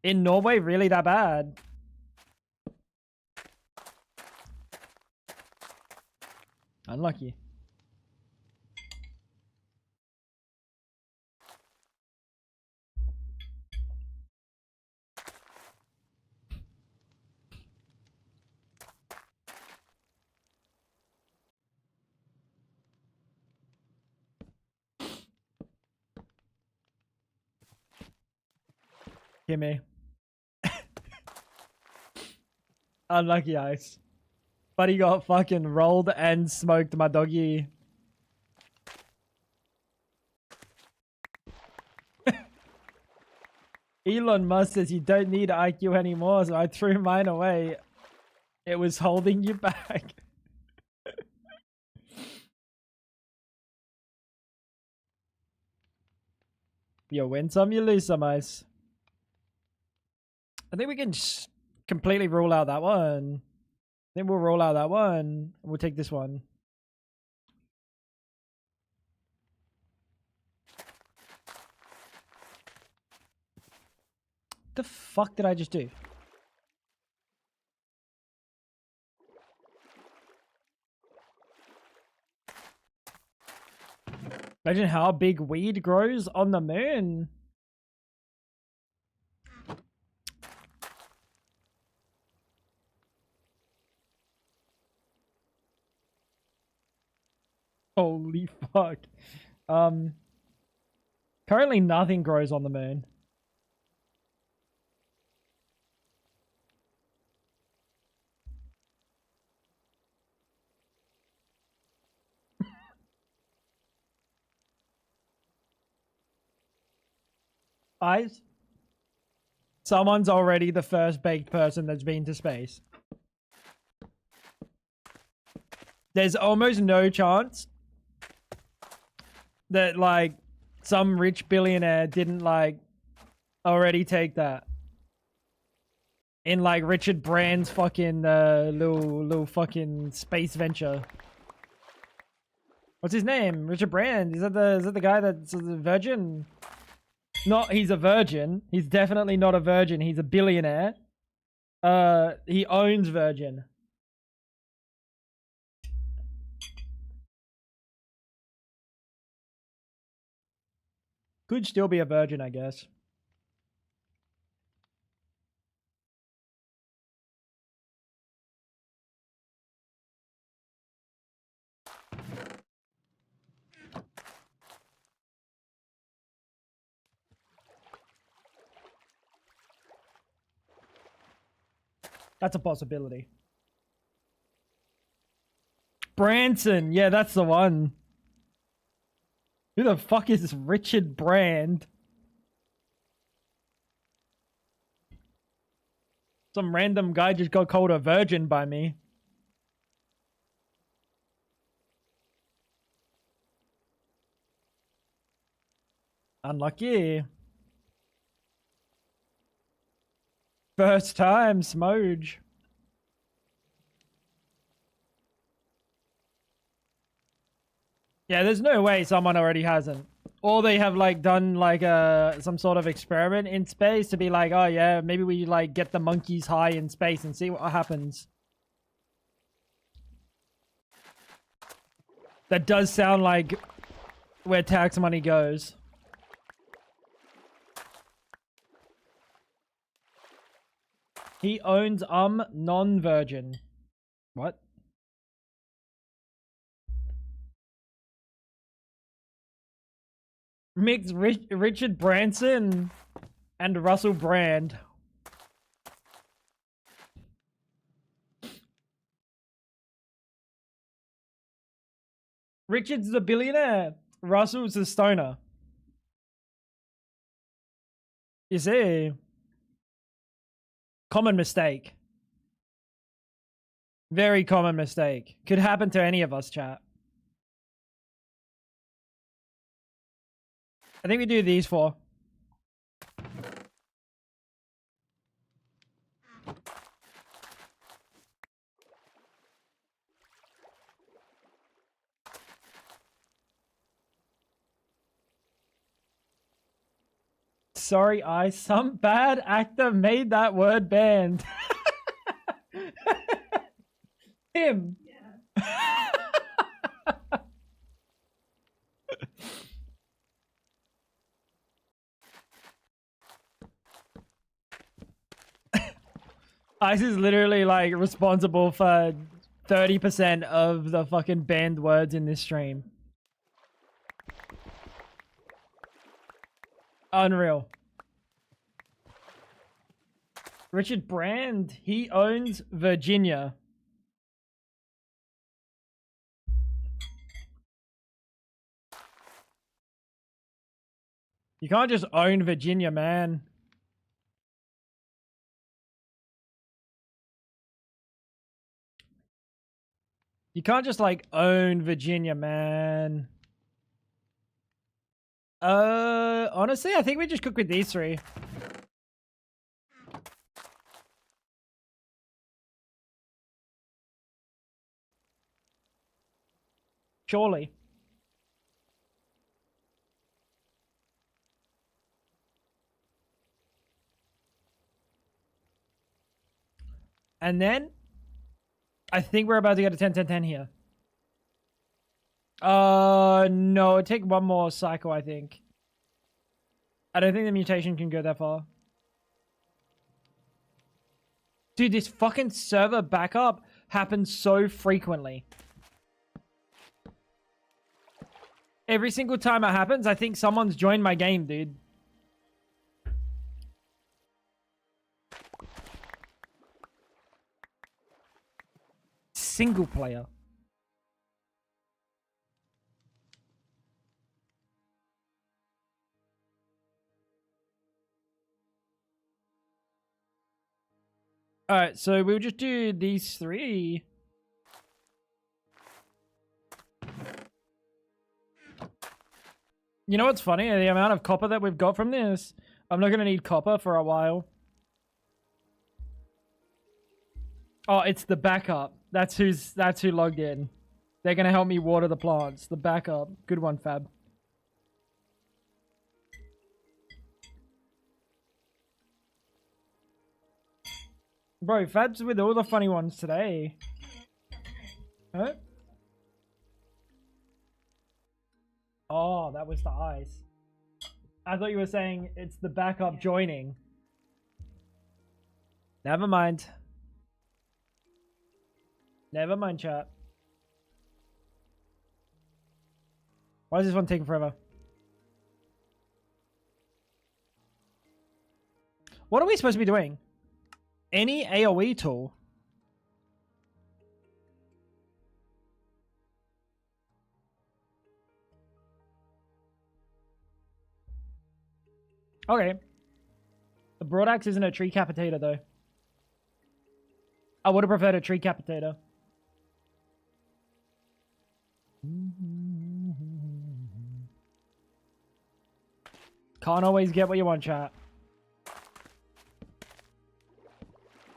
in Norway really that bad? Unlucky. Gimme. Unlucky Ice. But he got fucking rolled and smoked my doggy. Elon Musk says you don't need IQ anymore, so I threw mine away. It was holding you back. You win some, you lose some, Ice. I think we can just completely rule out that one. I think we'll roll out that one. We'll take this one. The fuck did I just do? Imagine how big weed grows on the moon. Holy fuck. Currently nothing grows on the moon. Eyes? Someone's already the first baked person that's been to space. There's almost no chance that, like, some rich billionaire didn't, like, already take that. In, like, Richard Brand's fucking, little fucking space venture. What's his name? Richard Brand. Is that the guy that's a virgin? Not, he's a virgin. He's definitely not a virgin. He's a billionaire. He owns Virgin. Could still be a virgin, I guess. That's a possibility. Branson. Yeah, that's the one. Who the fuck is Richard Brand? Some random guy just got called a virgin by me. Unlucky. First time, Smoge. Yeah, there's no way someone already hasn't. Or they have, like, done, like, some sort of experiment in space to be like, oh yeah, maybe we, like, get the monkeys high in space and see what happens. That does sound like where tax money goes. He owns, non-virgin. What? Mix Richard Branson and Russell Brand. Richard's the billionaire. Russell's the stoner. You see? Common mistake. Very common mistake. Could happen to any of us, chat. I think we do these four. Sorry, some bad actor made that word banned. Him. Yeah. Ice is literally, like, responsible for 30% of the fucking banned words in this stream. Unreal. Richard Brand, he owns Virginia. You can't just own Virginia, man. You can't just, like, own Virginia, man. Honestly, I think we just cook with these three. Surely. And then I think we're about to get a 10-10-10 here. No, it'd take one more cycle, I think. I don't think the mutation can go that far. Dude, this fucking server backup happens so frequently. Every single time it happens, I think someone's joined my game, dude. Single player. Alright, so we'll just do these three. You know what's funny? The amount of copper that we've got from this. I'm not going to need copper for a while. Oh, it's the backup. That's who logged in. They're going to help me water the plants. The backup. Good one, Fab. Bro, Fab's with all the funny ones today. Huh? Oh, that was the ice. I thought you were saying it's the backup joining. Never mind. Never mind, chat. Why is this one taking forever? What are we supposed to be doing? Any AoE tool? Okay. The broadaxe isn't a tree capitator, though. I would have preferred a tree capitator. Can't always get what you want, chat.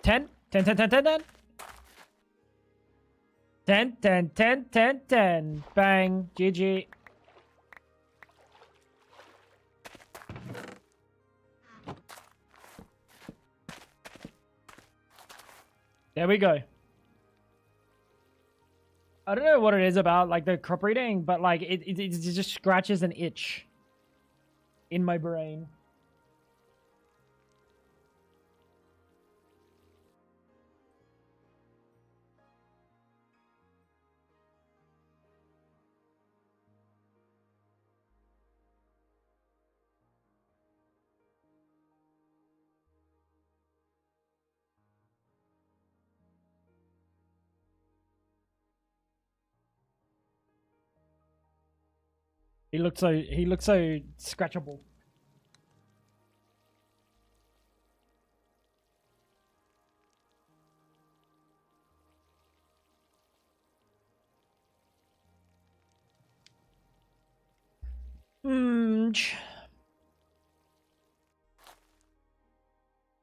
10? 10, 10, 10, 10, 10? 10, 10, 10, 10, 10. Bang. GG. There we go. I don't know what it is about, like, the crop reading, but, like, it just scratches an itch in my brain. He looks so scratchable.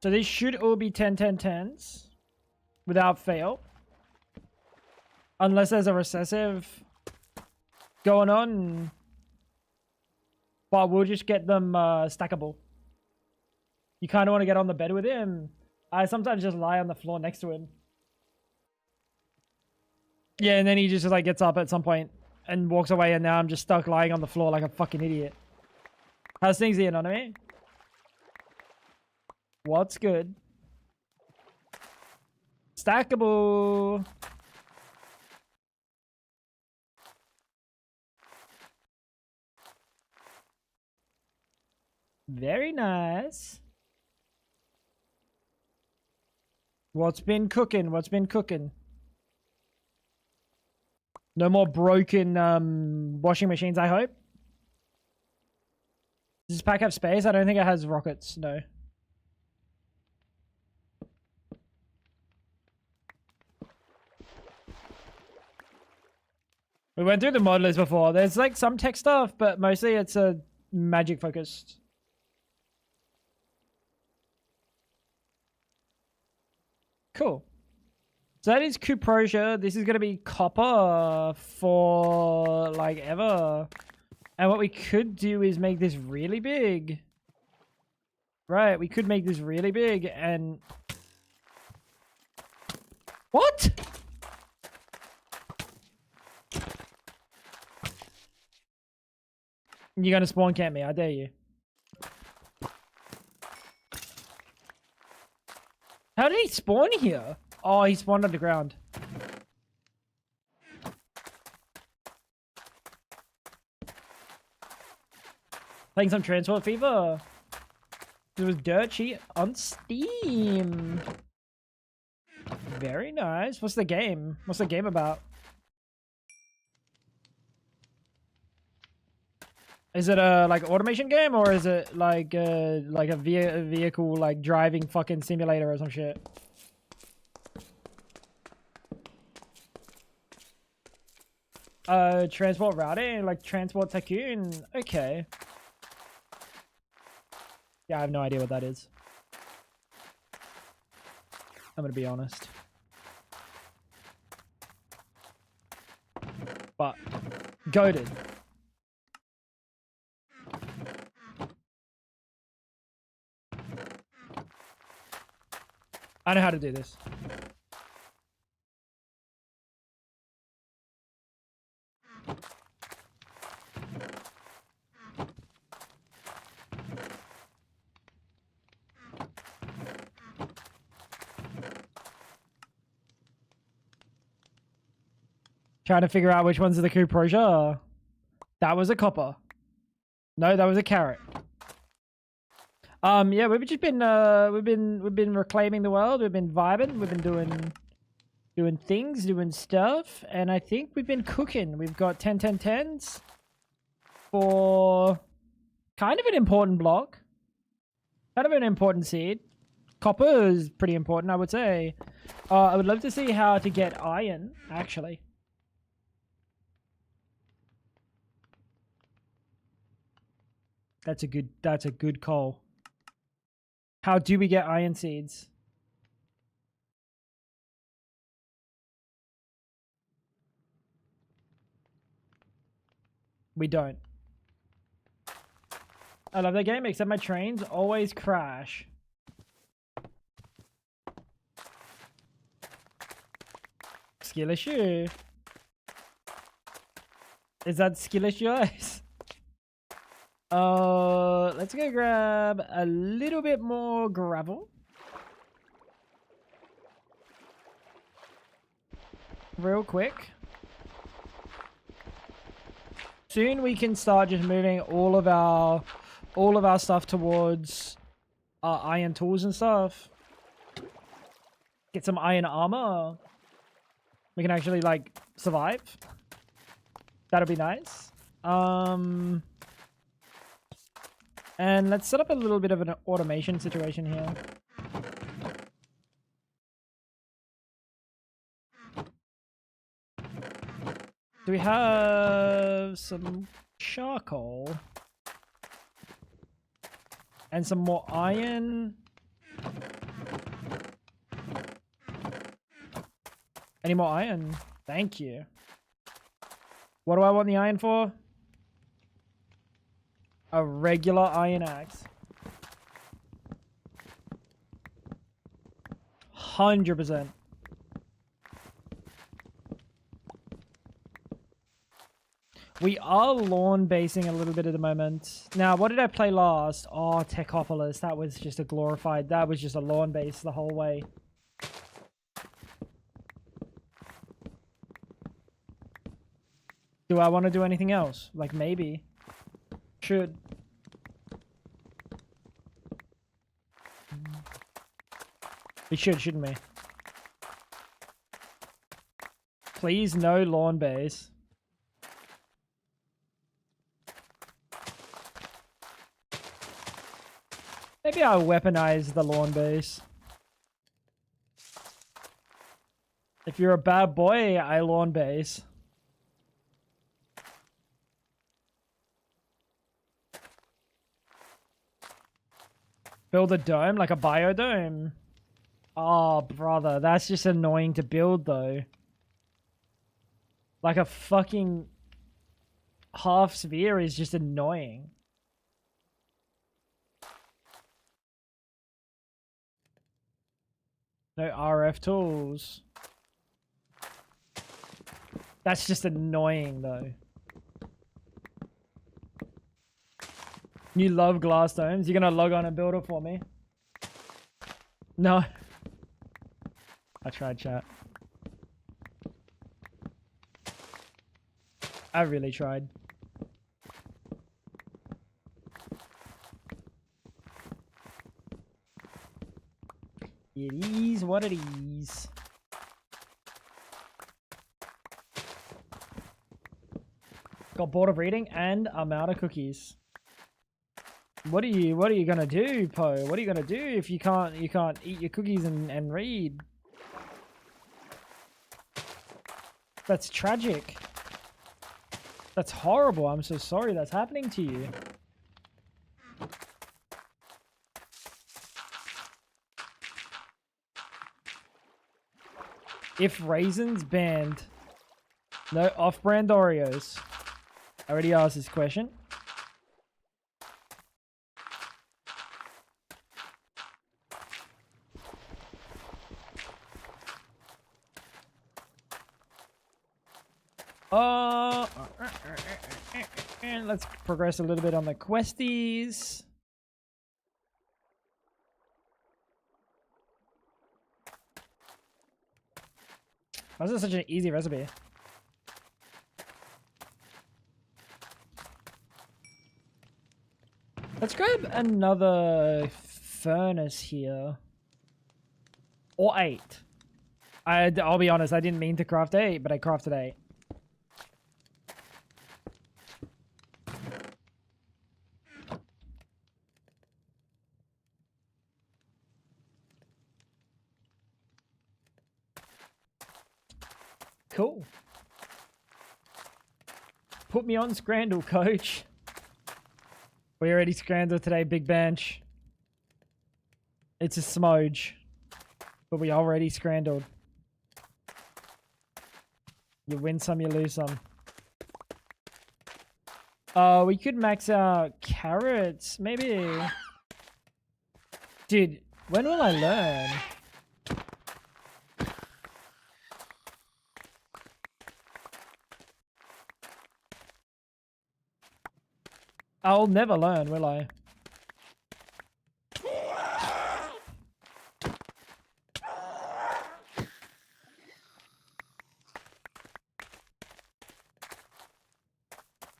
So these should all be 10, 10, 10s without fail. Unless there's a recessive going on. But we'll just get them stackable. You kind of want to get on the bed with him. I sometimes just lie on the floor next to him. Yeah, and then he just like gets up at some point and walks away, and now I'm just stuck lying on the floor like a fucking idiot. How's things the anonymity? What's good? Stackable. Very nice. What's been cooking? What's been cooking? No more broken washing machines, I hope. Does this pack have space? I don't think it has rockets, no. We went through the mod list before. There's like some tech stuff, but mostly it's a magic focused. Cool. So that is Cuprosia. This is going to be copper for like ever. And what we could do is make this really big. Right, we could make this really big and... What? You're gonna spawn camp me, I dare you. How did he spawn here? Oh, he spawned underground. Playing some Transport Fever. It was dirt cheap on Steam. Very nice. What's the game? What's the game about? Is it a like automation game, or is it like a vehicle like driving fucking simulator or some shit? Transport routing, like Transport Tycoon. Okay. Yeah, I have no idea what that is. I'm gonna be honest. But goated. I know how to do this. Trying to figure out which ones are the Cuprosia. That was a copper. No, that was a carrot. Yeah, we've just been we've been reclaiming the world. We've been vibing. We've been doing things, doing stuff, and I think we've been cooking. We've got 10 for kind of an important block, kind of an important seed. Copper is pretty important, I would say. I would love to see how to get iron, actually. That's a good call. How do we get iron seeds? We don't. I love that game, except my trains always crash. Skill issue. Is that skill issue, guys? Let's go grab a little bit more gravel. Real quick. Soon we can start just moving all of our stuff towards iron tools and stuff. Get some iron armor. We can actually like survive. That'll be nice. And let's set up a little bit of an automation situation here. Do we have some charcoal? And some more iron? Any more iron? Thank you. What do I want the iron for? A regular iron axe. 100%. We are lawn basing a little bit at the moment. Now, what did I play last? Oh, Techopolis. That was just a glorified... That was just a lawn base the whole way. Do I want to do anything else? Like, maybe. Should. We should, shouldn't we? Please, no lawn base. Maybe I'll weaponize the lawn base. If you're a bad boy, I lawn base. Build a dome, like a biodome. Oh, brother, that's just annoying to build, though. Like a fucking half sphere is just annoying. No RF tools. That's just annoying, though. You love glass domes. You're gonna log on and build it for me? No. I tried, chat. I really tried. It is what it is. Got bored of reading and I'm out of cookies. What are you gonna do, Poe? What are you gonna do if you can't eat your cookies and read? That's tragic. That's horrible. I'm so sorry that's happening to you. If raisins banned, no off-brand Oreos. I already asked this question. And let's progress a little bit on the questies. Why is this such an easy recipe? Let's grab another furnace here. Or 8. I'll be honest, I didn't mean to craft 8, but I crafted 8. Cool. Put me on Scrandle, coach. We already scrandled today, big bench. It's a smudge. But we already scrandled. You win some, you lose some. We could max out carrots, maybe. Dude, when will I learn? I'll never learn, will I?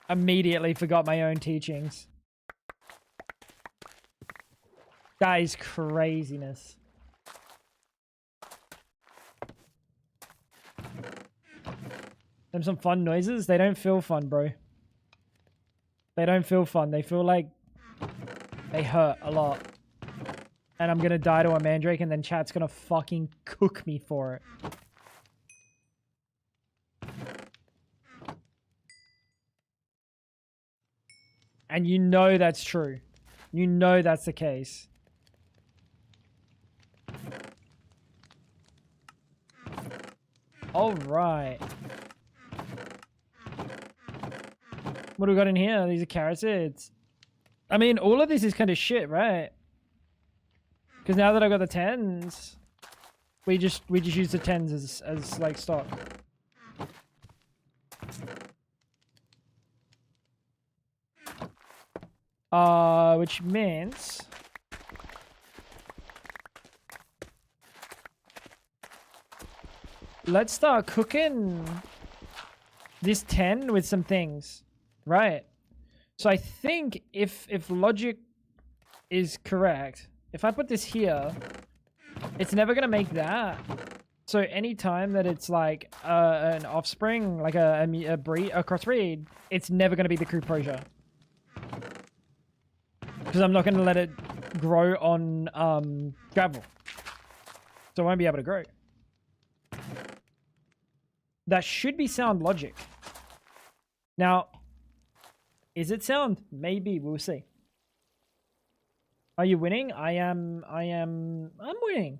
Immediately forgot my own teachings. That is craziness. Them some fun noises. They don't feel fun, bro. They don't feel fun. They feel like they hurt a lot. And I'm gonna die to a mandrake and then chat's gonna fucking cook me for it. And you know that's true. You know that's the case. All right. What do we got in here? These are carrot seeds. I mean, all of this is kind of shit, right? Because now that I got the 10s, we just use the 10s as like stock. Which means let's start cooking this 10 with some things, right? So I think if logic is correct, if I put this here, it's never gonna make that. So anytime that it's like an offspring, like a crossbreed, it's never gonna be the crew Prosia. Because I'm not gonna let it grow on gravel. So I won't be able to grow. That should be sound logic. Now, is it sound? Maybe, we'll see. Are you winning? I'm winning.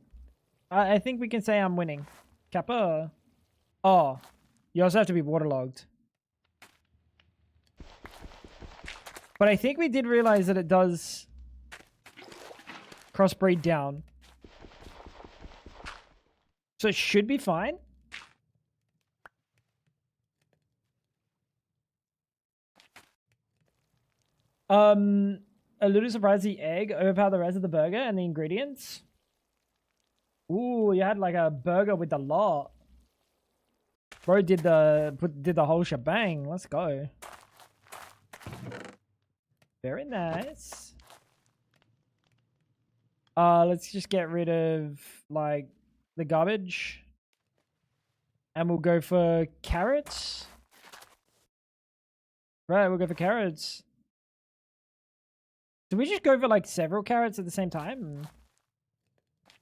I think we can say I'm winning. Kappa. Oh, you also have to be waterlogged. But I think we did realize that it does crossbreed down. So it should be fine. a little surprised the egg overpowered the rest of the burger and the ingredients. Ooh, you had like a burger with a lot. Bro did the whole shebang. Let's go. Very nice. Let's just get rid of like the garbage. And we'll go for carrots. Right, we'll go for carrots. Do we just go for like several carrots at the same time?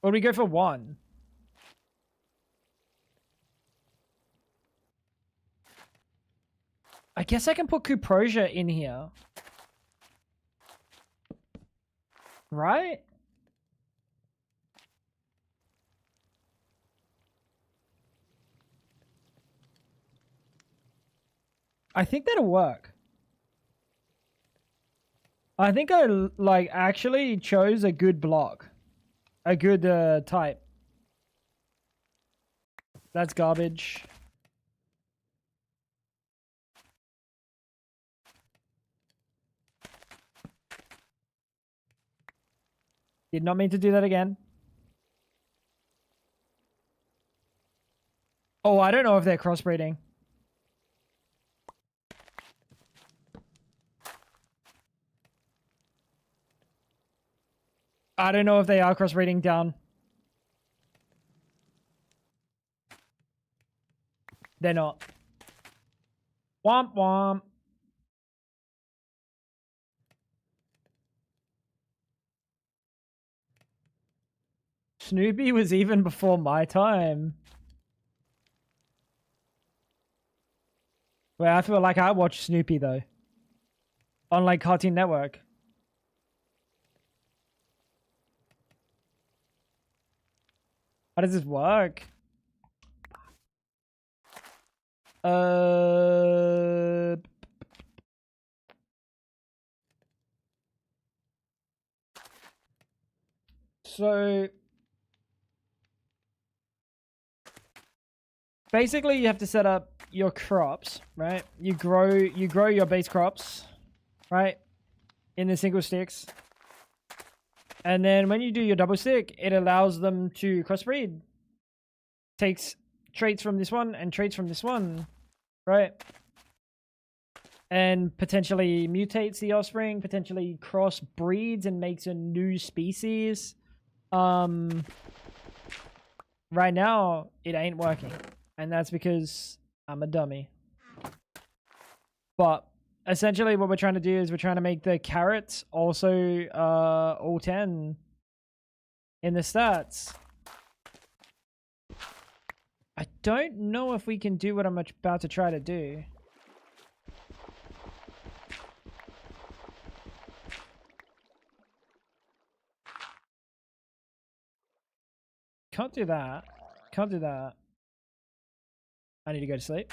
Or do we go for one? I guess I can put Cuprosia in here. Right? I think that'll work. I think I like actually chose a good block. A good type. That's garbage. Did not mean to do that again. Oh, I don't know if they're crossbreeding. I don't know if they are crossbreeding down. They're not. Womp womp. Snoopy was even before my time. Well, I feel like I watched Snoopy though. On like Cartoon Network. How does this work? So basically you have to set up your crops, right? You grow your base crops, right? In the single sticks. And then when you do your double stick, it allows them to crossbreed. Takes traits from this one and traits from this one, right? And potentially mutates the offspring, potentially crossbreeds and makes a new species. Right now, it ain't working. And that's because I'm a dummy. But essentially what we're trying to do is we're trying to make the carrots also all 10 in the stats. I don't know if we can do what I'm about to try to do. Can't do that. Can't do that. I need to go to sleep.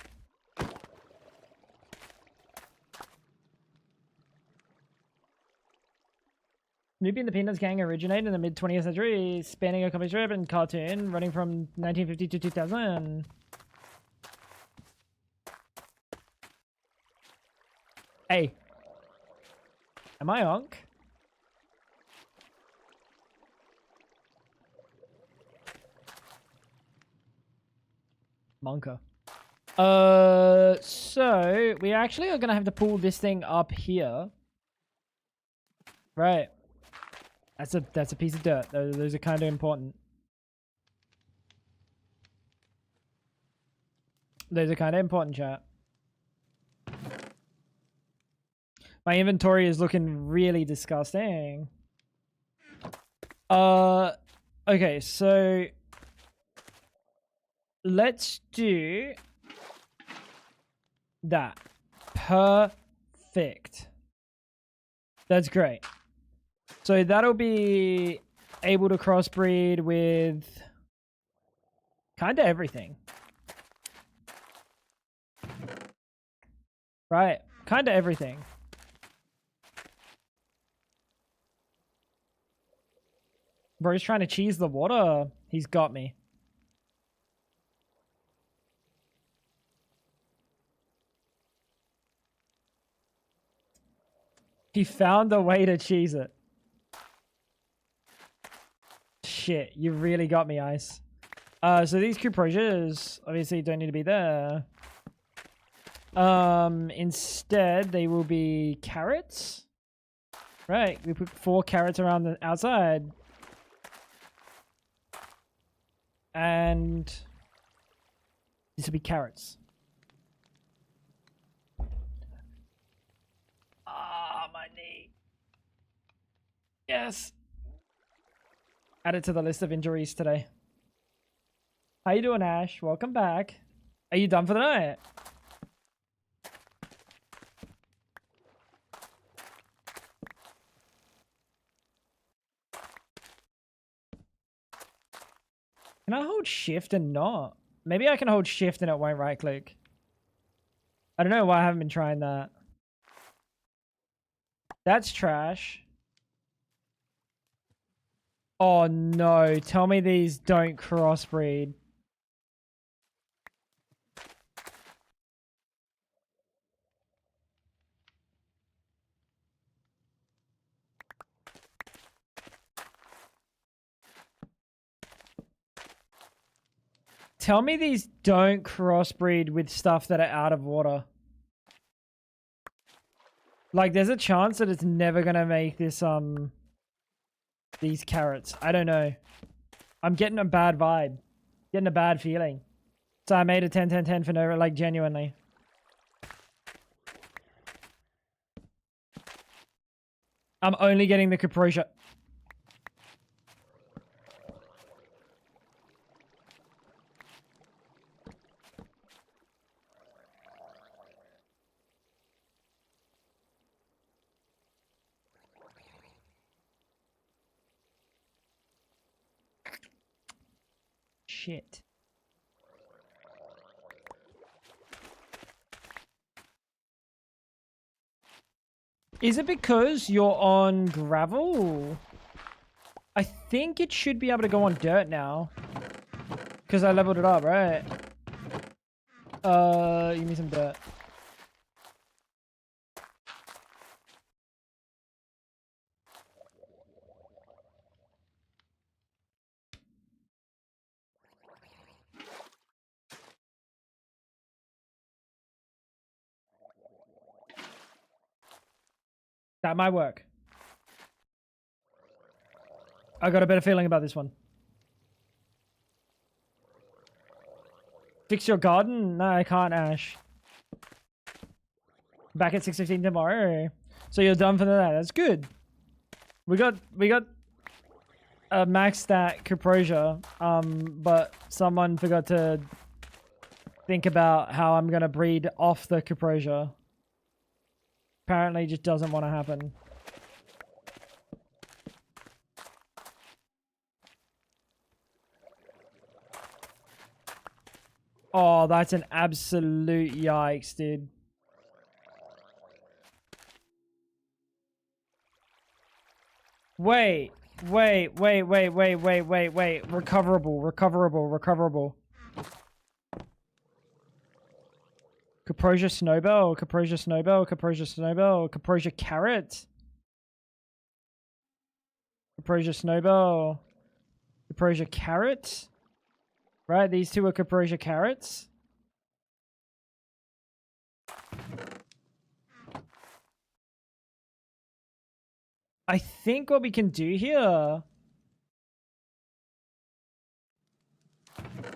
Snoopy and the Peanuts gang originated in the mid-20th century, spanning a comic strip and cartoon running from 1950 to 2000. Hey. Am I onk? Monka. So we actually are gonna have to pull this thing up here. Right. That's a piece of dirt. Those are kind of important. Those are kind of important, chat. My inventory is looking really disgusting. Okay, so let's do that. Perfect. That's great. So that'll be able to crossbreed with kind of everything. Right, kind of everything. Bro's trying to cheese the water. He's got me. He found a way to cheese it. Shit, you really got me, Ice. So these cuproses obviously don't need to be there. Instead, they will be carrots. Right, we put 4 carrots around the outside. And this will be carrots. Ah, my knee. Yes. Add it to the list of injuries today. How you doing, Ash? Welcome back. Are you done for the night? Can I hold shift and not? Maybe I can hold shift and it won't right click. I don't know why I haven't been trying that. That's trash. Oh no, tell me these don't crossbreed. Tell me these don't crossbreed with stuff that are out of water. Like, there's a chance that it's never gonna make this, these carrots. I don't know. I'm getting a bad vibe. Getting a bad feeling. So I made a 10-10-10 for no, like, genuinely. I'm only getting the capriccia. Shit. Is it because you're on gravel? I think it should be able to go on dirt now. Because I leveled it up, right? Give me some dirt. That might work. I got a better feeling about this one. Fix your garden? No, I can't, Ash. Back at 6:15 tomorrow. So you're done for the night. That's good. We got a max stat Cuprosia, but someone forgot to think about how I'm gonna breed off the Cuprosia. Apparently just doesn't want to happen. Oh, that's an absolute yikes, dude. Wait. Recoverable. Caprosia Snowbell, Caprosia Carrot. Caprosia Snowbell, Caprosia Carrot. Right, these two are Caprosia Carrots. I think what we can do here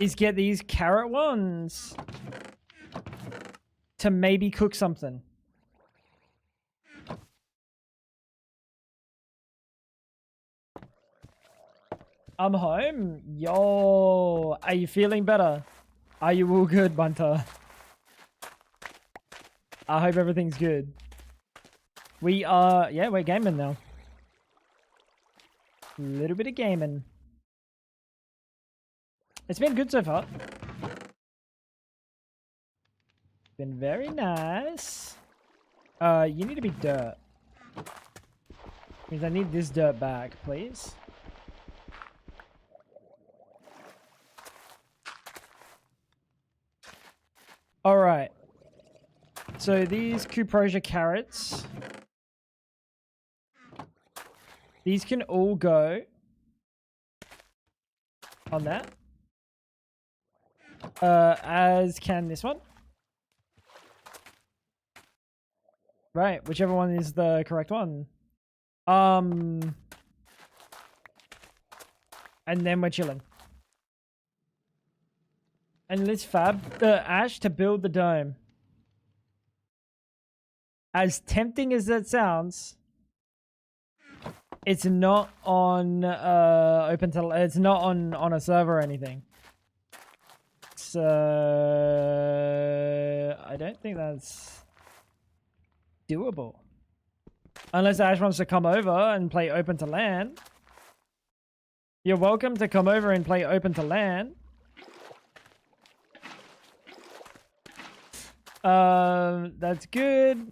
is get these carrot ones to maybe cook something. I'm home. Yo, are you feeling better? Are you all good, Bunter? I hope everything's good. We are, yeah, we're gaming now. A little bit of gaming. It's been good so far. Been very nice. You need to be dirt. Means I need this dirt back, please. All right. So these Cuprosia carrots These can all go on that. As can this one. Right, whichever one is the correct one. And then we're chilling. And let's fab the ash to build the dome. As tempting as that sounds, it's not on it's not on a server or anything. So I don't think that's doable. Unless Ash wants to come over and play open to LAN. You're welcome to come over and play open to LAN. That's good.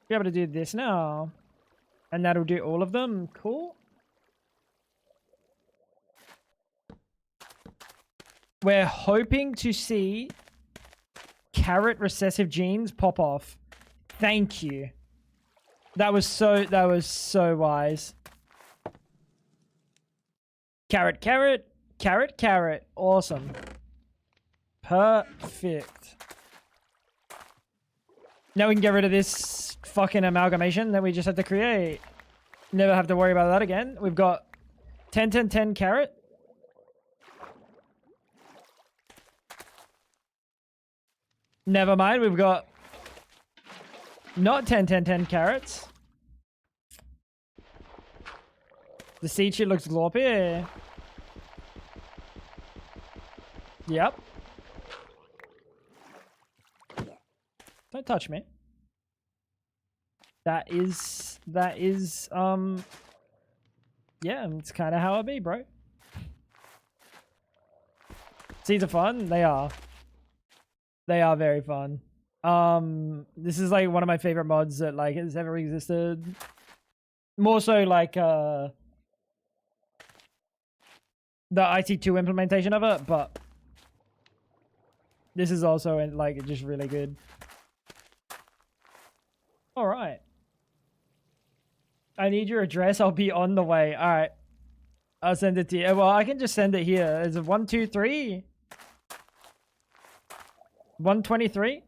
Be able to do this now. And that'll do all of them. Cool. We're hoping to see carrot recessive genes pop off. Thank you. That was so wise. Carrot, carrot, carrot, carrot. Awesome. Perfect. Now we can get rid of this fucking amalgamation that we just had to create. Never have to worry about that again. We've got 10, 10, 10 carrot. Never mind, we've got not 10, 10, 10 carrots. The seed shit looks gloppy. Yep. Don't touch me. That is, yeah, it's kind of how it be, bro. Seeds are fun. They are. They are very fun. This is like one of my favorite mods that like has ever existed. More so like the IT2 implementation of it, but this is also like just really good. All right. I need your address. I'll be on the way. All right. I'll send it to you. Well, I can just send it here. Is it 123? 123?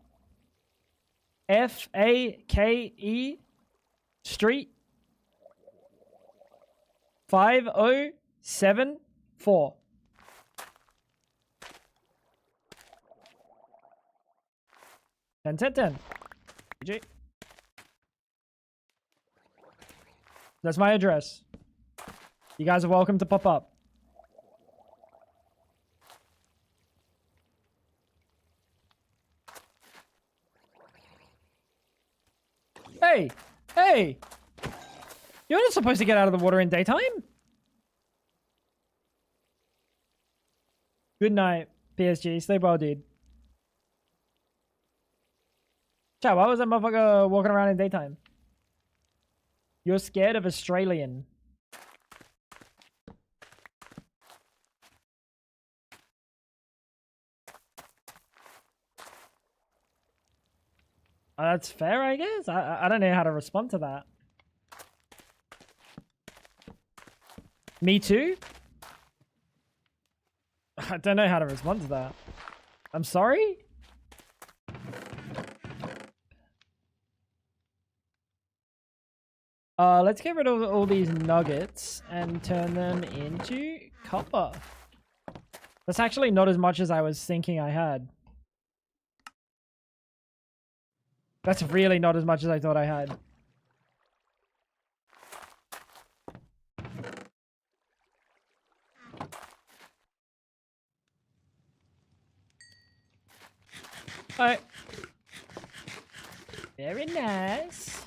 FAKE Street 5074. Ten. GG. That's my address. You guys are welcome to pop up. Hey! Hey! You're not supposed to get out of the water in daytime? Good night, PSG. Stay well, dude. Chat, why was that motherfucker walking around in daytime? You're scared of Australian. That's fair, I guess. I don't know how to respond to that. Me too? I don't know how to respond to that. I'm sorry? Let's get rid of all these nuggets and turn them into copper. That's actually not as much as I was thinking I had. That's really not as much as I thought I had. Alright. Very nice.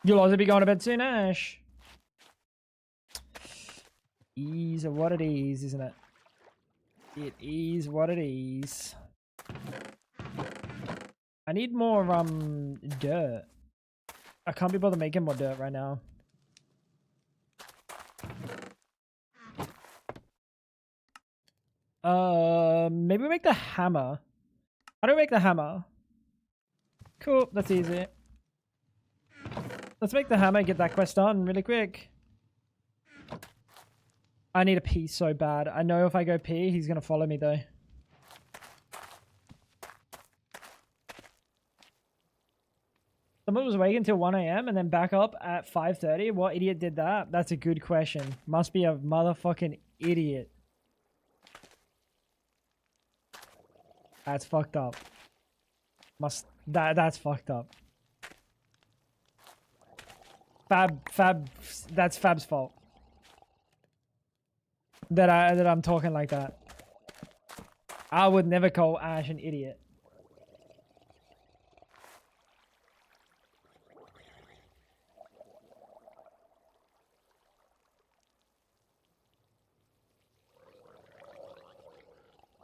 You'll also be going to bed soon, Ash. Is what it is, isn't it? It is what it is. I need more dirt. I can't be bothered making more dirt right now. Maybe we make the hammer. How do we make the hammer? Cool, that's easy. Let's make the hammer, get that quest done really quick. I need a pee so bad. I know if I go pee, he's gonna follow me though. Someone was awake until 1 a.m. and then back up at 5:30. What idiot did that? That's a good question. Must be a motherfucking idiot. That's fucked up. That's fucked up. Fab, that's Fab's fault. That I'm talking like that. I would never call Ash an idiot.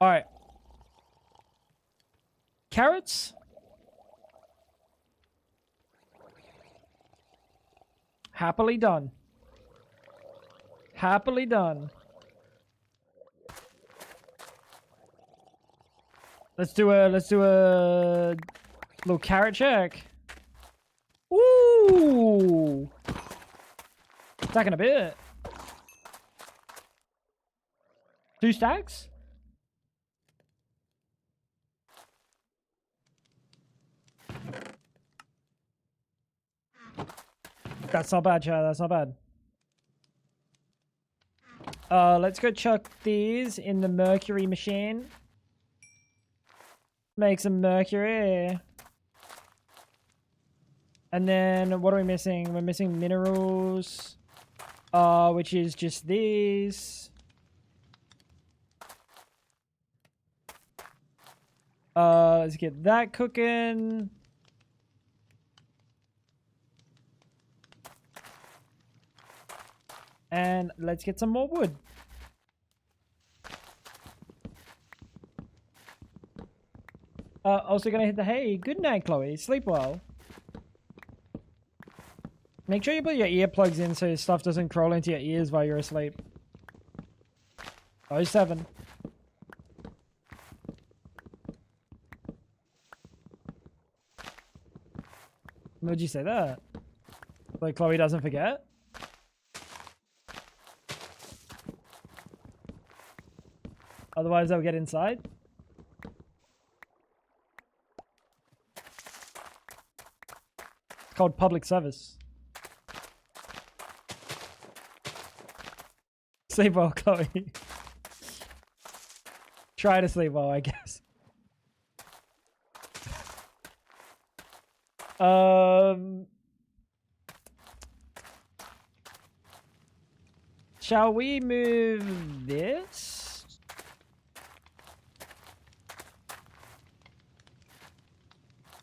All right. Carrots. Happily done. Happily done. Let's do a little carrot check. Ooh. Stacking a bit. 2 stacks? That's not bad, Chad. That's not bad. Let's go chuck these in the mercury machine. Make some mercury. And then what are we missing? We're missing minerals. Which is just these. Let's get that cooking. And let's get some more wood. Also gonna hit the hay. Good night, Chloe. Sleep well. Make sure you put your earplugs in so stuff doesn't crawl into your ears while you're asleep. 07. Would you say that? Like Chloe doesn't forget? Otherwise they'll get inside. It's called public service. Sleep well, Chloe. Try to sleep well, I guess. Shall we move this?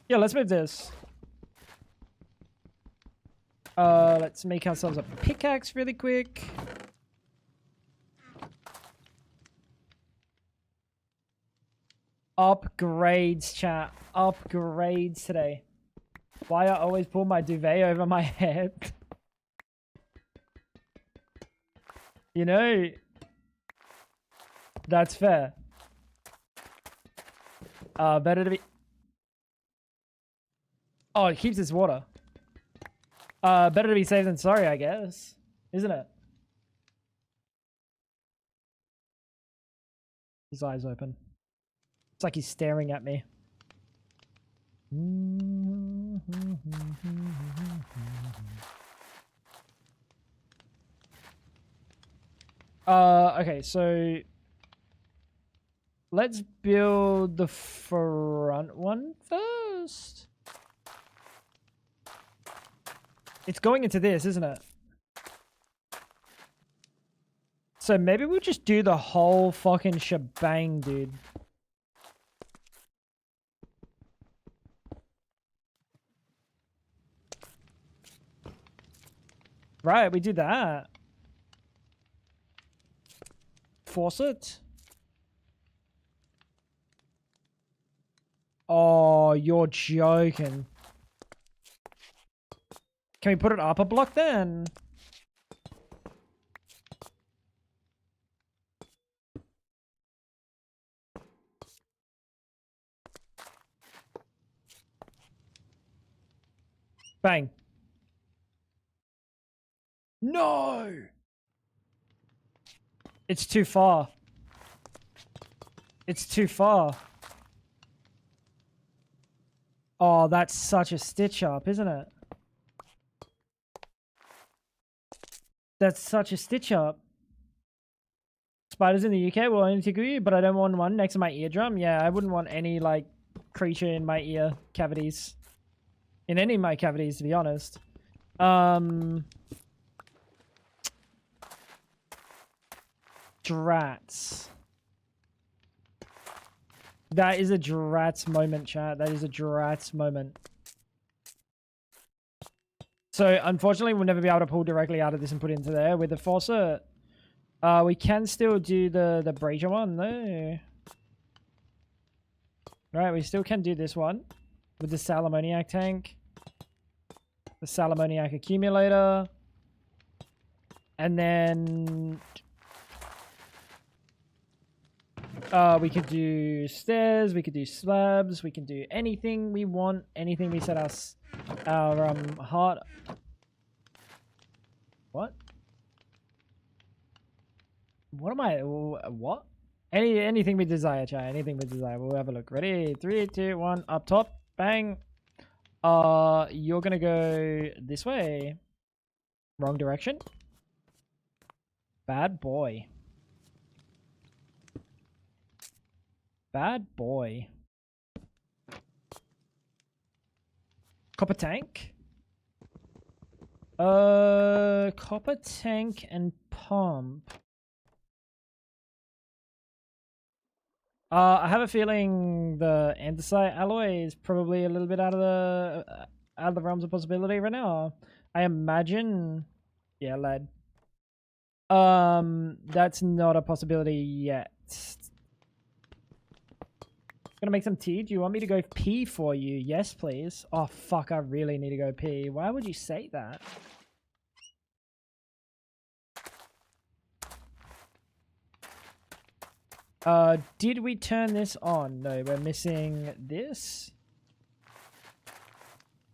Yeah, let's move this. Let's make ourselves a pickaxe really quick. Upgrades, chat. Upgrades today. Why I always pull my duvet over my head. You know, that's fair. Better to be... Oh, it keeps its water. Better to be safe than sorry, I guess. Isn't it? His eyes open. It's like he's staring at me. Okay, so let's build the front one first. It's going into this, isn't it? So maybe we'll just do the whole fucking shebang, dude. Right, we do that. Force it. Oh, you're joking. Can we put it up a block then? Bang. No! It's too far. It's too far. Oh, that's such a stitch up, isn't it? That's such a stitch up. Spiders in the UK will only tickle you, but I don't want one next to my eardrum. Yeah, I wouldn't want any, like, creature in my ear cavities. In any of my cavities, to be honest. Drats. That is a drats moment, chat. That is a drats moment. So, unfortunately, we'll never be able to pull directly out of this and put it into there. With the Forcer, we can still do the Brazier one, though. Right, we still can do this one. With the Salamoniac tank. The Salamoniac accumulator. And then... we could do stairs, we could do slabs, we can do anything we want, anything we set our heart. What? What am I? What? Anything we desire, chat. Anything we desire. We'll have a look. Ready? 3, 2, 1. Up top. Bang. You're gonna go this way. Wrong direction. Bad boy. Bad boy. Copper tank. Copper tank and pump. I have a feeling the andesite alloy is probably a little bit out of the realms of possibility right now. I imagine, yeah, lead. That's not a possibility yet. Gonna make some tea. Do you want me to go pee for you? Yes, please. Oh fuck! I really need to go pee. Why would you say that? Did we turn this on? No, we're missing this.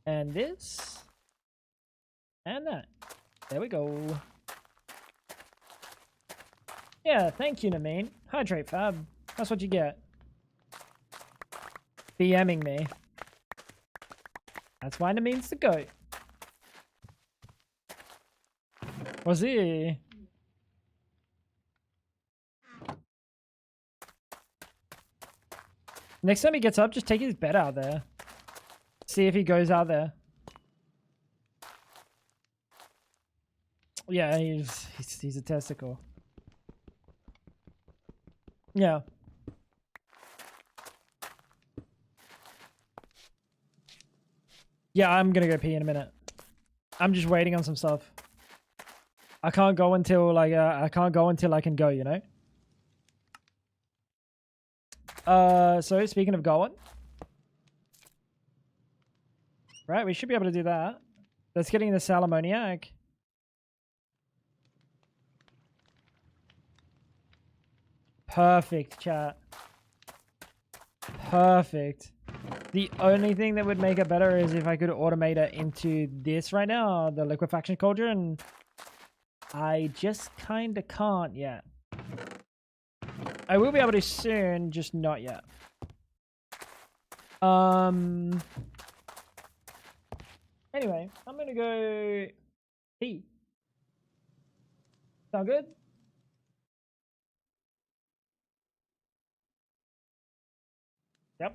And this. And that. There we go. Yeah, thank you, Nameen. Hydrate, Fab. That's what you get. BMing me. That's why Nameen's the goat. Was he? Next time he gets up, just take his bed out there. See if he goes out there. Yeah, he's a testicle. Yeah. Yeah, I'm gonna go pee in a minute. I'm just waiting on some stuff. I can't go until like I can't go until I can go, you know? So speaking of going. Right, we should be able to do that. That's getting the Salamoniac. Perfect, chat. Perfect. The only thing that would make it better is if I could automate it into this right now, the liquefaction cauldron. I just kind of can't yet. I will be able to soon, just not yet. Anyway, I'm gonna go pee. Sound good? Yep.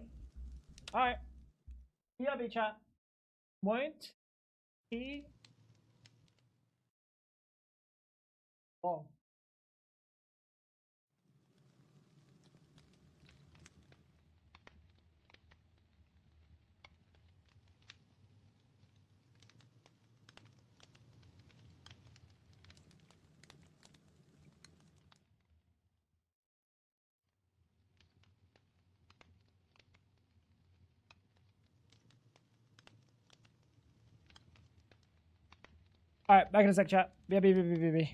Alright. BRB chat. Won't he long? Alright, back in a sec, chat. BRB.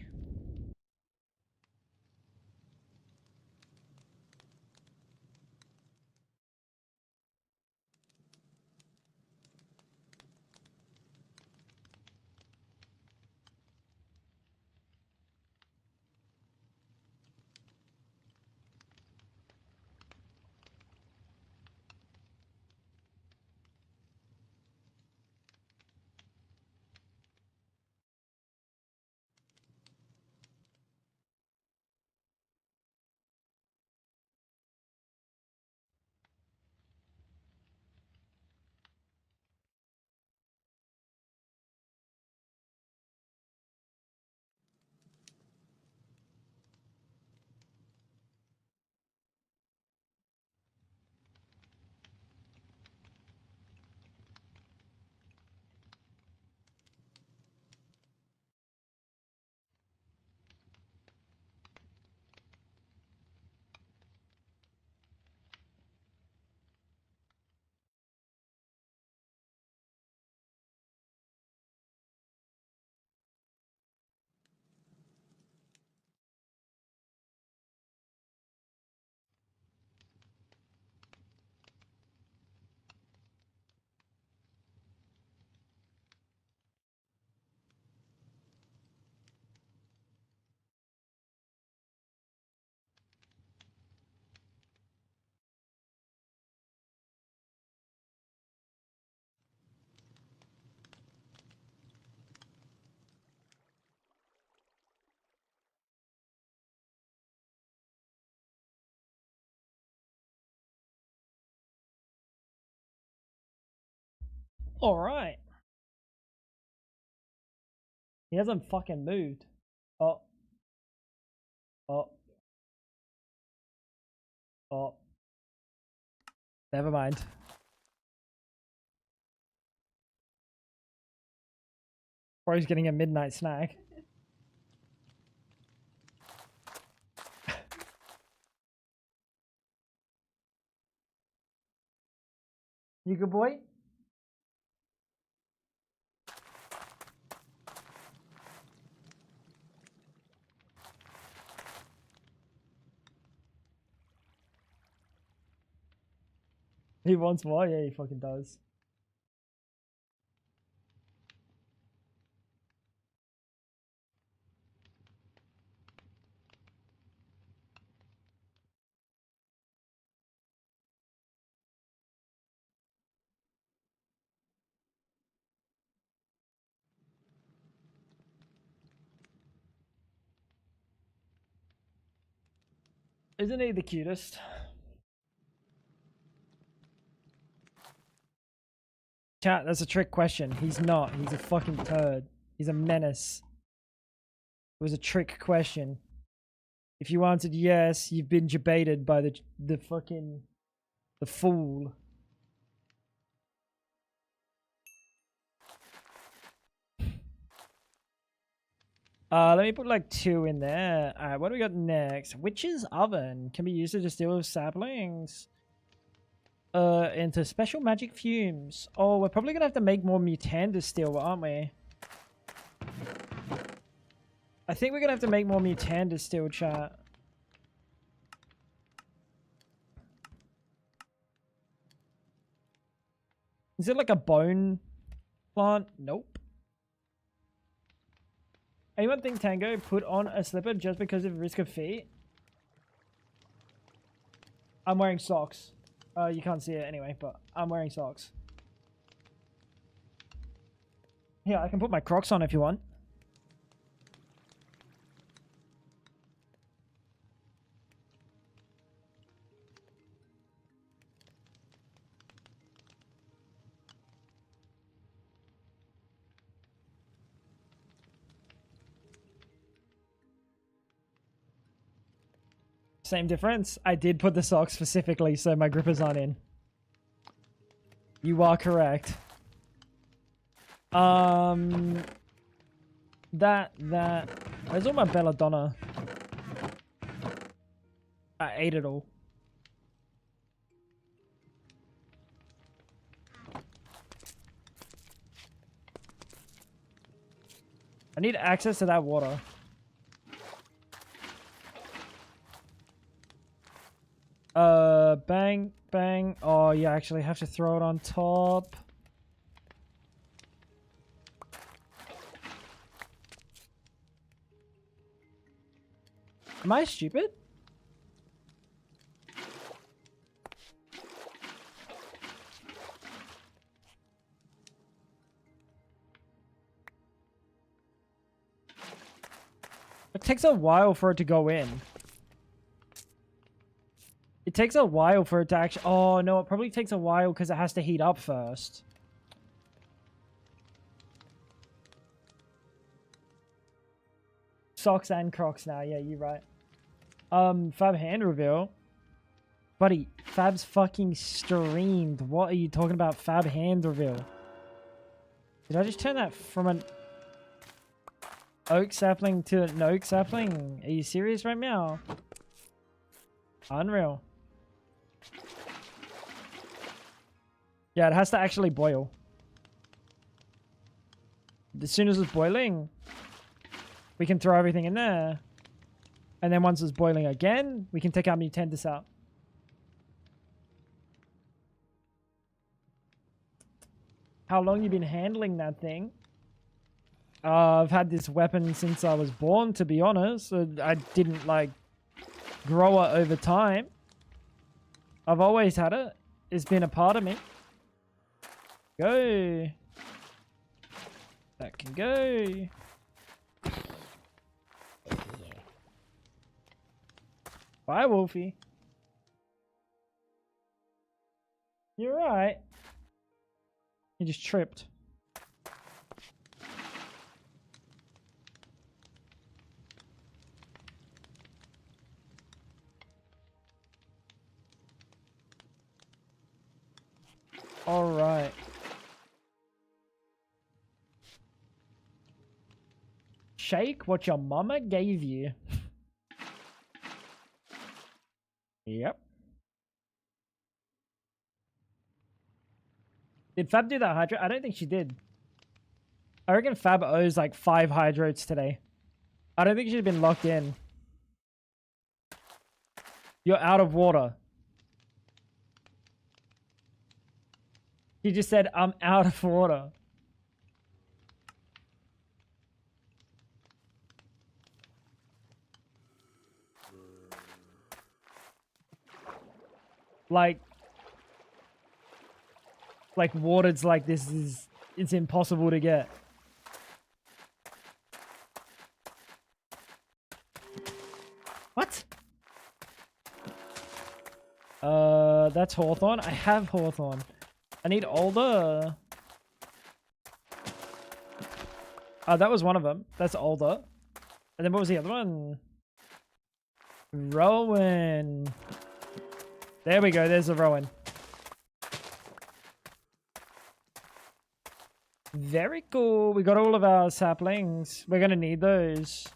Alright. He hasn't fucking moved. Oh. Oh. Oh. Never mind. Or he's getting a midnight snack. You good boy? He wants more? Yeah, he fucking does. Isn't he the cutest? Chat, that's a trick question. He's not. He's a fucking turd. He's a menace. It was a trick question. If you answered yes, you've been debated by the fucking the fool. Let me put like 2 in there. Alright, what do we got next? Witch's oven can be used to distill saplings into special magic fumes. Oh, we're probably gonna have to make more mutandis still, aren't we? I think we're gonna have to make more mutandis still, chat. Is it like a bone plant? Nope. Anyone think Tango put on a slipper just because of risk of feet? I'm wearing socks. You can't see it anyway, but I'm wearing socks. Yeah, I can put my Crocs on if you want. Same difference. I did put the socks specifically so my grippers aren't in. You are correct. Where's all my belladonna? I ate it all. I need access to that water. Bang, bang. Oh, you actually have to throw it on top. Am I stupid? It takes a while for it to go in. It takes a while for it to actually... Oh, no, it probably takes a while because it has to heat up first. Socks and Crocs now. Yeah, you're right. Fab hand reveal. Buddy, Fab's fucking streamed. What are you talking about? Fab hand reveal. Did I just turn that from an oak sapling to an oak sapling? Are you serious right now? Unreal. Yeah, it has to actually boil. As soon as it's boiling, we can throw everything in there. And then once it's boiling again, we can take our mutandis out. How long you been handling that thing? I've had this weapon since I was born, to be honest. I didn't, like, grow it over time. I've always had it. It's been a part of me. Go. That can go. Bye, Wolfie. You're right. He just tripped. All right. Shake what your mama gave you. Yep. Did Fab do that hydro? I don't think she did. I reckon Fab owes like 5 hydrotes today. I don't think she's been locked in. You're out of water. She just said, I'm out of water. Like waters like this is, it's impossible to get. What? That's Hawthorn. I have Hawthorn. I need older. That was one of them. That's older. And then what was the other one? Rowan. There we go. There's the Rowan. Very cool. We got all of our saplings. We're going to need those.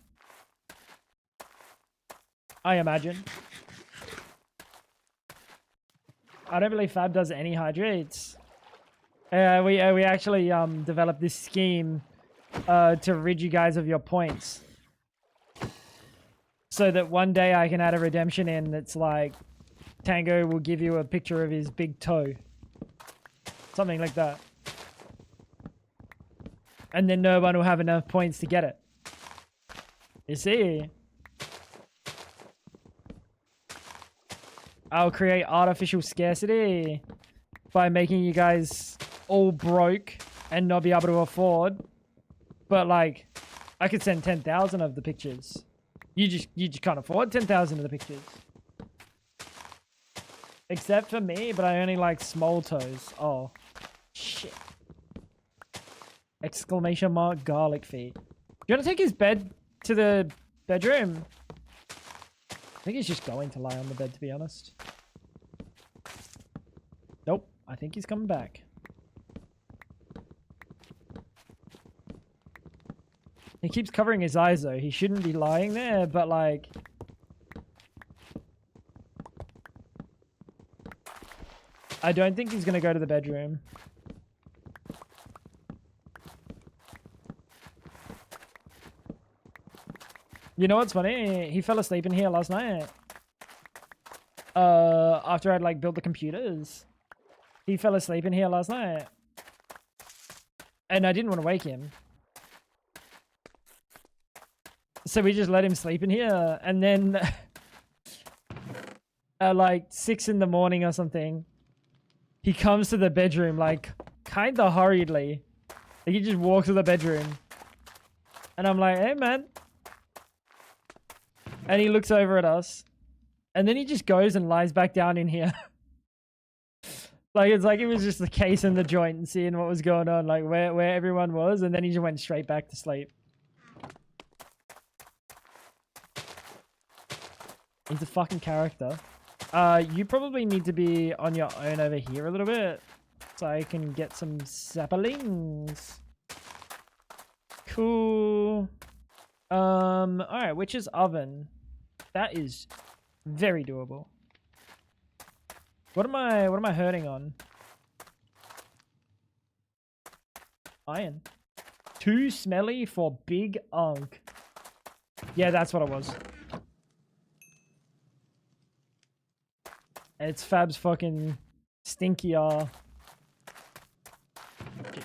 I imagine. I don't believe Fab does any hydrates. We actually developed this scheme to rid you guys of your points. So that one day I can add a redemption in that's like Tango will give you a picture of his big toe. Something like that. And then no one will have enough points to get it. You see? I'll create artificial scarcity by making you guys all broke and not be able to afford. But like, I could send 10,000 of the pictures. You just can't afford 10,000 of the pictures. Except for me, but I only like small toes. Oh, shit. Exclamation mark garlic feet. Do you want to take his bed to the bedroom? I think he's just going to lie on the bed, to be honest. Nope. I think he's coming back. He keeps covering his eyes, though. He shouldn't be lying there, but like... I don't think he's going to go to the bedroom. You know what's funny? He fell asleep in here last night. After I'd like built the computers. He fell asleep in here last night. And I didn't want to wake him. So we just let him sleep in here. And then at like 6 in the morning or something, he comes to the bedroom like kind of hurriedly. Like he just walks to the bedroom. And I'm like, hey man. And he looks over at us. And then he just goes and lies back down in here. Like, it's like it was just the case in the joint and seeing what was going on, like where everyone was. And then he just went straight back to sleep. He's a fucking character. You probably need to be on your own over here a little bit. So I can get some saplings. Cool. Alright, witch's oven. That is very doable. What am I hurting on? Iron. Too smelly for big unk. Yeah, that's what it was. It's Fab's fucking stinky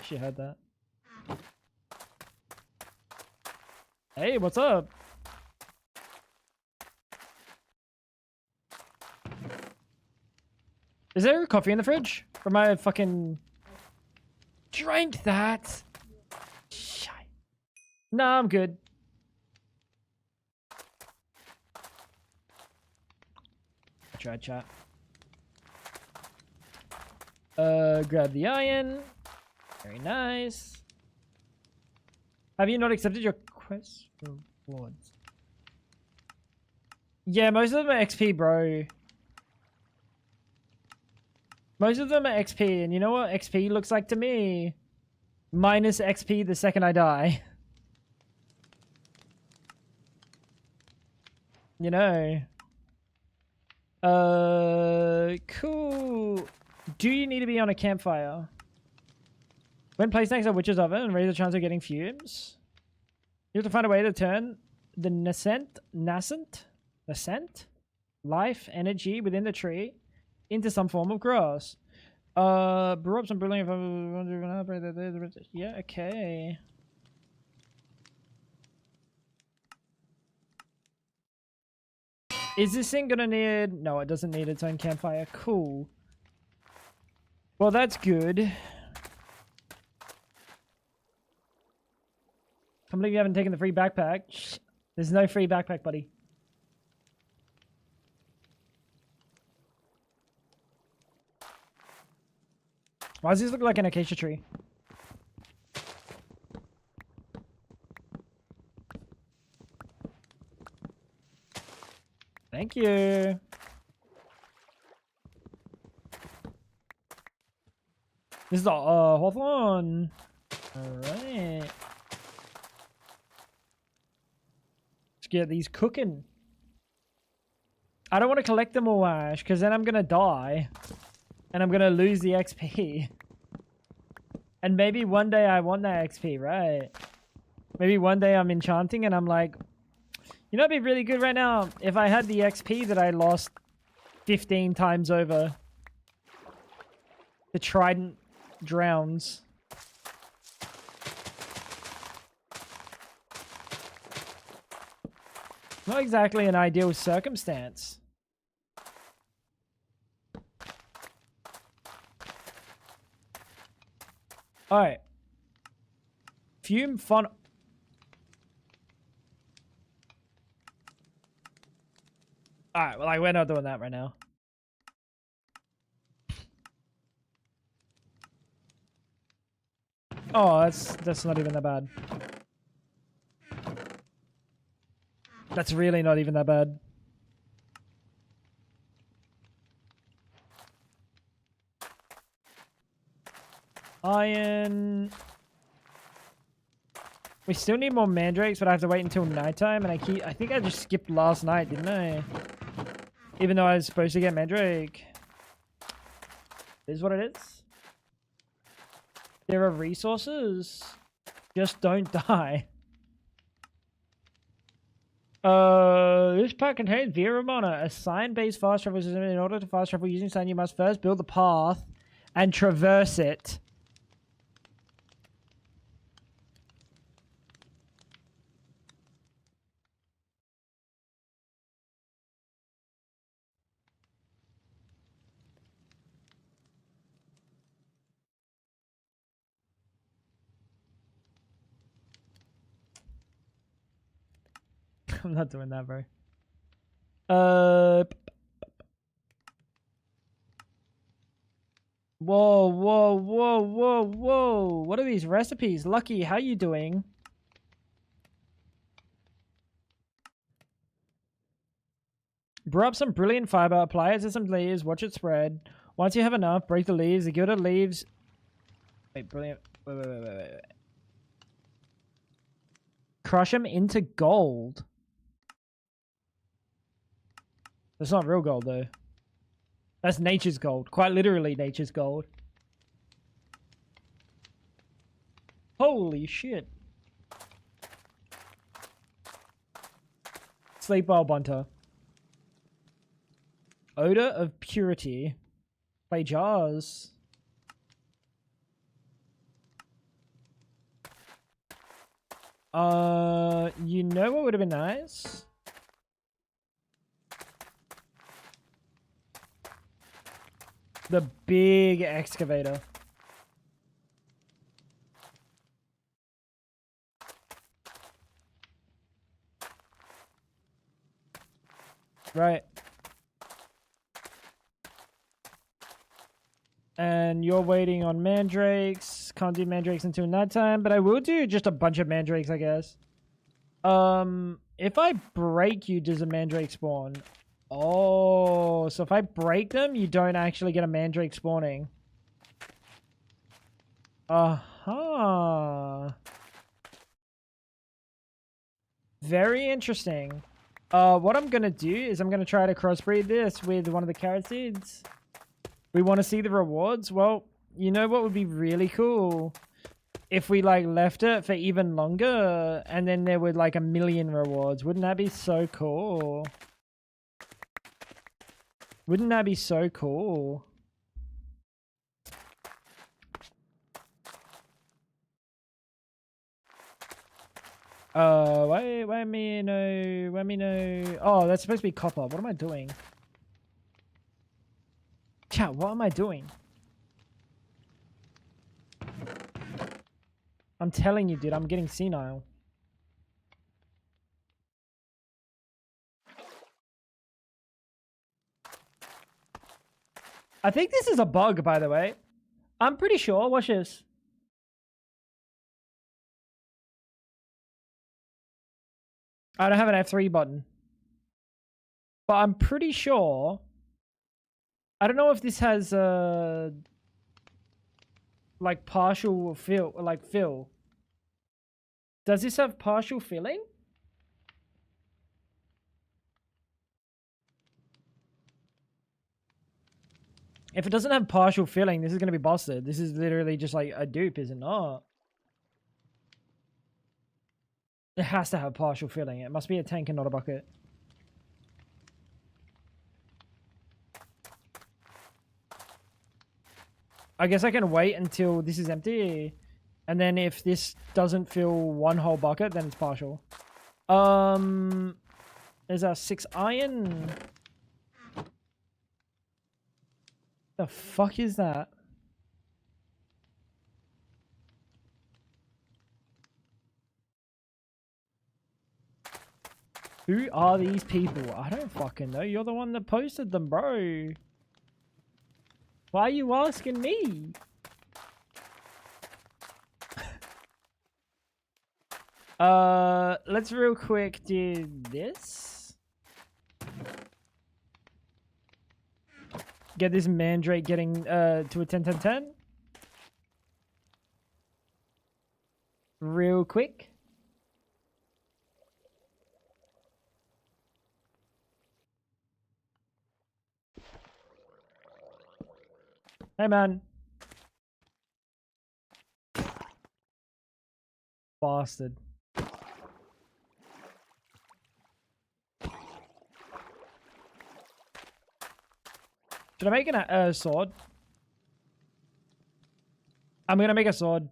She heard that. Hey, what's up? Is there coffee in the fridge? Or am I fucking... Drank that? Shite. Nah, I'm good. Try chat. Grab the iron. Very nice. Have you not accepted your quest rewards? Yeah, most of them are XP, bro. Most of them are XP, and you know what XP looks like to me? Minus XP the second I die. You know. Cool. Do you need to be on a campfire? When placed next to a witch's oven and raise the chance of getting fumes, you have to find a way to turn the nascent life energy within the tree into some form of grass. Brew up some brilliant. Yeah, okay. Is this thing gonna need... No, it doesn't need its own campfire. Cool. Well, that's good. Can't believe you haven't taken the free backpack. There's no free backpack, buddy. Why does this look like an acacia tree? Thank you. This is the Hawthorne. Alright. Let's get these cooking. I don't want to collect them all, Ash, because then I'm going to die. And I'm going to lose the XP. And maybe one day I want that XP, right? Maybe one day I'm enchanting and I'm like, you know, it'd be really good right now if I had the XP that I lost 15 times over. The trident drowns. Not exactly an ideal circumstance. Alright. Fume fun. Alright, well, we're not doing that right now. Oh, that's not even that bad. That's really not even that bad. Iron. We still need more mandrakes, but I have to wait until nighttime, and I think I just skipped last night, didn't I? Even though I was supposed to get mandrake. It is what it is. There are resources. Just don't die. This pack contains Vera Mana, a sign-based fast travel system. In order to fast travel using sign, you must first build the path and traverse it. I'm not doing that, bro. Whoa, whoa, whoa, whoa, whoa. What are these recipes? Lucky, how you doing? Brew up some brilliant fiber, apply it to some leaves, watch it spread. Once you have enough, break the leaves. The gilded leaves... Wait, brilliant. Wait. Crush them into gold. That's not real gold, though. That's nature's gold. Quite literally nature's gold. Holy shit. Sleep while bunter. Odor of purity. Play jars. You know what would have been nice? The big excavator. Right. And you're waiting on mandrakes. Can't do mandrakes until nighttime, but I will do just a bunch of mandrakes, I guess. If I break you, does a mandrake spawn? Oh, so if I break them, you don't actually get a mandrake spawning. Uh-huh. Very interesting. What I'm gonna do is I'm gonna try to crossbreed this with one of the carrot seeds. We want to see the rewards. Well, you know what would be really cool? If we like left it for even longer and then there were like 1,000,000 rewards. Wouldn't that be so cool? Wouldn't that be so cool? Why me no. Oh, that's supposed to be copper. What am I doing? Chat, what am I doing? I'm telling you, dude, I'm getting senile. I think this is a bug, by the way. I'm pretty sure. Watch this. I don't have an F3 button. But I'm pretty sure. I don't know if this has like partial fill, like fill. Does this have partial filling? If it doesn't have partial filling, this is going to be busted. This is literally just like a dupe, is it not? It has to have partial filling. It must be a tank and not a bucket. I guess I can wait until this is empty. And then if this doesn't fill one whole bucket, then it's partial. There's our 6 iron. The fuck is that? Who are these people? I don't fucking know. You're the one that posted them, bro. Why are you asking me? Let's real quick do this. Get this mandrake getting to a 10-10-10. Real quick. Hey man. Bastard. Should I make a sword? I'm gonna make a sword.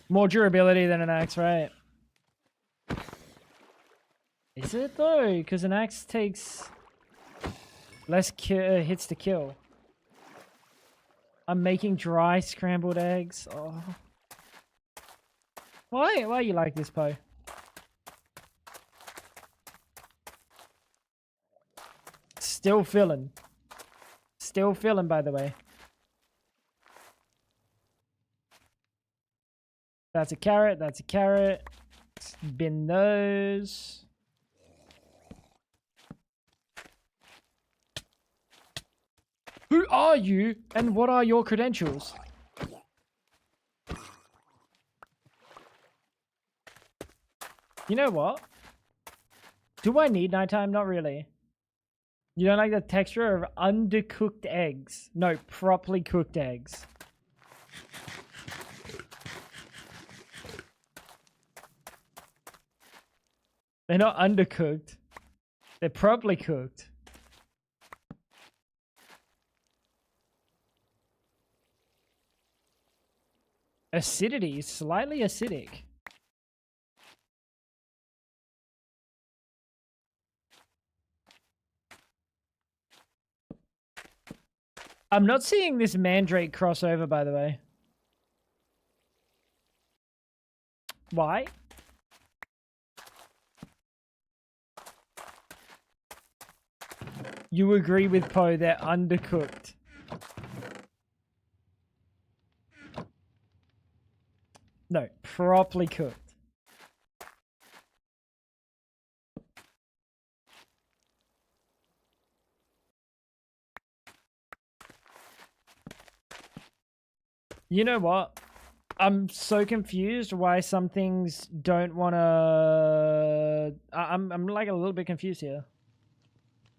More durability than an axe, right? Is it though? Because an axe takes less hits to kill. I'm making dry scrambled eggs. Oh. Why you like this, Poe? Still filling. Still filling, by the way. That's a carrot. That's a carrot. Bin those. Who are you and what are your credentials? You know what? Do I need nighttime? Not really. You don't like the texture of undercooked eggs? No, properly cooked eggs. They're not undercooked. They're properly cooked. Acidity, slightly acidic. I'm not seeing this mandrake crossover, by the way. Why? You agree with Poe, they're undercooked. No, properly cooked. You know what? I'm so confused why some things don't want to... I'm like a little bit confused here.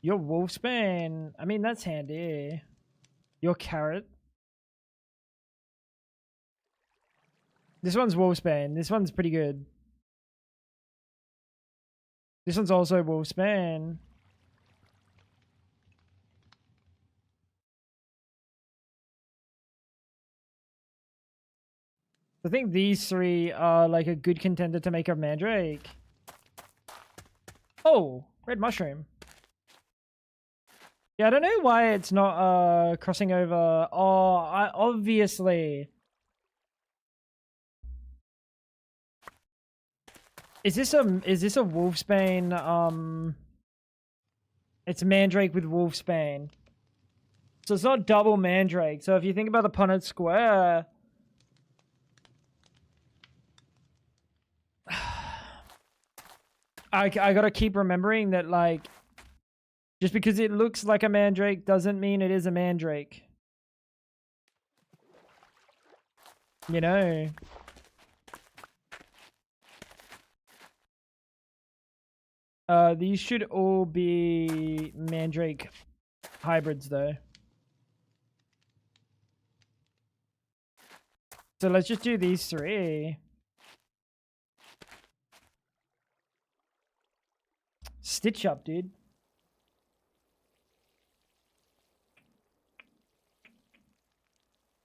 Your wolfsbane, I mean, that's handy. Your carrot. This one's wolfsbane. This one's pretty good. This one's also wolfsbane. I think these three are like a good contender to make a mandrake. Oh, red mushroom. Yeah, I don't know why it's not crossing over. Oh, obviously. Is this a wolfsbane? It's mandrake with wolfsbane. So it's not double mandrake. So if you think about the Punnett square, I gotta keep remembering that, like, just because it looks like a mandrake doesn't mean it is a mandrake. You know? These should all be mandrake hybrids, though. So let's just do these three. Stitch up, dude.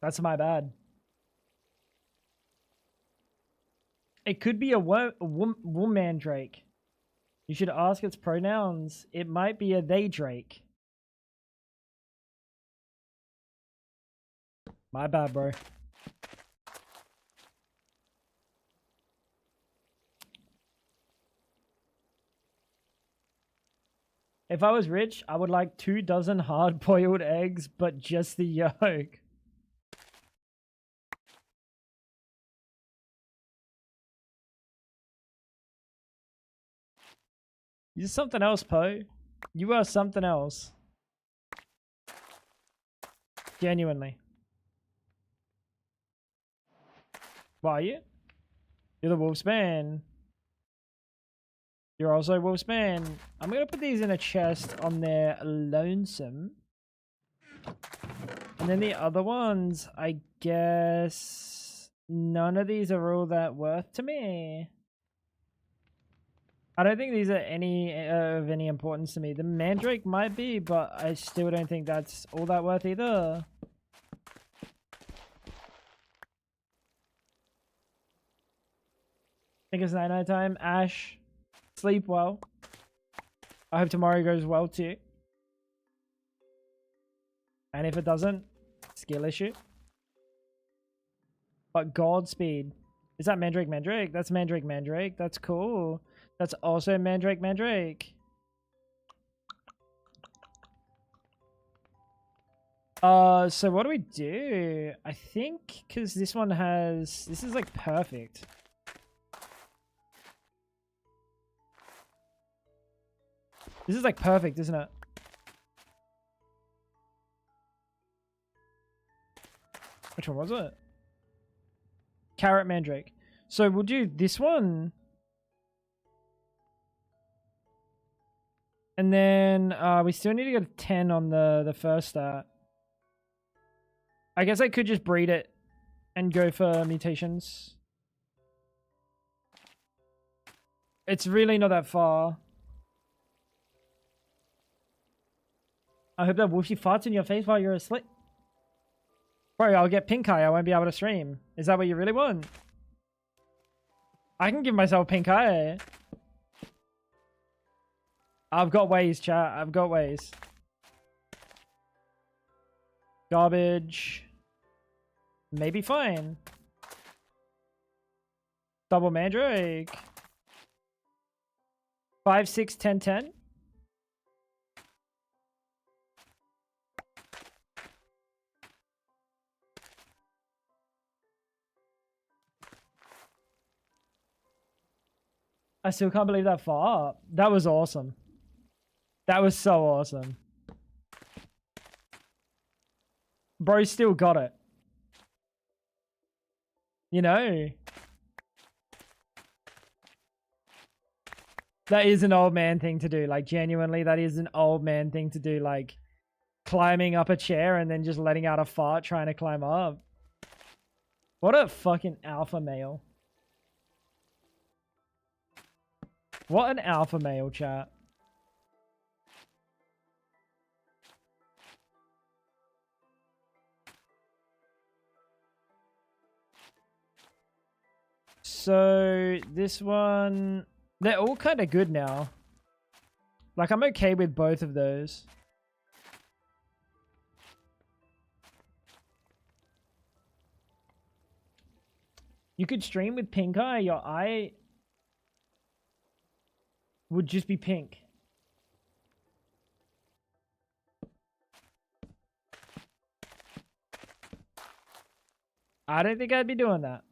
That's my bad. It could be a woman drake. You should ask its pronouns. It might be a they drake. My bad, bro. If I was rich, I would like 2 dozen hard-boiled eggs, but just the yolk. You're something else, Poe. You are something else. Genuinely. Why are you? You're the wolfsman. You're also wolfsman. I'm gonna put these in a chest on their lonesome. And then the other ones, I guess none of these are all that worth to me. I don't think these are any of any importance to me. The mandrake might be, but I still don't think that's all that worth either. I think it's night time. Ash, sleep well. I hope tomorrow goes well too. And if it doesn't, skill issue. But Godspeed. Is that Mandrake Mandrake? That's Mandrake Mandrake. That's cool. That's also Mandrake Mandrake. So what do we do? I think because this one has... This is like perfect. This is like perfect, isn't it? Which one was it? Carrot Mandrake. So we'll do this one. And then we still need to get a 10 on the first start. I guess I could just breed it and go for mutations. It's really not that far. I hope that Wolfie farts in your face while you're asleep. Bro, I'll get pink eye. I won't be able to stream. Is that what you really want? I can give myself pink eye. I've got ways, chat. I've got ways. Garbage. Maybe fine. Double Mandrake. 5, 6, 10, 10. I still can't believe that far up. That was awesome. That was so awesome. Bro still got it. You know? That is an old man thing to do. Like, genuinely, that is an old man thing to do. Like, climbing up a chair and then just letting out a fart trying to climb up. What a fucking alpha male. What an alpha male, chat. So, this one... They're all kind of good now. Like, I'm okay with both of those. You could stream with pink eye. Your eye would just be pink. I don't think I'd be doing that.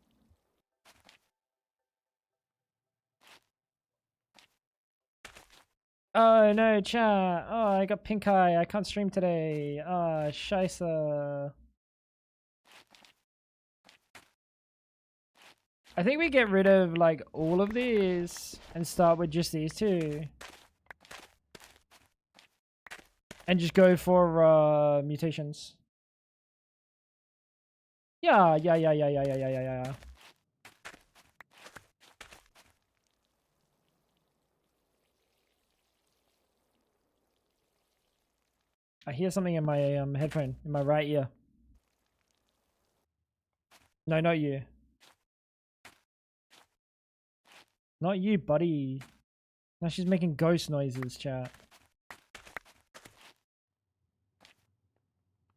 Oh no, chat. Oh, I got pink eye. I can't stream today. Ah, scheisse. I think we get rid of like all of these and start with just these two. And just go for mutations. Yeah. I hear something in my headphone, in my right ear. No, not you. Not you, buddy. Now she's making ghost noises, chat.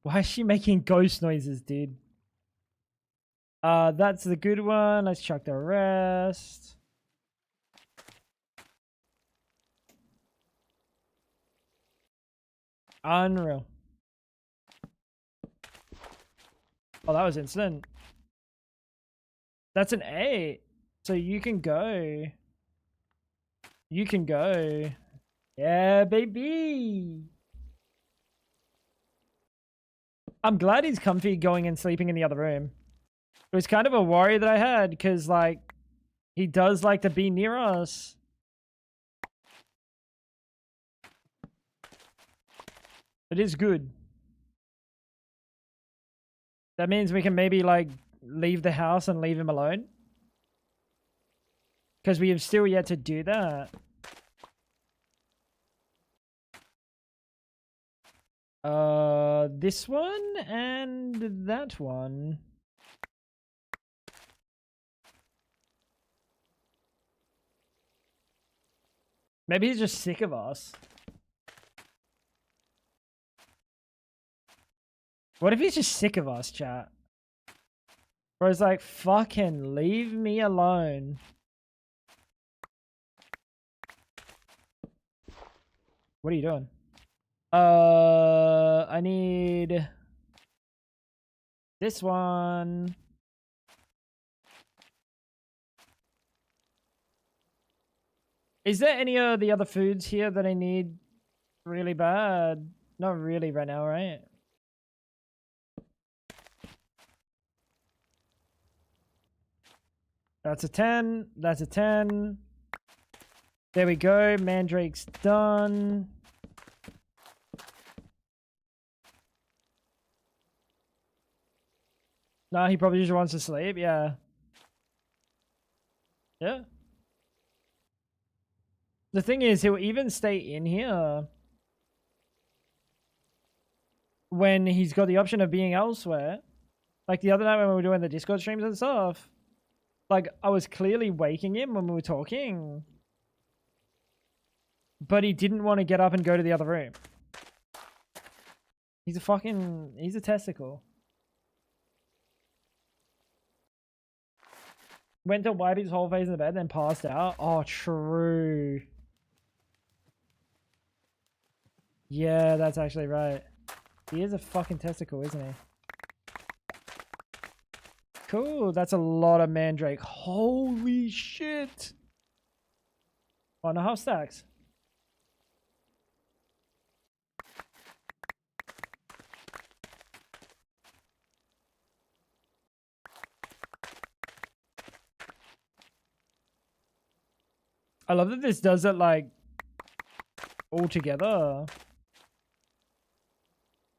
Why is she making ghost noises, dude? That's the good one. Let's chuck the rest. Unreal. Oh, that was instant. That's an 8. So you can go. You can go. Yeah, baby. I'm glad he's comfy going and sleeping in the other room. It was kind of a worry that I had because, like, he does like to be near us. It is good. That means we can maybe, like, leave the house and leave him alone. Because we have still yet to do that. This one and that one. Maybe he's just sick of us. What if he's just sick of us, chat? Bro's like, fucking leave me alone. What are you doing? I need this one. Is there any of the other foods here that I need really bad? Not really right now, right? That's a 10. That's a 10. There we go. Mandrake's done. Nah, he probably just wants to sleep. Yeah. Yeah. The thing is, he'll even stay in here when he's got the option of being elsewhere. Like the other night when we were doing the Discord streams and stuff. Like, I was clearly waking him when we were talking. But he didn't want to get up and go to the other room. He's a testicle. Went to wipe his whole face in the bed, then passed out. Oh, true. Yeah, that's actually right. He is a fucking testicle, isn't he? Cool, that's a lot of mandrake. Holy shit. 1.5 stacks. I love that this does it like all together.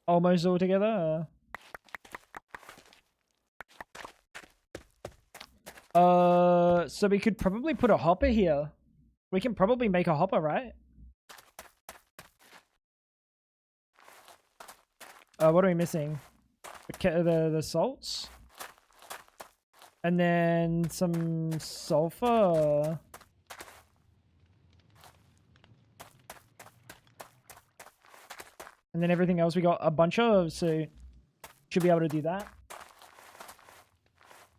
Almost all together. So we could probably put a hopper here. We can probably make a hopper, right? What are we missing? The salts? And then some sulfur. And then everything else we got a bunch of, so should be able to do that.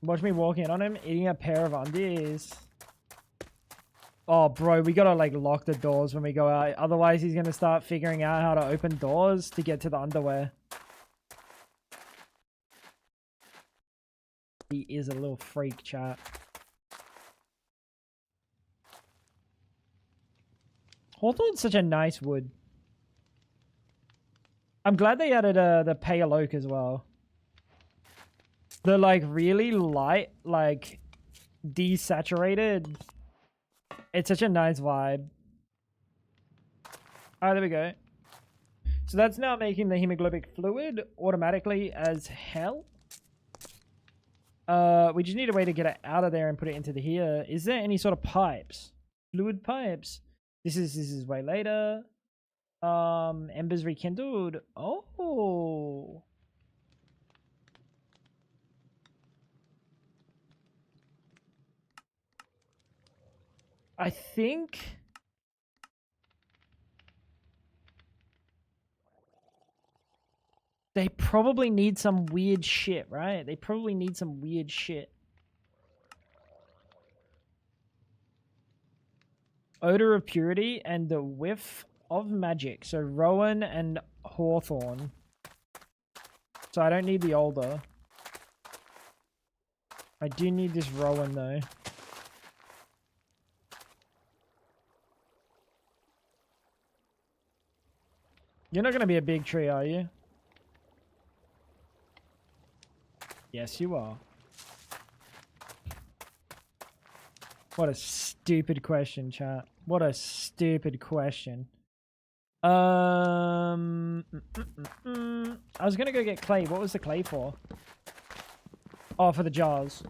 Watch me walk in on him, eating a pair of undies. Oh, bro, we gotta like lock the doors when we go out. Otherwise, he's gonna start figuring out how to open doors to get to the underwear. He is a little freak, chat. Hawthorn's such a nice wood. I'm glad they added the pale oak as well. The like really light, like desaturated. It's such a nice vibe. Alright, there we go. So that's now making the hemoglobin fluid automatically as hell. We just need a way to get it out of there and put it into the here. Is there any sort of pipes? Fluid pipes. This is way later. Embers rekindled. Oh. I think they probably need some weird shit, right? They probably need some weird shit. Odor of purity and the whiff of magic. So Rowan and Hawthorn. So I don't need the older. I do need this Rowan though. You're not going to be a big tree, are you? Yes, you are. What a stupid question, chat. What a stupid question. I was going to go get clay. What was the clay for? Oh, for the jars.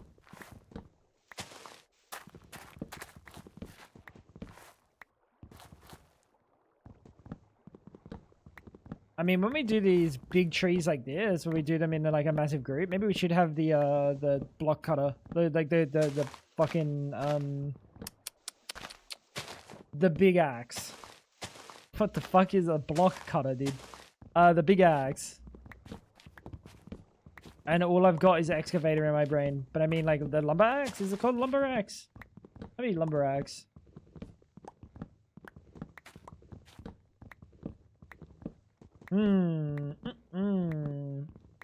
I mean, when we do these big trees like this, when we do them in like a massive group, maybe we should have the block cutter, the fucking the big axe. What the fuck is a block cutter, dude? The big axe. And all I've got is excavator in my brain. But I mean, like the lumber axe. Is it called lumber axe? I mean lumber axe.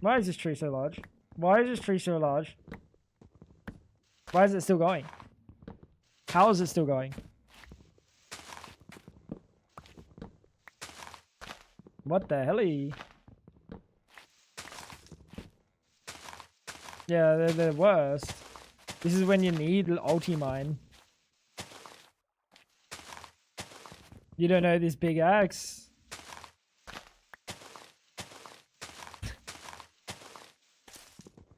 Why is this tree so large? Why is this tree so large? Why is it still going? How is it still going? What the helly? Yeah, they're the worst. This is when you need ulti-mine. You don't know this big axe?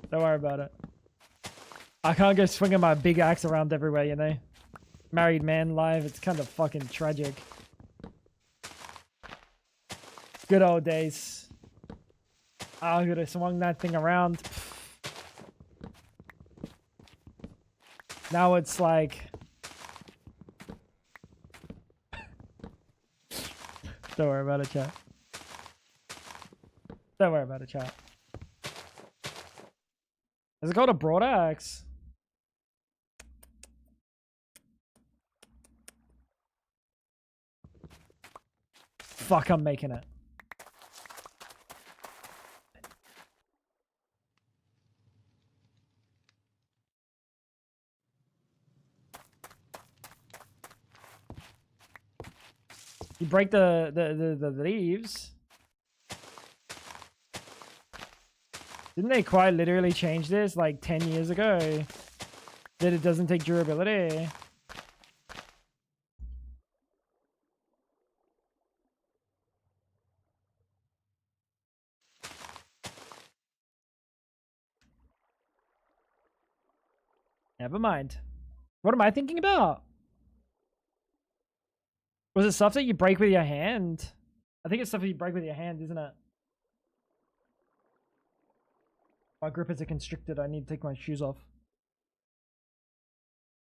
Don't worry about it. I can't go swinging my big axe around everywhere, you know? Married man life, it's kind of fucking tragic. Good old days. I could have swung that thing around. Now it's like... Don't worry about it, chat. Don't worry about it, chat. Is it called a broad axe? Fuck, I'm making it. You break the leaves. Didn't they quite literally change this like 10 years ago? That it doesn't take durability. Never mind. What am I thinking about? Was it stuff that you break with your hand? I think it's stuff that you break with your hand, isn't it? My grippers are constricted. I need to take my shoes off.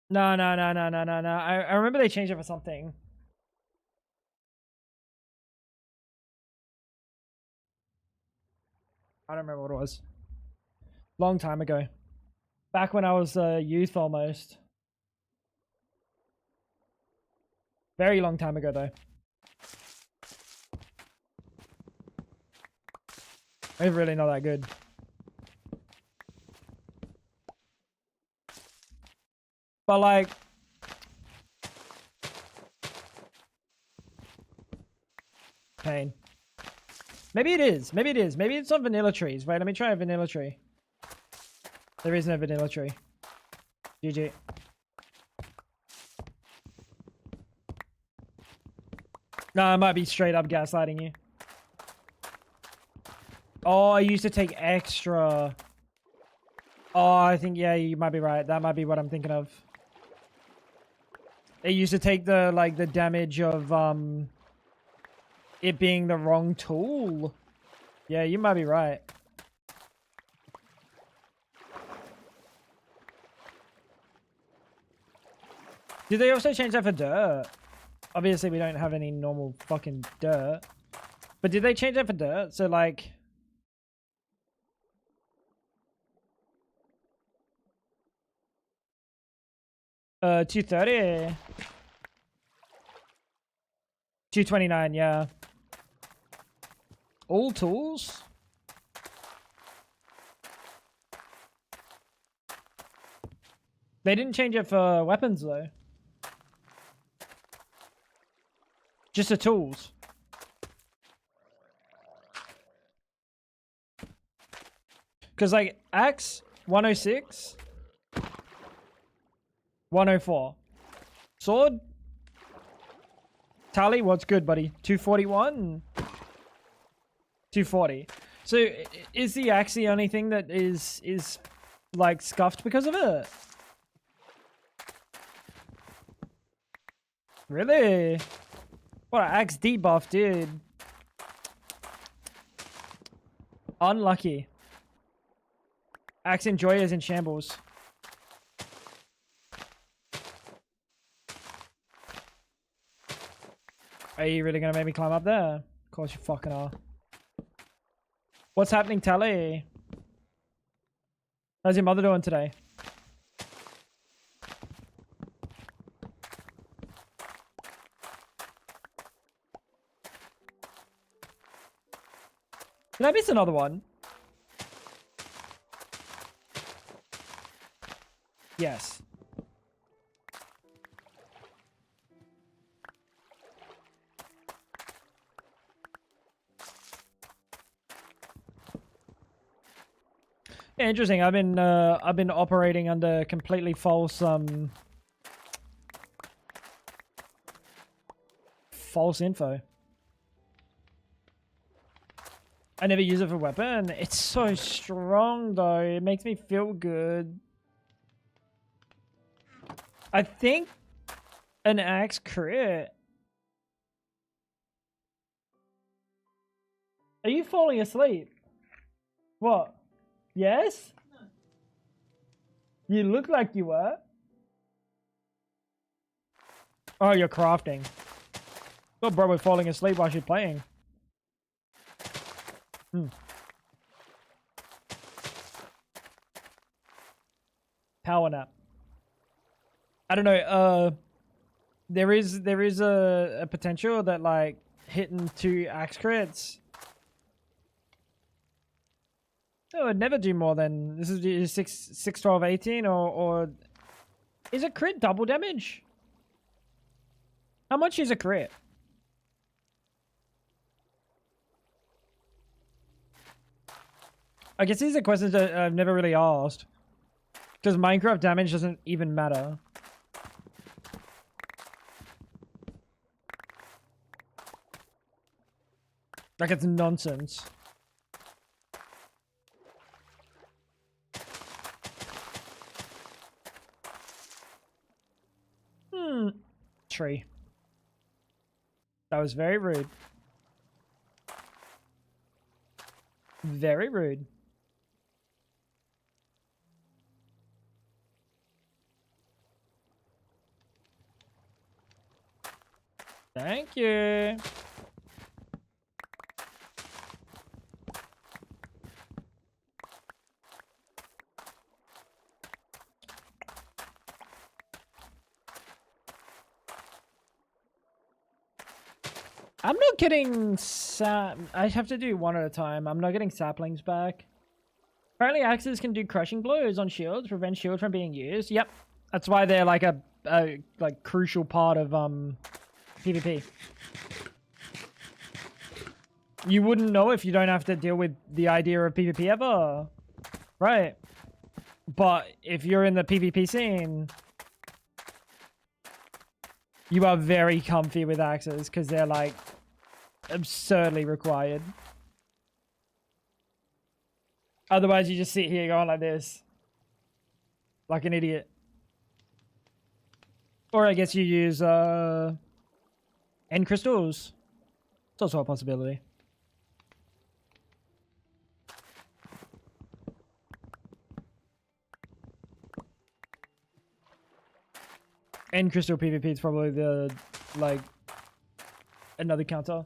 No, no, no, no, no, no, no. I remember they changed it for something. I don't remember what it was. Long time ago. Back when I was a youth almost. Very long time ago though. They're really not that good. But like... Pain. Maybe it is. Maybe it is. Maybe it's on vanilla trees. Wait, let me try a vanilla tree. There is no vanilla tree. GG. No, I might be straight up gaslighting you. Oh, I used to take extra. Oh, I think, yeah, you might be right. That might be what I'm thinking of. It used to take the, like, the damage of, it being the wrong tool. Yeah, you might be right. Did they also change that for dirt? Obviously, we don't have any normal fucking dirt. But did they change that for dirt? So, like... 230. 229, yeah. All tools? They didn't change it for weapons, though. Just the tools. Because, like, axe, 106. 104. Sword? Tally, what's good, buddy? 241? 240. So, is the axe the only thing that is like, scuffed because of it? Really? What an axe debuff, dude. Unlucky. Axe Enjoyer is in shambles. Are you really gonna make me climb up there? Of course you fucking are. What's happening, Tally? How's your mother doing today? Did I miss another one? Yes. Yeah, interesting. I've been operating under completely false false info. I never use it for weapon. It's so strong though. It makes me feel good. I think an axe crit. Are you falling asleep? What? Yes? You look like you were. Oh, you're crafting. Oh, bro, we're falling asleep while she's playing. Power nap. I don't know. There is a potential that like hitting 2 axe crits. Oh, I'd never do more than this is 6, 12, 18 or is a crit double damage? How much is a crit? I guess these are questions that I've never really asked. Because Minecraft damage doesn't even matter. Like, it's nonsense. Tree. That was very rude. Very rude. Thank you. I'm not getting I have to do one at a time. I'm not getting saplings back. Apparently axes can do crushing blows on shields, prevent shield from being used. Yep. That's why they're like a like crucial part of PvP. You wouldn't know if you don't have to deal with the idea of PvP ever. Right. But if you're in the PvP scene, you are very comfy with axes because they're like absurdly required. Otherwise, you just sit here going like this. Like an idiot. Or I guess you use end crystals. It's also a possibility. End crystal PvP is probably the, like, another counter.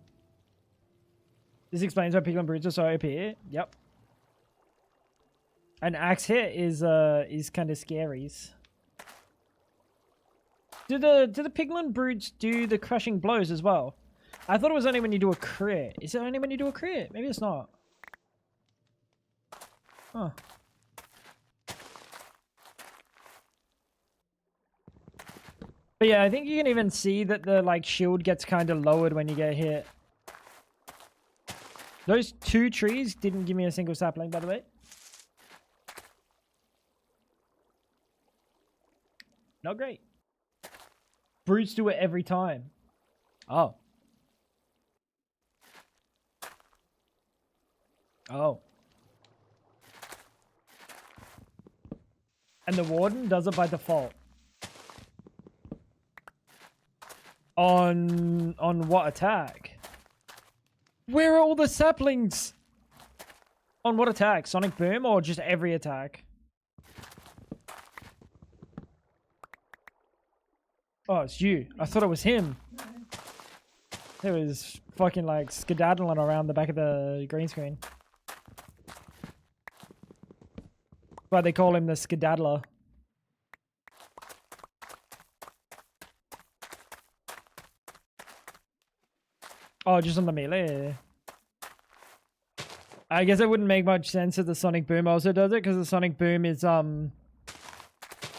This explains why piglin brutes are so OP. Yep. An axe hit is kind of scary. Do the piglin brutes do the crushing blows as well? I thought it was only when you do a crit. Is it only when you do a crit? Maybe it's not. Huh. But yeah, I think you can even see that the like shield gets kind of lowered when you get hit. Those two trees didn't give me a single sapling, by the way. Not great. Brutes do it every time. Oh. Oh. And the warden does it by default. On what attack? Where are all the saplings? On what attack? Sonic Boom or just every attack? Oh, it's you. I thought it was him. It was fucking like skedaddling around the back of the green screen. Why they call him the skedaddler. Oh, just on the melee. I guess it wouldn't make much sense if the Sonic Boom also does it, because the Sonic Boom is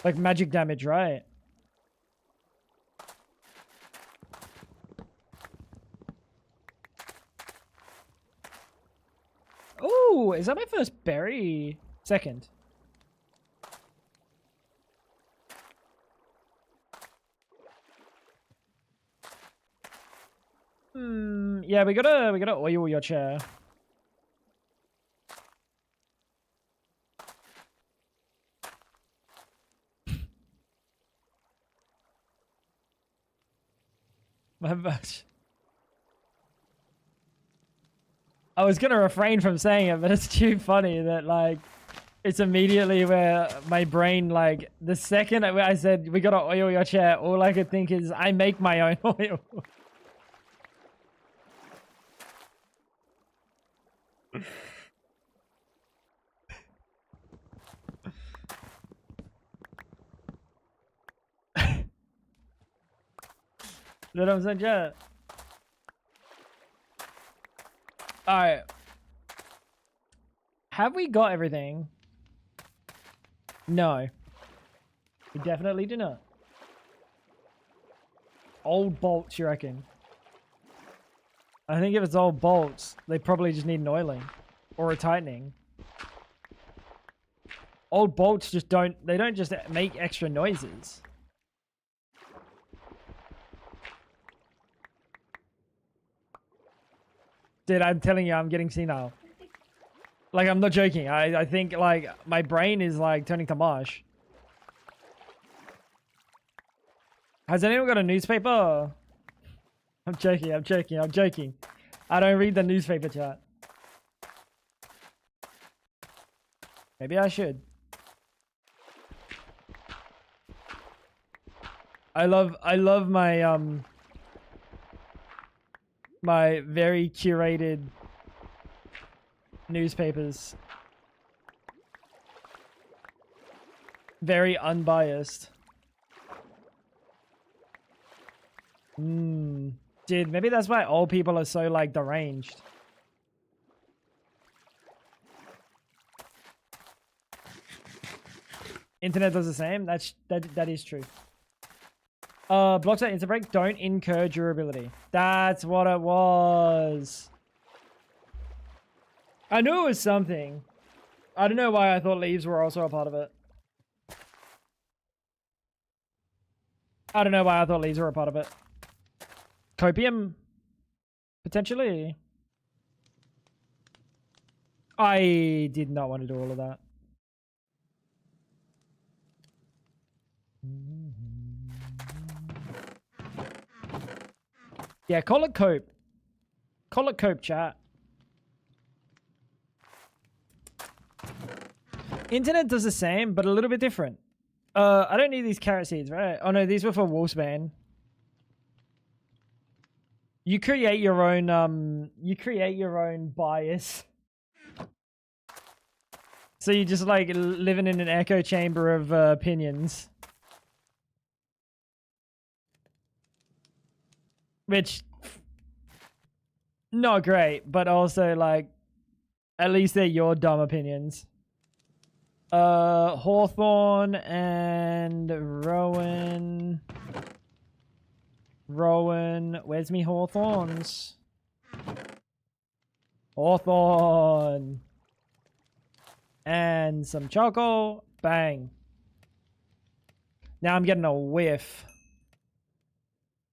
like magic damage, right? Oh, is that my first berry? Second. Yeah, we gotta oil your chair. My bad. I was gonna refrain from saying it, but it's too funny that like it's immediately where my brain, like the second I said we gotta oil your chair, all I could think is I make my own oil. You know what I'm saying? Yeah. Alright. Have we got everything? No. We definitely do not. Old bolts, you reckon? I think if it's old bolts, they probably just need an oiling. Or a tightening. Old bolts just don't, they don't just make extra noises. Dude, I'm telling you, I'm getting senile. Like, I'm not joking. I think, like, my brain is, like, turning to mush. Has anyone got a newspaper? I'm joking, I'm joking, I'm joking. I don't read the newspaper chat. Maybe I should. I love my, my very curated newspapers. Very unbiased. Dude, maybe that's why old people are so, like, deranged. Internet does the same. That is true. Blocks that interbreak don't incur durability. That's what it was. I knew it was something. I don't know why I thought leaves were also a part of it. I don't know why I thought leaves were a part of it. Copium? Potentially. I did not want to do all of that. Yeah, call it cope. Call it cope, chat. Internet does the same, but a little bit different. I don't need these carrot seeds, right? Oh no, these were for Wolfsbane. You create your own bias. So you just, like, living in an echo chamber of opinions. Which, not great, but also, like, at least they're your dumb opinions. Hawthorne and Rowan. Where's me Hawthorns? Hawthorne. And some choco. Bang. Now I'm getting a whiff.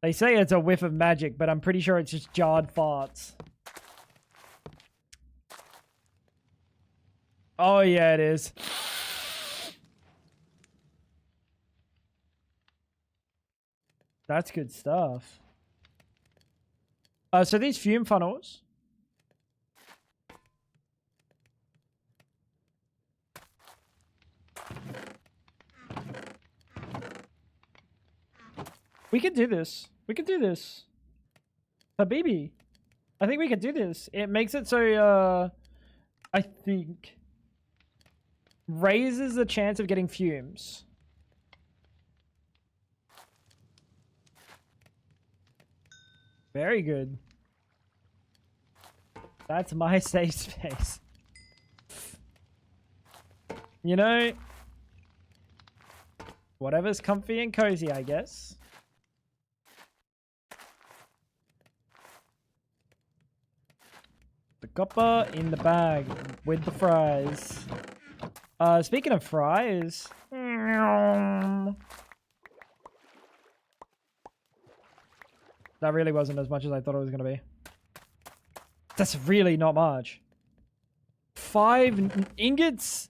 They say it's a whiff of magic, but I'm pretty sure it's just jarred farts. Oh yeah, it is. That's good stuff. So these fume funnels. We could do this. We could do this. Habibi. I think we could do this. It makes it so, I think, raises the chance of getting fumes. Very good. That's my safe space. You know, whatever's comfy and cozy, I guess. The copper in the bag with the fries. Speaking of fries. That really wasn't as much as I thought it was going to be. That's really not much. 5 ingots?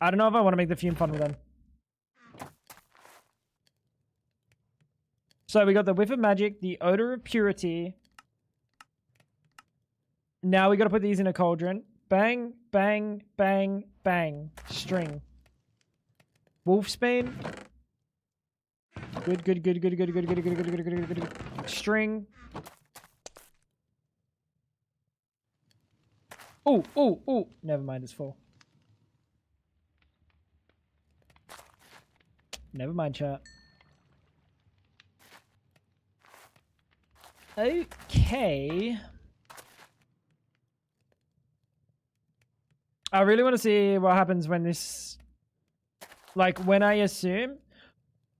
I don't know if I want to make the fume funnel then. So we got the whiff of magic, the odor of purity. Now we got to put these in a cauldron. Bang, bang, bang, bang. String. Wolfsbane. Good, good, good, good, good, good, good, good, good, good, good, good, good. String. Oh, oh, oh. Never mind, it's full. Never mind, chat. Okay. I really want to see what happens when this... Like, when I assume...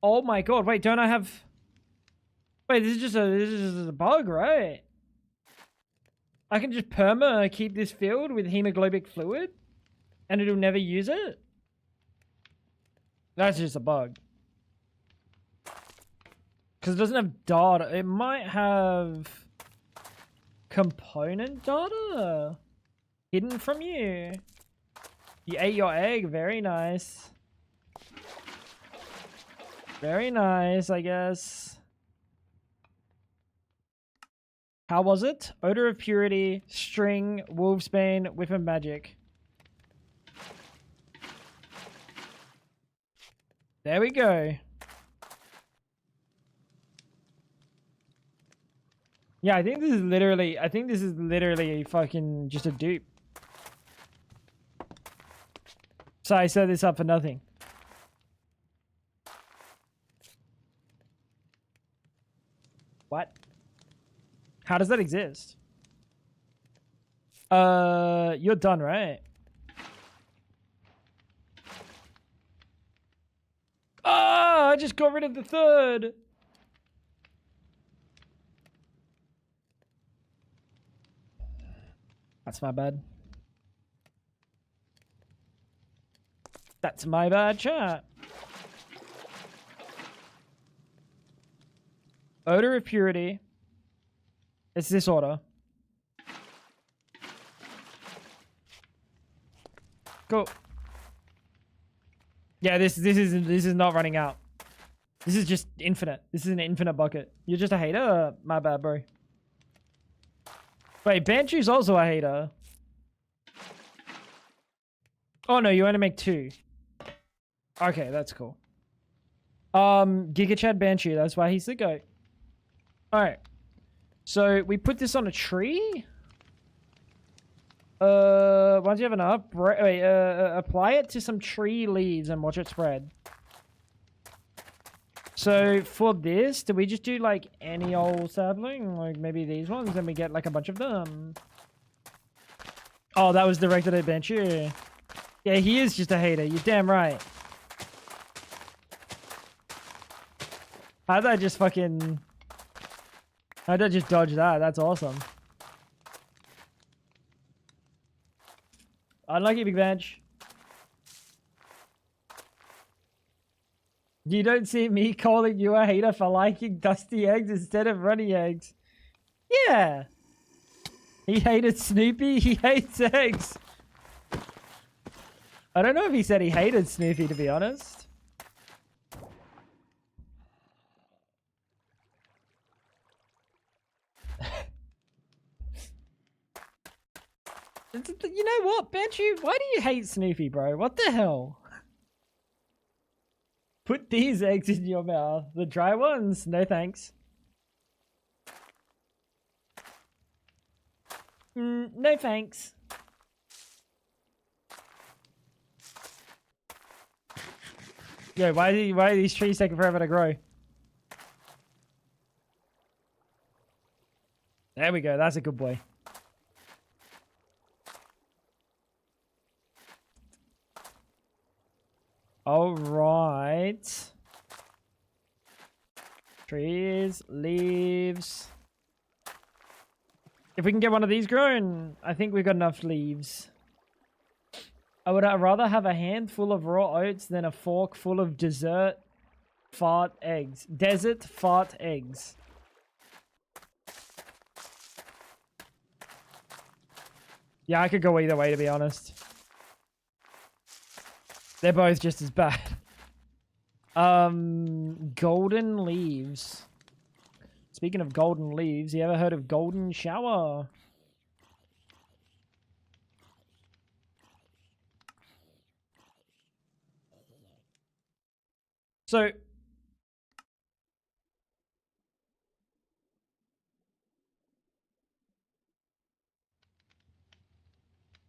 Oh my god, wait, don't I have... Wait, this is just a bug, right? I can just perma keep this filled with hemoglobin fluid and it'll never use it? That's just a bug. Because it doesn't have data. It might have component data hidden from you. You ate your egg. Very nice. Very nice, I guess. How was it? Odor of purity, string, wolfsbane, whiff of magic. There we go. Yeah, I think this is literally fucking just a dupe. So I set this up for nothing. What? How does that exist? You're done, right? Ah, I just got rid of the third. That's my bad. That's my bad, chat. Odor of purity. It's this order. Cool. Yeah, this is not running out. This is just infinite. This is an infinite bucket. You're just a hater? My bad, bro. Wait, Banshee's also a hater. Oh no, you only make 2. Okay, that's cool. Giga Chad Banshee, that's why he's the GOAT. Alright. So we put this on a tree. Once you have enough, apply it to some tree leaves and watch it spread. So for this, do we just do like any old sapling? Like maybe these ones and we get like a bunch of them? Oh, that was directed at Banshee. Yeah, he is just a hater. You're damn right. How'd I just fucking... How'd I just dodge that? That's awesome. Unlucky, Big Bench. You don't see me calling you a hater for liking dusty eggs instead of runny eggs. Yeah. He hated Snoopy. He hates eggs. I don't know if he said he hated Snoopy, to be honest. You know what, Banshee? Why do you hate Snoopy, bro? What the hell? Put these eggs in your mouth. The dry ones? No thanks. No thanks. Yo, why are these trees taking forever to grow? There we go. That's a good boy. All right. Trees, leaves. If we can get one of these grown, I think we've got enough leaves. I would rather have a handful of raw oats than a fork full of desert fart eggs. Desert fart eggs. Yeah, I could go either way, to be honest. They're both just as bad. Golden leaves. Speaking of golden leaves, you ever heard of golden shower? So,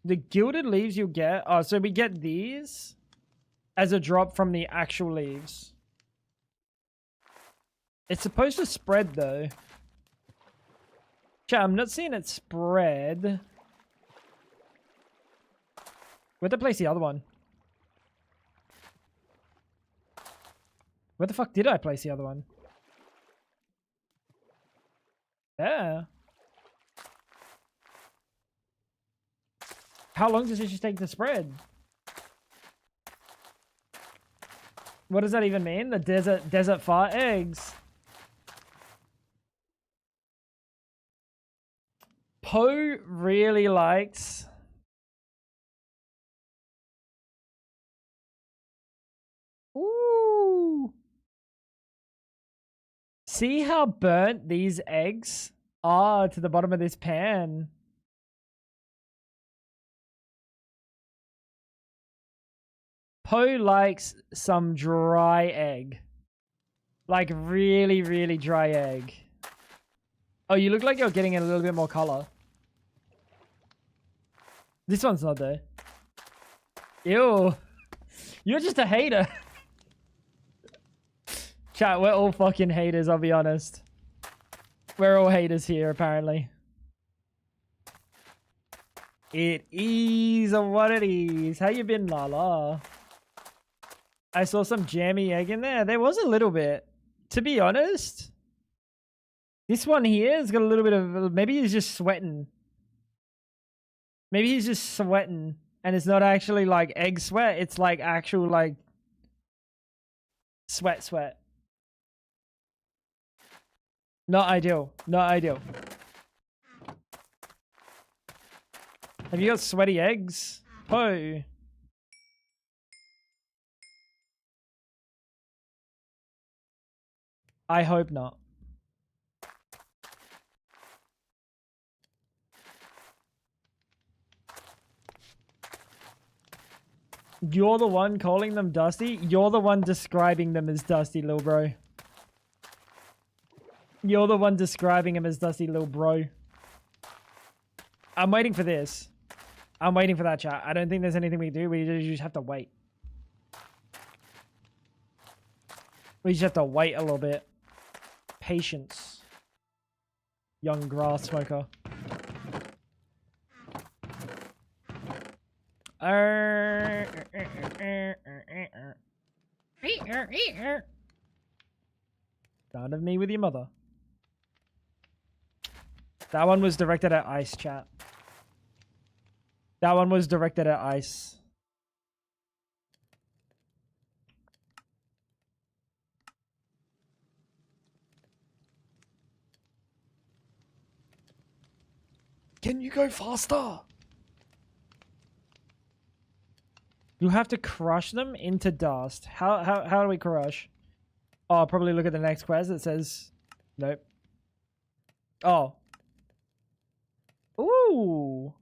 the gilded leaves you'll get... Oh, so we get these as a drop from the actual leaves. It's supposed to spread, though. Chat, I'm not seeing it spread. Where'd I place the other one? Where the fuck did I place the other one? There. How long does it just take to spread? What does that even mean? The desert fart eggs. Poe really likes... Ooh. See how burnt these eggs are to the bottom of this pan? Poe likes some dry egg. Like really, really dry egg. Oh, you look like you're getting a little bit more color. This one's not there. Ew. You're just a hater. Chat, we're all fucking haters, I'll be honest. We're all haters here, apparently. It is what it is. How you been, Lala? I saw some jammy egg in there. There was a little bit. To be honest, this one here has got a little bit of... Maybe he's just sweating. Maybe he's just sweating. And it's not actually like egg sweat. It's like actual like... Sweat. Not ideal. Not ideal. Have you got sweaty eggs? Oh. I hope not. You're the one calling them dusty? You're the one describing them as dusty, little bro. You're the one describing him as dusty, little bro. I'm waiting for this. I'm waiting for that, chat. I don't think there's anything we do. We just have to wait. We just have to wait a little bit. Patience. Young grass smoker. None of me with your mother. That one was directed at ice, chat. That one was directed at ice. Can you go faster? You have to crush them into dust. How do we crush? Oh, I'll probably look at the next quest that says... Nope. Oh. Ooh.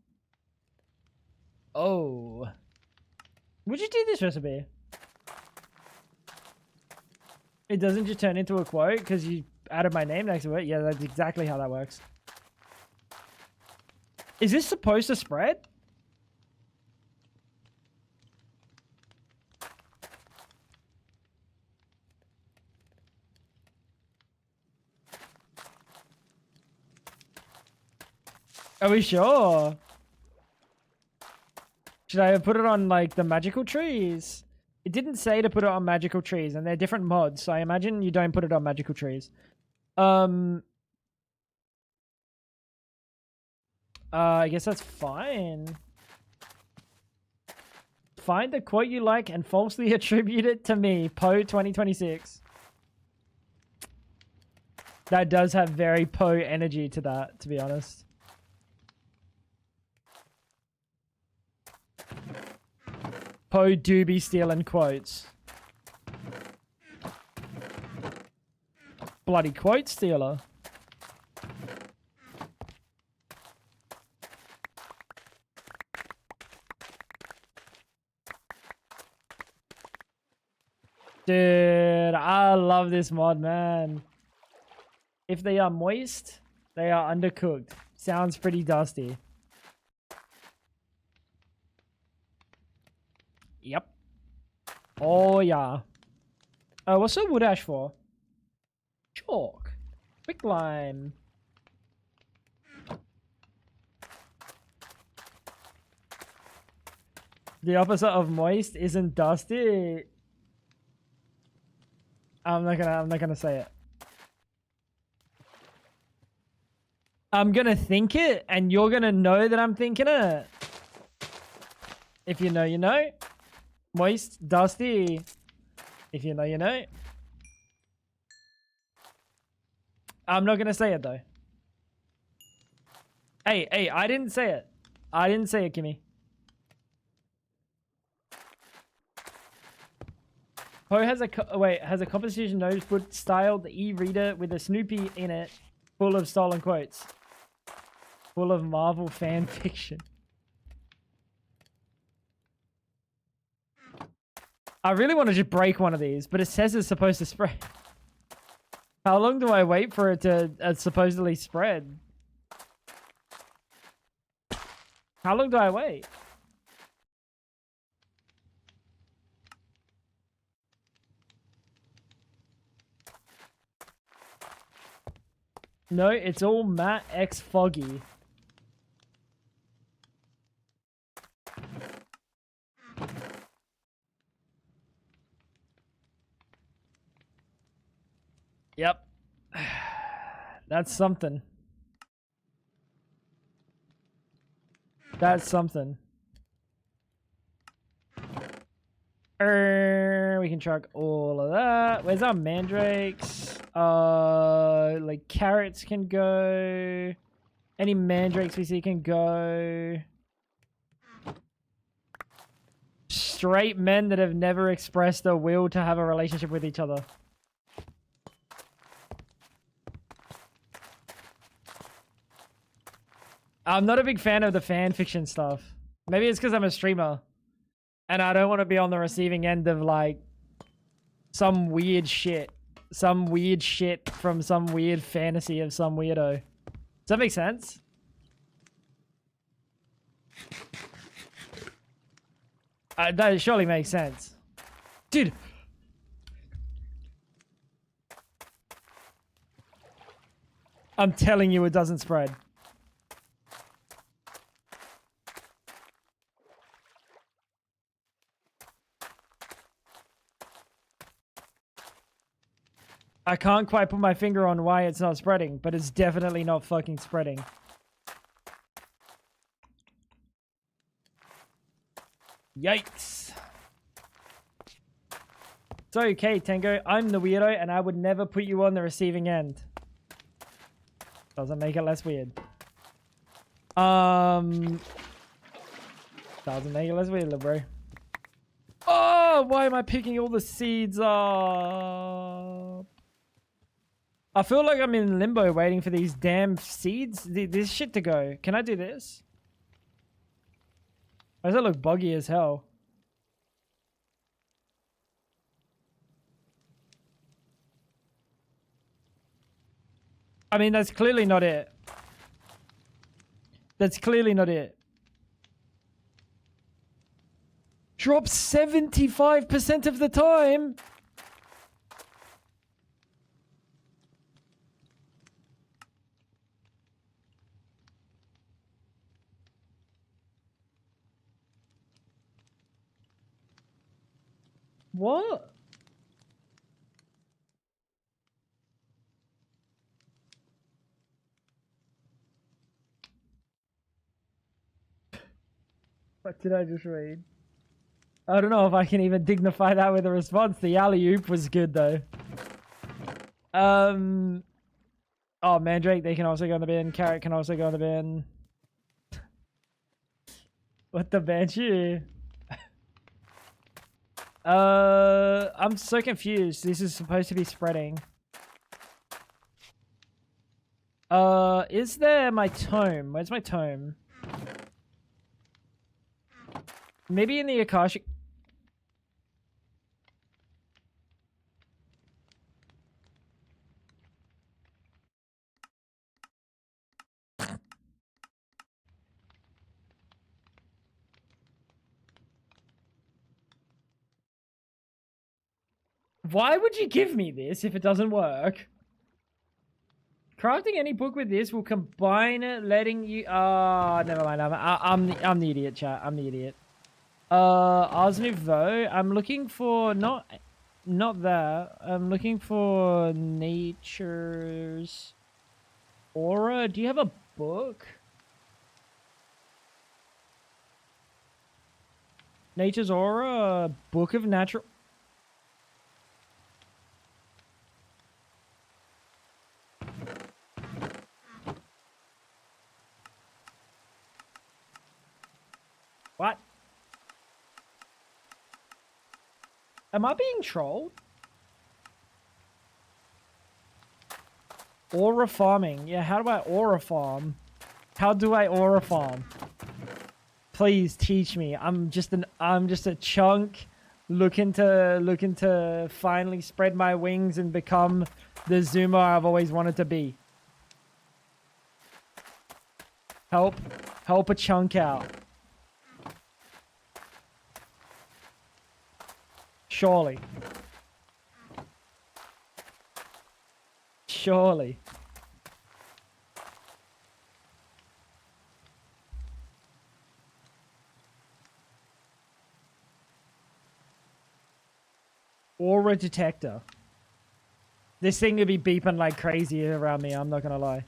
Oh. Would you do this recipe? It doesn't just turn into a quote because you added my name next to it. Yeah, that's exactly how that works. Is this supposed to spread? Are we sure? Should I put it on, like, the magical trees? It didn't say to put it on magical trees, and they're different mods, so I imagine you don't put it on magical trees. I guess that's fine. Find the quote you like and falsely attribute it to me. Poe 2026. That does have very Poe energy to that, to be honest. Poe do be stealing quotes. Bloody quote stealer. Dude, I love this mod, man. If they are moist, they are undercooked. Sounds pretty dusty. Yep. Oh, yeah. What's the wood ash for? Chalk. Quick lime. The opposite of moist isn't dusty. I'm not gonna say it. I'm gonna think it, and you're gonna know that I'm thinking it. If you know, you know. Moist, dusty. If you know, you know. I'm not gonna say it though. Hey, I didn't say it. I didn't say it, Kimmy. Poe has a composition notebook styled e-reader with a Snoopy in it, full of stolen quotes, full of Marvel fan fiction. I really want to just break one of these, but it says it's supposed to spread. How long do I wait for it to supposedly spread? How long do I wait? No, it's all Matt X Foggy. Yep. That's something. That's something. We can truck all of that. Where's our mandrakes? Like carrots can go. Any mandrakes we see can go. Straight men that have never expressed a will to have a relationship with each other. I'm not a big fan of the fan fiction stuff. Maybe it's because I'm a streamer. And I don't want to be on the receiving end of like some weird shit. Some weird shit from some weird fantasy of some weirdo. Does that make sense? That surely makes sense. Dude. I'm telling you it doesn't spread. I can't quite put my finger on why it's not spreading, but it's definitely not fucking spreading. Yikes. It's okay, Tango. I'm the weirdo, and I would never put you on the receiving end. Doesn't make it less weird. Doesn't make it less weird, little bro. Oh, why am I picking all the seeds up? I feel like I'm in limbo waiting for these damn seeds, this shit to go. Can I do this? Why does that look buggy as hell? I mean, that's clearly not it. That's clearly not it. Drops 75% of the time. What? What did I just read? I don't know if I can even dignify that with a response. The alley-oop was good, though. Oh, Mandrake, they can also go in the bin. Carrot can also go in the bin. What the Banshee? I'm so confused. This is supposed to be spreading. Is there my tome? Where's my tome? Maybe in the Akashic. Why would you give me this if it doesn't work? Crafting any book with this will combine it, letting you. Never mind. I'm the idiot, chat. I'm the idiot. Ars Nouveau. I'm looking for not that. I'm looking for Nature's Aura. Do you have a book? Nature's Aura, Book of Natural. What? Am I being trolled? Aura farming. Yeah, how do I aura farm? How do I aura farm? Please teach me. I'm just a chunk looking to finally spread my wings and become the zoomer I've always wanted to be. Help a chunk out. Surely. Surely. Aura detector. This thing could be beeping like crazy around me, I'm not gonna lie.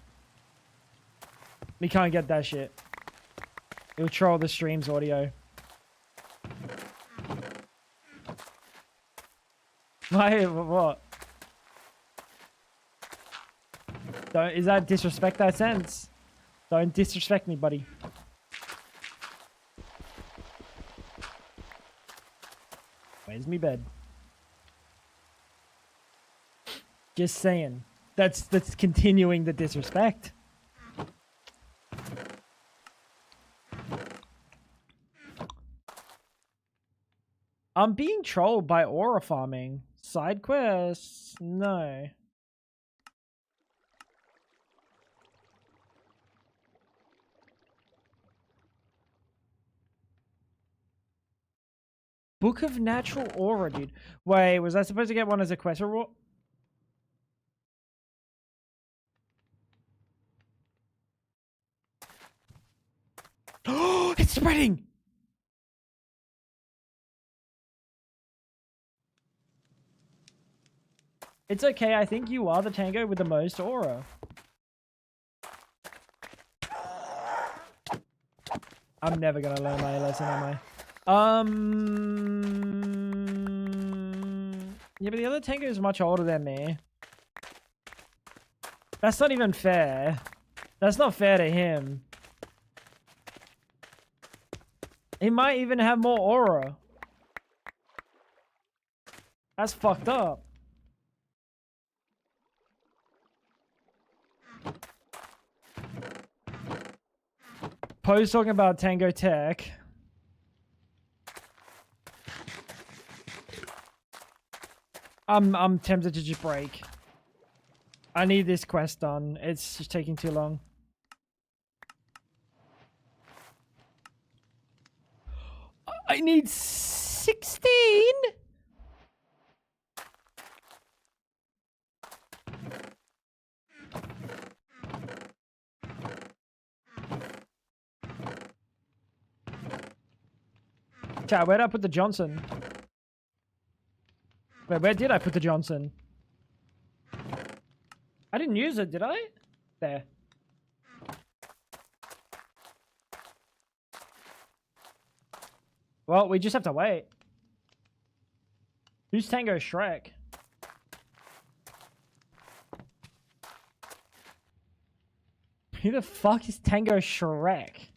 We can't get that shit. It'll troll the stream's audio. Why? What? Don't, is that disrespect I sense? Don't disrespect me, buddy. Where's me bed? Just saying. That's continuing the disrespect. I'm being trolled by aura farming. Side quests? No. Book of Natural Aura, dude. Wait, was I supposed to get one as a quest reward? Oh, it's spreading! It's okay, I think you are the tango with the most aura. I'm never gonna learn my lesson, am I? Yeah, but the other tango is much older than me. That's not even fair. That's not fair to him. He might even have more aura. That's fucked up. Poe's talking about Tango Tech. I'm tempted to just break. I need this quest done. It's just taking too long. I need 16? Chat, where did I put the Johnson? Wait, where did I put the Johnson? I didn't use it, did I? There. Well, we just have to wait. Who's Tango Shrek? Who the fuck is Tango Shrek?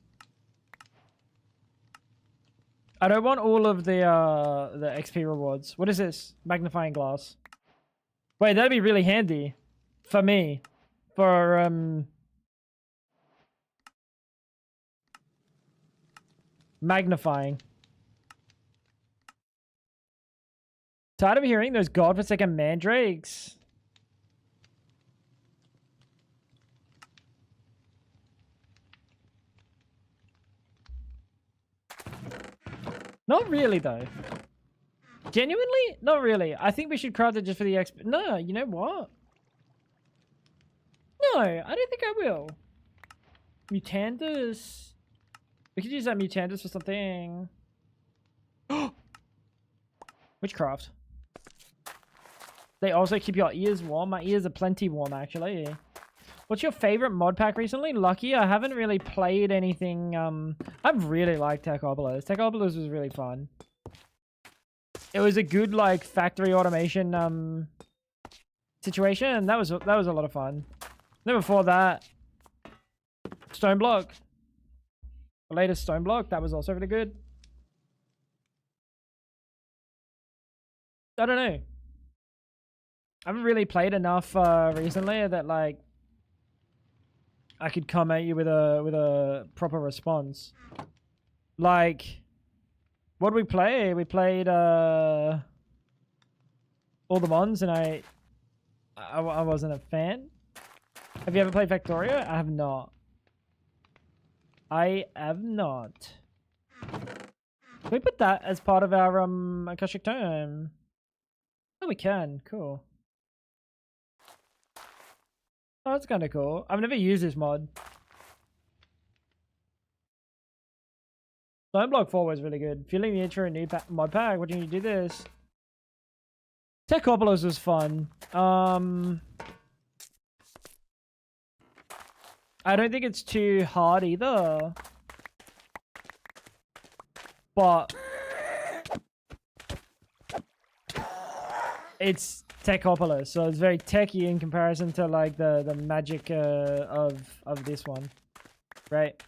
I don't want all of the XP rewards. What is this? Magnifying glass. Wait, that'd be really handy. For me. For, magnifying. Tired of hearing those godforsaken mandrakes. Not really, though. Genuinely? Not really. I think we should craft it just for the XP. No, you know what? No, I don't think I will. Mutandus. We could use that Mutandus for something. Witchcraft. They also keep your ears warm. My ears are plenty warm, actually. What's your favorite mod pack recently? Lucky, I haven't really played anything. I've really liked Techopolis. Techopolis was really fun. It was a good like factory automation situation, and that was a lot of fun. Then before that, Stone Block. The latest Stone Block, that was also really good. I don't know. I haven't really played enough recently that like I could come at you with a proper response. Like, what did we play? We played all the Mons, and I wasn't a fan. Have you ever played Factorio? I have not. I have not. Can we put that as part of our Akashic Tome? Oh, we can. Cool. Oh, that's kind of cool. I've never used this mod. Stone Block 4 was really good. Feeling the intro new mod pack. What do you do this? Techopolis was fun. I don't think it's too hard either. But it's Techopolis, so it's very techy in comparison to like the magic of this one. Right?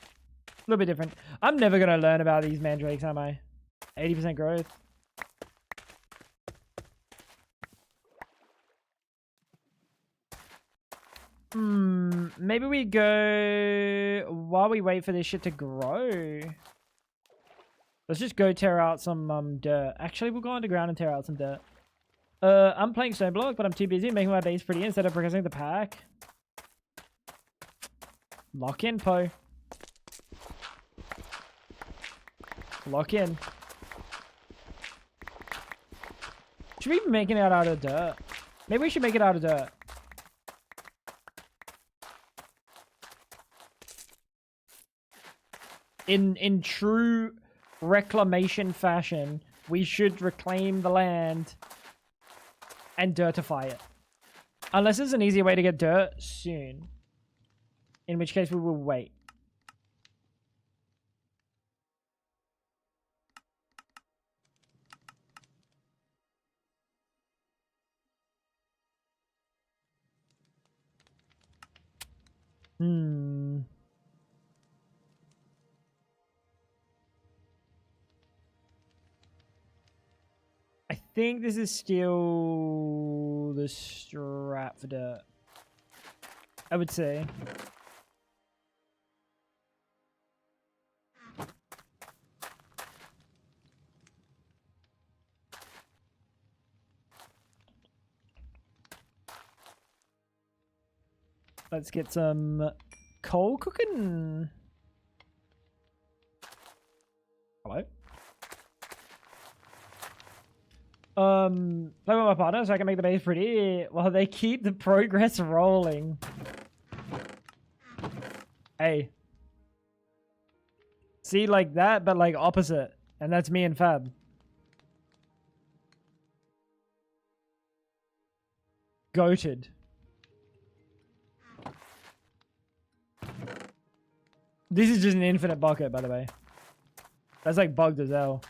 A little bit different. I'm never gonna learn about these mandrakes, am I? 80% growth. Maybe we go while we wait for this shit to grow. Let's just go tear out some dirt. Actually, we'll go underground and tear out some dirt. I'm playing Stone Block, but I'm too busy making my base pretty instead of progressing the pack. Lock in, Poe. Lock in. Should we be making it out of dirt? Maybe we should make it out of dirt. In true reclamation fashion, we should reclaim the land and dirtify it. Unless there's an easier way to get dirt soon. In which case we will wait. I think this is still the strat for dirt. I would say. Let's get some coal cooking. Hello? Play with my partner so I can make the base pretty while they keep the progress rolling. Hey. See, like that, but like opposite. And that's me and Fab. Goated. This is just an infinite bucket, by the way. That's like bugged as hell.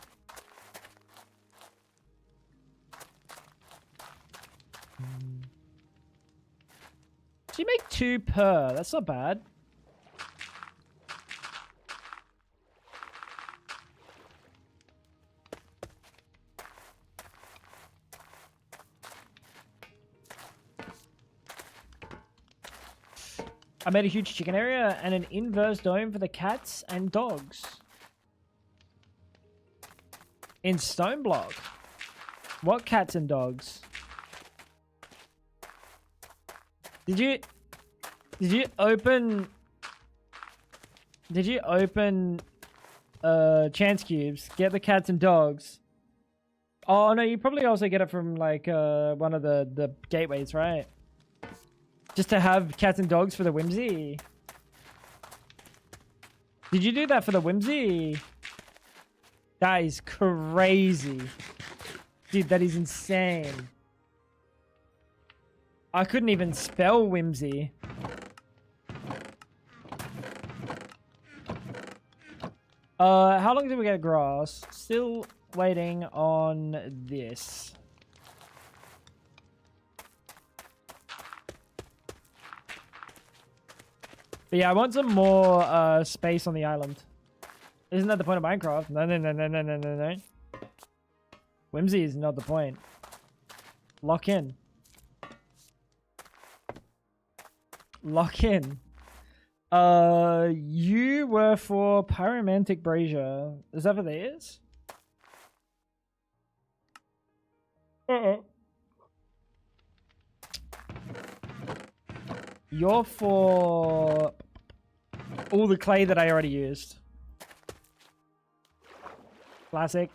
So you make 2 per. That's not bad. I made a huge chicken area and an inverse dome for the cats and dogs. In Stone Block. What cats and dogs? Did you open chance cubes, get the cats and dogs? Oh no, you probably also get it from like one of the gateways, right? Just to have cats and dogs for the whimsy. Did you do that for the whimsy? That is crazy. Dude, that is insane. I couldn't even spell whimsy. How long did we get grass? Still waiting on this. But yeah, I want some more space on the island. Isn't that the point of Minecraft? No, no, no, no, no, no, no, no. Whimsy is not the point. Lock in. Lock in. You were for Pyromantic Brazier. Is that what that is? Uh-oh. You're for all the clay that I already used. Classic.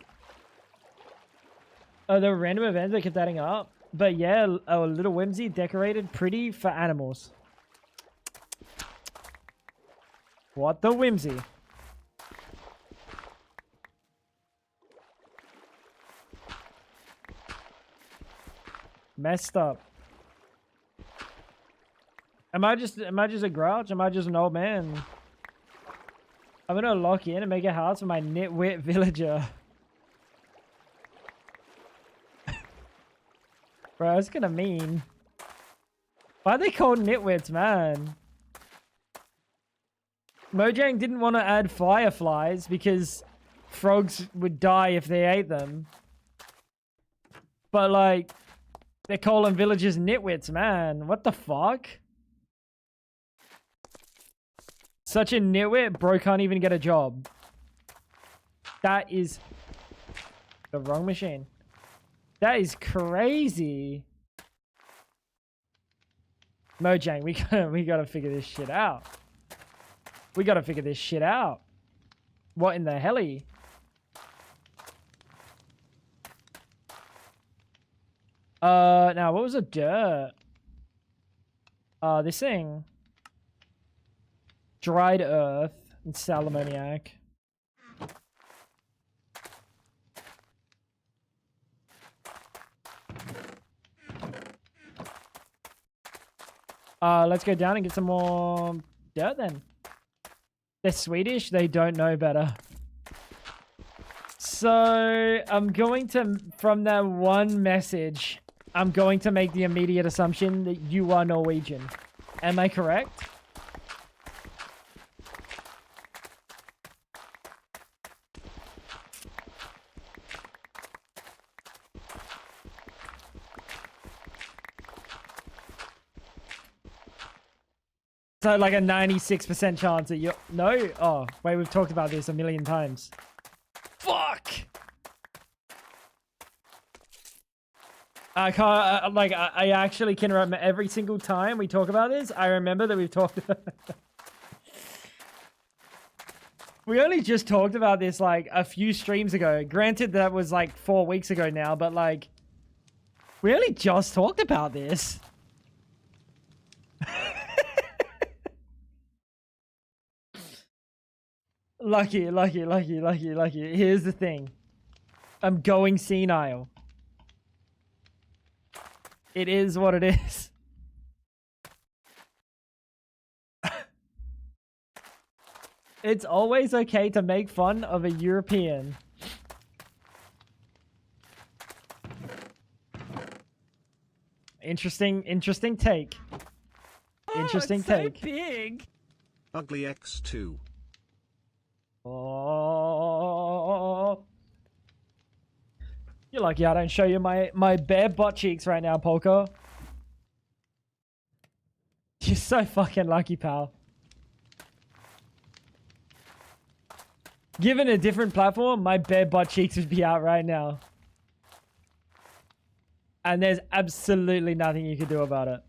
Oh, there were random events that kept adding up. But yeah, a little whimsy, decorated, pretty for animals. What the whimsy? Messed up. Am I just a grouch? Am I just an old man? I'm gonna lock in and make a house for my nitwit villager. Bro, that's kinda mean. Why are they called nitwits, man? Mojang didn't want to add fireflies because frogs would die if they ate them. But like, they're calling villagers nitwits, man. What the fuck? Such a nitwit, bro can't even get a job. That is the wrong machine. That is crazy. Mojang, we gotta figure this shit out. We gotta figure this shit out. What in the helly? Now what was the dirt? This thing. Dried earth and salamoniac. Let's go down and get some more dirt then. They're Swedish, they don't know better. So, I'm going to, from that one message, I'm going to make the immediate assumption that you are Norwegian. Am I correct? So like a 96% chance that you're... No? Oh, wait, we've talked about this a million times. Fuck! I can't... I actually can remember every single time we talk about this. I remember that we've talked about... We only just talked about this like a few streams ago. Granted, that was like 4 weeks ago now, but like... We only just talked about this. Lucky. Here's the thing. I'm going senile. It is what it is. It's always okay to make fun of a European. Interesting take. Interesting take. So big. Ugly X2. Oh, you're lucky I don't show you my bare butt cheeks right now, Polka. You're so fucking lucky, pal. Given a different platform, my bare butt cheeks would be out right now. And there's absolutely nothing you could do about it.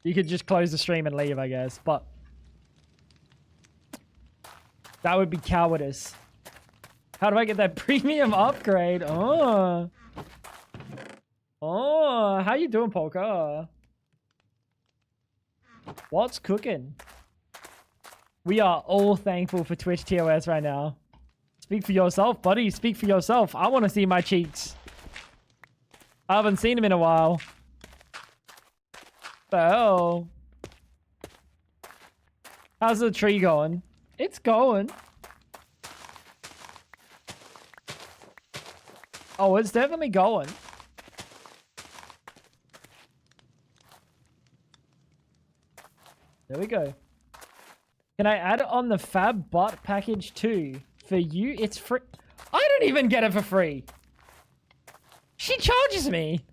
You could just close the stream and leave, I guess, but... That would be cowardice. How do I get that premium upgrade? Oh. Oh, how you doing, Polka? What's cooking? We are all thankful for Twitch TOS right now. Speak for yourself, buddy. Speak for yourself. I want to see my cheeks. I haven't seen them in a while. The hell? How's the tree going? It's going. Oh, it's definitely going. There we go. Can I add on the Fab Butt package too? For you, it's free. I don't even get it for free. She charges me.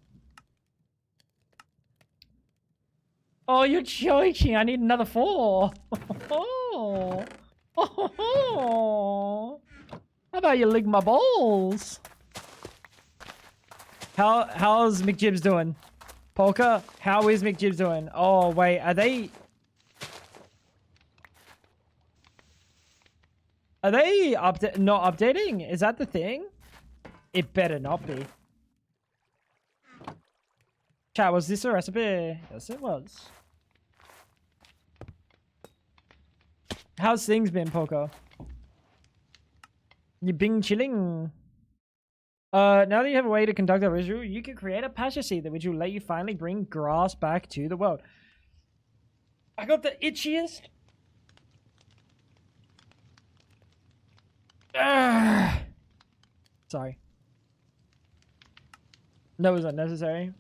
Oh, you're joking. I need another 4. Oh. Oh. How about you lick my balls? How's McJibs doing? Polka, how is McJibs doing? Oh, wait, are they not updating? Is that the thing? It better not be. Chat, was this a recipe? Yes, it was. How's things been, Polka? You been chilling? Now that you have a way to conduct a ritual, you can create a pasture seed which will let you finally bring grass back to the world. I got the itchiest. Sorry. That was unnecessary.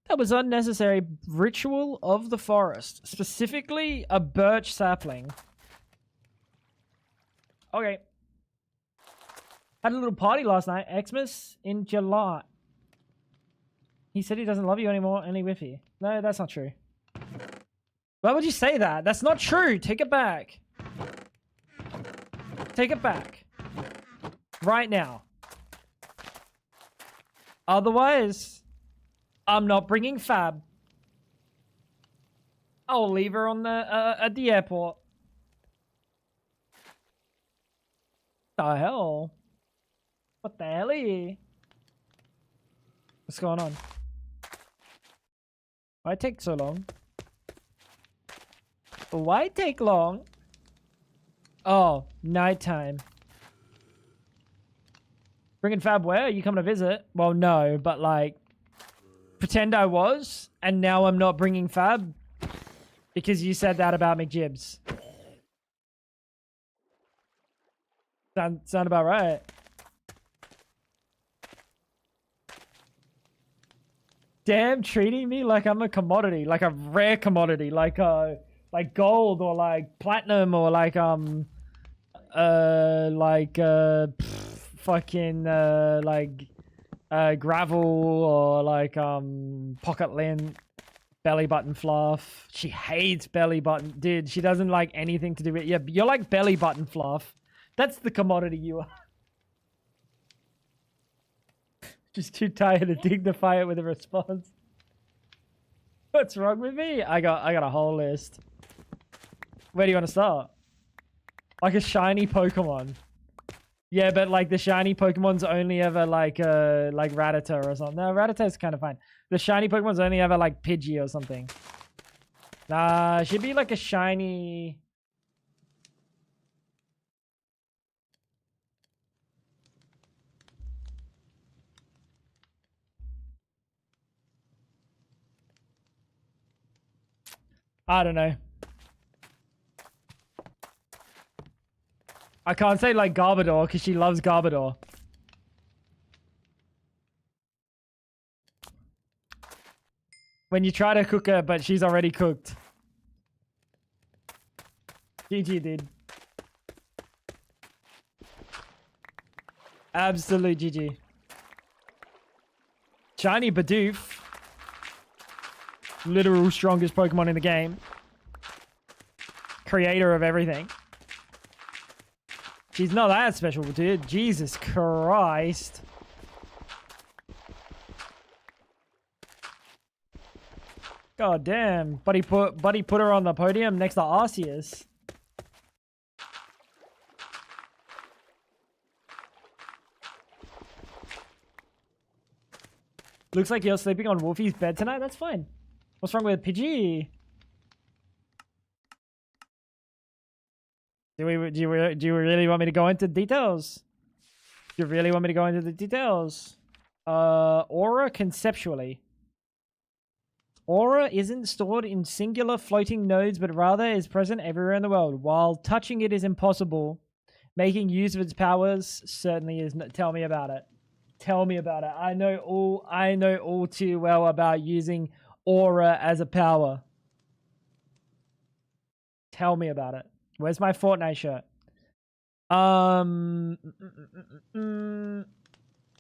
That was unnecessary. Ritual of the forest. Specifically, a birch sapling. Okay. Had a little party last night. Xmas in July. He said he doesn't love you anymore, only with you. No, that's not true. Why would you say that? That's not true. Take it back. Take it back. Right now. Otherwise, I'm not bringing Fab. I'll leave her on the at the airport. The hell? What the hell are you? What's going on? Why take so long? Why take long? Oh, nighttime. Bringing Fab where? Are you coming to visit? Well, no, but like, pretend I was, and now I'm not bringing Fab because you said that about McJibs. Sound about right. Damn, treating me like I'm a commodity, like a rare commodity, like gold or like platinum or like fucking gravel or like pocket lint, belly button fluff. She hates belly button, dude. She doesn't like anything to do with it. Yeah, you're like belly button fluff. That's the commodity you are. Just too tired to dignify it with a response. What's wrong with me? I got a whole list. Where do you want to start? Like a shiny Pokemon. Yeah, but like the shiny Pokemon's only ever like Rattata or something. No, Rattata's kind of fine. The shiny Pokemon's only ever like Pidgey or something. Nah, should be like a shiny. I don't know. I can't say like Garbodor because she loves Garbodor. When you try to cook her, but she's already cooked. GG, dude. Absolute GG. Shiny Bidoof. Literal strongest Pokemon in the game. Creator of everything. She's not that special, dude. Jesus Christ. God damn. Buddy put her on the podium next to Arceus. Looks like you're sleeping on Wolfie's bed tonight. That's fine. What's wrong with Pidgey? Do you really want me to go into details? Do you really want me to go into the details? Aura conceptually. Aura isn't stored in singular floating nodes, but rather is present everywhere in the world. While touching it is impossible, Making use of its powers certainly is. Tell me about it. Tell me about it. I know all too well about using aura as a power. Tell me about it. Where's my Fortnite shirt?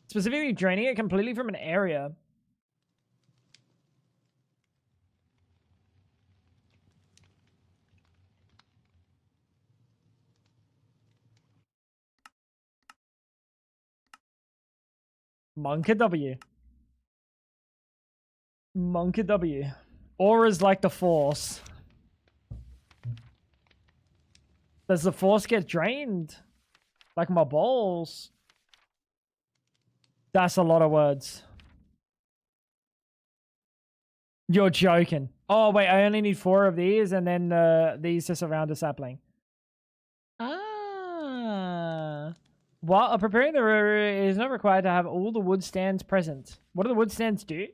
Specifically draining it completely from an area. Monka W. Monka W. Aura's like the Force. Does the Force get drained? Like my balls? That's a lot of words. You're joking. Oh, wait, I only need 4 of these, and then these to surround a sapling. Ah. While preparing the it is not required to have all the wood stands present. What do the wood stands do?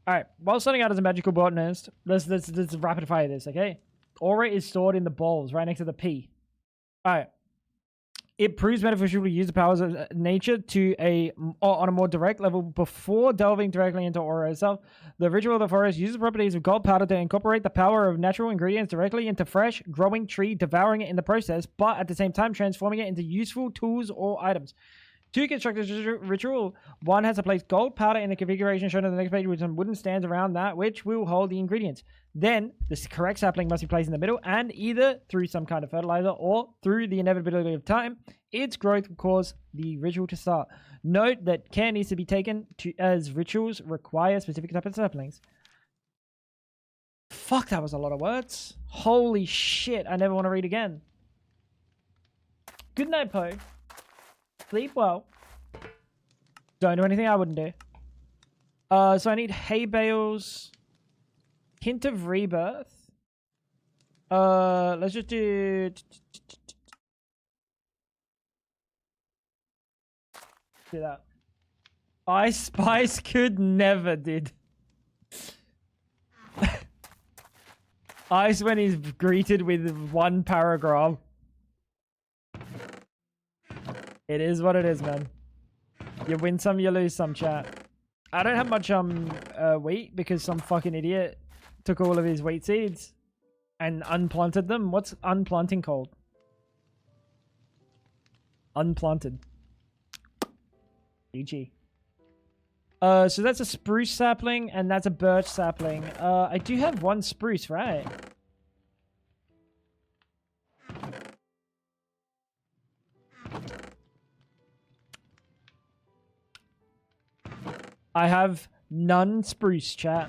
Alright, while starting out as a magical botanist, let's rapid fire this, okay? Aura is stored in the balls, right next to the P. Alright. It proves beneficial to use the powers of nature on a more direct level before delving directly into aura itself. The ritual of the forest uses the properties of gold powder to incorporate the power of natural ingredients directly into fresh, growing tree, devouring it in the process, but at the same time transforming it into useful tools or items. To construct this ritual, one has to place gold powder in the configuration shown on the next page with some wooden stands around that, which will hold the ingredients. Then, the correct sapling must be placed in the middle, and either through some kind of fertilizer or through the inevitability of time, its growth will cause the ritual to start. Note that care needs to be taken as rituals require specific types of saplings. Fuck, that was a lot of words. Holy shit, I never want to read again. Good night, Poe. Sleep well. Don't do anything I wouldn't do. So I need hay bales. Hint of rebirth. Let's just do that. Ice Spice could never did. Ice when he's greeted with one paragraph. It is what it is, man. You win some, you lose some, chat. I don't have much wheat because some fucking idiot took all of his wheat seeds and unplanted them. What's unplanting called? Unplanted. GG. So that's a spruce sapling and that's a birch sapling. I do have 1 spruce, right? I have none spruce, chat.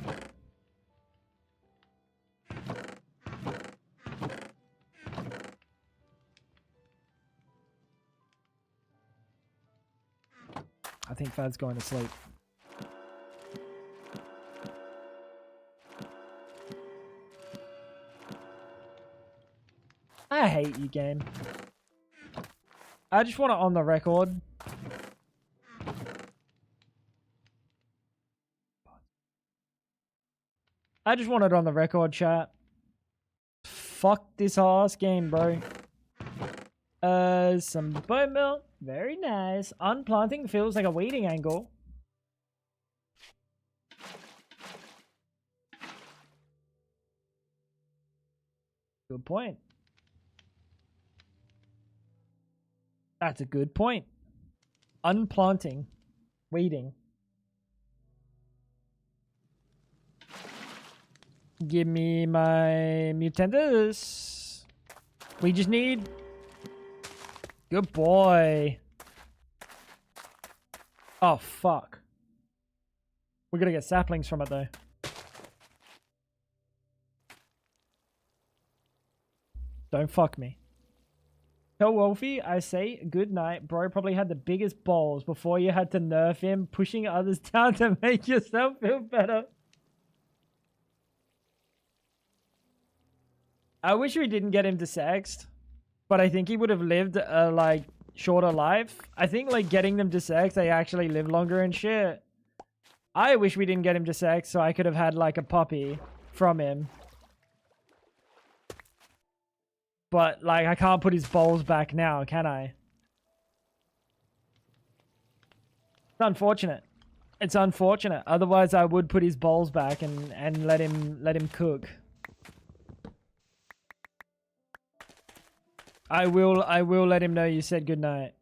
I think Fad's going to sleep. I hate you, game. I just want it on the record. I just want it on the record, chat. Fuck this ass game, bro. Some bone meal. Very nice. Unplanting feels like a waiting angle. Good point. That's a good point. Unplanting. Waiting. Give me my Mutandus. We just need... Good boy. Oh, fuck. We're gonna get saplings from it, though. Don't fuck me. Tell Wolfie I say good night. Bro probably had the biggest balls before you had to nerf him, pushing others down to make yourself feel better. I wish we didn't get him desexed, but I think he would have lived a, like, shorter life. I think, like, getting them desexed, they actually live longer and shit. I wish we didn't get him desexed so I could have had, like, a puppy from him. But, like, I can't put his balls back now, can I? It's unfortunate. It's unfortunate. Otherwise, I would put his balls back and let him cook. I will let him know you said goodnight.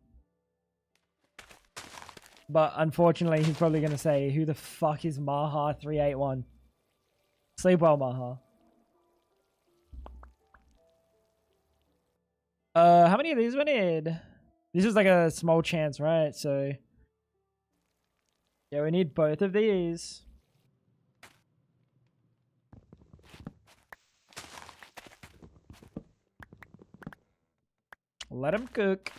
But unfortunately, he's probably going to say, who the fuck is Maha381? Sleep well, Maha. How many of these we need? This is like a small chance, right? So, yeah, we need both of these. Let him cook.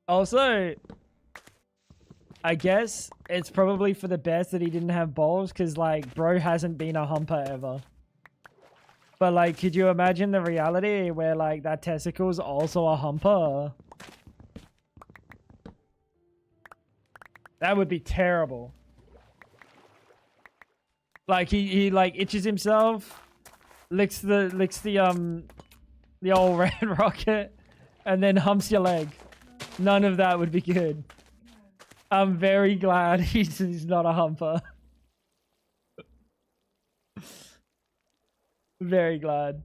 Also, I guess it's probably for the best that he didn't have balls, because, like, bro hasn't been a humper ever. But, like, could you imagine the reality where, like, that testicle's also a humper? That would be terrible. Like, he like, itches himself, licks the old red rocket, and then humps your leg. None of that would be good. I'm very glad he's not a humper. Very glad.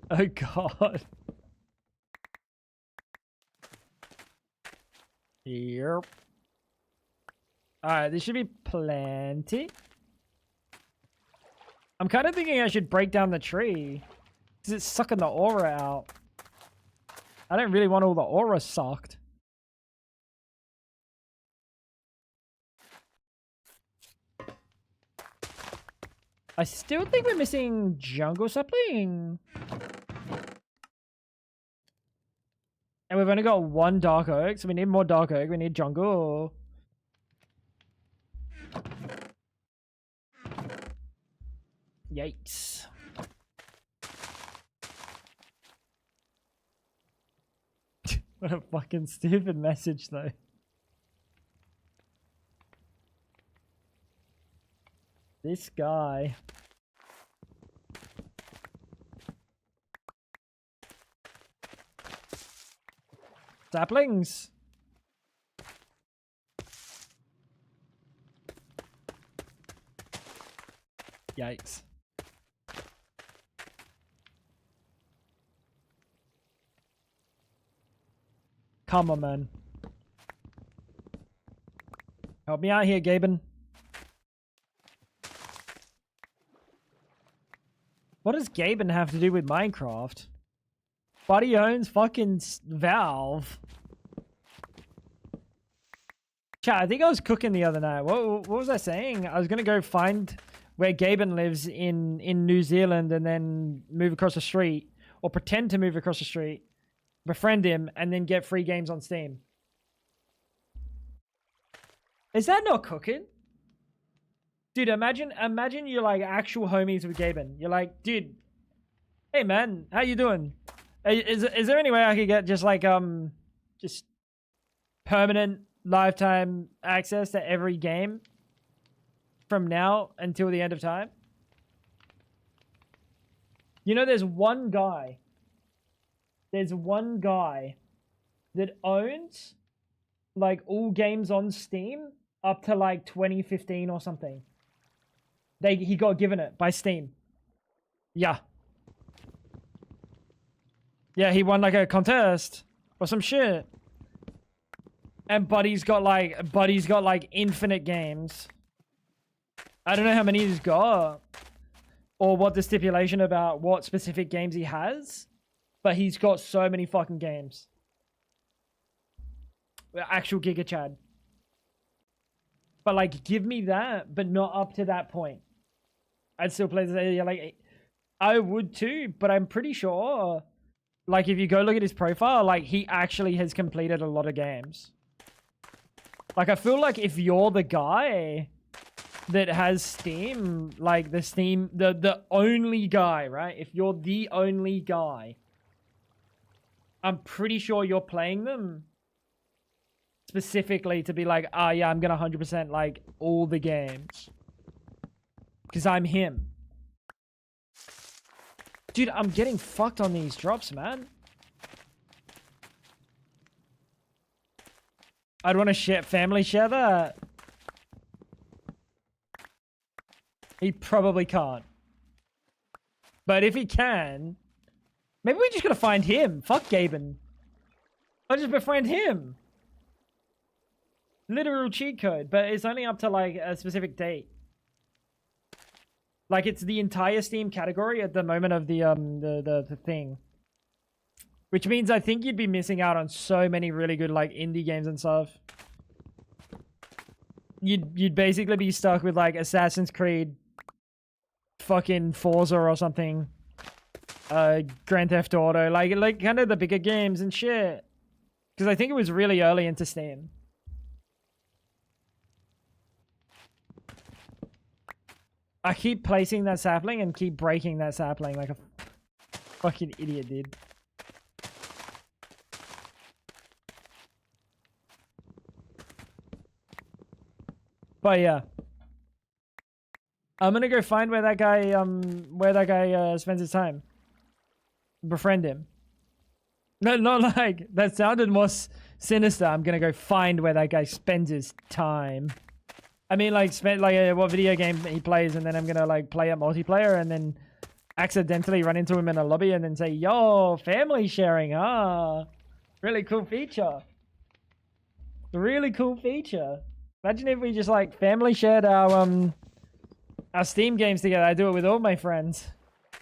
Oh god. Yep. Alright, this should be plenty. I'm kind of thinking I should break down the tree, because it's sucking the aura out. I don't really want all the aura sucked. I still think we're missing jungle sapling. And we've only got one dark oak, so we need more dark oak. We need jungle. Yikes. What a fucking stupid message, though. This guy. Saplings. Yikes. Come on, man. Help me out here, Gaben. What does Gaben have to do with Minecraft? Buddy owns fucking Valve. Chat, I think I was cooking the other night. What was I saying? I was going to go find where Gaben lives in New Zealand and then move across the street. Or pretend to move across the street. Befriend him and then get free games on Steam. Is that not cooking? Dude, imagine you're like actual homies with Gaben. You're like, dude, hey man, how you doing? Is there any way I could get just like just permanent lifetime access to every game from now until the end of time? You know, there's one guy that owns like all games on Steam up to like 2015 or something. He got given it by Steam. Yeah. Yeah, he won like a contest or some shit. And Buddy's got like infinite games. I don't know how many he's got or what the stipulation about what specific games he has, but he's got so many fucking games. Actual Giga Chad. But like, give me that, but not up to that point. I'd still play the like, I would too, but I'm pretty sure, like, if you go look at his profile, like, he actually has completed a lot of games. Like, I feel like if you're the guy that has Steam, like the only guy, right? If you're the only guy, I'm pretty sure you're playing them. specifically to be like, ah, yeah, I'm gonna 100% like all the games. Because I'm him. Dude, I'm getting fucked on these drops, man. I'd want to family share that. He probably can't. But if he can, maybe we just gotta find him. Fuck Gaben. I'll just befriend him. Literal cheat code, but it's only up to like a specific date. Like it's the entire Steam category at the moment of the thing. Which means I think you'd be missing out on so many really good like indie games and stuff. You'd basically be stuck with like Assassin's Creed, fucking Forza or something, Grand Theft Auto, like kind of the bigger games and shit. Because I think it was really early into Steam. I keep placing that sapling and keep breaking that sapling like a fucking idiot, dude. But yeah, I'm gonna go find where that guy spends his time. Befriend him. No, not like that sounded more sinister. I'm gonna go find where that guy spends his time. I mean, like spend like what video game he plays, and then I'm gonna like play a multiplayer, and then accidentally run into him in a lobby, and then say, "Yo, family sharing, ah, really cool feature. Really cool feature." Imagine if we just like family shared our Steam games together. I do it with all my friends. I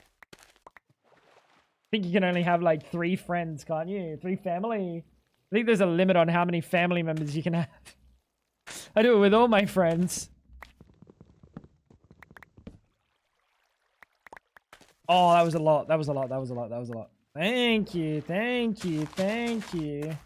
think you can only have like 3 friends, can't you? 3 family. I think there's a limit on how many family members you can have. I do it with all my friends. Oh, that was a lot. That was a lot. That was a lot. That was a lot. Thank you. Thank you. Thank you.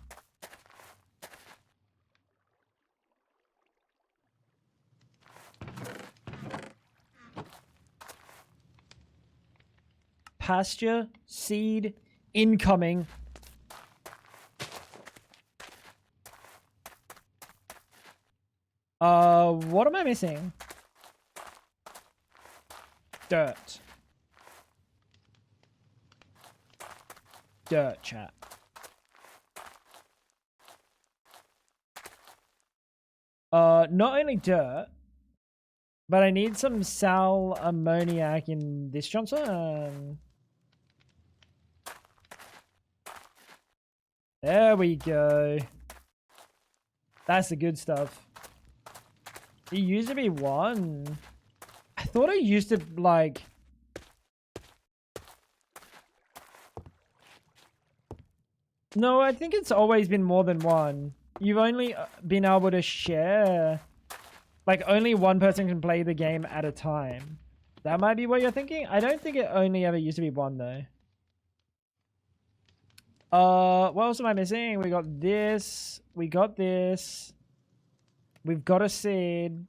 Pasture, seed, incoming. What am I missing? Dirt. Dirt, chat. Not only dirt, but I need some sal ammoniac in this Johnson. There we go. That's the good stuff. It used to be 1. I thought I used to like... No, I think it's always been more than 1. You've only been able to share... Like, only one person can play the game at a time. That might be what you're thinking? I don't think it only ever used to be 1, though. What else am I missing? We got this. We got this. We've got a seed.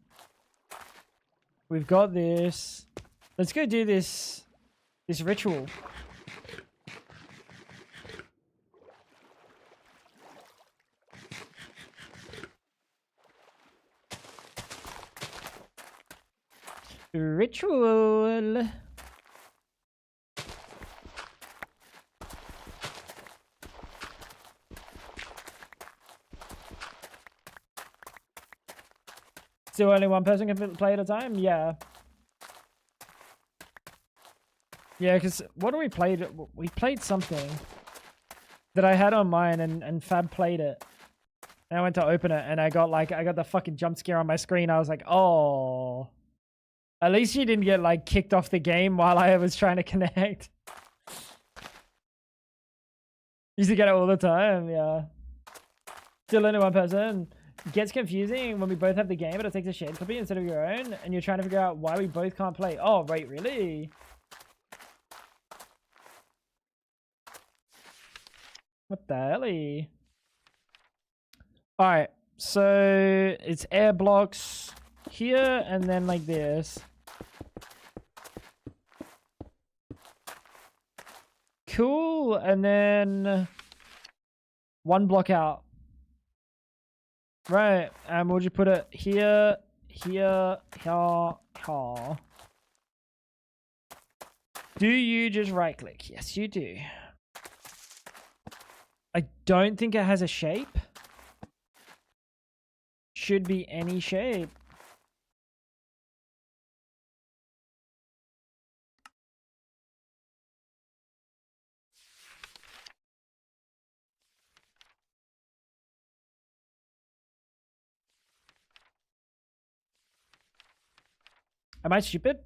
We've got this. Let's go do this ritual. Ritual. Still only one person can play at a time? Yeah. Yeah, because what do we play? We played something that I had on mine and Fab played it. And I went to open it and I got the fucking jump scare on my screen. I was like, oh. At least you didn't get like kicked off the game while I was trying to connect. Used to get it all the time, yeah. Still only one person. Gets confusing when we both have the game, but it takes a shared copy instead of your own, and you're trying to figure out why we both can't play. Oh, wait, really? What the hell? Alright, so it's air blocks here and then like this. Cool, and then 1 block out. Right, and we'll just put it here, here, here, here. Do you just right click? Yes, you do. I don't think it has a shape. Should be any shape. Am I stupid?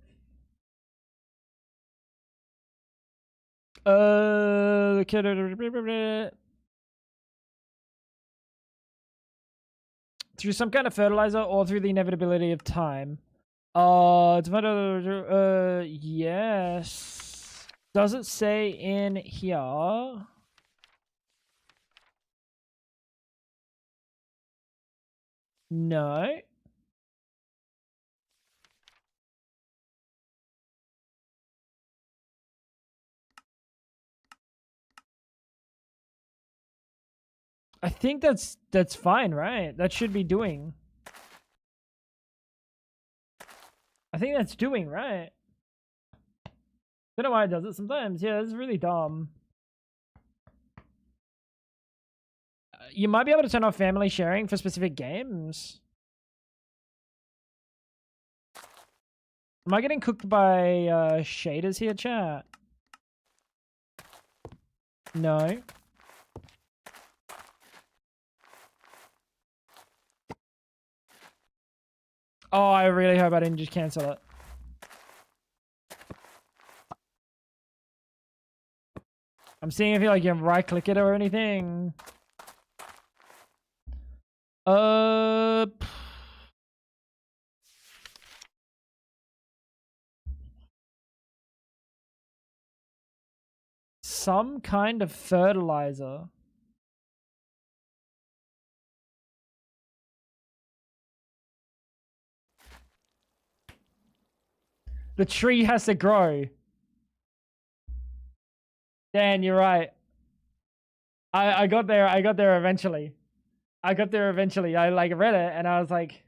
Through some kind of fertilizer or through the inevitability of time. Yes. Does it say in here? No. I think that's fine, right? That should be doing. I think that's doing, right? Don't know why it does it sometimes. Yeah, it's really dumb. You might be able to turn off family sharing for specific games. Am I getting cooked by shaders here, chat? No. Oh, I really hope I didn't just cancel it. I'm seeing if you like you can right click it or anything. Some kind of fertilizer. The tree has to grow. Dan, you're right. I got there. I got there eventually. I like read it and I was like,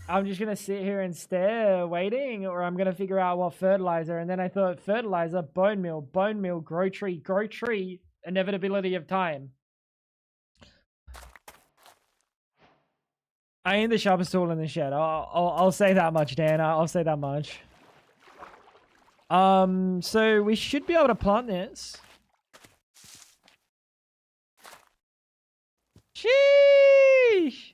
I'm just gonna sit here and stare, waiting, or I'm gonna figure out what fertilizer. And then I thought fertilizer, bone meal, grow tree, inevitability of time. I ain't the sharpest tool in the shed. I'll say that much, Dan. I'll say that much. So we should be able to plant this. Sheesh.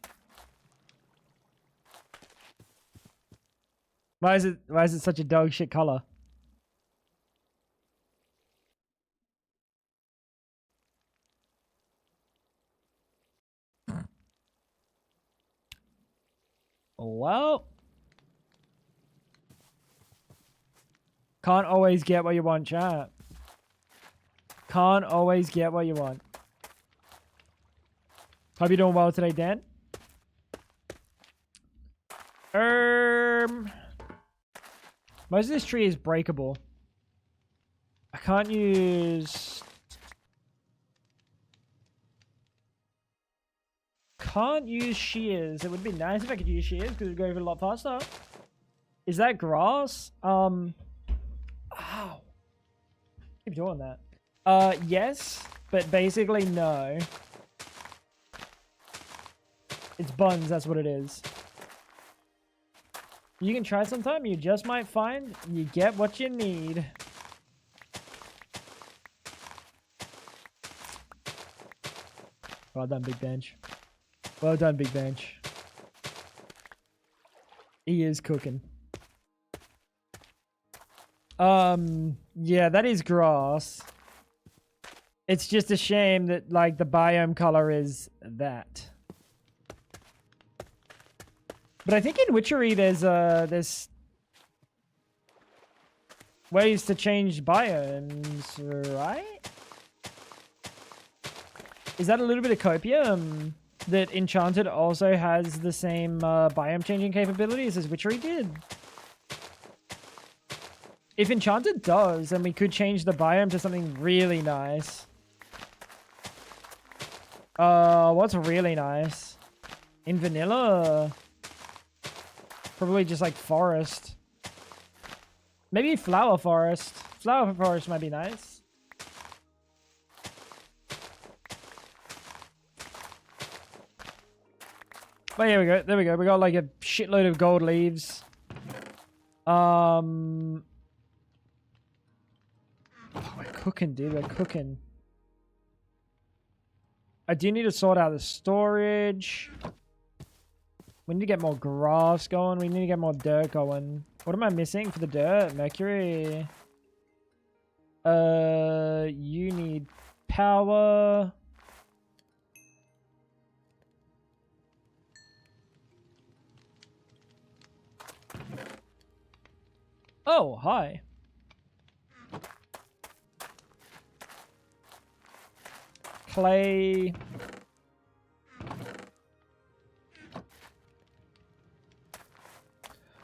Why is it such a dog shit color? Well, can't always get what you want, chat. Can't always get what you want. Hope you're doing well today, Dan. Most of this tree is breakable. I can't use shears. It would be nice if I could use shears because it would go over a lot faster. Is that grass? Ow. Keep doing that. Yes, but basically no. It's buns, that's what it is. You can try sometime, you just might find you get what you need. Well done, Big Bench. Well done, Big Bench. He is cooking. Yeah, that is grass. It's just a shame that, like, the biome color is that. But I think in Witchery there's ways to change biomes, right? Is that a little bit of copium? That Enchanted also has the same biome changing capabilities as Witchery did? If Enchanted does, then we could change the biome to something really nice. What's really nice? In vanilla? Probably just like forest. Maybe flower forest. Flower forest might be nice. But here we go. There we go. We got like a shitload of gold leaves. Oh, we're cooking, dude. We're cooking. I do need to sort out the storage. We need to get more grass going. We need to get more dirt going. What am I missing for the dirt? Mercury. You need power. Oh, hi. Clay.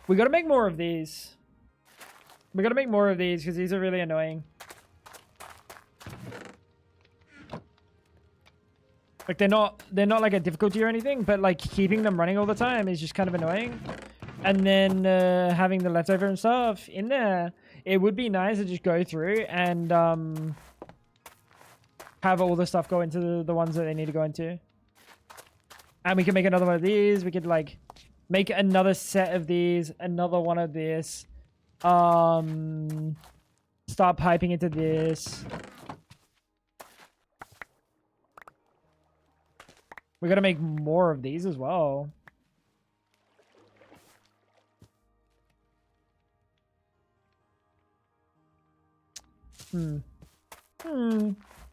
We gotta make more of these. We gotta make more of these because these are really annoying. Like they're not like a difficulty or anything, but like keeping them running all the time is just kind of annoying. And then having the leftover and stuff in there, it would be nice to just go through and have all the stuff go into the ones that they need to go into. And we can make another one of these. We could like make another set of these, another one of this. Start piping into this. We gotta make more of these as well.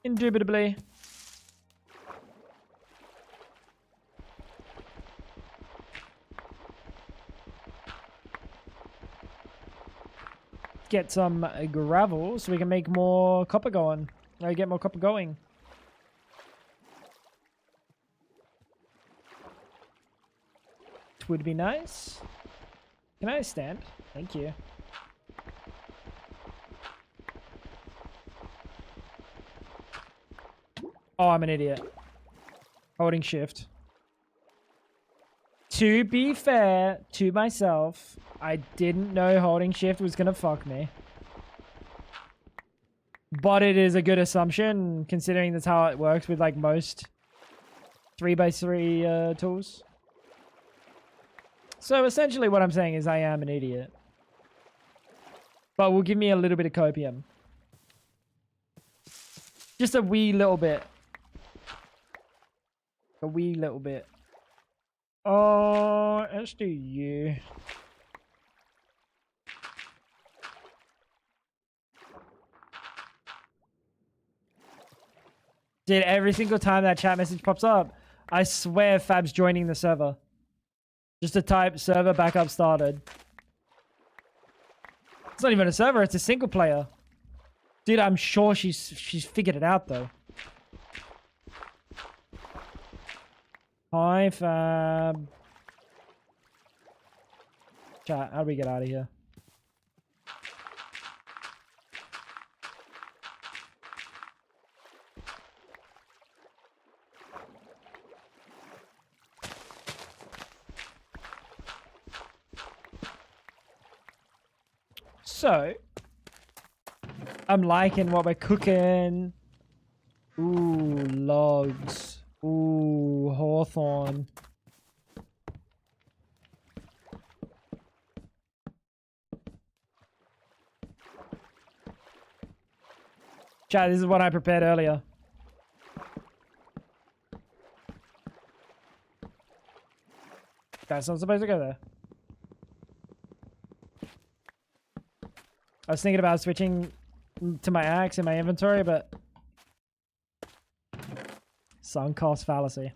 Indubitably. Get some gravel so we can make more copper going. Get more copper going. It would be nice. Can I stand? Thank you. Oh, I'm an idiot. Holding shift. To be fair to myself, I didn't know holding shift was gonna fuck me. But it is a good assumption, considering that's how it works with like most 3x3 tools. So essentially what I'm saying is I am an idiot. But will give me a little bit of copium. Just a wee little bit. A wee little bit. Oh, let's do you. Dude, every single time that chat message pops up, I swear Fab's joining the server. Just to type server backup started. It's not even a server, it's a single player. Dude, I'm sure she's figured it out though. Hi, Fab. Chat, how do we get out of here? So, I'm liking what we're cooking. Ooh, logs. Ooh, hawthorn. Chat, this is what I prepared earlier. That's not supposed to go there. I was thinking about switching to my axe in my inventory, but sunk cost fallacy.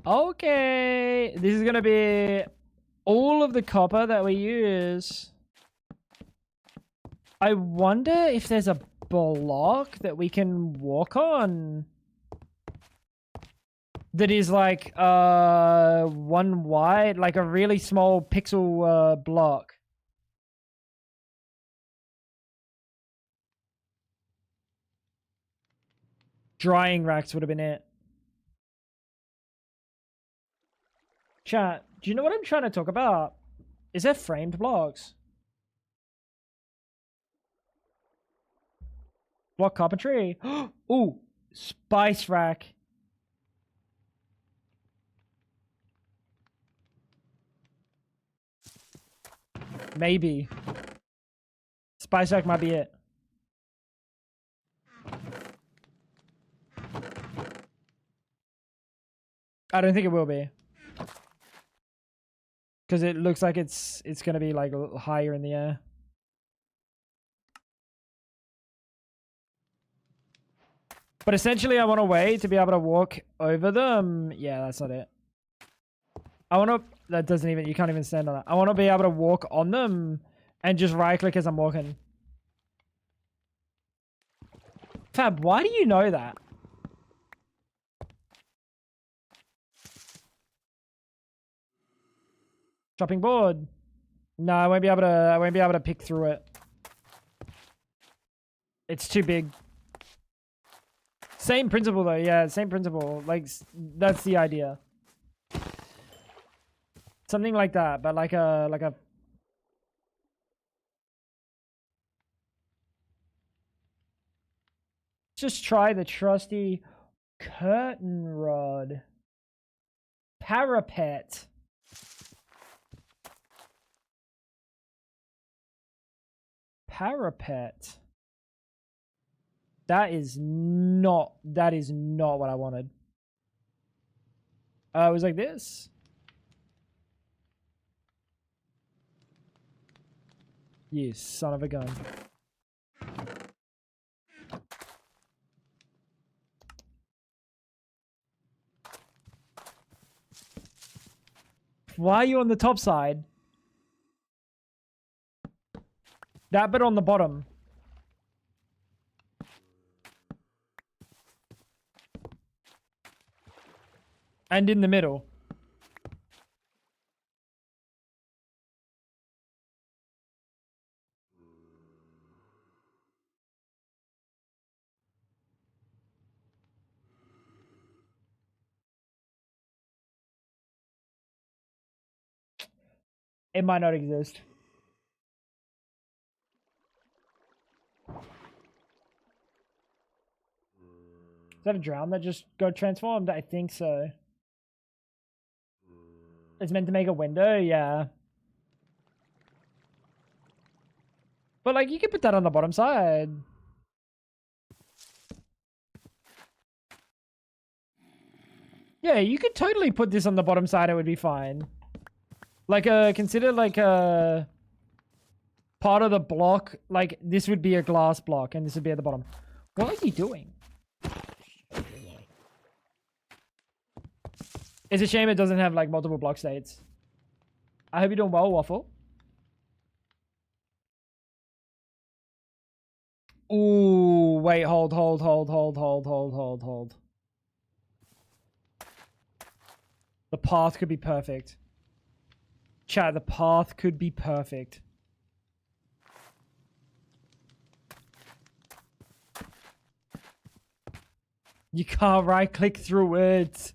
Okay, this is gonna be all of the copper that we use. I wonder if there's a block that we can walk on. that is like one wide, like a really small pixel block. Drying racks would have been it. Chat, do you know what I'm trying to talk about? Is there framed blocks? Block carpentry. Ooh, spice rack. Maybe. Spice rack might be it. I don't think it will be. Because it looks like it's going to be like higher in the air. But essentially I want a way to be able to walk over them. Yeah, that's not it. I want to... That doesn't even... You can't even stand on it. I want to be able to walk on them and just right click as I'm walking. Fab, why do you know that? Chopping board. No, I won't be able to... I won't be able to pick through it. It's too big. Same principle though. Yeah, same principle. Like, that's the idea. Something like that, but like a... Just try the trusty curtain rod. Parapet. Parapet. That is not what I wanted. It was like this. You son of a gun. Why are you on the top side? That bit on the bottom. And in the middle. It might not exist. Is that a drown that just got transformed? I think so. It's meant to make a window, yeah. But like, you could put that on the bottom side. Yeah, you could totally put this on the bottom side. It would be fine. Like, consider like a part of the block. Like, this would be a glass block, and this would be at the bottom. What are you doing? It's a shame it doesn't have like multiple block states. I hope you're doing well, Waffle. Ooh, wait, hold. The path could be perfect. Chat, the path could be perfect. You can't right click through it.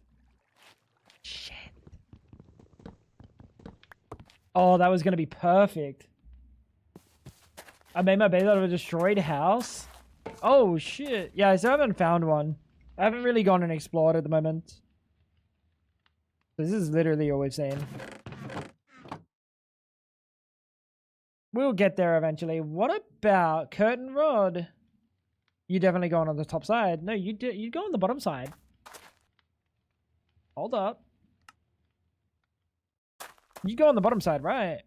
Shit. Oh, that was going to be perfect. I made my base out of a destroyed house. Oh, shit. Yeah, I still haven't found one. I haven't really gone and explored at the moment. This is literally all we've seen. We'll get there eventually. What about curtain rod? You definitely going on the top side. No, you go on the bottom side. Hold up. You go on the bottom side, right?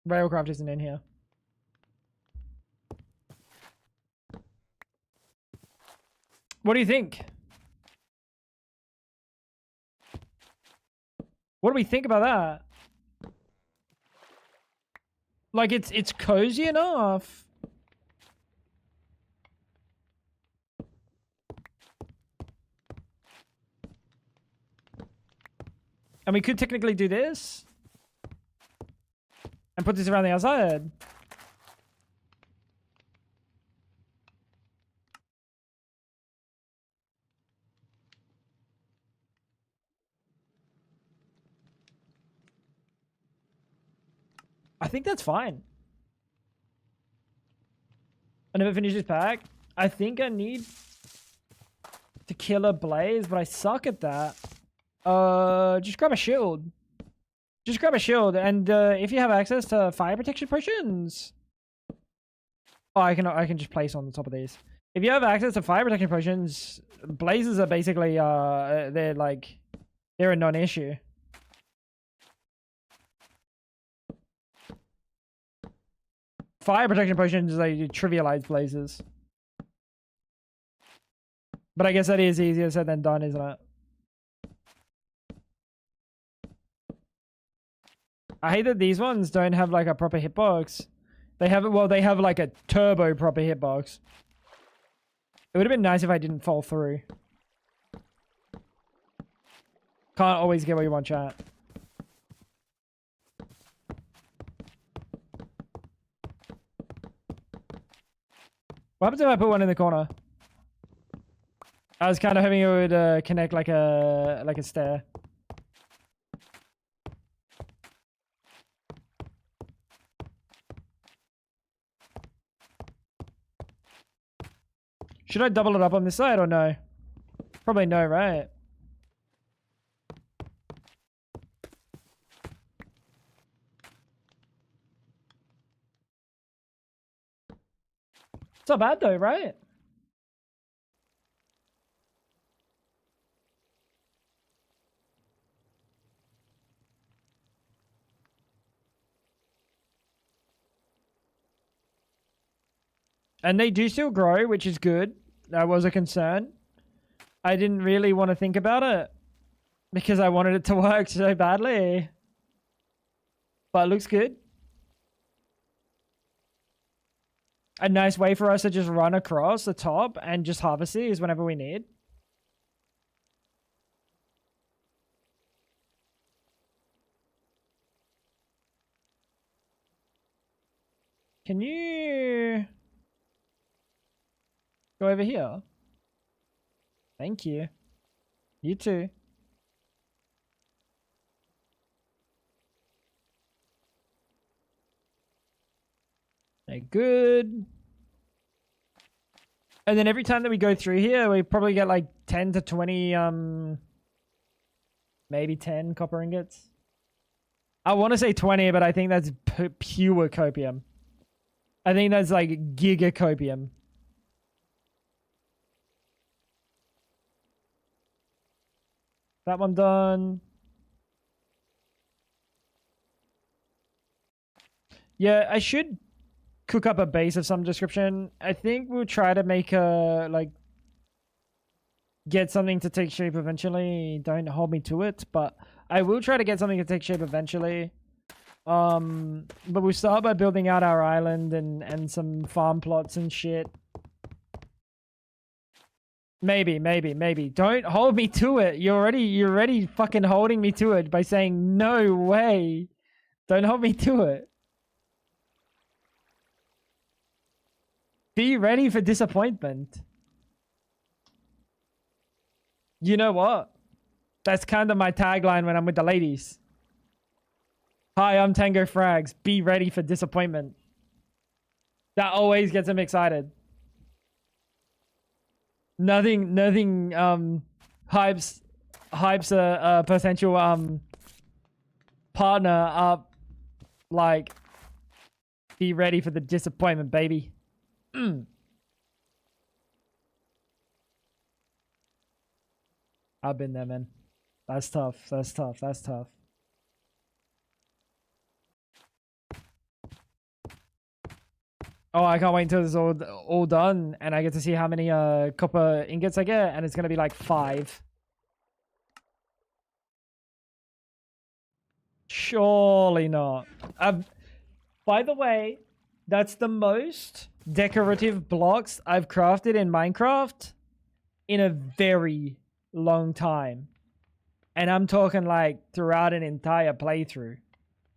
Railcraft isn't in here. What do you think? What do we think about that? Like, it's cozy enough. And we could technically do this. And put this around the outside. I think that's fine. I never finished this pack. I think I need to kill a blaze, but I suck at that. Just grab a shield. Just grab a shield, and if you have access to fire protection potions, oh, I can just place on the top of these. If you have access to fire protection potions, blazes are basically they're a non-issue. Fire protection potions, they trivialize blazes. But I guess that is easier said than done, isn't it? I hate that these ones don't have like a proper hitbox. They have, well, they have like a turbo proper hitbox. It would have been nice if I didn't fall through. Can't always get what you want, chat. What happens if I put one in the corner? I was kind of hoping it would connect like a stair. Should I double it up on this side or no? Probably no, right? It's not bad though, right? And they do still grow, which is good. That was a concern. I didn't really want to think about it because I wanted it to work so badly. But it looks good. A nice way for us to just run across the top and just harvest these whenever we need. Can you go over here? Thank you. You too. Okay, good. And then every time that we go through here, we probably get like 10 to 20, maybe 10 copper ingots. I want to say 20, but I think that's pure copium. I think that's like giga copium. That one done. Yeah, I should cook up a base of some description. I think we'll try to make a, like, get something to take shape eventually. Don't hold me to it, but I will try to get something to take shape eventually. But we'll start by building out our island and some farm plots and shit. Maybe. Don't hold me to it. You're already fucking holding me to it by saying no way. Don't hold me to it. Be ready for disappointment. You know what? That's kind of my tagline when I'm with the ladies. Hi, I'm Tango Frags. Be ready for disappointment. That always gets them excited. Nothing hypes a potential partner up like be ready for the disappointment, baby. I've been there, man. That's tough. Oh, I can't wait until it's all done and I get to see how many copper ingots I get, and it's gonna be like 5. Surely not. By the way, that's the most decorative blocks I've crafted in Minecraft in a very long time. And I'm talking like throughout an entire playthrough.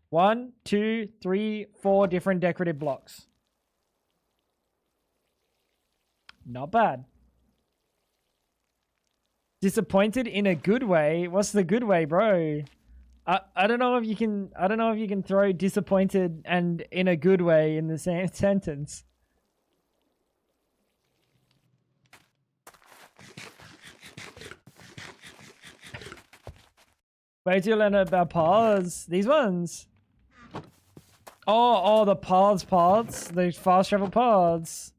1, 2, 3, 4 different decorative blocks. Not bad. Disappointed in a good way? What's the good way, bro? I don't know if you can throw disappointed and in a good way in the same sentence. Wait till you learn about paths. These ones. Oh, the paths. The fast travel paths.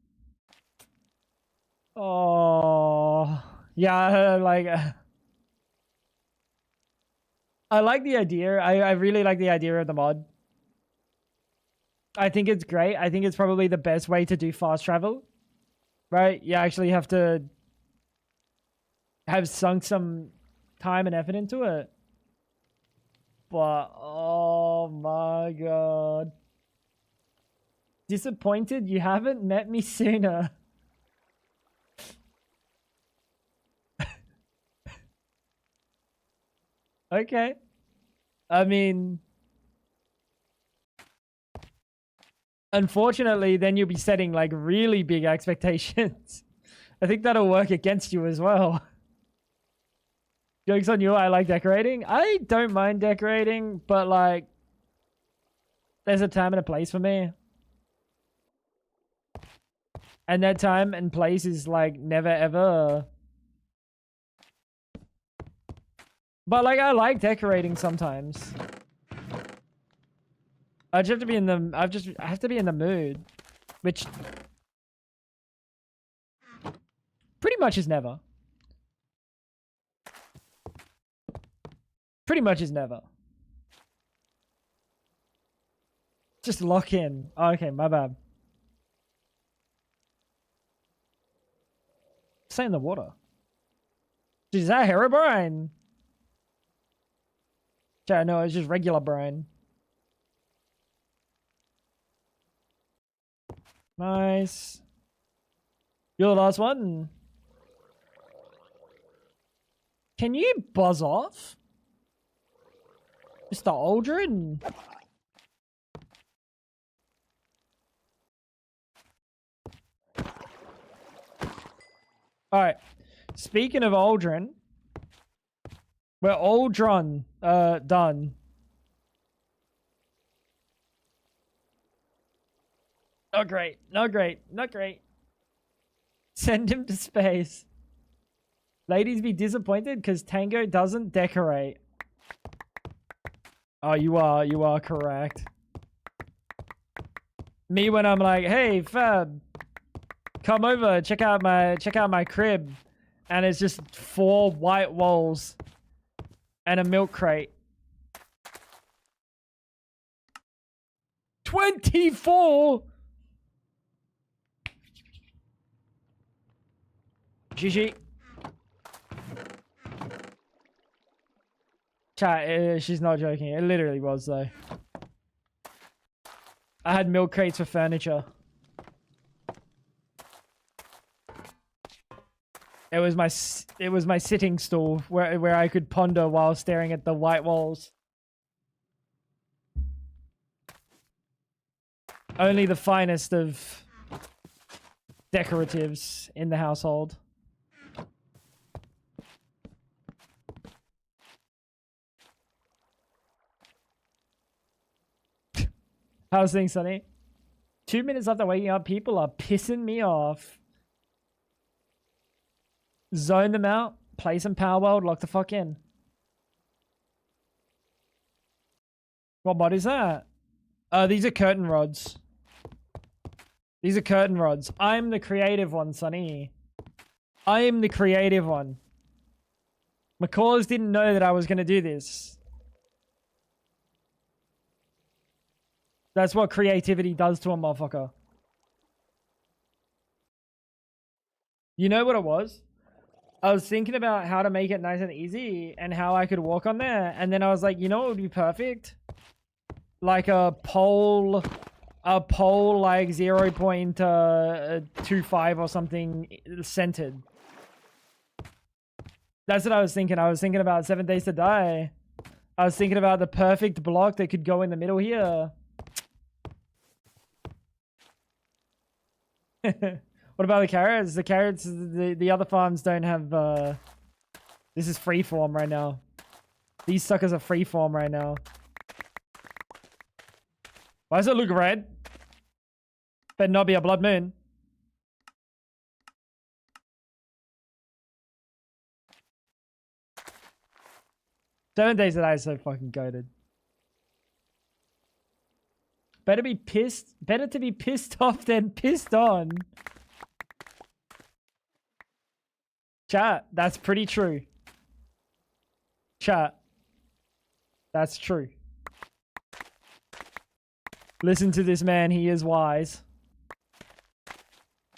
Oh, yeah, like... I like the idea. I really like the idea of the mod. I think it's great. I think it's probably the best way to do fast travel. Right? You actually have to have sunk some time and effort into it. But, oh my god. Disappointed you haven't met me sooner. Okay. I mean, unfortunately, then you'll be setting like really big expectations. I think that'll work against you as well. Joke's on you, I like decorating. I don't mind decorating, but like, there's a time and a place for me. And that time and place is like never ever. But like, I like decorating sometimes. I just have to be in the, I have to be in the mood, which pretty much is never. Pretty much is never. Just lock in. Oh, okay, my bad. Stay in the water. Is that Herobrine? Yeah, no, it's just regular brine. Nice. You're the last one. Can you buzz off? Mr. Aldrin? Alright. Speaking of Aldrin, we're Aldron done. Not great. Not great. Not great. Send him to space. Ladies be disappointed because Tango doesn't decorate. Oh, you are correct. Me when I'm like, hey, Fab, come over, check out my crib. And it's just 4 white walls and a milk crate. 24! GG. Chat, she's not joking. It literally was, though. I had milk crates for furniture. It was my sitting stool where I could ponder while staring at the white walls. Only the finest of decoratives in the household. How's things, Sonny? 2 minutes after waking up, people are pissing me off. Zone them out, play some Power World, lock the fuck in. What mod is that? These are curtain rods. These are curtain rods. I'm the creative one, Sonny. I am the creative one. McCaws didn't know that I was going to do this. That's what creativity does to a motherfucker. You know what it was? I was thinking about how to make it nice and easy and how I could walk on there. And then I was like, you know what would be perfect? Like a pole like 0.25 or something centered. That's what I was thinking. I was thinking about 7 Days to Die. I was thinking about the perfect block that could go in the middle here. What about the carrots? The carrots, the other farms don't have, this is freeform right now. These suckers are freeform right now. Why does it look red? Better not be a blood moon. Seven Days to Die is so fucking goated. Better to be pissed off than pissed on. Chat, that's pretty true. Chat, that's true. Listen to this man, he is wise.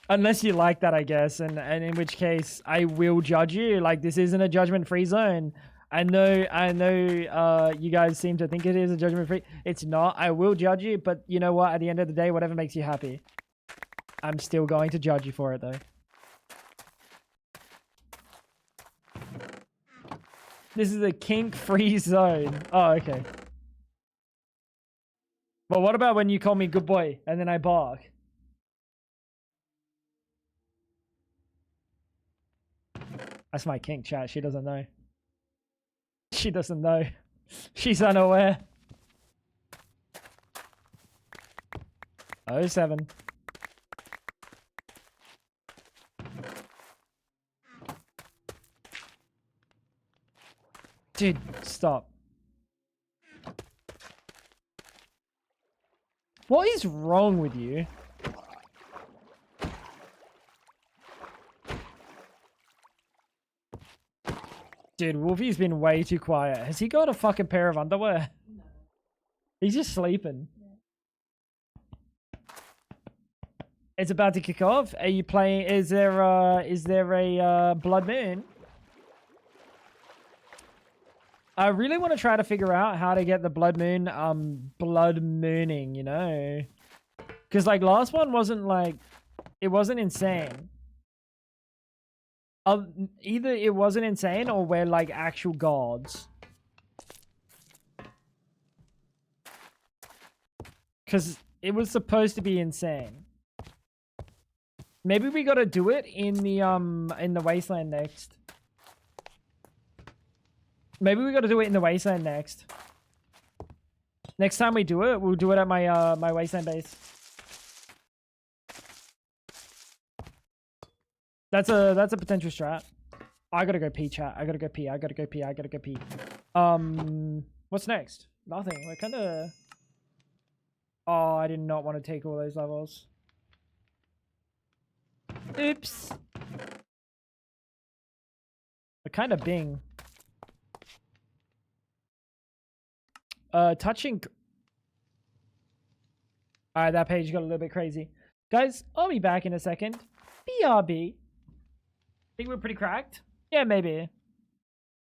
Unless you like that, I guess, and in which case I will judge you. Like, this isn't a judgment-free zone. I know, you guys seem to think it is a judgment-free. It's not. I will judge you, but you know what? At the end of the day, whatever makes you happy. I'm still going to judge you for it, though. This is a kink-free zone. Oh, okay. But what about when you call me good boy, and then I bark? That's my kink, chat. She doesn't know. She doesn't know. She's unaware. 07. Dude, stop. What is wrong with you? Dude, Wolfie's been way too quiet. Has he got a fucking pair of underwear? No. He's just sleeping. Yeah. It's about to kick off. Are you playing? Is there a blood moon? I really want to try to figure out how to get the blood moon blood mooning, you know? Because like last one wasn't like, it wasn't insane. Either it wasn't insane or we're like actual gods. Because it was supposed to be insane. Maybe we gotta do it in the wasteland next. Maybe we gotta do it in the wasteland next. Next time we do it, we'll do it at my my wasteland base. That's a potential strat. I gotta go pee, chat. I gotta go pee. I gotta go pee. I gotta go pee. What's next? Nothing. We're kind of. Oh, I did not want to take all those levels. Oops. We're kind of bing. Touching. Alright, that page got a little bit crazy. Guys, I'll be back in a second. BRB. Think we're pretty cracked? Yeah, maybe.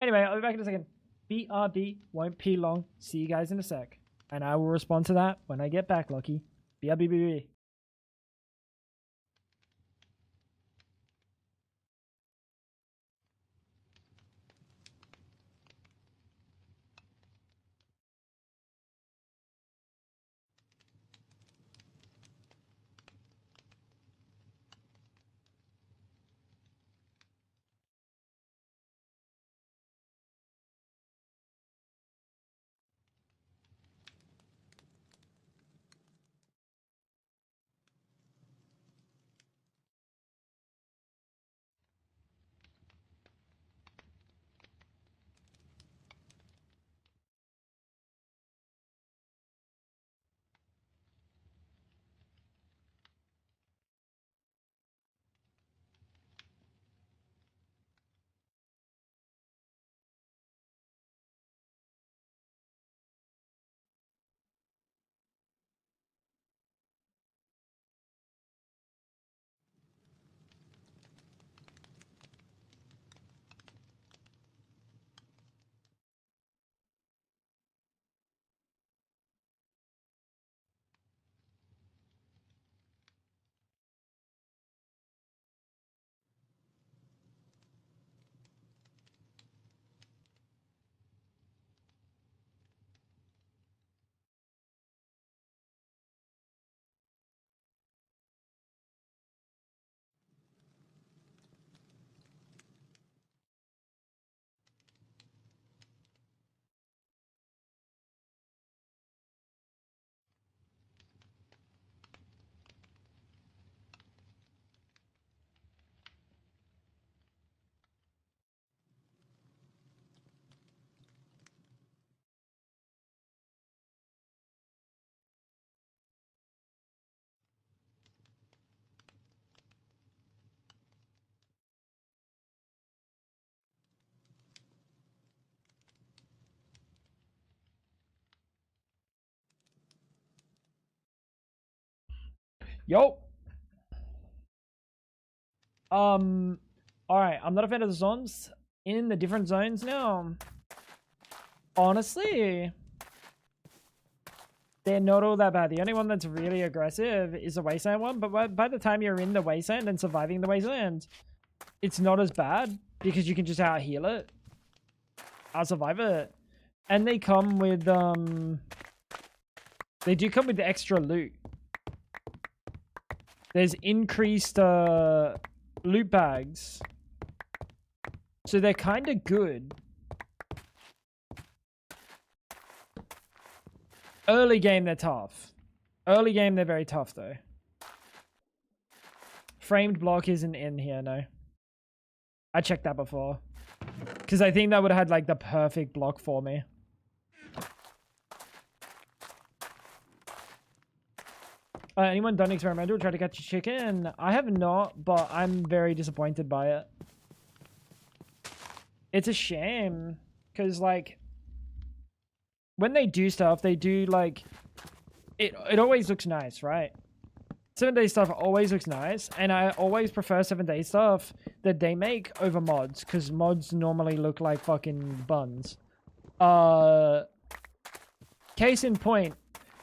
Anyway, I'll be back in a second. BRB. Won't pee long. See you guys in a sec. And I will respond to that when I get back, Lucky. BRB. Yo. Alright, I'm not a fan of the zones in the different zones now. Honestly, they're not all that bad. The only one that's really aggressive is the Wasteland one, but by the time you're in the Wasteland and surviving the Wasteland, it's not as bad because you can just out-heal it. Out-survive it. And they come with, they do come with the extra loot. There's increased, loot bags. So they're kind of good. Early game, they're tough. Early game, they're very tough, though. Framed block isn't in here, no. I checked that before. Because I think that would have had, like, the perfect block for me. Anyone done experimental? Try to catch a chicken? I have not, but I'm very disappointed by it. It's a shame. Because, like, when they do stuff, they do, like, it always looks nice, right? 7-day stuff always looks nice, and I always prefer 7-day stuff that they make over mods, because mods normally look like fucking buns. Case in point,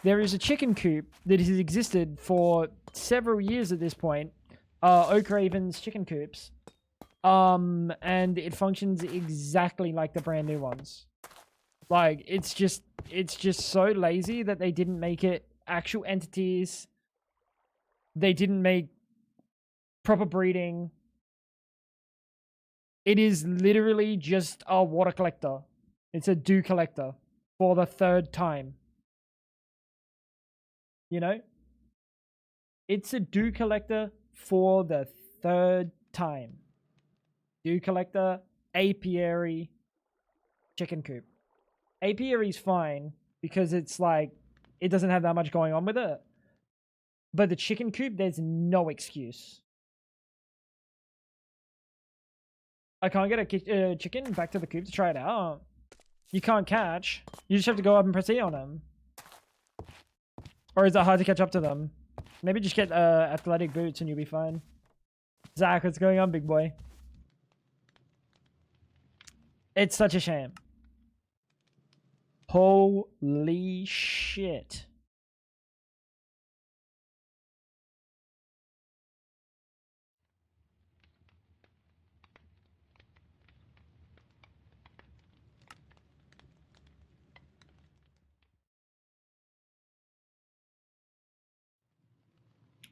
there is a chicken coop that has existed for several years at this point. Oak Raven's chicken coops. And it functions exactly like the brand new ones. Like, it's just so lazy that they didn't make it actual entities. They didn't make proper breeding. It is literally just a water collector. It's a dew collector for the 3rd time. You know? It's a dew collector for the 3rd time. Dew collector, apiary, chicken coop. Apiary's fine because it's like, it doesn't have that much going on with it. But the chicken coop, there's no excuse. I can't get a chicken back to the coop to try it out. You can't catch. You just have to go up and press E on them. Or is it hard to catch up to them? Maybe just get athletic boots and you'll be fine. Zach, what's going on, big boy? It's such a shame. Holy shit.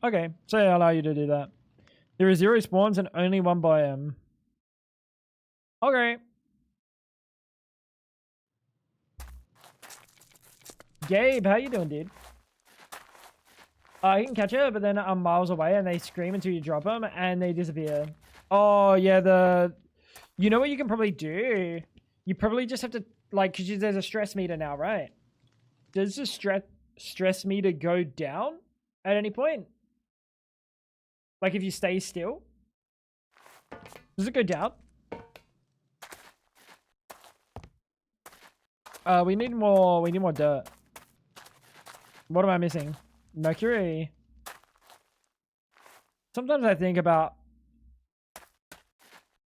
Okay, so I allow you to do that. There are 0 spawns and only 1 biome. Okay. Gabe, how you doing, dude? You can catch it, but then I'm miles away and they scream until you drop them and they disappear. Oh, yeah, you know what you can probably do? You probably just have to, like, because there's a stress meter now, right? Does the stress meter go down at any point? Like, if you stay still? Does it go down? We need more dirt. What am I missing? Mercury. Sometimes I think about,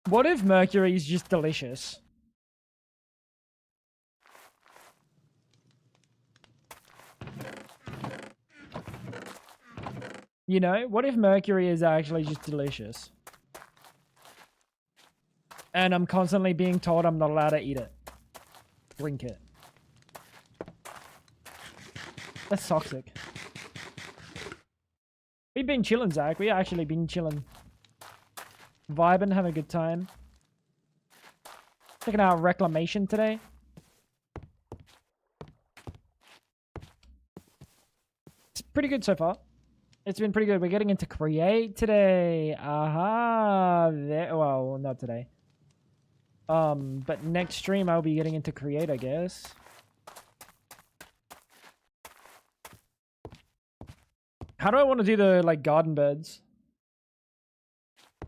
what if mercury is just delicious? You know, what if mercury is actually just delicious? And I'm constantly being told I'm not allowed to eat it. Drink it. That's toxic. We've been chilling, Zach. We actually been chilling. Vibing, having a good time. Checking out Reclamation today. It's pretty good so far. It's been pretty good. We're getting into Create today. Aha. Well, not today. But next stream I'll be getting into Create, I guess. How do I want to do the, like, garden beds?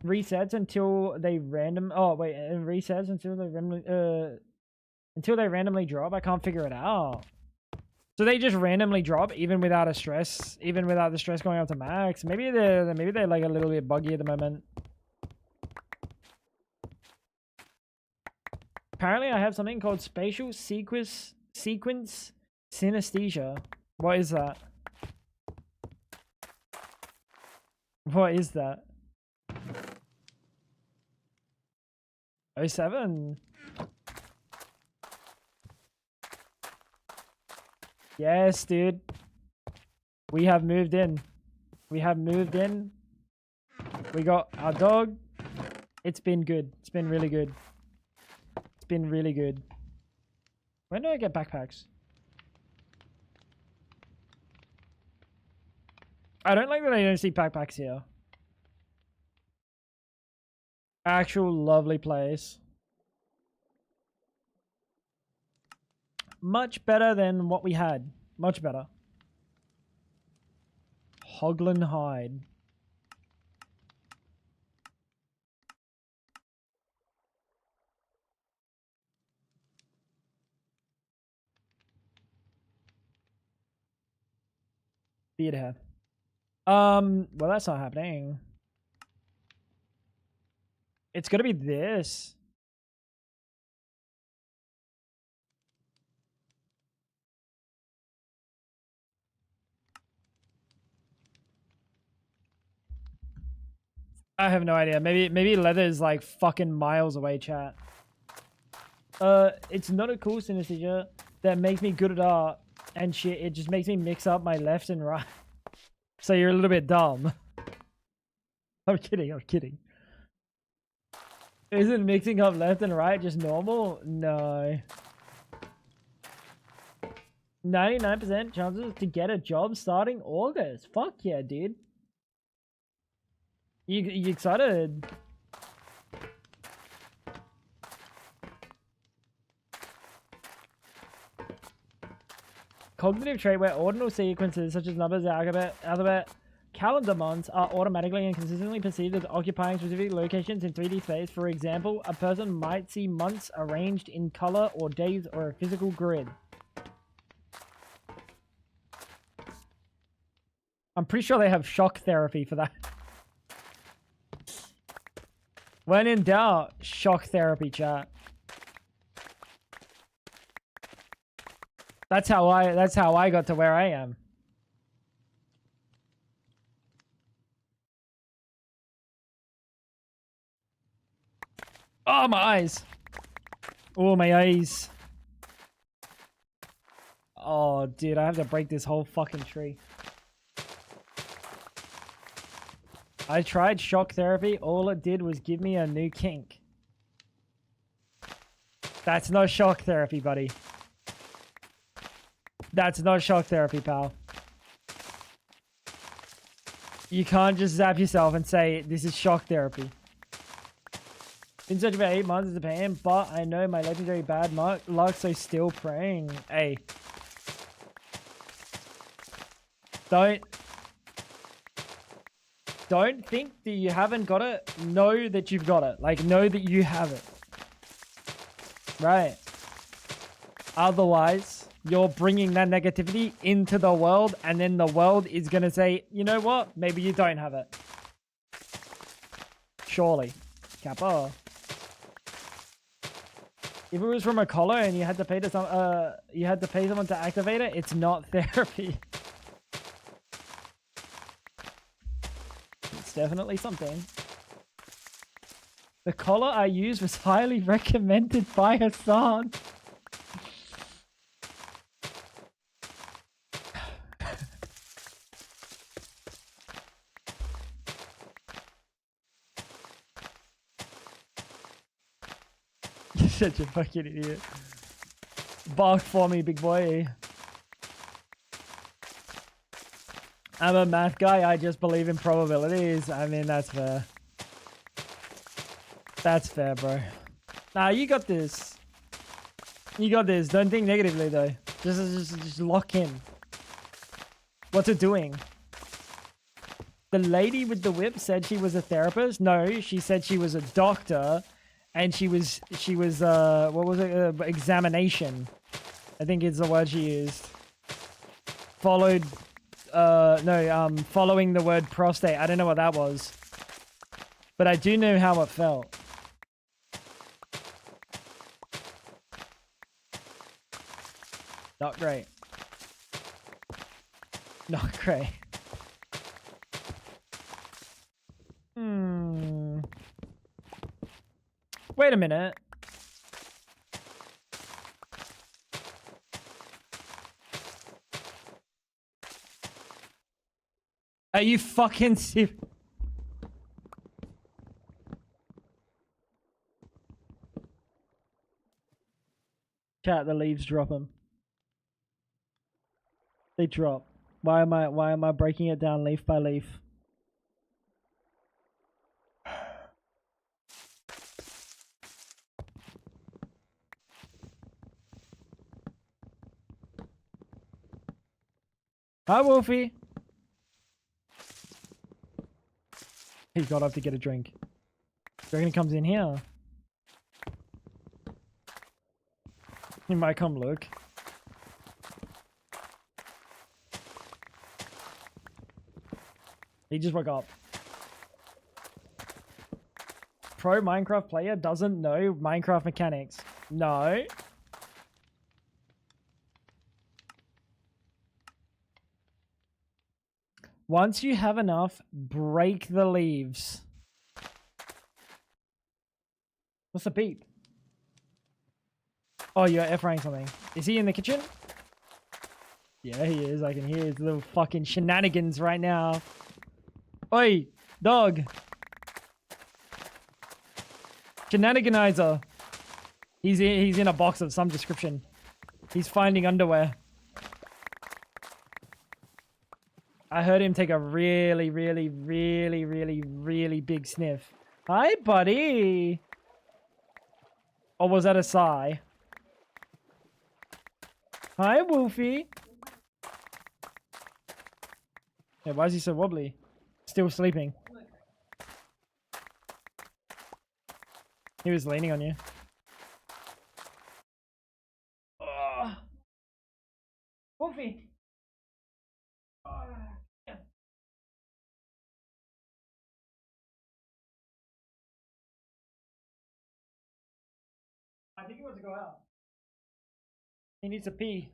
Resets until they random... Oh, wait. Resets until they randomly... until they randomly drop? I can't figure it out. So they just randomly drop even without a stress, even without the stress going up to max. Maybe they're like a little bit buggy at the moment. Apparently I have something called spatial sequence synesthesia. What is that? What is that? 07. Yes, dude. We have moved in. We have moved in. We got our dog. It's been good. It's been really good. It's been really good. When do I get backpacks? I don't like that I don't see backpacks here. Actual lovely place. Much better than what we had. Much better. Hoglin Hide. Theater. Well, that's not happening. It's gonna be this. I have no idea. Maybe leather is like fucking miles away, chat. It's not a cool synesthesia that makes me good at art and shit. It just makes me mix up my left and right. So you're a little bit dumb. I'm kidding, I'm kidding. Isn't mixing up left and right just normal? No. 99% chances to get a job starting August. Fuck yeah, dude. You excited? Cognitive trait where ordinal sequences such as numbers, alphabet, calendar months are automatically and consistently perceived as occupying specific locations in 3D space. For example, a person might see months arranged in color or days or a physical grid. I'm pretty sure they have shock therapy for that. When in doubt, shock therapy, chat. That's how I got to where I am. Oh, my eyes. Oh, my eyes. Oh, dude, I have to break this whole fucking tree. I tried shock therapy. All it did was give me a new kink. That's not shock therapy, buddy. That's not shock therapy, pal. You can't just zap yourself and say, this is shock therapy. Been searching for 8 months as a pain, but I know my legendary bad luck, so still praying. Hey. Don't think that you haven't got it. Know that you've got it. Like, know that you have it. Right. Otherwise, you're bringing that negativity into the world, and then the world is going to say, you know what? Maybe you don't have it. Surely. Kappa. If it was from a collar and you had to pay someone to activate it, it's not therapy. It's definitely something. The collar I used was highly recommended by Hassan. You're such a fucking idiot. Bark for me, big boy. I'm a math guy, I just believe in probabilities. I mean, that's fair. That's fair, bro. Nah, you got this. You got this. Don't think negatively, though. Just lock in. What's it doing? The lady with the whip said she was a therapist. No, she said she was a doctor. And she was, what was it? Examination. I think is the word she used. followed, following the word prostate. I don't know what that was. But I do know how it felt. Not great. Not great. Wait a minute. Are you fucking serious? Chat, the leaves drop them. They drop. Why am I breaking it down leaf by leaf? Hi, Wolfie. He got up to get a drink. Do you reckon he comes in here? He might come look. He just woke up. Pro Minecraft player doesn't know Minecraft mechanics. No. Once you have enough, break the leaves. What's the beep? Oh, you're F-raying something. Is he in the kitchen? Yeah, he is. I can hear his little fucking shenanigans right now. Oi, dog. Shenaniganizer. He's in a box of some description. He's finding underwear. I heard him take a really, really, really, really, really big sniff. Hi, buddy. Or was that a sigh? Hi, Wolfie. Yeah, why is he so wobbly? Still sleeping. He was leaning on you. Oh. Wolfie. Oh. Yeah. I think he wants to go out. He needs to pee.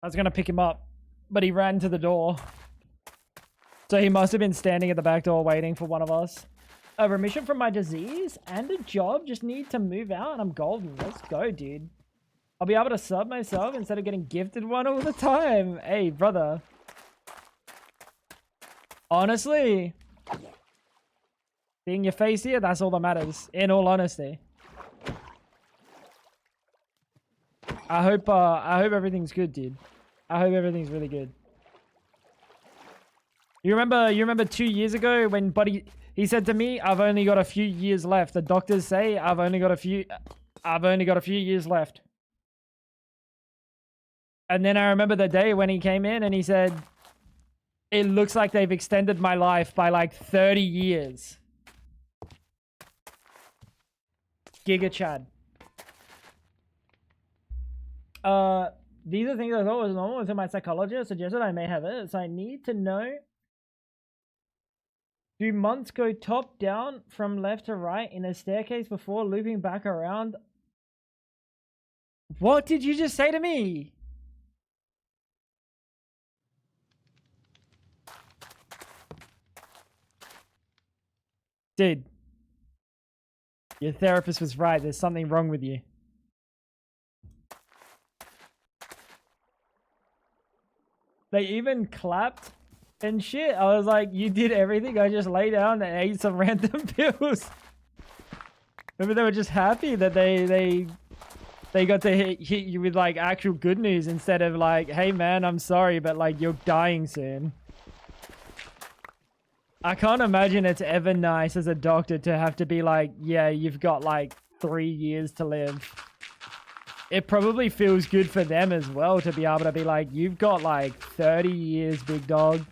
I was gonna pick him up, but he ran to the door. So he must have been standing at the back door waiting for one of us. A remission from my disease and a job. Just need to move out and I'm golden. Let's go, dude. I'll be able to sub myself instead of getting gifted one all the time. Hey, brother. Honestly, seeing your face here, that's all that matters. In all honesty. I hope everything's good, dude. I hope everything's really good. You remember 2 years ago when Buddy, he said to me, I've only got a few years left. The doctors say I've only got a few years left. And then I remember the day when he came in and he said, it looks like they've extended my life by like 30 years. Giga Chad. These are things I thought was normal until my psychologist suggested I may have it. So I need to know, do months go top down from left to right in a staircase before looping back around? What did you just say to me? Dude, your therapist was right. There's something wrong with you. They even clapped and shit. I was like, you did everything. I just lay down and ate some random pills. Maybe they were just happy that they got to hit you with like actual good news instead of like, hey man, I'm sorry, but like you're dying soon. I can't imagine it's ever nice as a doctor to have to be like, yeah, you've got like 3 years to live. It probably feels good for them as well to be able to be like, you've got like 30 years, big dog.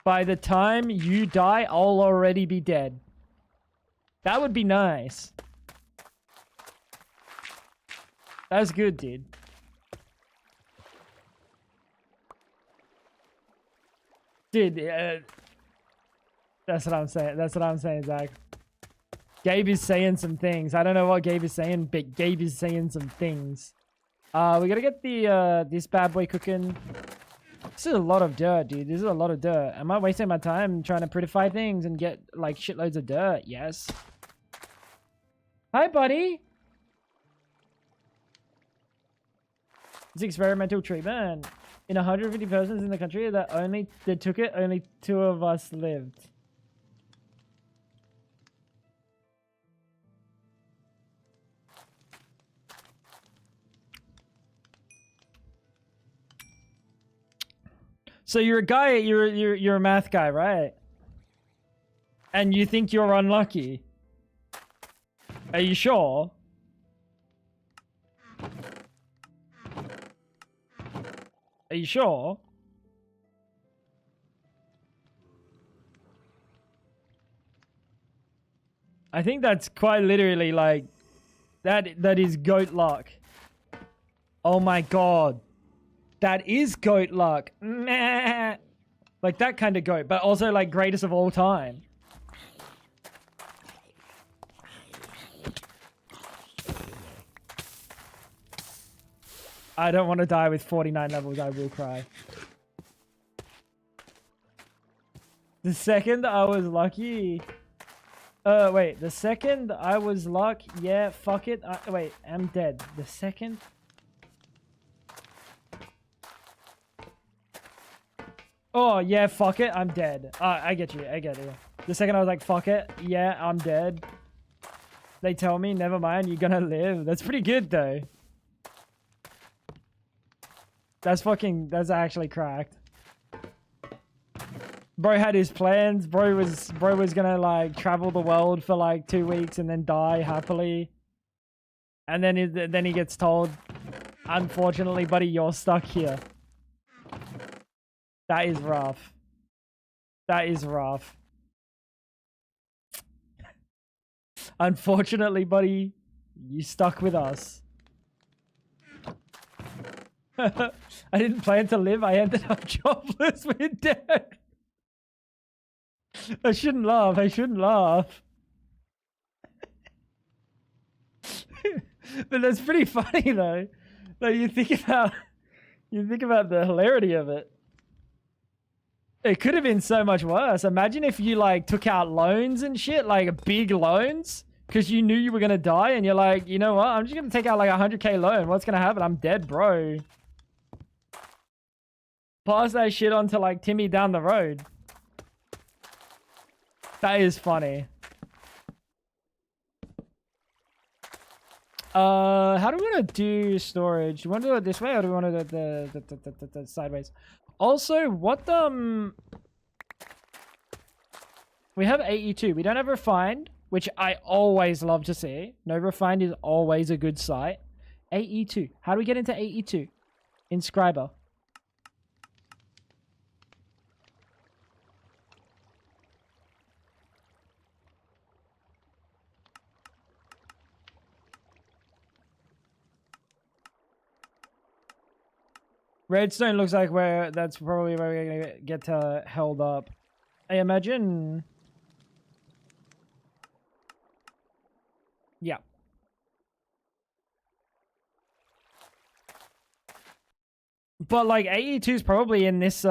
By the time you die, I'll already be dead. That would be nice. That's good, dude. Dude, that's what I'm saying. That's what I'm saying, Zach. Gabe is saying some things. I don't know what Gabe is saying, but Gabe is saying some things. We gotta get the this bad boy cooking. This is a lot of dirt, dude. This is a lot of dirt. Am I wasting my time trying to prettify things and get like shitloads of dirt? Yes. Hi, buddy. It's experimental treatment. In 150 persons in the country that took it, only 2 of us lived. So you're a guy, you're a math guy, right? And you think you're unlucky. Are you sure? Are you sure? I think that's quite literally like that is goat luck. Oh my god. That is goat luck. Nah. Like that kind of goat, but also like greatest of all time. I don't want to die with 49 levels. I will cry. The second I was lucky. Wait. The second I was luck. Yeah, fuck it. Wait, I'm dead. The second. Oh, yeah, fuck it. I'm dead. I get you. I get it. The second I was like, fuck it. Yeah, I'm dead. They tell me, never mind, you're gonna live. That's pretty good, though. That's actually cracked. Bro had his plans. Bro was gonna like travel the world for like 2 weeks and then die happily. And then he gets told, unfortunately, buddy, you're stuck here. That is rough. That is rough. Unfortunately, buddy, you stuck with us. I didn't plan to live. I ended up jobless with debt. I shouldn't laugh. I shouldn't laugh. But that's pretty funny though. Like you think about the hilarity of it. It could have been so much worse. Imagine if you like took out loans and shit, like big loans, because you knew you were gonna die, and you're like, you know what? I'm just gonna take out like a 100k loan. What's gonna happen? I'm dead, bro. Pass that shit on to like Timmy down the road. That is funny. How do we want to do storage? Do you want to do it this way, or do we want to do it the sideways? Also, what we have AE2. We don't have refined, which I always love to see. No, refined is always a good site. AE2. How do we get into AE2? Inscriber. Redstone looks like that's probably where we're gonna get held up. I imagine. Yeah. But like AE2 is probably in this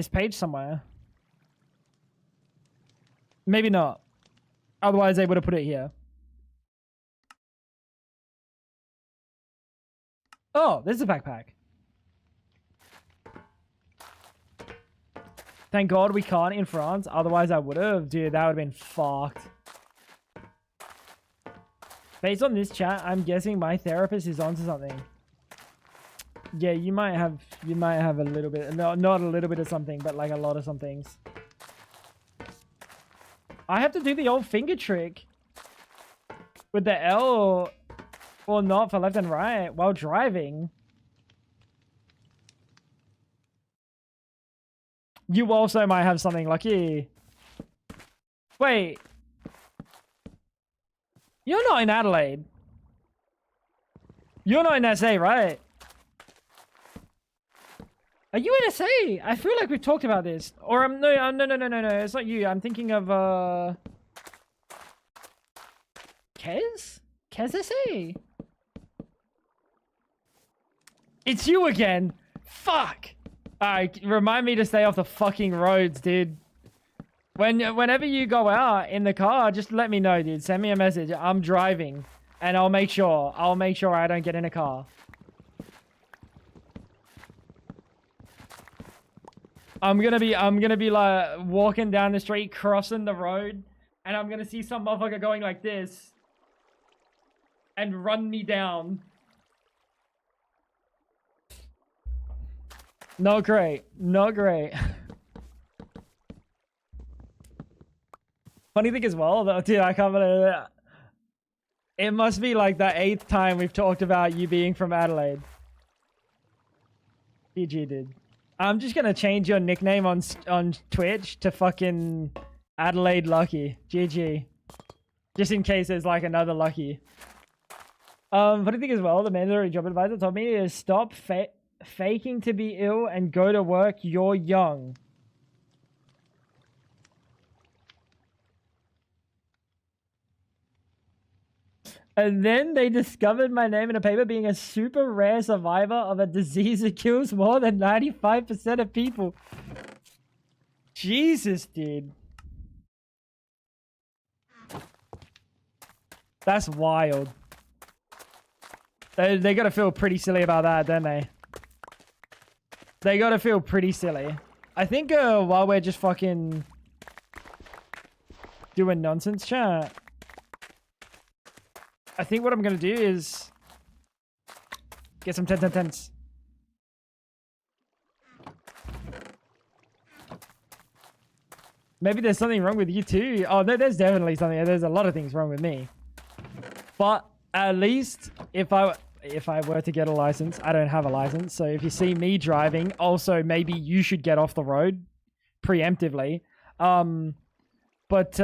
page somewhere. Maybe not. Otherwise they would have put it here. Oh, there's a backpack. Thank God we can't in France. Otherwise I would have. Dude, that would have been fucked. Based on this chat, I'm guessing my therapist is onto something. Yeah, you might have a little bit. No, not a little bit of something, but like a lot of some things. I have to do the old finger trick with the L or not for left and right while driving. You also might have something lucky. Wait. You're not in Adelaide. You're not in SA, right? Are you NSA? I feel like we've talked about this. Or I'm no. It's not you. I'm thinking of Kez? Kez SA? It's you again. Fuck. Alright, remind me to stay off the fucking roads, dude. Whenever you go out in the car, just let me know, dude. Send me a message. I'm driving, and I'll make sure I don't get in a car. I'm gonna be like walking down the street, crossing the road, and I'm gonna see some motherfucker going like this and run me down. Not great. Not great. Funny thing as well, though, dude, I can't believe it. It must be like the 8th time we've talked about you being from Adelaide. GG, dude. I'm just gonna change your nickname on Twitch to fucking Adelaide Lucky. GG. Just in case there's like another Lucky. Funny thing as well, the mandatory job advisor told me is stop faking to be ill and go to work. You're young. And then they discovered my name in a paper being a super rare survivor of a disease that kills more than 95% of people. Jesus, dude. That's wild. They gotta feel pretty silly about that, don't they? They gotta feel pretty silly. I think while we're just fucking doing nonsense chat, I think what I'm gonna do is get some 10s. Maybe there's something wrong with you too. Oh, no, there's definitely something. There's a lot of things wrong with me. But at least if I were to get a license, I don't have a license. So if you see me driving, also maybe you should get off the road preemptively. But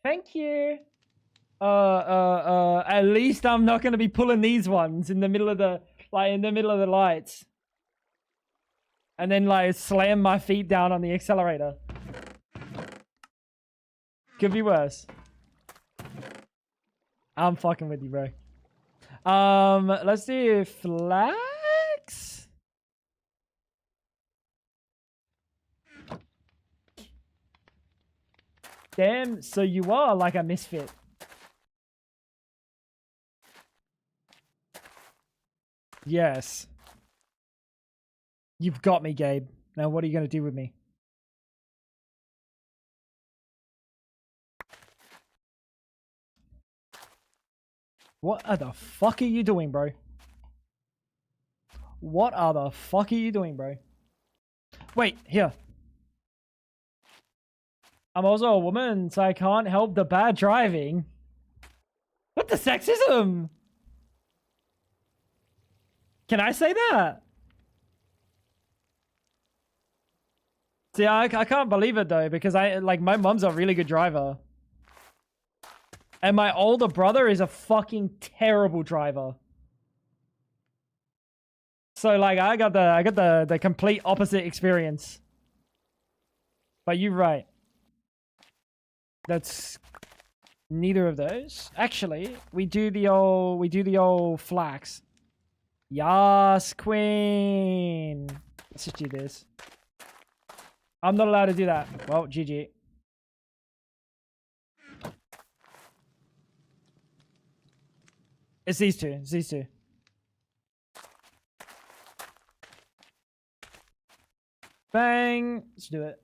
thank you. At least I'm not going to be pulling these ones in the middle of the lights. And then like slam my feet down on the accelerator. Could be worse. I'm fucking with you, bro. Let's do flags. Damn, so you are like a misfit. Yes. You've got me, Gabe. Now what are you going to do with me? What the fuck are you doing, bro? What the fuck are you doing, bro? Wait, here. I'm also a woman, so I can't help the bad driving. What the sexism? Can I say that? See, I can't believe it though, because my mom's a really good driver. And my older brother is a fucking terrible driver. So like I got the complete opposite experience. But you're right. That's neither of those. Actually, we do the old flax. Yas, queen. Let's just do this. I'm not allowed to do that. Well, GG. It's these two. It's these two. Bang. Let's do it.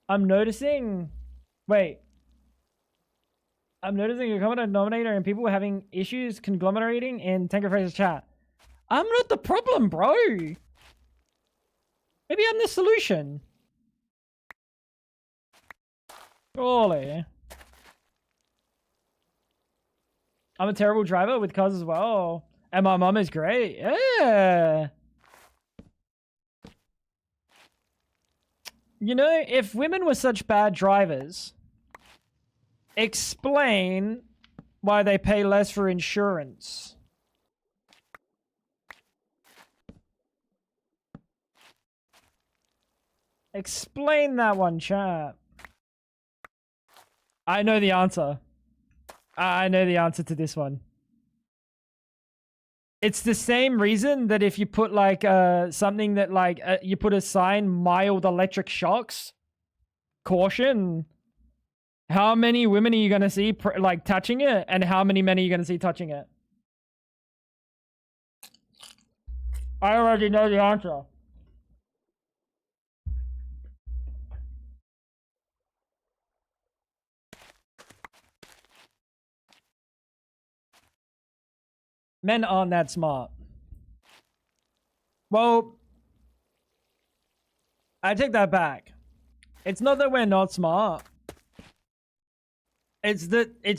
I'm noticing... Wait. I'm noticing a common denominator and people having issues conglomerating in Tanker Fraser's chat. I'm not the problem, bro. Maybe I'm the solution. Surely. I'm a terrible driver with cars as well. And my mom is great. Yeah. You know, if women were such bad drivers, explain why they pay less for insurance. Explain that one, chat. I know the answer. I know the answer to this one. It's the same reason that if you put like something that like you put a sign mild electric shocks, caution. How many women are you gonna see like touching it, and how many men are you gonna see touching it? I already know the answer. Men aren't that smart. Well, I take that back. It's not that we're not smart. It's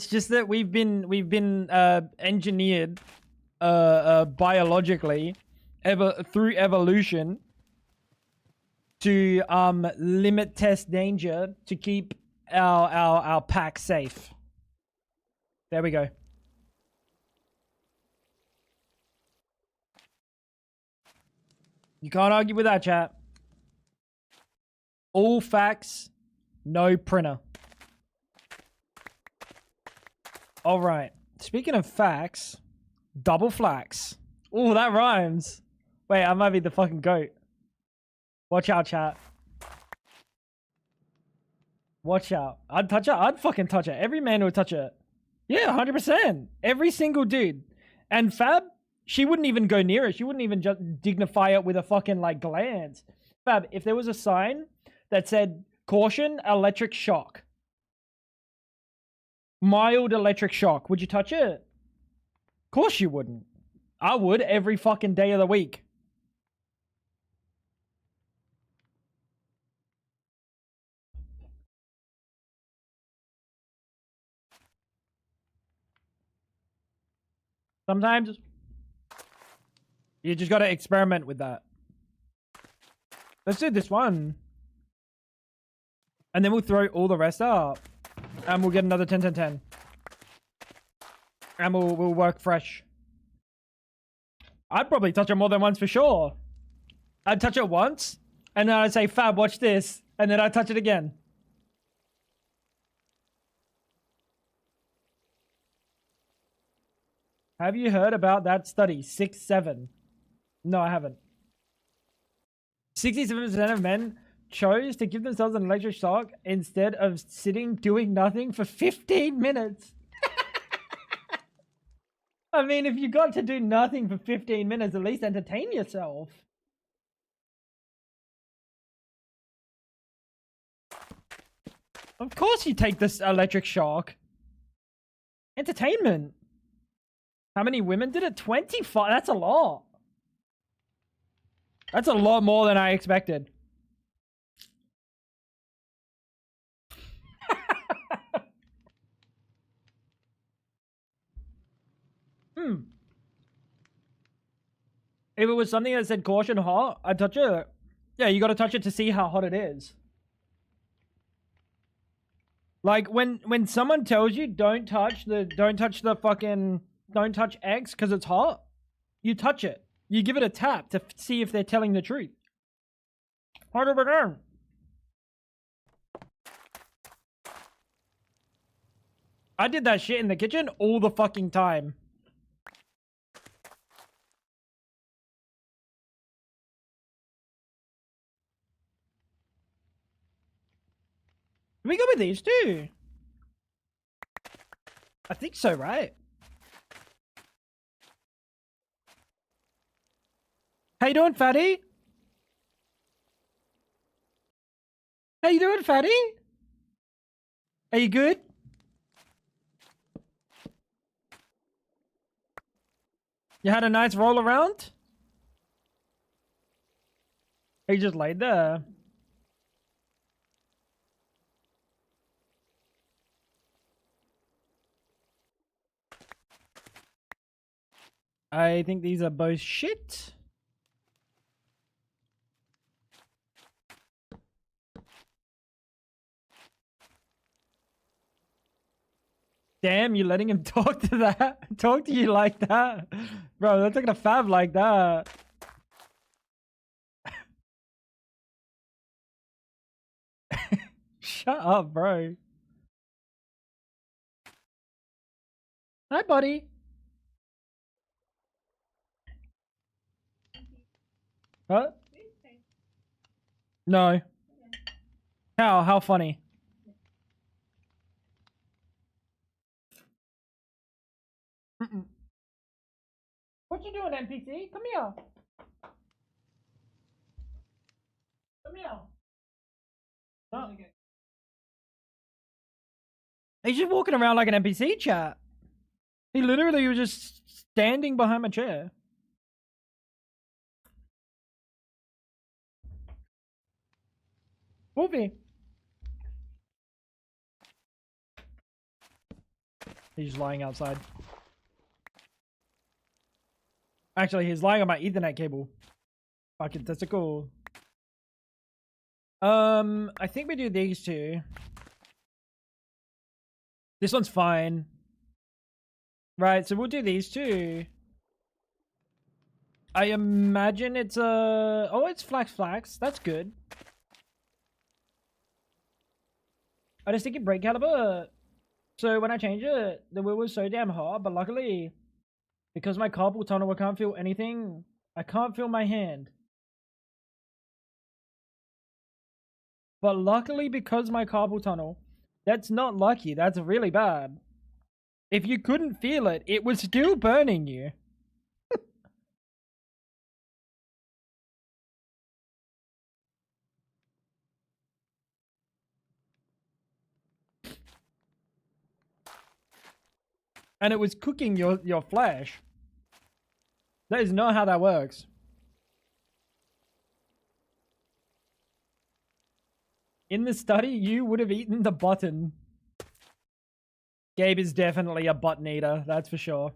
just that we've been engineered biologically through evolution to limit test danger to keep our pack safe. There we go. You can't argue with that, chat. All facts, no printer. All right. Speaking of facts, double flax. Oh, that rhymes. Wait, I might be the fucking goat. Watch out, chat. Watch out. I'd touch it. I'd fucking touch it. Every man would touch it. Yeah, 100%. Every single dude. And Fab, she wouldn't even go near it. She wouldn't even just dignify it with a fucking like glance. Fab, if there was a sign that said caution, electric shock, mild electric shock, would you touch it? Of course you wouldn't. I would every fucking day of the week. Sometimes you just gotta experiment with that. Let's do this one. And then we'll throw all the rest up. And we'll get another 10, 10, 10. And we'll work fresh. I'd probably touch it more than once for sure. I'd touch it once, and then I'd say, Fab, watch this. And then I'd touch it again. Have you heard about that study? 6-7. No, I haven't. 67% of men chose to give themselves an electric shock instead of sitting doing nothing for 15 minutes. I mean, if you got to do nothing for 15 minutes, at least entertain yourself. Of course you take this electric shock. Entertainment. How many women did it? 25. That's a lot. That's a lot more than I expected. If it was something that said caution hot, I'd touch it. Yeah, you gotta touch it to see how hot it is. Like when someone tells you don't touch X because it's hot, you touch it. You give it a tap to see if they're telling the truth. 100%. I did that shit in the kitchen all the fucking time. We go with these too. I think so, right? How you doing, fatty? How you doing, fatty? Are you good? You had a nice roll around? He just laid there. I think these are both shit. Damn, you letting him talk to that? Talk to you like that? Bro, that's not gonna fab like that. Shut up, bro. Hi, buddy. Huh? No. How? How funny? Mm-mm. What you doing, NPC? Come here. Come here. No. He's just walking around like an NPC chat. He literally was just standing behind my chair. Wolfie. He's just lying outside. Actually, he's lying on my Ethernet cable. Fucking testicle. I think we do these two. This one's fine. Right, so we'll do these two. I imagine it's oh, it's flax. That's good. I just think it brake caliber. So when I change it, the wheel was so damn hard, but luckily, because my carpal tunnel, I can't feel anything. I can't feel my hand. But luckily, because my carpal tunnel, that's not lucky. That's really bad. If you couldn't feel it, it was still burning you. And it was cooking your flesh. That is not how that works. In the study, you would have eaten the button. Gabe is definitely a button eater, that's for sure.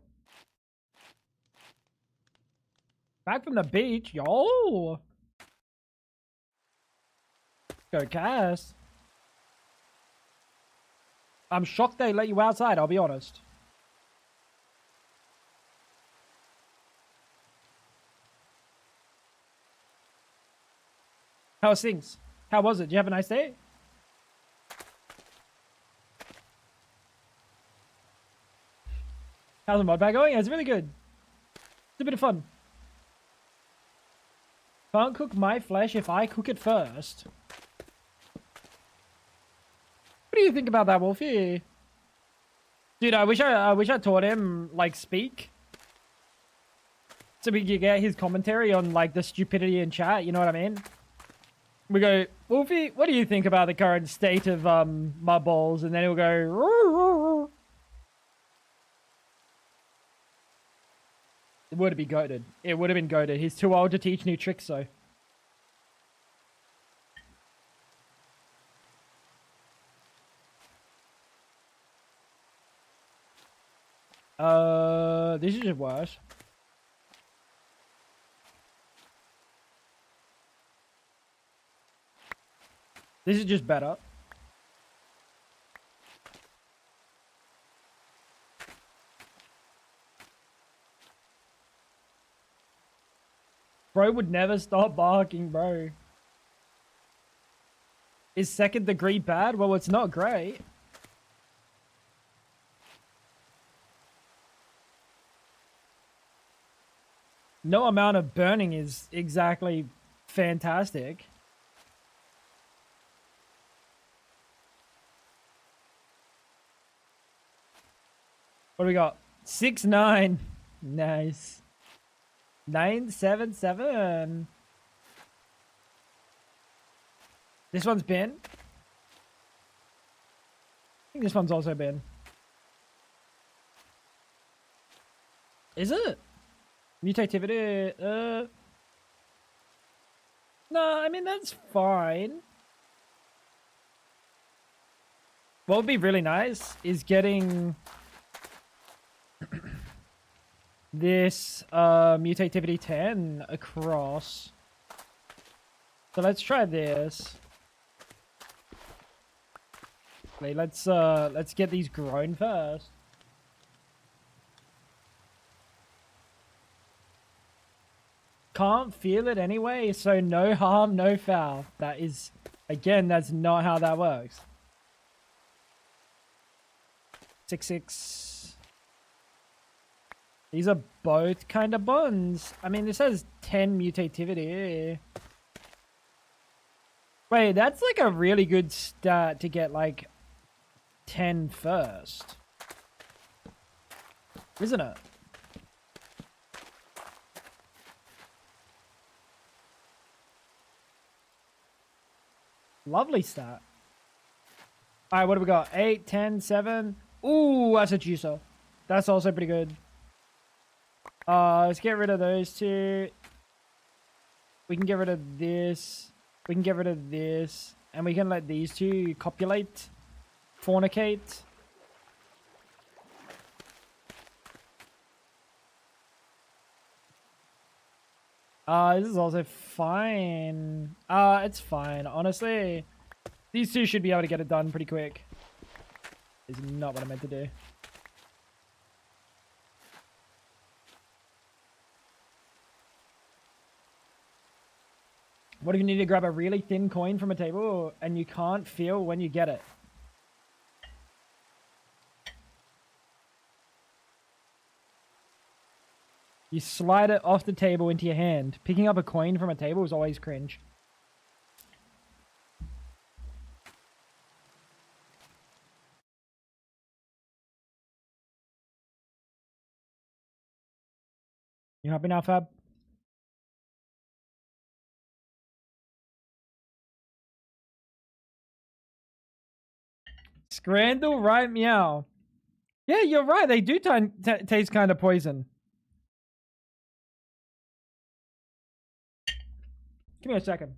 Back from the beach, yo! Go Cass. I'm shocked they let you outside, I'll be honest. How's things? How was it? Did you have a nice day? How's the mod pack going? Yeah, it's really good. It's a bit of fun. Can't cook my flesh if I cook it first. What do you think about that, Wolfie? Dude, I wish I taught him, like, speak. So we could get his commentary on, like, the stupidity in chat, you know what I mean? We go, Wolfie, what do you think about the current state of, my balls? And then he'll go, roo, roo, roo. It would have been goated. It would have been goated. He's too old to teach new tricks, though. This is just worse. This is just better. Bro would never stop barking, bro. Is second degree bad? Well, it's not great. No amount of burning is exactly fantastic. What do we got? 6-9. Nice. 977. This one's been. I think this one's also been. Is it? Mutativity. No, I mean, that's fine. What would be really nice is getting this mutativity 10 across. So let's try this. Okay, let's get these grown first. Can't feel it anyway, so no harm, no foul. That is Again, that's not how that works. 6-6. These are both kind of buns. I mean, this has 10 mutativity. Wait, that's like a really good stat to get like 10 first. Isn't it? Lovely stat. Alright, what do we got? 8, 10, 7. Ooh, that's a juicer. That's also pretty good. Let's get rid of those two. We can get rid of this. We can get rid of this. And we can let these two copulate. Fornicate. This is also fine. It's fine. Honestly, these two should be able to get it done pretty quick. Is not what I meant to do. What if you need to grab a really thin coin from a table and you can't feel when you get it? You slide it off the table into your hand. Picking up a coin from a table is always cringe. You happy now, Fab? Scrandal, right? Meow. Yeah, you're right. They do taste kind of poison. Give me a second.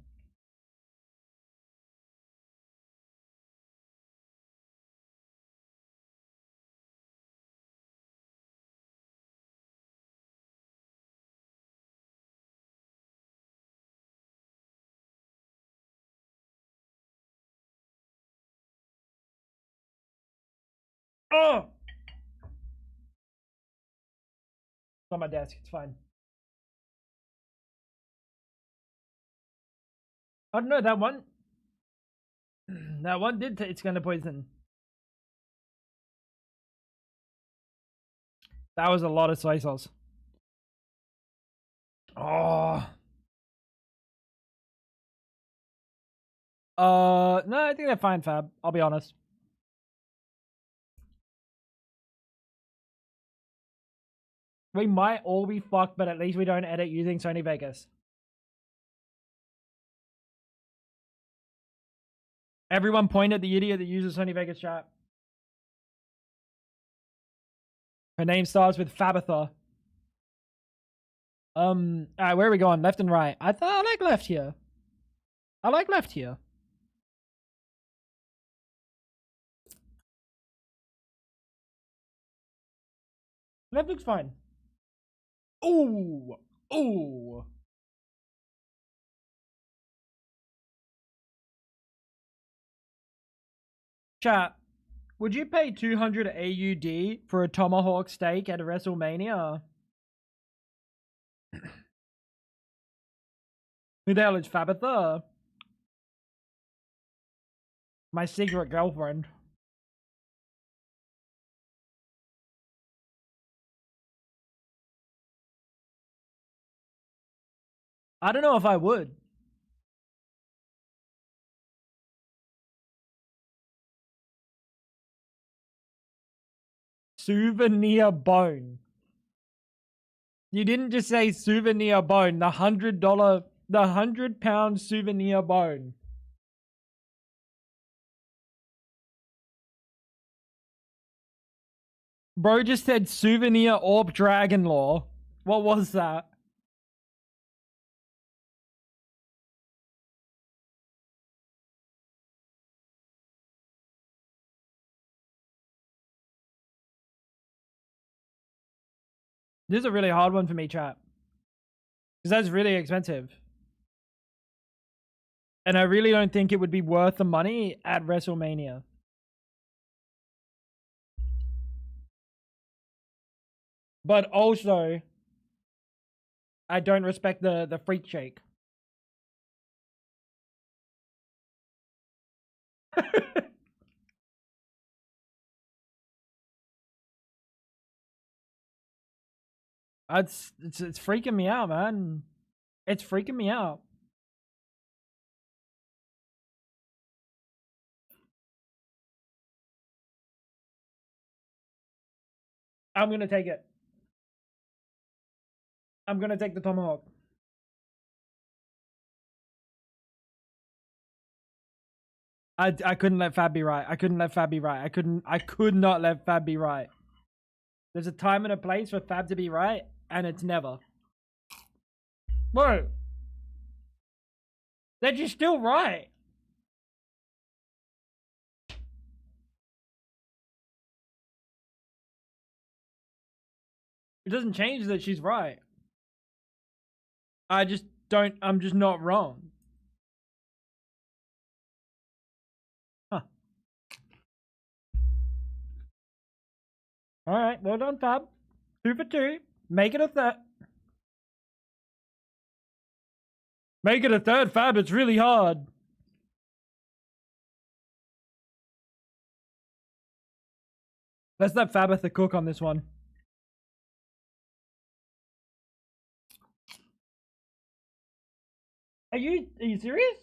Oh! It's on my desk. It's fine. I don't know. That one. That one did taste kind of poison. That was a lot of soy sauce. Oh. No, I think they're fine, Fab. I'll be honest. We might all be fucked, but at least we don't edit using Sony Vegas. Everyone point at the idiot that uses Sony Vegas chat. Her name starts with Fabatha. Alright, where are we going? Left and right. I like left here. I like left here. Left looks fine. Ooh. Ooh. Chat, would you pay 200 AUD for a tomahawk steak at a WrestleMania? Who the hell is Fabatha? My secret girlfriend. I don't know if I would. Souvenir bone. You didn't just say souvenir bone. The £100 souvenir bone. Bro just said souvenir orb dragon law. What was that? This is a really hard one for me, chat. Because that's really expensive. And I really don't think it would be worth the money at WrestleMania. But also, I don't respect the freak shake. It's freaking me out, man. It's freaking me out. I'm gonna take it. I'm gonna take the tomahawk. I couldn't let Fab be right. I couldn't let Fab be right. I could not let Fab be right. There's a time and a place for Fab to be right, and it's never. Bro. That you're still right. It doesn't change that she's right. I'm just not wrong. Huh. Alright, well done, Fab. 2 for 2. Make it a third. Make it a third, Fab. It's really hard. Let's let Fabatha cook on this one. Are you serious?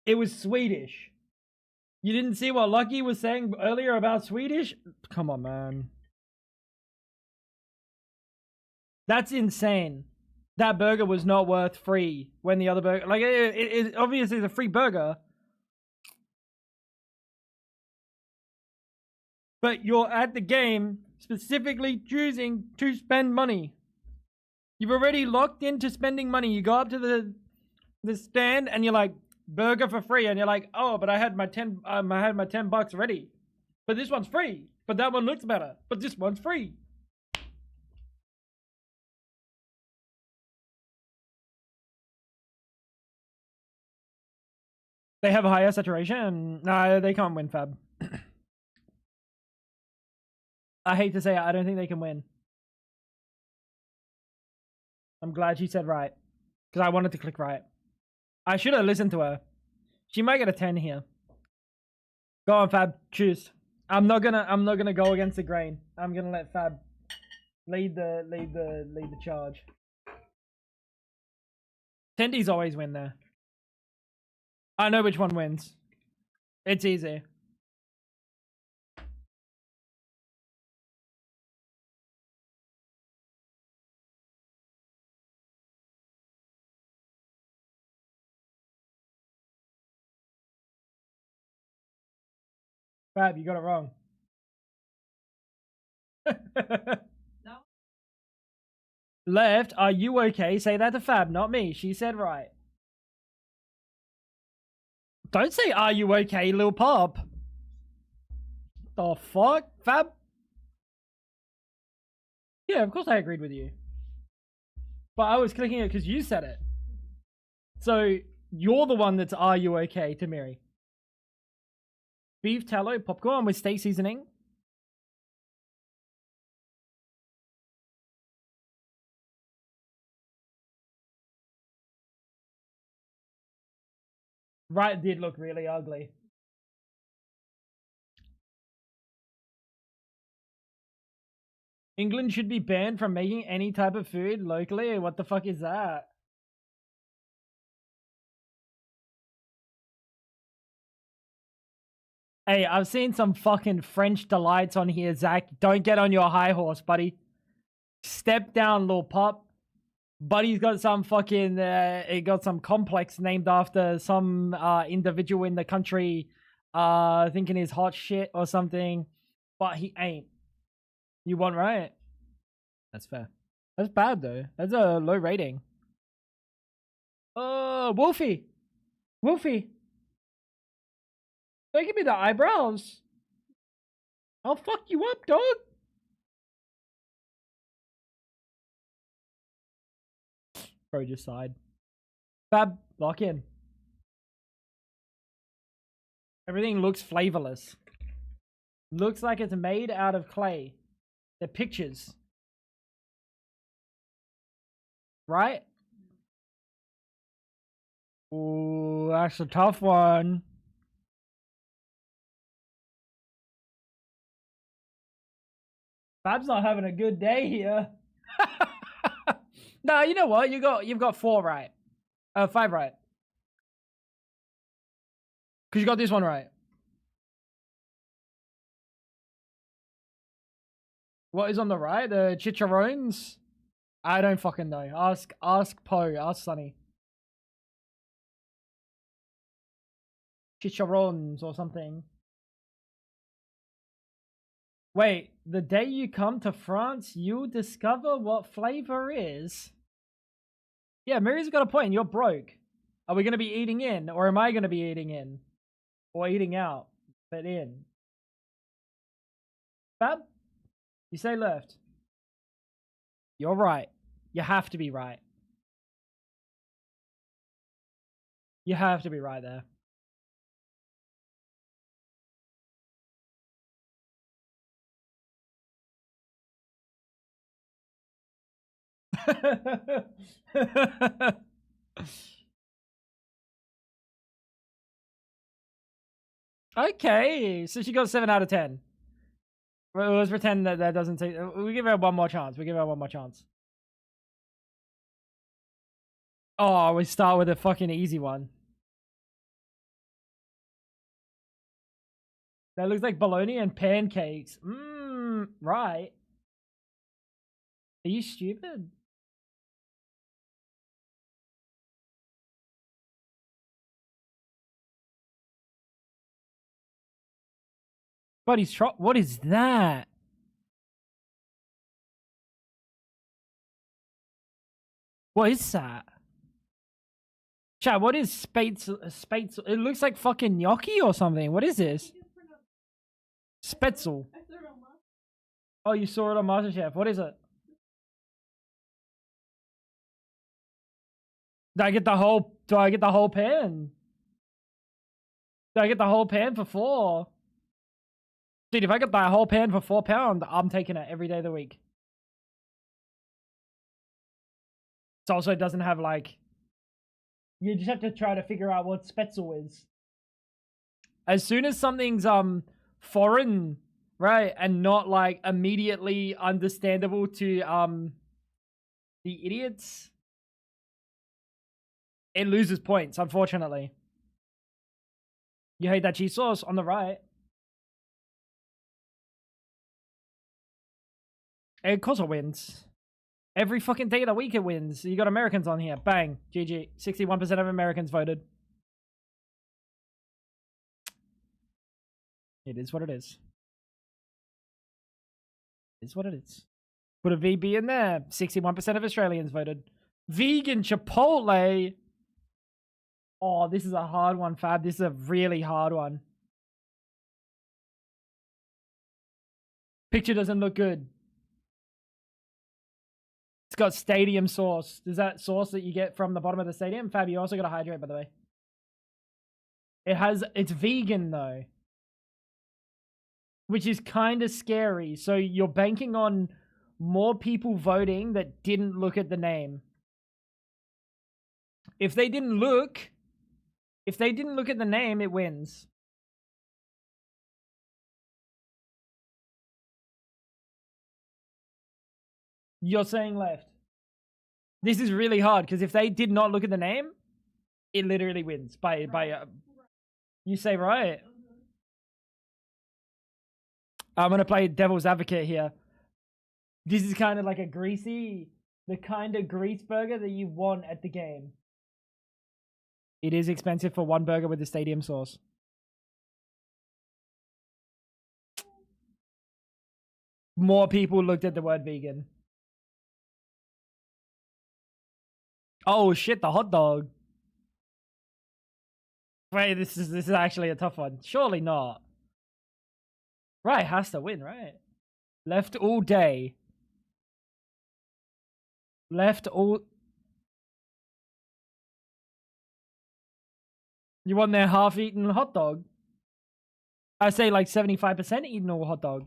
It was Swedish. You didn't see what Lucky was saying earlier about Swedish? Come on, man. That's insane. That burger was not worth free when the other burger... Like, it obviously is a free burger. But you're at the game specifically choosing to spend money. You've already locked into spending money. You go up to the stand and you're like, burger for free, and you're like, oh, but I had my $10 ready, but this one's free, but that one looks better, but this one's free. They have a higher saturation. No, they can't win, Fab. I hate to say it, I don't think they can win. I'm glad she said right, because I wanted to click right. I should have listened to her. She might get a 10 here. Go on, Fab. Choose. I'm not gonna go against the grain. I'm gonna let Fab lead the charge. Tendies always win there. I know which one wins. It's easy. Fab, you got it wrong. No. Left, are you okay? Say that to Fab, not me. She said right. Don't say, are you okay, Lil Pop? The fuck? Fab? Yeah, of course I agreed with you. But I was clicking it because you said it. So, you're the one that's are you okay to Mary. Beef tallow popcorn with steak seasoning. Right did look really ugly. England should be banned from making any type of food locally? What the fuck is that? Hey, I've seen some fucking French delights on here, Zach. Don't get on your high horse, buddy. Step down, little pup. Buddy's got some fucking, he got some complex named after some individual in the country, thinking he's hot shit or something, but he ain't. You want right? That's fair. That's bad though. That's a low rating. Wolfie! Wolfie! Don't give me the eyebrows. I'll fuck you up, dog. Bro just sighed. Fab, lock in. Everything looks flavorless. Looks like it's made out of clay. The pictures. Right? Ooh, that's a tough one. Fab's not having a good day here. Nah, you know what? You've got 4 right. 5 right. Cause you got this one right. What is on the right? The chicharrones? I don't fucking know. Ask Poe. Ask Sonny. Chicharrones or something. Wait, the day you come to France, you'll discover what flavor is. Yeah, Mary's got a point. You're broke. Are we going to be eating in, or am I going to be eating in? Or eating out, but in? Fab? You say left. You're right. You have to be right. You have to be right there. Okay, so she got 7 out of 10. Well, let's pretend that that doesn't take. We give her one more chance. We give her one more chance. Oh, we start with a fucking easy one. That looks like bologna and pancakes. Mmm, right. Are you stupid? Buddy's trot. What is that? What is that? Chat, what is Spatzel? It looks like fucking gnocchi or something. What is this? Spetzel. Oh, you saw it on MasterChef. What is it? Do I get the whole pan? Do I get the whole pan for 4? Dude, if I get the whole pan for £4, I'm taking it every day of the week. It also doesn't have like. You just have to try to figure out what Spetzel is. As soon as something's foreign, right, and not like immediately understandable to the idiots, it loses points, unfortunately. You hate that cheese sauce on the right. Of course it wins. Every fucking day of the week it wins. You got Americans on here. Bang. GG. 61% of Americans voted. It is what it is. It is what it is. Put a VB in there. 61% of Australians voted. Vegan Chipotle. Oh, this is a hard one, Fab. This is a really hard one. Picture doesn't look good. It's got stadium sauce. Is that sauce that you get from the bottom of the stadium? Fab, you also got to hydrate, by the way. It's vegan though. Which is kind of scary. So you're banking on more people voting that didn't look at the name. If they didn't look at the name, it wins. You're saying left. This is really hard because if they did not look at the name, it literally wins by you say right. I'm gonna play devil's advocate here. This is kind of like the kind of grease burger that you want at the game. It is expensive for one burger with the stadium sauce. More people looked at the word vegan. Oh shit, the hot dog. Wait, this is actually a tough one. Surely not. Right, has to win, right? Left all day. Left all You want their half-eaten hot dog? I say like 75% eaten a hot dog.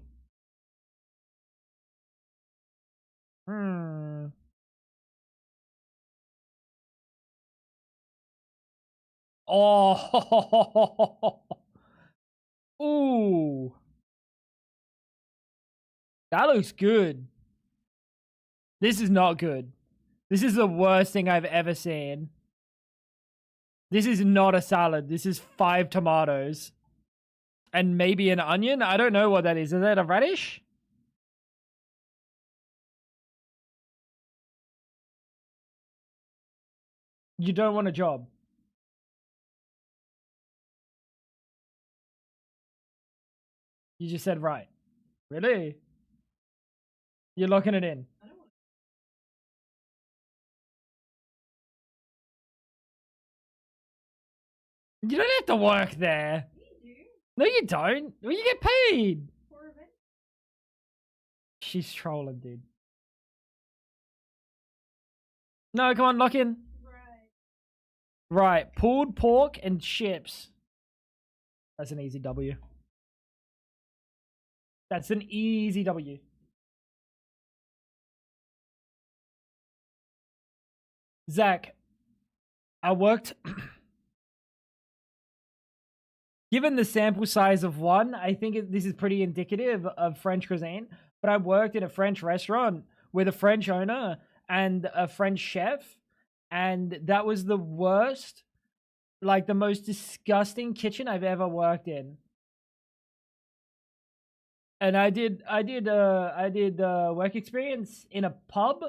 Hmm. Oh. Ooh. That looks good. This is not good. This is the worst thing I've ever seen. This is not a salad. This is 5 tomatoes. And maybe an onion? I don't know what that is. Is that a radish? You don't want a job. You just said right. Really? You're locking it in. You don't have to work there. No, you don't. Well, you get paid. She's trolling, dude. No, come on, lock in. Right, pulled pork and chips. That's an easy W. That's an easy W. Zach, I worked. Given the sample size of one, I think this is pretty indicative of French cuisine. But I worked in a French restaurant with a French owner and a French chef, and that was the worst, like the most disgusting kitchen I've ever worked in. And I did work experience in a pub,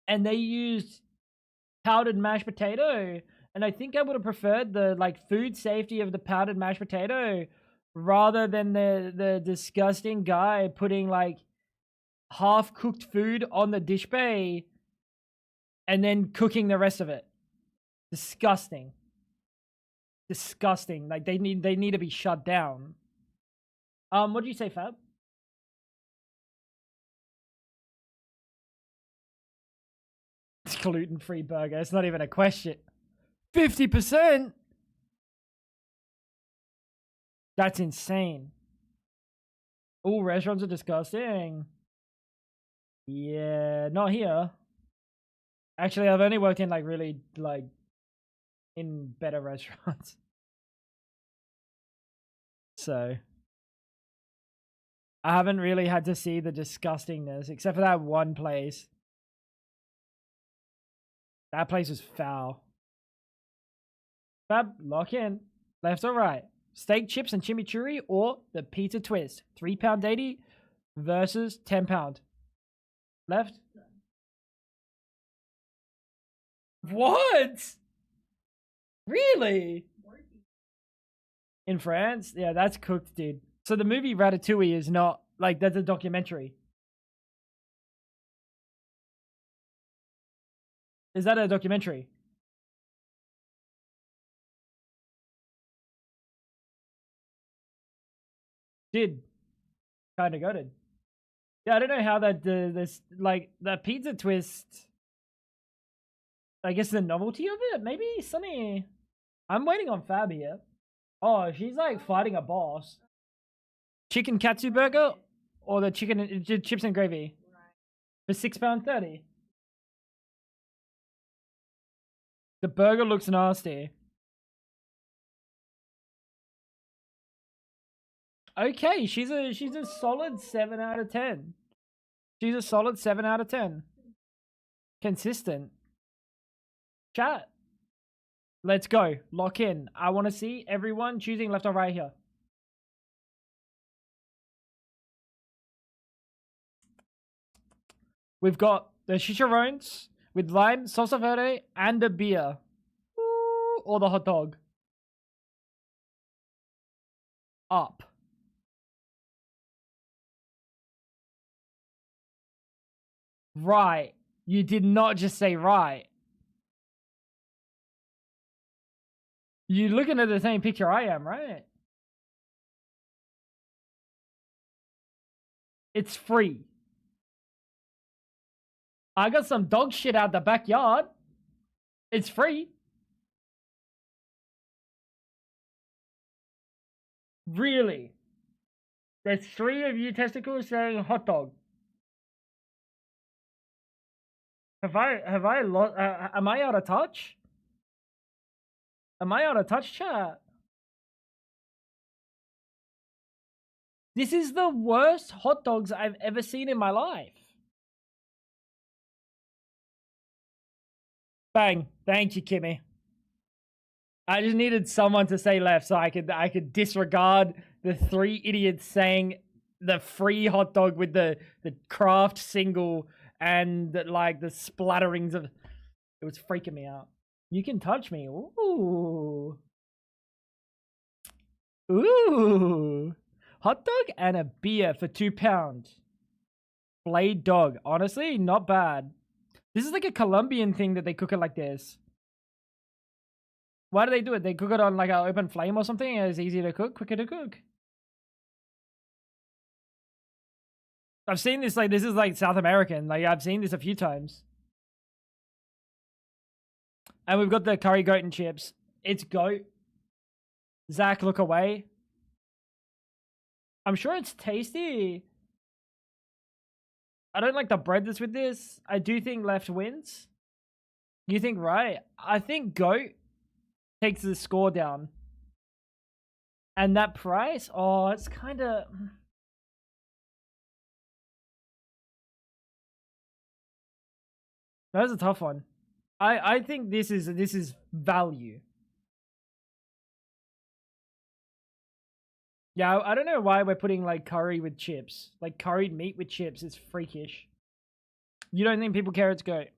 and they used powdered mashed potato, and I think I would have preferred the like food safety of the powdered mashed potato rather than the disgusting guy putting like half cooked food on the dish bay and then cooking the rest of it. Disgusting. Disgusting. Like they need to be shut down. What do you say, Fab? It's gluten-free burger. It's not even a question. 50%? That's insane. All restaurants are disgusting. Yeah, not here. Actually, I've only worked in like really like in better restaurants. So I haven't really had to see the disgustingness except for that one place. That place was foul. Fab, lock in. Left or right? Steak, chips, and chimichurri or the pizza twist? £3.80 versus £10. Left? What? Really? In France? Yeah, that's cooked, dude. So the movie Ratatouille is not like that's a documentary. Is that a documentary? Did kind of goaded. Yeah, I don't know how that this like the pizza twist. I guess the novelty of it, maybe Sunny. I'm waiting on Fab here. Oh, she's like fighting a boss. Chicken katsu burger or the chicken chips and gravy for £6.30. The burger looks nasty. Okay, she's a solid 7 out of 10. She's a solid 7 out of 10. Consistent. Chat. Let's go. Lock in. I want to see everyone choosing left or right here. We've got the chicharrones with lime, salsa verde, and a beer. Ooh, or the hot dog. Up. Right. You did not just say right. You're looking at the same picture I am, right? It's free. I got some dog shit out the backyard. It's free. Really? There's 3 of you testicles saying hot dog. Have I lost? Am I out of touch? Am I out of touch, chat? This is the worst hot dogs I've ever seen in my life. Bang! Thank you, Kimmy. I just needed someone to say left so I could disregard the 3 idiots saying the free hot dog with the craft single and like the splatterings of. It was freaking me out. You can touch me. Ooh. Ooh. Hot dog and a beer for £2. Blade dog. Honestly, not bad. This is like a Colombian thing that they cook it like this. Why do they do it? They cook it on like an open flame or something? It's easier to cook, quicker to cook. I've seen this, like, this is like South American. Like, I've seen this a few times. And we've got the curry goat and chips. It's goat. Zach, look away. I'm sure it's tasty. I don't like the bread that's with this. I do think left wins. You think right? I think goat takes the score down. And that price, oh, it's kind of. That was a tough one. I think this is value. Yeah, I don't know why we're putting like curry with chips. Like curried meat with chips is freakish. You don't think people care it's goat?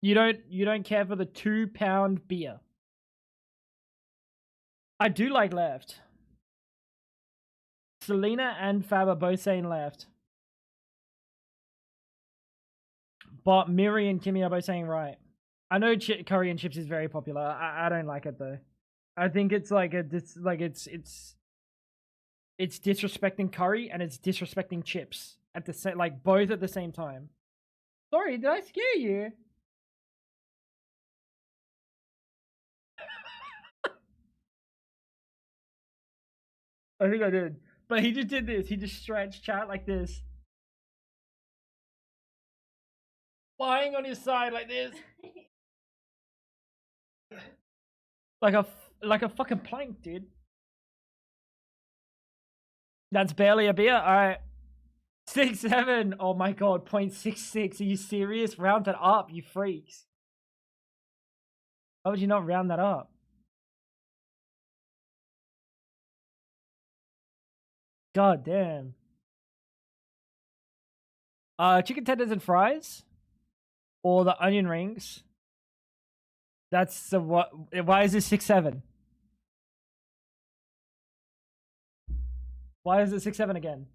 You don't care for the £2 beer. I do like left. Selena and Fab are both saying left. But Miri and Kimmy are both saying right. I know curry and chips is very popular. I don't like it though. I think it's like it's disrespecting curry and it's disrespecting chips at the same, like both at the same time. Sorry, did I scare you? I think I did. But he just did this. He just stretched chat like this. Lying on his side like this. like a fucking plank, dude. That's barely a beer. Alright. 6.7. Oh my god, 0.66. Are you serious? Round that up, you freaks. Why would you not round that up? God damn. Chicken tenders and fries? Or the onion rings? That's the what? Why is this 6.7? Why is it 6.7 again?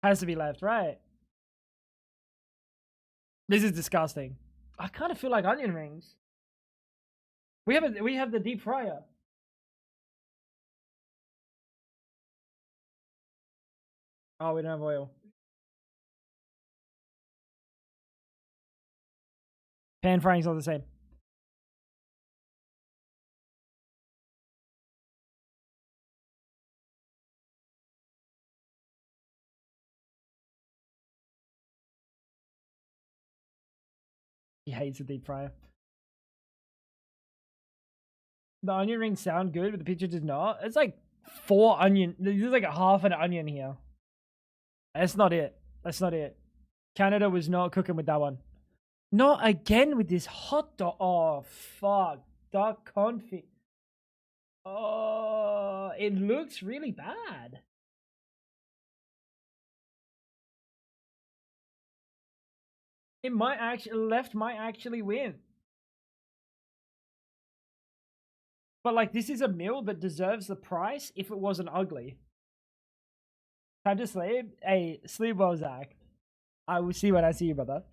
Has to be left, right? This is disgusting. I kind of feel like onion rings. We have the deep fryer. Oh, we don't have oil. Pan frying's all the same. He hates the deep fryer. The onion rings sound good, but the picture does not. It's like 4 onion. There's like a half an onion here. That's not it. That's not it. Canada was not cooking with that one. Not again with this hot dog. Oh, fuck. Duck confit. Oh, it looks really bad. It might actually, left might actually win. But like, this is a meal that deserves the price if it wasn't ugly. Time to sleep? Hey, sleep well, Zach. I will see when I see you, brother.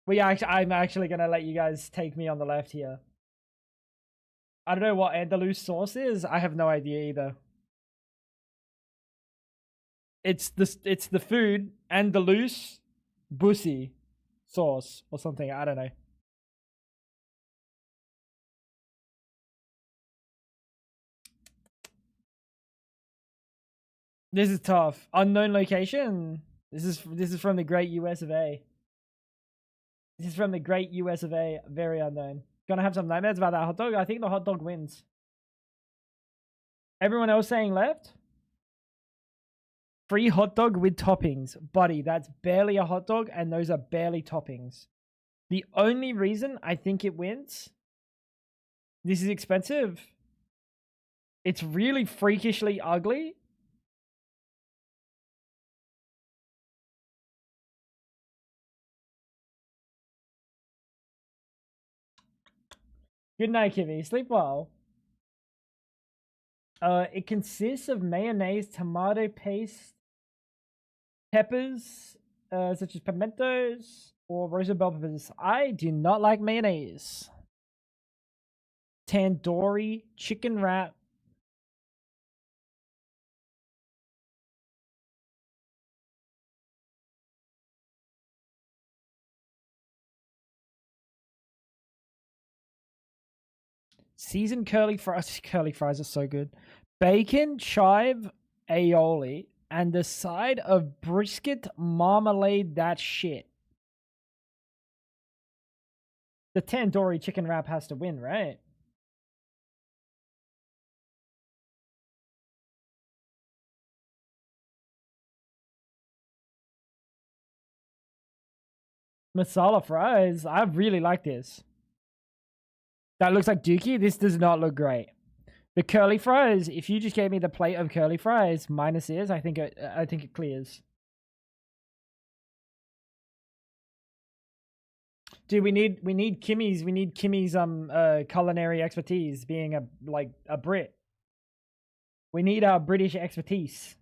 I'm actually gonna let you guys take me on the left here. I don't know what Andalus sauce is. I have no idea either. It's the food Andalus bussy sauce or something. I don't know. This is tough. Unknown location. This is from the great US of A. This is from the great US of A. Very unknown. Gonna have some nightmares about that hot dog. I think the hot dog wins. Everyone else saying left? Free hot dog with toppings. Buddy, that's barely a hot dog, and those are barely toppings. The only reason I think it wins, this is expensive. It's really freakishly ugly. Good night, Kimmy. Sleep well. It consists of mayonnaise, tomato paste, peppers, such as pimentos or roasted bell peppers. I do not like mayonnaise. Tandoori chicken wrap. Seasoned curly fries. Curly fries are so good. Bacon, chive, aioli, and a side of brisket marmalade. That shit. The tandoori chicken wrap has to win, right? Masala fries. I really like this. That looks like Dookie. This does not look great. The curly fries. If you just gave me the plate of curly fries minus this, I think it clears. Dude, we need Kimmy's culinary expertise, being a Brit. We need our British expertise.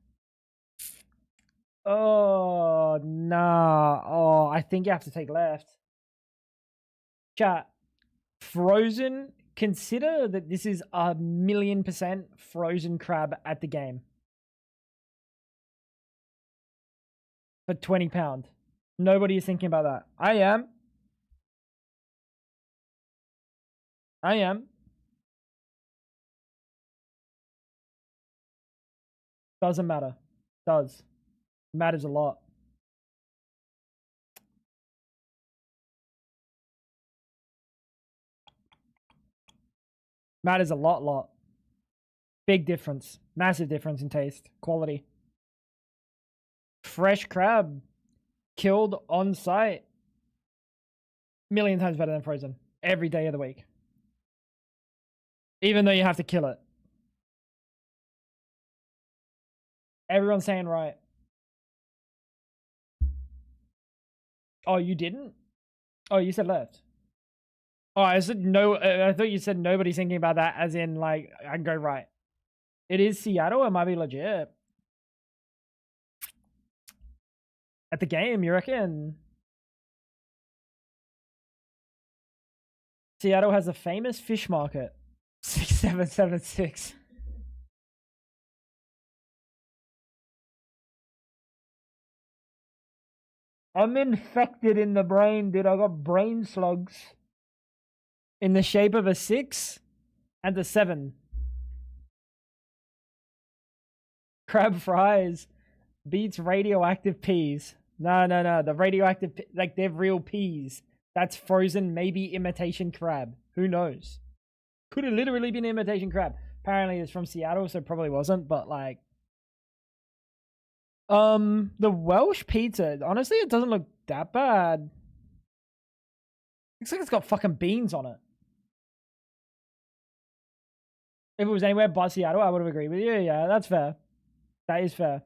Oh nah. Oh, I think you have to take left. Chat. Frozen. Consider that this is 1,000,000% frozen crab at the game for £20. Nobody is thinking about that. I am. Doesn't matter. Does. Matters a lot. Matters a lot. Big difference. Massive difference in taste. Quality. Fresh crab. Killed on site. 1,000,000 times better than frozen. Every day of the week. Even though you have to kill it. Everyone's saying right. Oh, you didn't? Oh, you said left. Oh, I said no. I thought you said nobody's thinking about that, as in, like, I can go right. It is Seattle. It might be legit. At the game, you reckon? Seattle has a famous fish market. 6776. I'm infected in the brain, dude. I got brain slugs. In the shape of a 6 and a 7. Crab fries beats radioactive peas. No. The radioactive, like, they're real peas. That's frozen, maybe imitation crab. Who knows? Could have literally been imitation crab. Apparently it's from Seattle, so probably wasn't, but like. The Welsh pizza, honestly, it doesn't look that bad. Looks like it's got fucking beans on it. If it was anywhere but Seattle, I would have agreed with you. Yeah, that's fair. That is fair.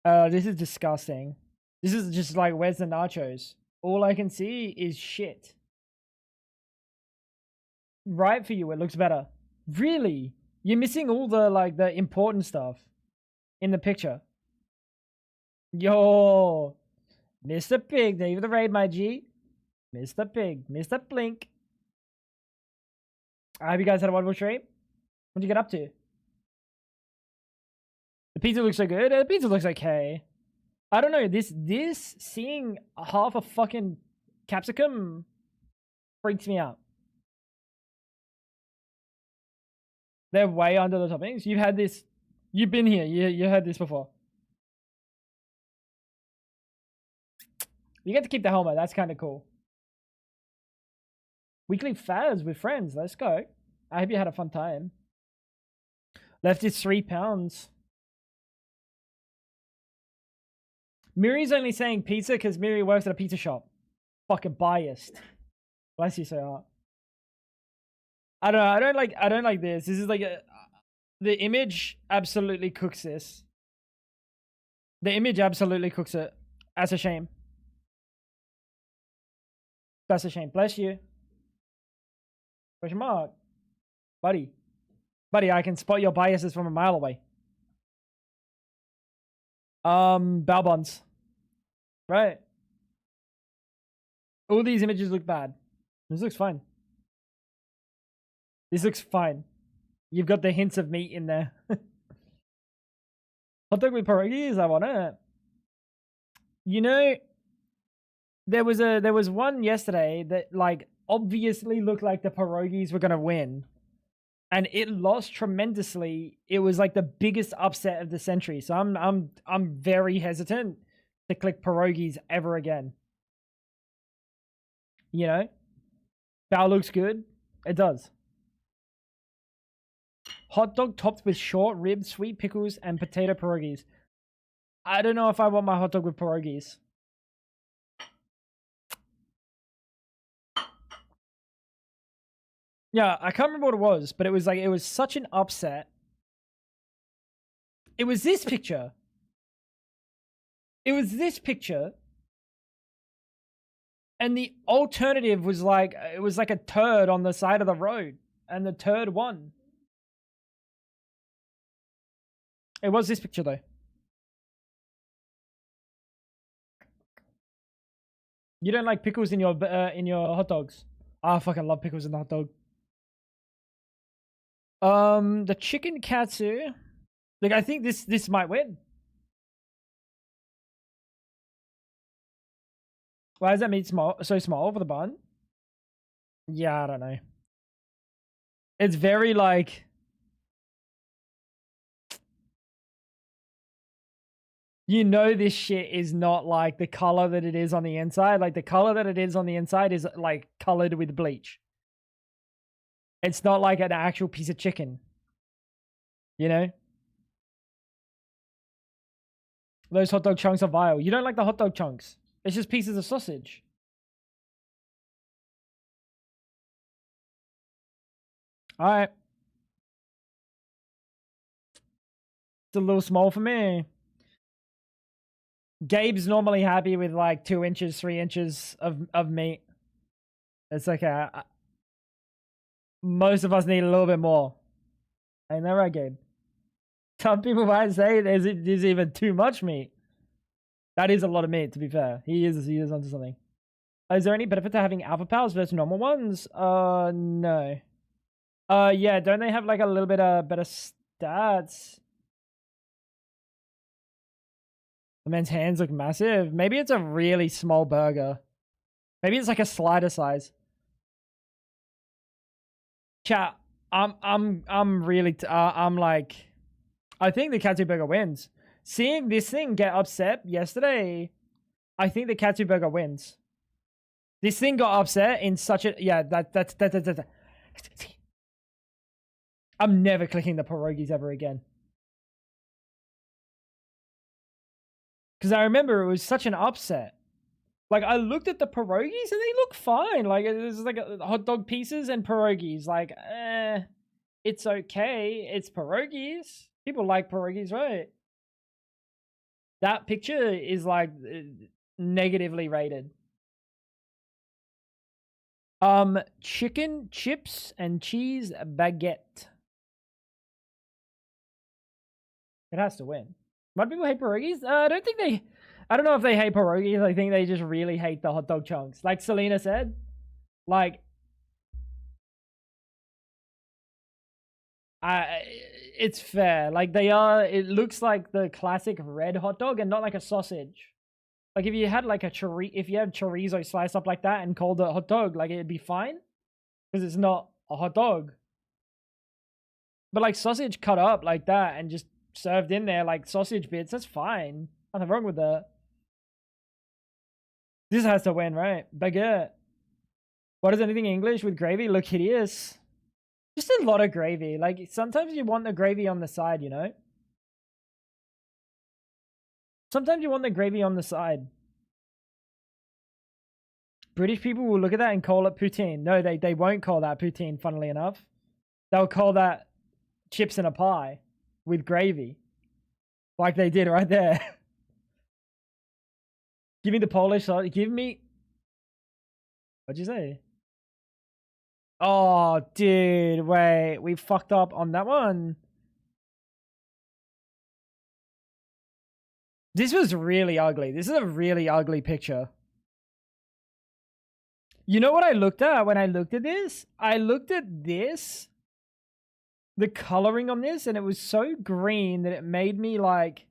This is disgusting. This is just like, where's the nachos? All I can see is shit. Right for you, it looks better. Really? You're missing all the, like, the important stuff in the picture. Yo, Mr. Pig, thank you for the raid, my G. Mr. Pig, Mr. Blink. I hope you guys had a wonderful stream. What'd you get up to? The pizza looks so good. The pizza looks okay. I don't know. This seeing half a fucking capsicum freaks me out. They're way under the toppings. You've had this You've been here. You heard this before. You get to keep the helmet. That's kind of cool. Weekly fads with friends. Let's go. I hope you had a fun time. Left is £3. Miri's only saying pizza because Miri works at a pizza shop. Fucking biased. Bless you so hard. I don't know. I don't like this. This is like the image absolutely cooks this. The image absolutely cooks it. That's a shame. That's a shame. Bless you. Question mark. Buddy. Buddy, I can spot your biases from a mile away. Bow buns. Right. All these images look bad. This looks fine. This looks fine. You've got the hints of meat in there. Hot dog with pierogies, I want it. You know, there was one yesterday that like obviously looked like the pierogies were gonna win. And it lost tremendously. It was like the biggest upset of the century. So I'm very hesitant to click pierogies ever again. You know? Bao looks good. It does. Hot dog topped with short ribs, sweet pickles, and potato pierogies. I don't know if I want my hot dog with pierogies. Yeah, I can't remember what it was, but it was like, it was such an upset. It was this picture. It was this picture. And the alternative was like, it was like a turd on the side of the road. And the turd won. It was this picture though. You don't like pickles in your hot dogs? Oh, I fucking love pickles in the hot dog. The chicken katsu. Like, I think this might win. Why is that meat so small for the bun? Yeah, I don't know. It's very like, you know, this shit is not like the color that it is on the inside. Like the color that it is on the inside is like colored with bleach. It's not like an actual piece of chicken. You know? Those hot dog chunks are vile. You don't like the hot dog chunks. It's just pieces of sausage. Alright. It's a little small for me. Gabe's normally happy with like 2 inches, 3 inches of meat. It's okay. Most of us need a little bit more. Ain't that right, Gabe? Some people might say there's even too much meat. That is a lot of meat, to be fair. He is onto something. Is there any benefit to having alpha powers versus normal ones? No. Yeah, don't they have like a little bit better stats? The man's hands look massive. Maybe it's a really small burger. Maybe it's like a slider size. Chat, I'm really, I'm like, I think the katsu burger wins. Seeing this thing get upset yesterday, I think the katsu burger wins. This thing got upset in such a, yeah, that's. I'm never clicking the pierogies ever again. Because I remember it was such an upset. Like, I looked at the pierogies and they look fine. Like, it's like hot dog pieces and pierogies. Like, it's okay. It's pierogies. People like pierogies, right? That picture is like negatively rated. Chicken, chips, and cheese baguette. It has to win. Why do people hate pierogies? I don't think they... I don't know if they hate pierogies. I think they just really hate the hot dog chunks. Like Selena said. Like... it's fair. Like, they are... It looks like the classic red hot dog and not like a sausage. Like, if you had like a if you had chorizo sliced up like that and called it a hot dog, like, it'd be fine. Because it's not a hot dog. But like sausage cut up like that and just served in there like sausage bits. That's fine. Nothing wrong with that. This has to win, right? Baguette. Why does anything English with gravy look hideous? Just a lot of gravy. Like, sometimes you want the gravy on the side, you know? Sometimes you want the gravy on the side. British people will look at that and call it poutine. No, they won't call that poutine, funnily enough. They'll call that chips in a pie with gravy. Like they did right there. Give me the Polish sauce. Give me... What'd you say? Oh, dude, wait. We fucked up on that one. This was really ugly. This is a really ugly picture. You know what I looked at when I looked at this? I looked at this, the coloring on this, and it was so green that it made me like,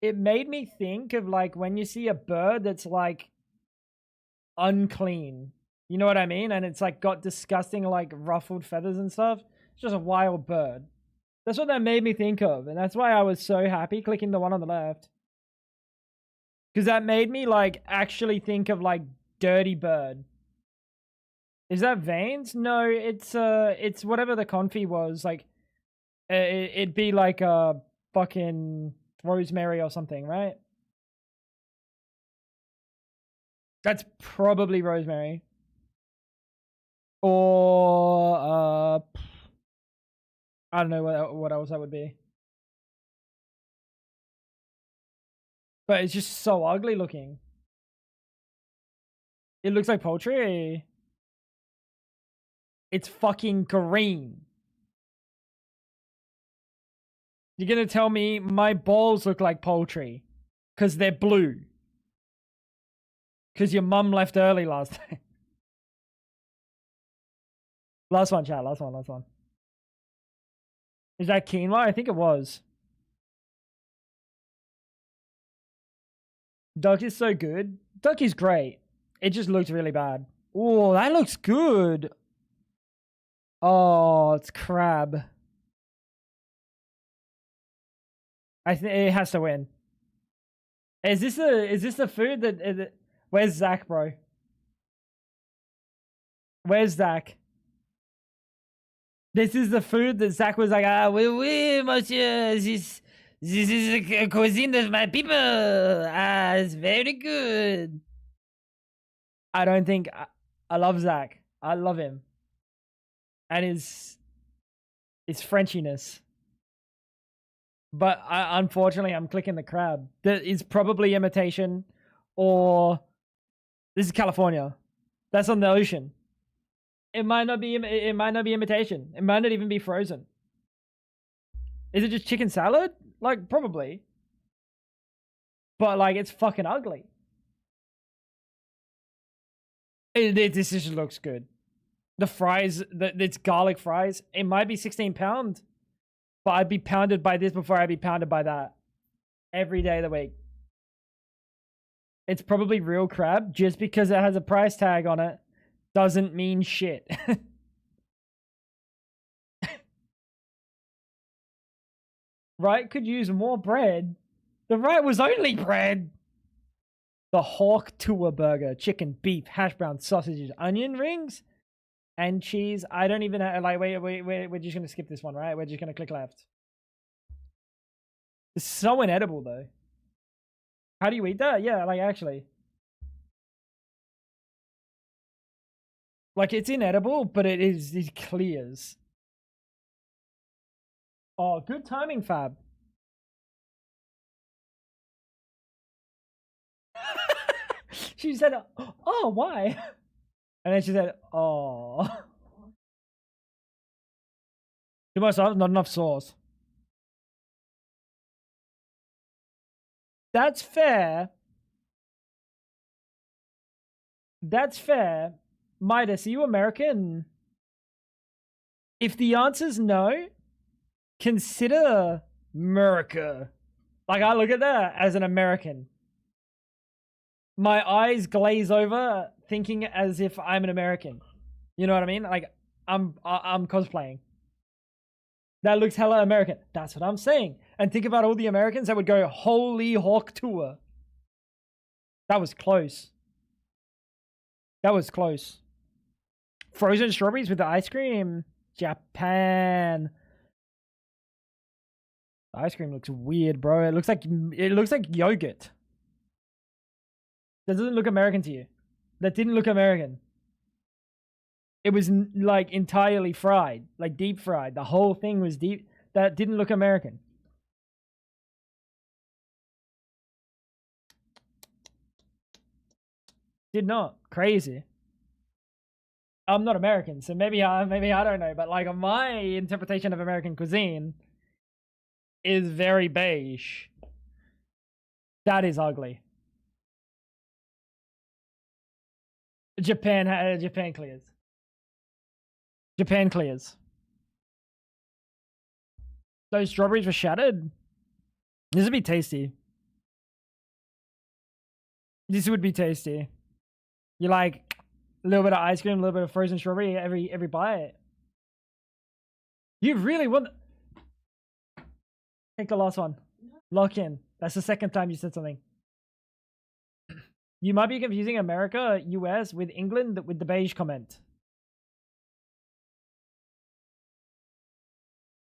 it made me think of like when you see a bird that's like unclean. You know what I mean? And it's like got disgusting like ruffled feathers and stuff. It's just a wild bird. That's what that made me think of. And that's why I was so happy clicking the one on the left. Because that made me like actually think of like dirty bird. Is that veins? No, it's whatever the confit was. Like, it'd be like a fucking rosemary or something, right? That's probably rosemary. Or I don't know what else that would be. But it's just so ugly looking. It looks like poultry. It's fucking green. You're gonna tell me my balls look like poultry because they're blue. Because your mum left early last time. Last one, chat. Last one. Is that quinoa? I think it was. Duck is so good. Duck is great. It just looks really bad. Oh, that looks good. Oh, it's crab. I think it has to win. Is this the food that where's Zach, bro? Where's Zach? This is the food that Zach was like, oui, monsieur, this is a cuisine of my people. It's very good. I don't think I love Zach. I love him. And his Frenchiness. But unfortunately, I'm clicking the crab. That is probably imitation, or this is California. That's on the ocean. It might not be. It might not be imitation. It might not even be frozen. Is it just chicken salad? Like, probably. But like, it's fucking ugly. This just looks good. The fries, it's garlic fries. It might be 16 pound, but I'd be pounded by this before I'd be pounded by that. Every day of the week. It's probably real crab. Just because it has a price tag on it doesn't mean shit. Right could use more bread. The right was only bread. The Hawk Tour Burger. Chicken, beef, hash brown, sausages, onion rings, and cheese. I don't even have, like, wait, we're just going to skip this one, right? We're just going to click left. It's so inedible, though. How do you eat that? Yeah, like, actually. Like, it's inedible, but it clears. Oh, good timing, Fab. She said, oh, why? And then she said, oh. Too much sauce, not enough sauce. That's fair. That's fair. Midas, are you American? If the answer's no, consider America. Like, I look at that as an American. My eyes glaze over thinking as if I'm an American. You know what I mean? Like, I'm cosplaying. That looks hella American. That's what I'm saying. And think about all the Americans that would go Holy Hawk Tour. That was close. That was close. Frozen strawberries with the ice cream. Japan. The ice cream looks weird, bro. It looks like yogurt. That doesn't look American to you. That didn't look American. It was like entirely fried, like deep fried. The whole thing was deep. That didn't look American. Did not. Crazy. I'm not American, so maybe I don't know, but like my interpretation of American cuisine is very beige. That is ugly. Japan clears. Japan clears. Those strawberries were shattered. This would be tasty. This would be tasty. You like a little bit of ice cream, a little bit of frozen strawberry every bite. You really want? Take the last one. Lock in. That's the second time you said something. You might be confusing America, US with England with the beige comment.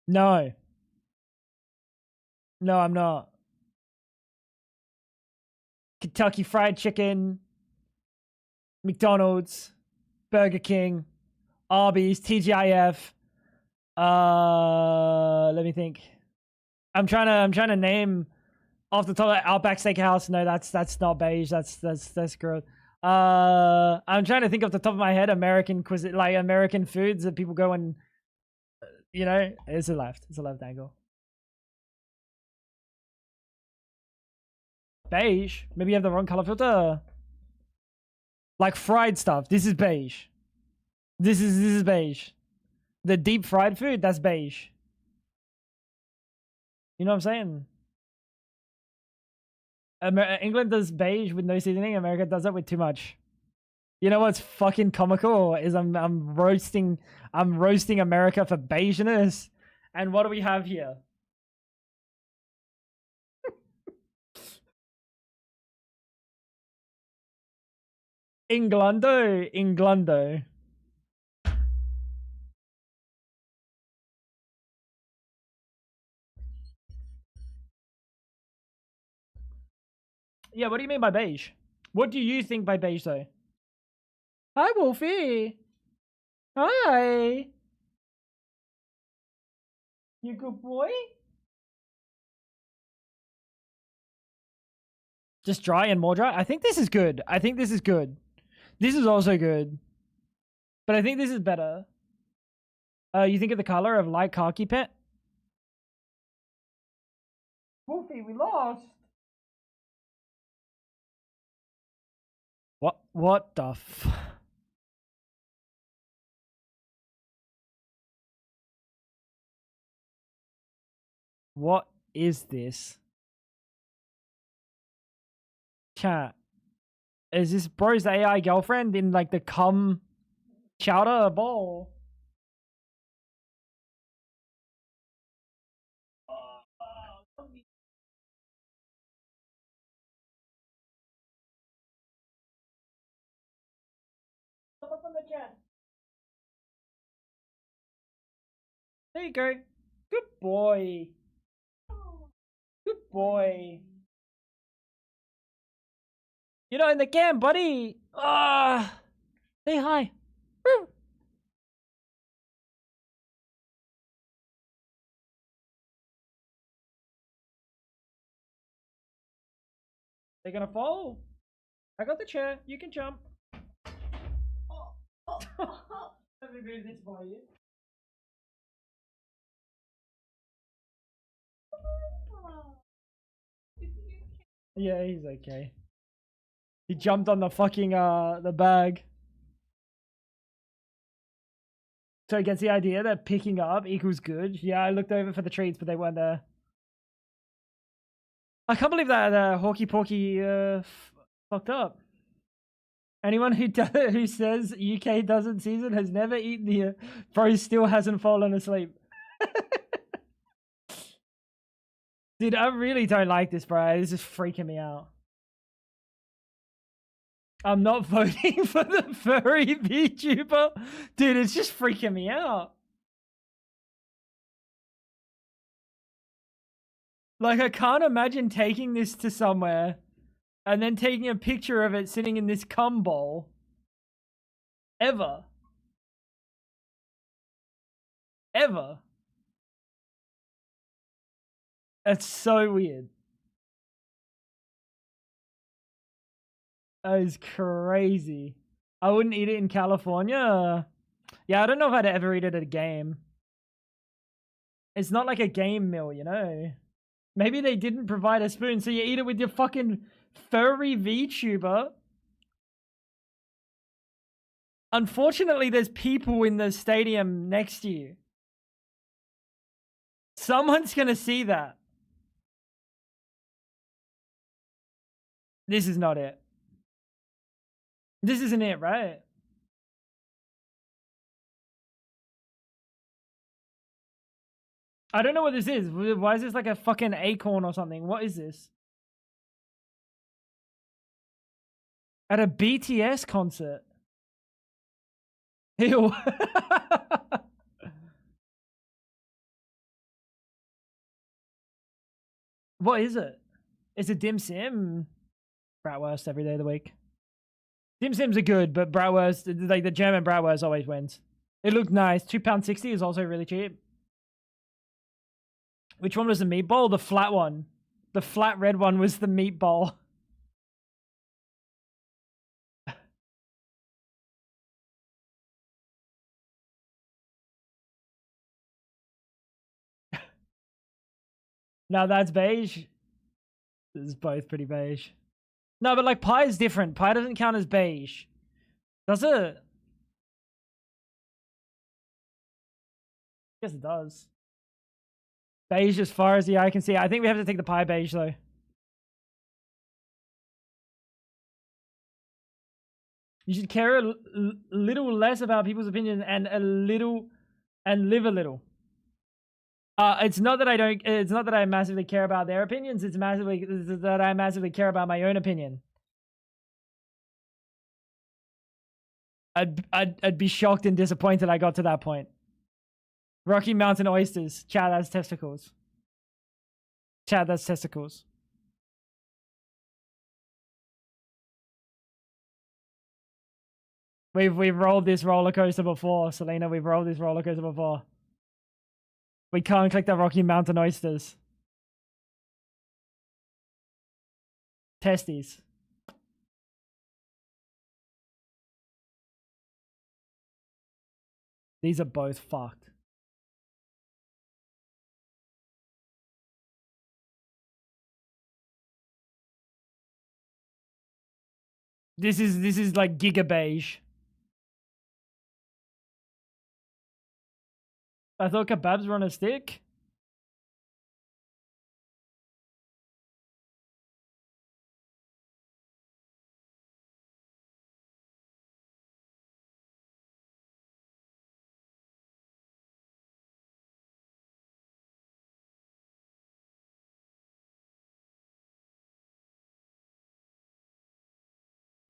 No. No, I'm not. Kentucky Fried Chicken, McDonald's, Burger King, Arby's, TGIF. Let me think. I'm trying to name off the top of Outback Steakhouse. No, that's not beige. That's gross. I'm trying to think off the top of my head American cuisine, like American foods that people go and it's a left angle. Beige. Maybe you have the wrong color filter. Like fried stuff. This is beige. This is beige. The deep fried food, that's beige. You know what I'm saying? England does beige with no seasoning. America does it with too much. You know what's fucking comical is I'm roasting America for beigeness. And what do we have here? Englundo. Yeah, what do you mean by beige? What do you think by beige though? Hi, Wolfie. Hi. You good boy? Just dry and more dry? I think this is good. This is also good. But I think this is better. You think of the color of light khaki pet? Wolfie, we lost. What the f... What is this? Chat. Is this bro's AI girlfriend in like the cum chowder bowl? Up on the chat. There you go. Good boy. Good boy. You're not in the cam, buddy. Ah, say hi. Woo. They're gonna fall. I got the chair. You can jump. Let me move this for you. Yeah, he's okay. He jumped on the fucking the bag. So he gets the idea that picking up equals good. Yeah, I looked over for the treats, but they weren't there. I can't believe that Hawky Porky fucked up. Anyone who says UK doesn't season has never eaten here. Bro still hasn't fallen asleep. Dude, I really don't like this, bro. This is freaking me out. I'm not voting for the furry VTuber. Dude, it's just freaking me out. Like, I can't imagine taking this to somewhere and then taking a picture of it sitting in this cum bowl. Ever. Ever. That's so weird. That is crazy. I wouldn't eat it in California. Yeah, I don't know if I'd ever eat it at a game. It's not like a game meal, you know? Maybe they didn't provide a spoon, so you eat it with your fucking furry VTuber. Unfortunately, there's people in the stadium next to you. Someone's gonna see that. This is not it. This isn't it, right? I don't know what this is. Why is this like a fucking acorn or something? What is this? At a BTS concert. Ew. What is it? It's a dim sim. Bratwurst every day of the week. Dim sims are good, but bratwurst, like the German bratwurst, always wins. It looked nice. £2.60 is also really cheap. Which one was the meatball? The flat one. The flat red one was the meatball. Now that's beige. This is both pretty beige. No, but like pie is different. Pie doesn't count as beige. Does it? Yes, it does. Beige as far as the eye can see. I think we have to take the pie beige though. You should care a little less about people's opinions and live a little. It's not that I don't. It's not that I massively care about their opinions. It's that I massively care about my own opinion. I'd be shocked and disappointed I got to that point. Rocky Mountain oysters. Chad, that's testicles. Chad, that's testicles. We've rolled this roller coaster before, Selena. We've rolled this roller coaster before. We can't click the Rocky Mountain oysters. Testes. These are both fucked. This is like giga beige. I thought kebabs were on a stick.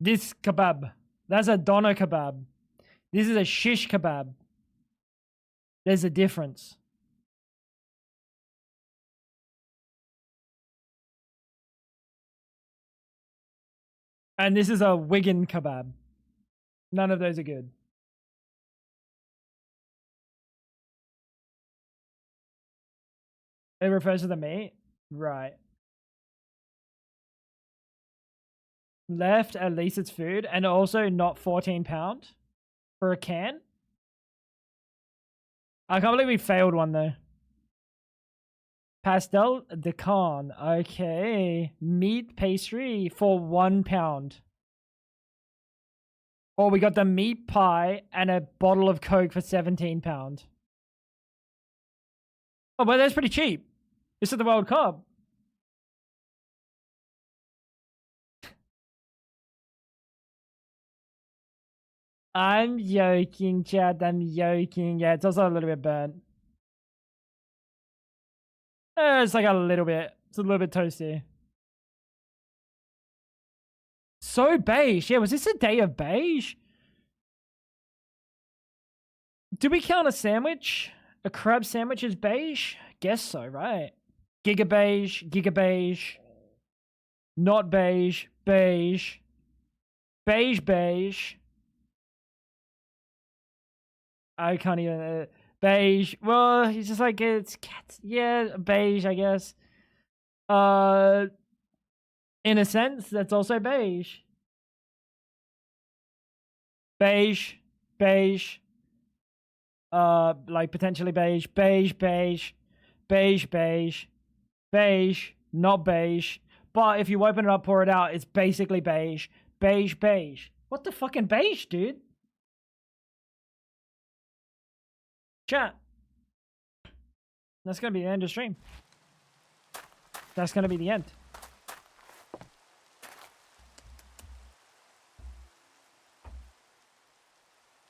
This kebab. That's a doner kebab. This is a shish kebab. There's a difference. And this is a Wigan kebab. None of those are good. It refers to the meat? Right. Left, at least it's food. And also not £14 for a can. I can't believe we failed one though. Pastel de Con. Okay. Meat pastry for £1. Or we got the meat pie and a bottle of Coke for £17. Oh, but that's pretty cheap. This is the World Cup. I'm joking, Chad. I'm joking. Yeah, it's also a little bit burnt. It's like a little bit. It's a little bit toasty. So beige. Yeah, was this a day of beige? Do we count a sandwich? A crab sandwich is beige? Guess so, right? Giga beige, giga beige. Not beige, beige. Beige, beige. I can't even. Beige. Well, he's just like, it's cats. Yeah, beige, I guess. In a sense, that's also beige. Beige, beige. Like potentially beige, beige, beige, beige, beige, beige, not beige. But if you open it up, pour it out, it's basically beige, beige, beige. What the fucking beige, dude? Chat. That's gonna be the end of stream. That's gonna be the end.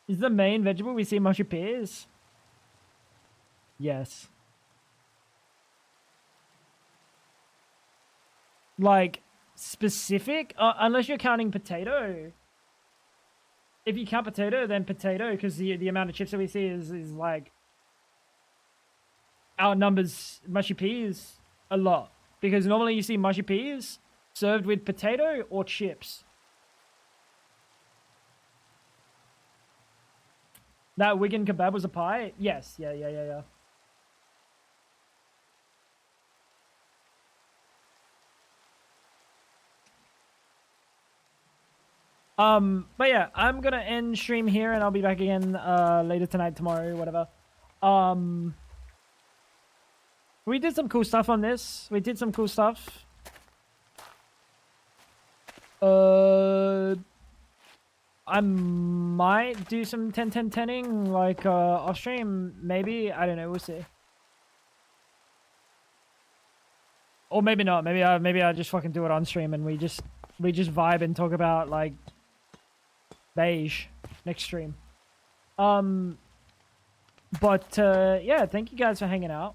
Is the main vegetable we see mushy peas? Yes. Like, specific? Unless you're counting potato. If you count potato, then potato, because the amount of chips that we see is like outnumbers mushy peas a lot. Because normally you see mushy peas served with potato or chips. That Wigan kebab was a pie? Yes. Yeah. But yeah, I'm gonna end stream here and I'll be back again later tonight, tomorrow, whatever. We did some cool stuff on this. We did some cool stuff. I might do some 10-10-10ing, like, off stream, maybe. I don't know, we'll see. Or maybe not. Maybe I just fucking do it on stream and we just vibe and talk about, like, beige next stream. But yeah, thank you guys for hanging out.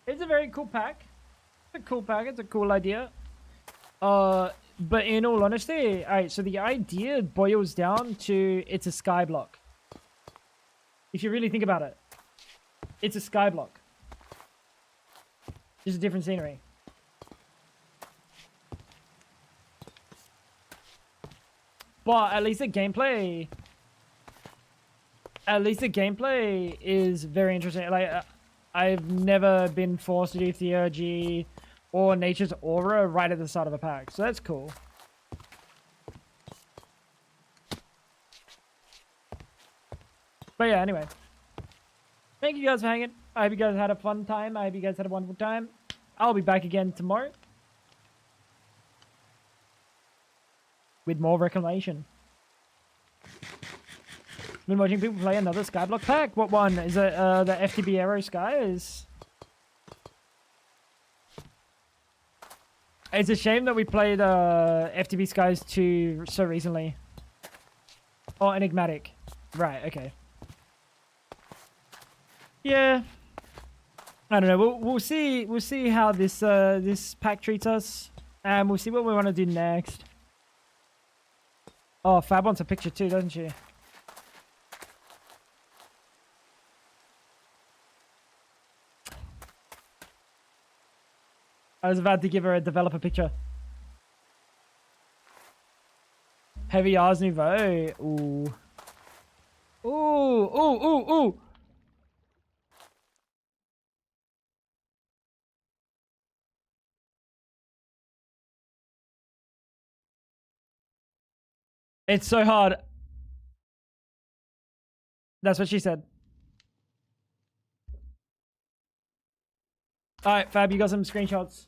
It's a very cool pack. It's a cool pack. It's a cool idea. But in all honesty, alright, so the idea boils down to it's a sky block. If you really think about it, it's a sky block. Just a different scenery. But at least the gameplay is very interesting. Like, I've never been forced to do Theurgy or Nature's Aura right at the start of a pack, so that's cool. But yeah, anyway. Thank you guys for hanging. I hope you guys had a fun time. I hope you guys had a wonderful time. I'll be back again tomorrow with more Reclamation. Been watching people play another Skyblock pack. What one? Is it the FTB Aero Skies? It's a shame that we played FTB Skies 2 so recently. Oh, Enigmatic. Right, okay. Yeah. I don't know. We'll see how this this pack treats us. And we'll see what we want to do next. Oh, Fab wants a picture too, doesn't she? I was about to give her a developer picture. Heavy Ars Nouveau. Ooh. Ooh. It's so hard. That's what she said. Alright, Fab, you got some screenshots.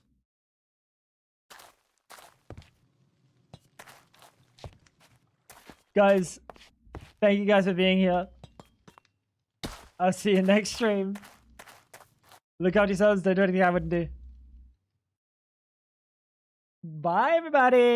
Guys, thank you guys for being here. I'll see you next stream. Look after yourselves. Don't do anything I wouldn't do. Bye, everybody.